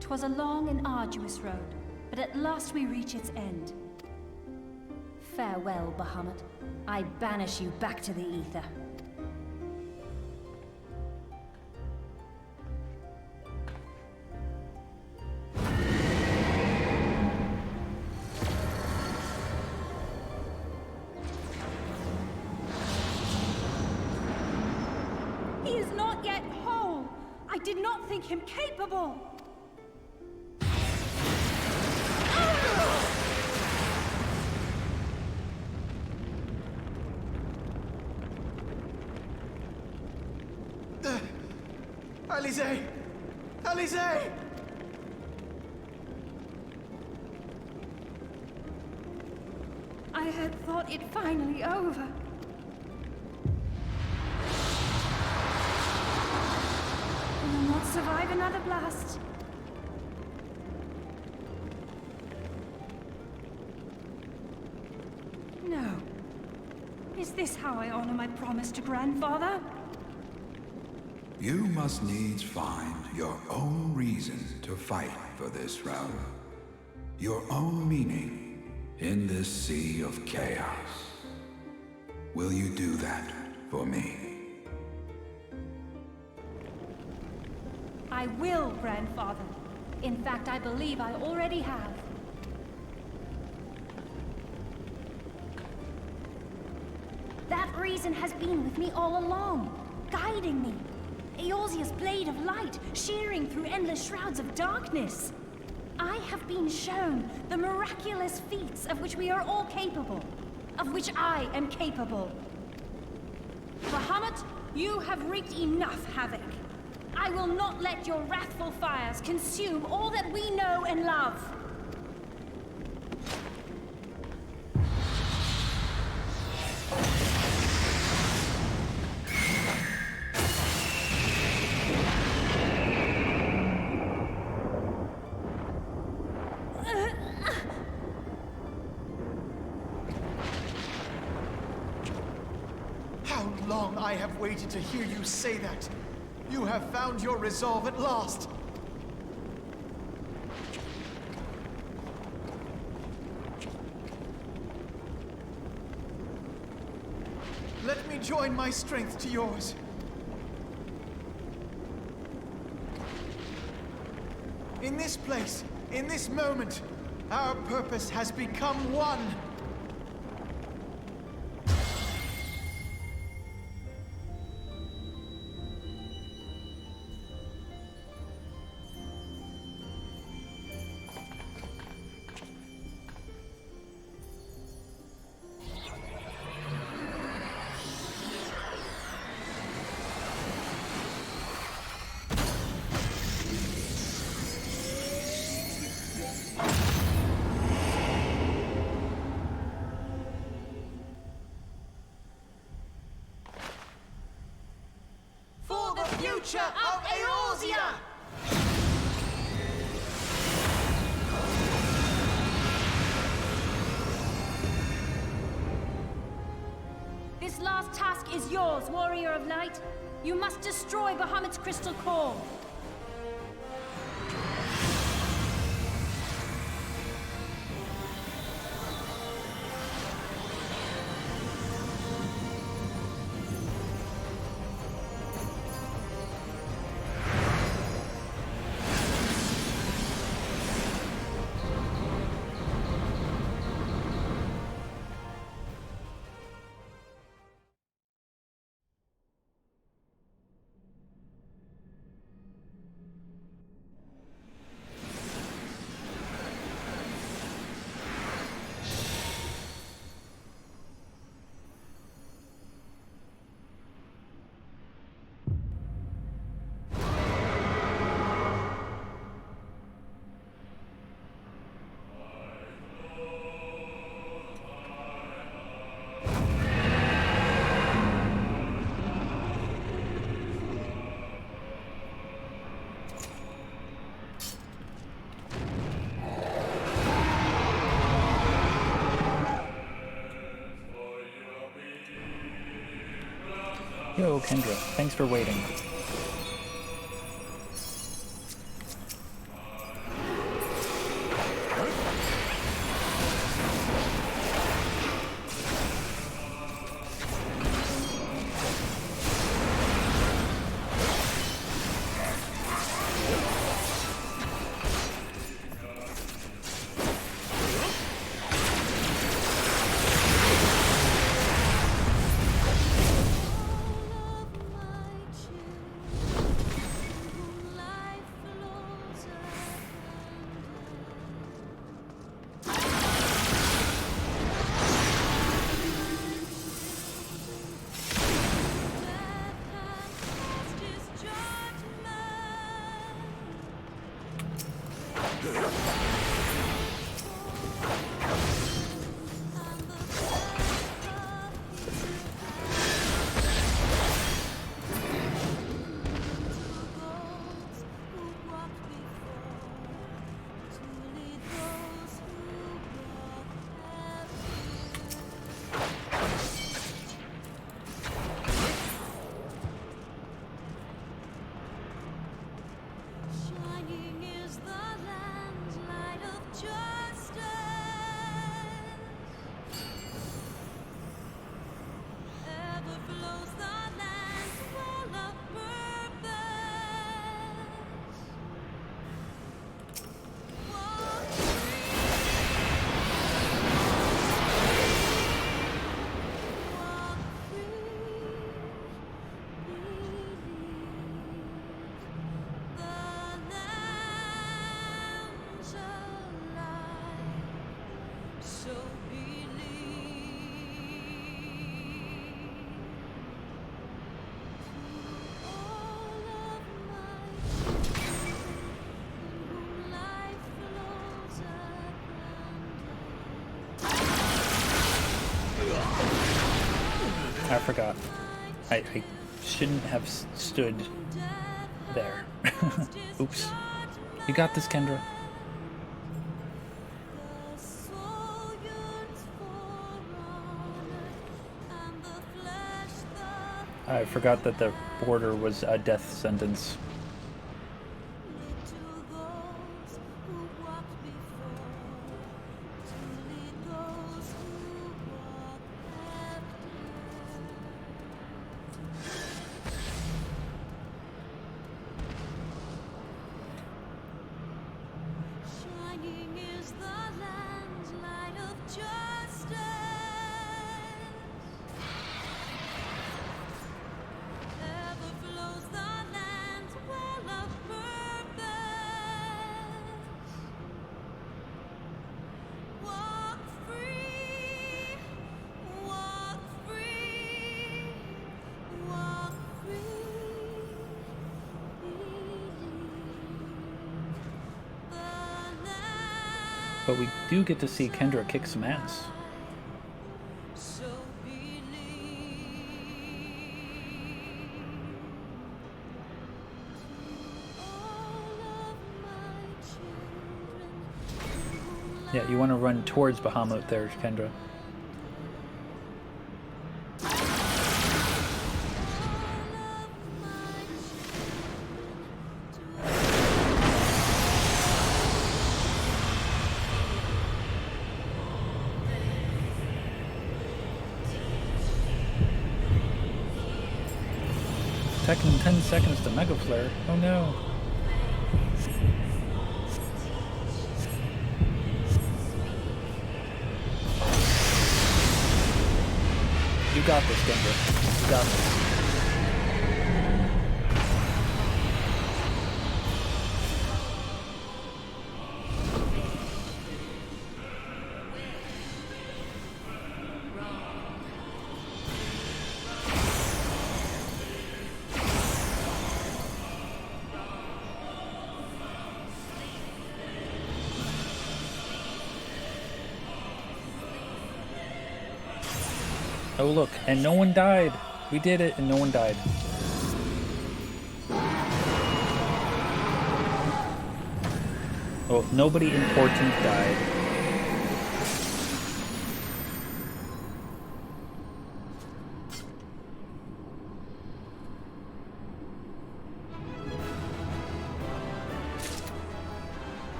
"'Twas a long and arduous road, but at last we reach its end. Farewell, Bahamut. I banish you back to the ether." He is not yet whole. I did not think him capable. Alize! Alize! I had thought it finally over. I will not survive another blast. No. Is this how I honor my promise to Grandfather? You must needs find your own reason to fight for this realm. Your own meaning in this sea of chaos. Will you do that for me? I will, Grandfather. In fact, I believe I already have. That reason has been with me all along, guiding me. Eorzea's blade of light, shearing through endless shrouds of darkness. I have been shown the miraculous feats of which we are all capable, of which I am capable. Bahamut, you have wreaked enough havoc. I will not let your wrathful fires consume all that we know and love. How long I have waited to hear you say that! You have found your resolve at last! Let me join my strength to yours. In this place, in this moment, our purpose has become one. Future of Eorzea! This last task is yours, Warrior of Light. You must destroy Bahamut's crystal core. Yo, Kendra, thanks for waiting. Shining is the land light. I forgot. I shouldn't have stood there. Oops. You got this, Kendra. I forgot that the border was a death sentence. But we do get to see Kendra kick some ass. Yeah, you want to run towards Bahamut there, Kendra. Taking 10 seconds to Mega Flare. Oh no. You got this, Kendra. You got this. Oh look, and no one died. We did it and no one died. Oh, nobody important died.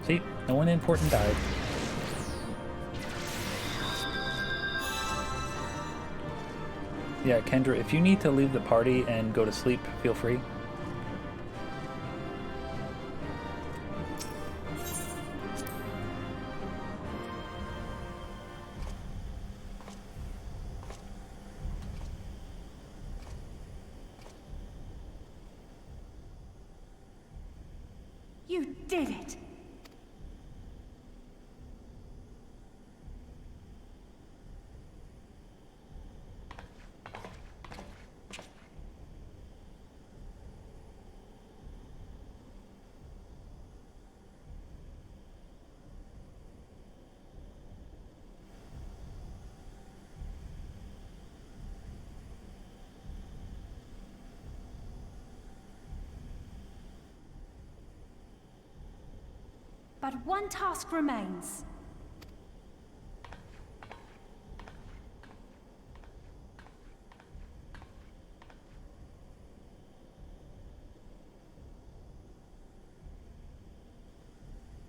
See, no one important died. Yeah, Kendra, if you need to leave the party and go to sleep, feel free. You did it! But one task remains.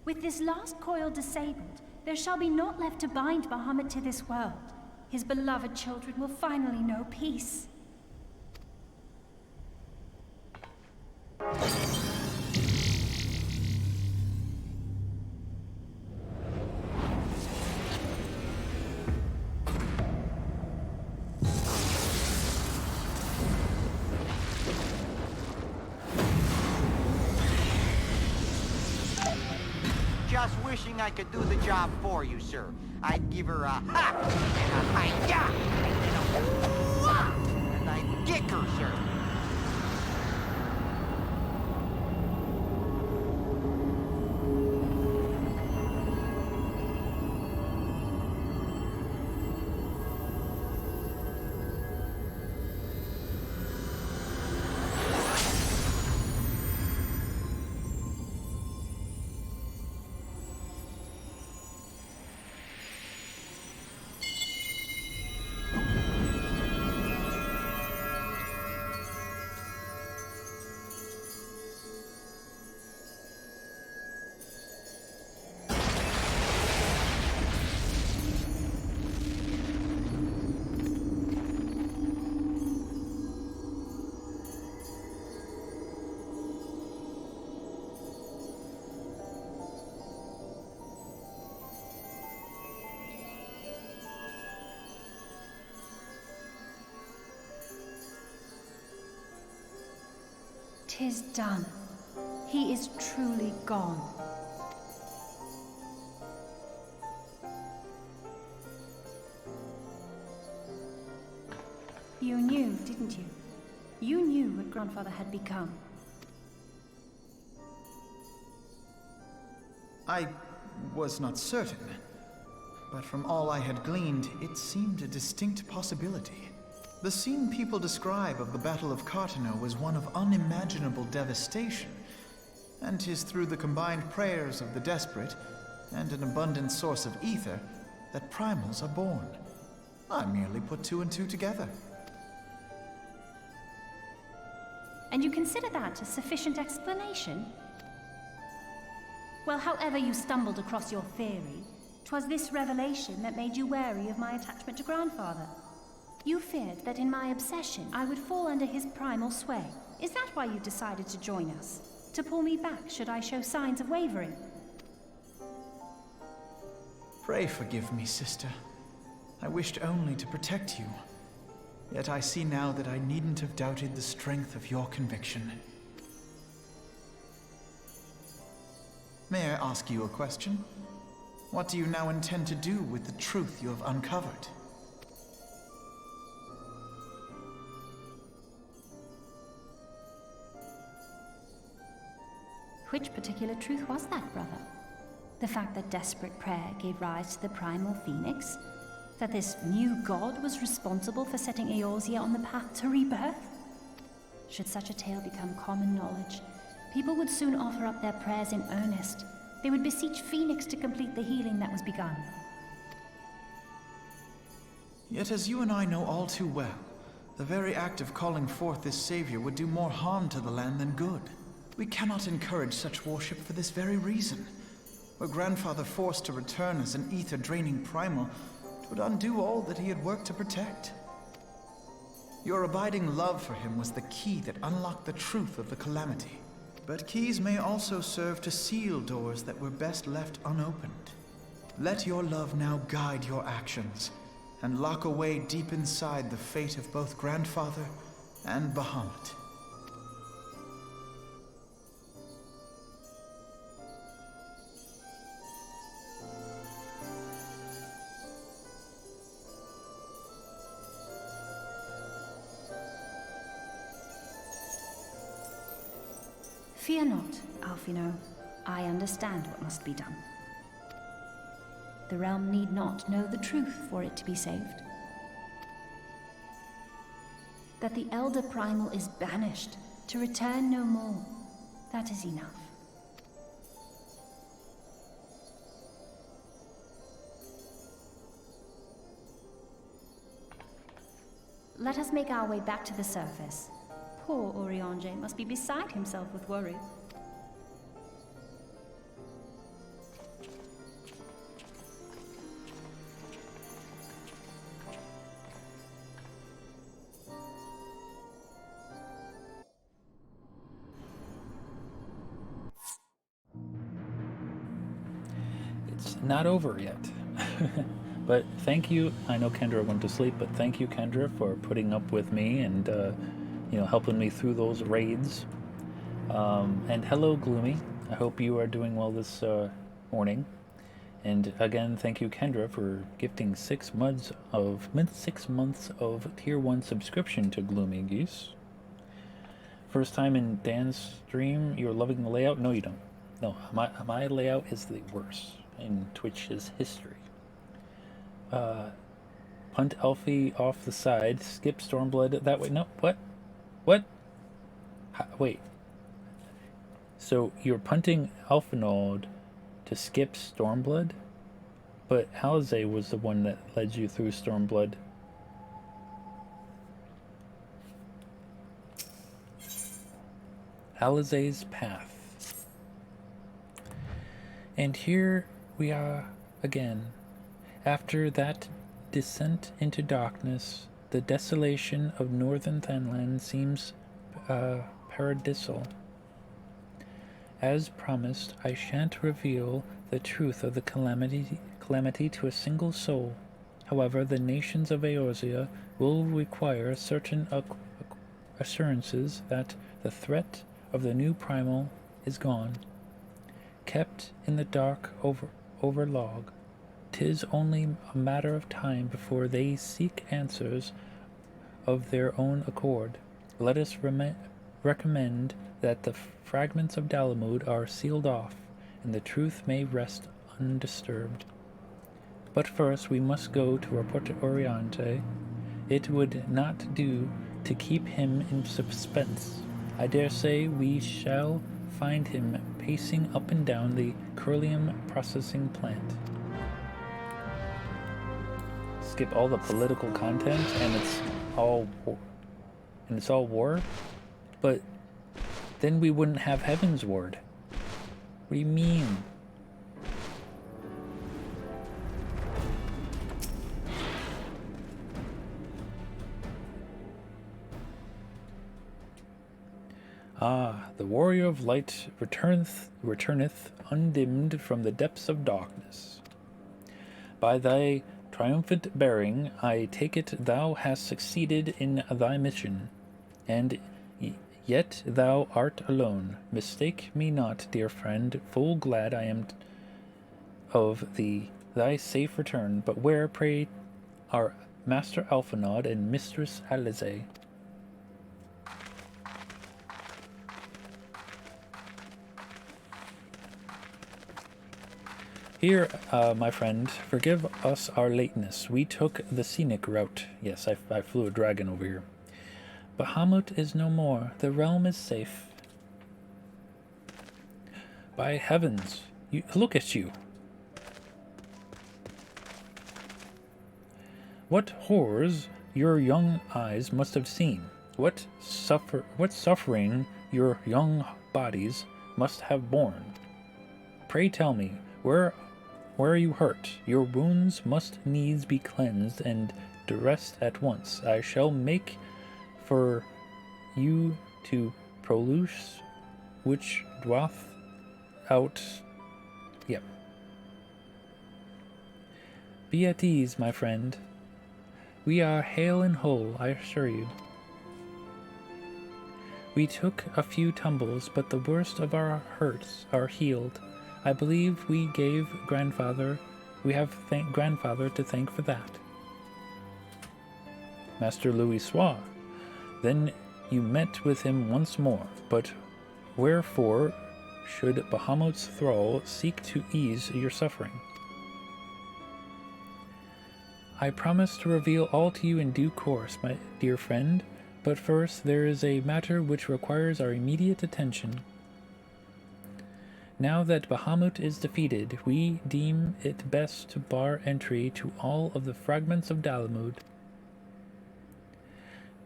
With this last coil disabled, there shall be naught left to bind Bahamut to this world. His beloved children will finally know peace. Just wishing I could do the job for you, sir. I'd give her a ha and a hi-ya and a wah, and I'd Gickershire. "'Tis done. He is truly gone." You knew, didn't you? You knew what Grandfather had become. I was not certain, but from all I had gleaned, it seemed a distinct possibility. The scene people describe of the Battle of Cartano was one of unimaginable devastation, and 'tis through the combined prayers of the desperate and an abundant source of ether that primals are born. I merely put two and two together. And you consider that a sufficient explanation? Well, however you stumbled across your theory, 'twas this revelation that made you wary of my attachment to Grandfather. You feared that in my obsession, I would fall under his primal sway. Is that why you decided to join us? To pull me back should I show signs of wavering? Pray forgive me, sister. I wished only to protect you. Yet I see now that I needn't have doubted the strength of your conviction. May I ask you a question? What do you now intend to do with the truth you have uncovered? Which particular truth was that, brother? The fact that desperate prayer gave rise to the primal phoenix? That this new god was responsible for setting Eorzea on the path to rebirth? Should such a tale become common knowledge, people would soon offer up their prayers in earnest. They would beseech Phoenix to complete the healing that was begun. Yet as you and I know all too well, the very act of calling forth this savior would do more harm to the land than good. We cannot encourage such worship for this very reason. Were Grandfather forced to return as an ether-draining primal, it would undo all that he had worked to protect. Your abiding love for him was the key that unlocked the truth of the calamity. But keys may also serve to seal doors that were best left unopened. Let your love now guide your actions, and lock away deep inside the fate of both Grandfather and Bahamut. Fear not, Alfino. I understand what must be done. The realm need not know the truth for it to be saved. That the Elder Primal is banished, to return no more. That is enough. Let us make our way back to the surface. Poor Oriange must be beside himself with worry. It's not over yet. But thank you. I know Kendra went to sleep, but thank you, Kendra, for putting up with me and helping me through those raids. And hello, Gloomy. I hope you are doing well this morning. And again, thank you, Kendra, for gifting 6 months of Tier 1 subscription to Gloomy Geese. First time in Dan's stream, you're loving the layout? No, you don't. No, my layout is the worst in Twitch's history. Punt Elfie off the side, skip Stormblood that way. No, what? What? Wait. So you're punting Alphinaud to skip Stormblood? But Alize was the one that led you through Stormblood. Alize's path. And here we are again. After that descent into darkness, the desolation of northern Thanland seems paradisal. As promised, I shan't reveal the truth of the calamity to a single soul. However, the nations of Eorzea will require certain assurances that the threat of the new primal is gone. Kept in the dark over log, 'tis only a matter of time before they seek answers of their own accord. Let us recommend that the fragments of Dalamud are sealed off, and the truth may rest undisturbed. But first we must go to report to Oriente. It would not do to keep him in suspense. I dare say we shall find him pacing up and down the Curlium processing plant. Skip all the political content and it's all war? But then we wouldn't have Heaven's Word. What do you mean? Ah, the warrior of light returneth undimmed from the depths of darkness. By thy triumphant bearing, I take it thou hast succeeded in thy mission, and yet thou art alone. Mistake me not, dear friend, full glad I am of thy safe return. But where, pray, are Master Alphinaud and Mistress Alize? Here, my friend, forgive us our lateness. We took the scenic route. Yes, I flew a dragon over here. Bahamut is no more. The realm is safe. By heavens, look at you. What horrors your young eyes must have seen. What suffering your young bodies must have borne. Pray tell me, where are you hurt? Your wounds must needs be cleansed and dressed at once. I shall make for you to Proluce, which doth out. Yep. Be at ease, my friend. We are hale and whole, I assure you. We took a few tumbles, but the worst of our hurts are healed. I believe we have grandfather to thank for that. Master Louis Soir. Then you met with him once more, but wherefore should Bahamut's thrall seek to ease your suffering? I promise to reveal all to you in due course, my dear friend, but first there is a matter which requires our immediate attention. Now that Bahamut is defeated, we deem it best to bar entry to all of the fragments of Dalamud.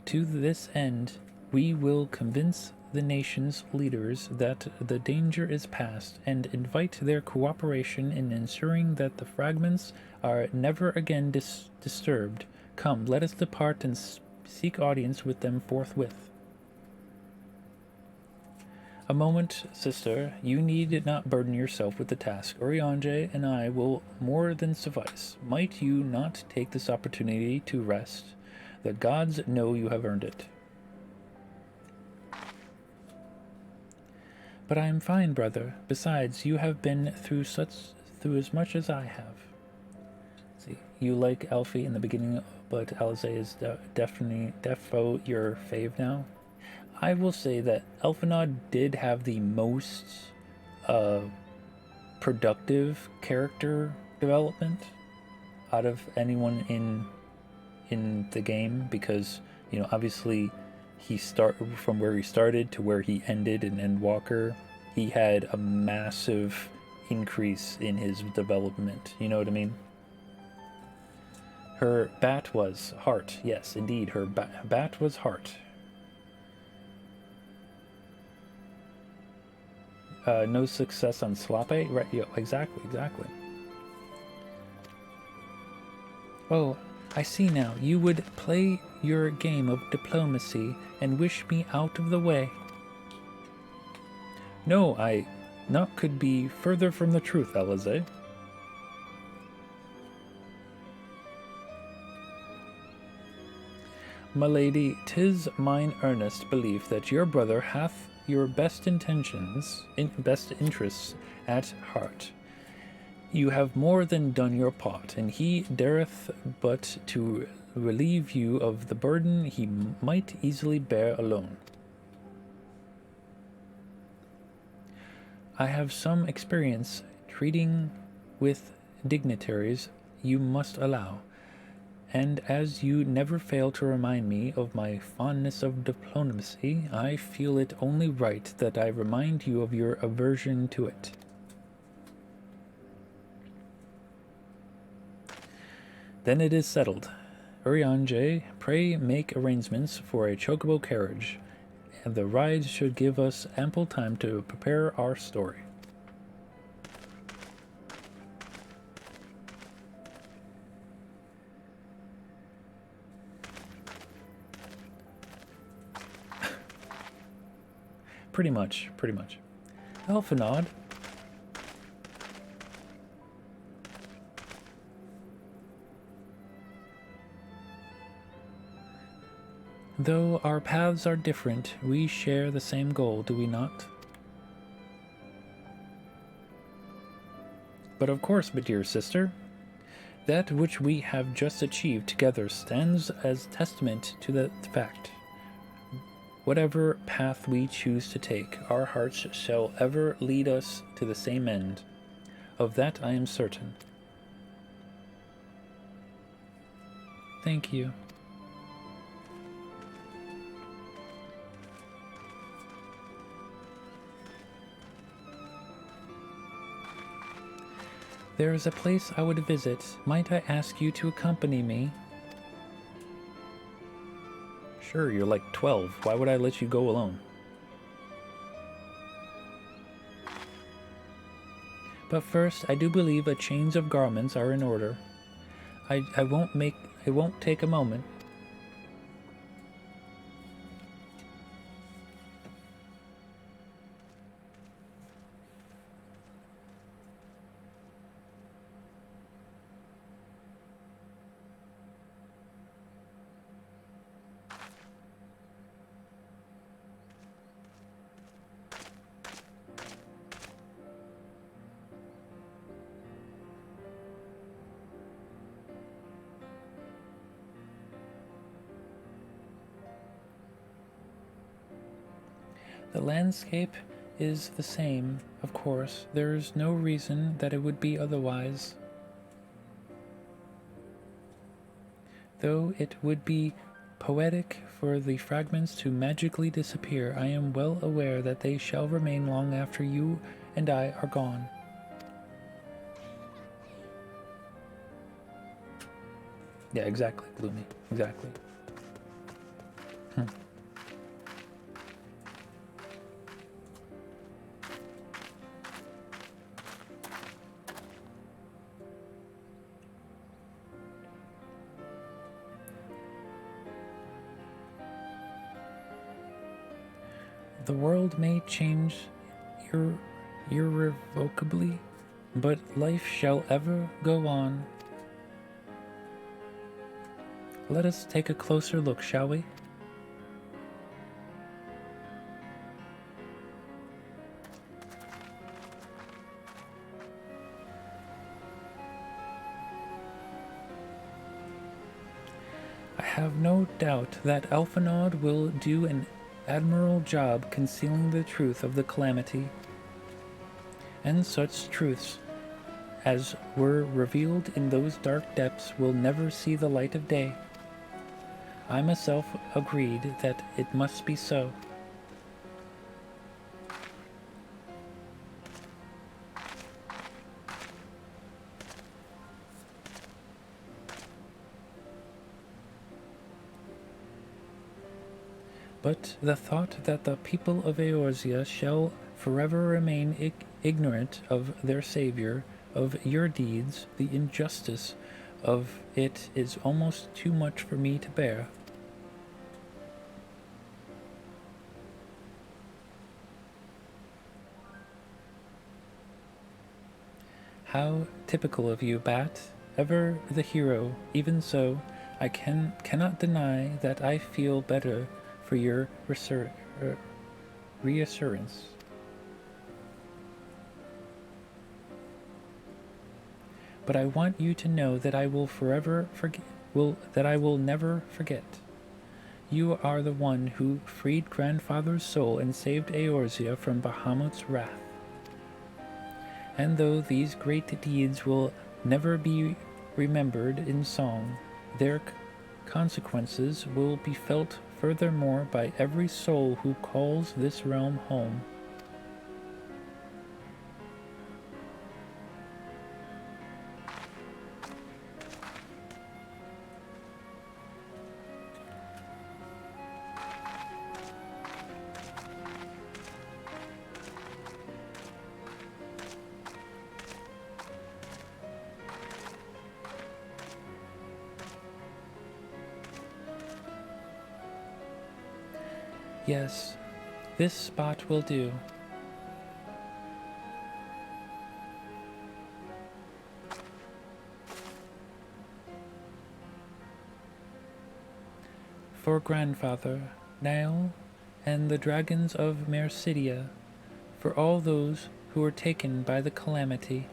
To this end, we will convince the nation's leaders that the danger is past and invite their cooperation in ensuring that the fragments are never again disturbed. Come, let us depart and seek audience with them forthwith. A moment, sister. You need not burden yourself with the task. Urianger and I will more than suffice. Might you not take this opportunity to rest? The gods know you have earned it. But I am fine, brother. Besides, you have been through through as much as I have. See, you like Alfie in the beginning, but Alize is definitely your fave now. I will say that Elfinod did have the most productive character development out of anyone in the game, because obviously he from where he started to where he ended in Endwalker, he had a massive increase in his development. You know what I mean? Her bat was heart. Yes, indeed, her bat was heart. No success on Slape? Right, yeah, exactly. Oh, I see now. You would play your game of diplomacy and wish me out of the way. No, not could be further from the truth, Alize. My lady, 'tis mine earnest belief that your brother hath your best interests at heart. You have more than done your part, and he dareth but to relieve you of the burden he might easily bear alone. I have some experience treating with dignitaries, you must allow, and as you never fail to remind me of my fondness of diplomacy, I feel it only right that I remind you of your aversion to it. Then it is settled. Urianger, pray make arrangements for a chocobo carriage, and the ride should give us ample time to prepare our story. Pretty much. Elfinod. Though our paths are different, we share the same goal, do we not? But of course, my dear sister, that which we have just achieved together stands as testament to that fact. Whatever path we choose to take, our hearts shall ever lead us to the same end. Of that I am certain. Thank you. There is a place I would visit. Might I ask you to accompany me? Sure, you're like 12. Why would I let you go alone? But first, I do believe a change of garments are in order. I won't take a moment. The landscape is the same, of course. There is no reason that it would be otherwise. Though it would be poetic for the fragments to magically disappear, I am well aware that they shall remain long after you and I are gone. Yeah, exactly, Gloomy. Exactly. The world may change irrevocably, but life shall ever go on. Let us take a closer look, shall we? have no doubt that Alphinaud will do an admirable job concealing the truth of the calamity, and such truths as were revealed in those dark depths will never see the light of day. I myself agreed that it must be so. But the thought that the people of Eorzea shall forever remain ignorant of their Savior, of your deeds, the injustice of it is almost too much for me to bear. How typical of you, Bat, ever the hero. Even so, I cannot deny that I feel better for your reassurance. But I want you to know that I will never forget. You are the one who freed Grandfather's soul and saved Eorzea from Bahamut's wrath. And though these great deeds will never be remembered in song, their consequences will be felt furthermore by every soul who calls this realm home. Yes, this spot will do. For Grandfather, Niall, and the dragons of Mercidia, for all those who were taken by the calamity.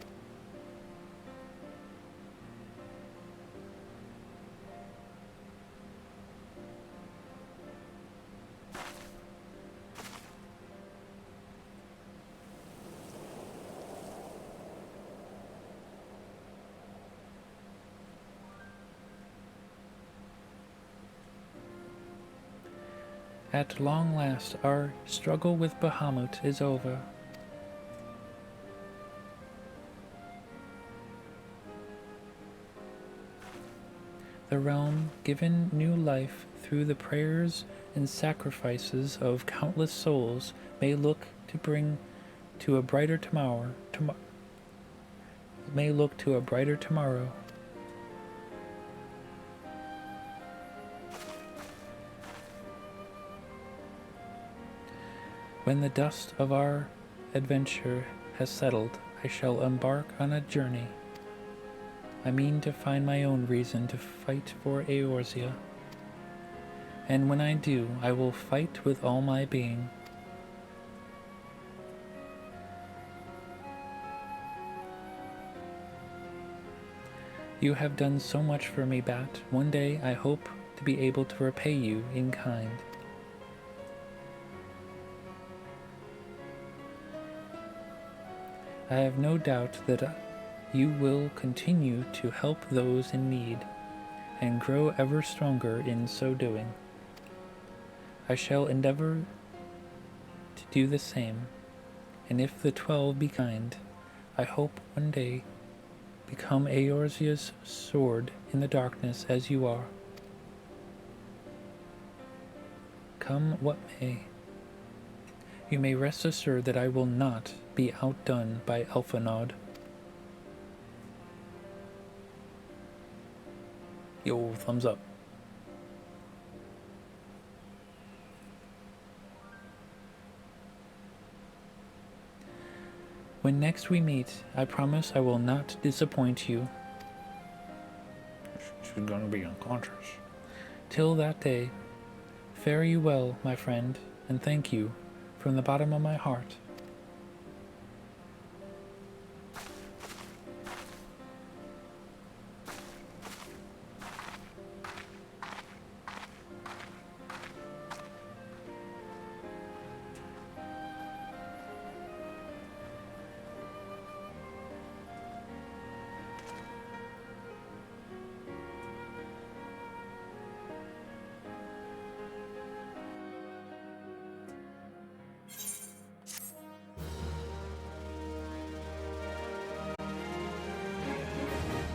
At long last, our struggle with Bahamut is over. The realm, given new life through the prayers and sacrifices of countless souls, may look to bring to a brighter tomorrow. May look to a brighter tomorrow. When the dust of our adventure has settled, I shall embark on a journey. I mean to find my own reason to fight for Eorzea. And when I do, I will fight with all my being. You have done so much for me, Bat. One day I hope to be able to repay you in kind. I have no doubt that you will continue to help those in need, and grow ever stronger in so doing. I shall endeavor to do the same, and if the 12 be kind, I hope one day become Eorzea's sword in the darkness as you are. Come what may, you may rest assured that I will not be outdone by Alphinaud. Yo, thumbs up. When next we meet, I promise I will not disappoint you. She's gonna be unconscious. Till that day, fare you well, my friend, and thank you from the bottom of my heart.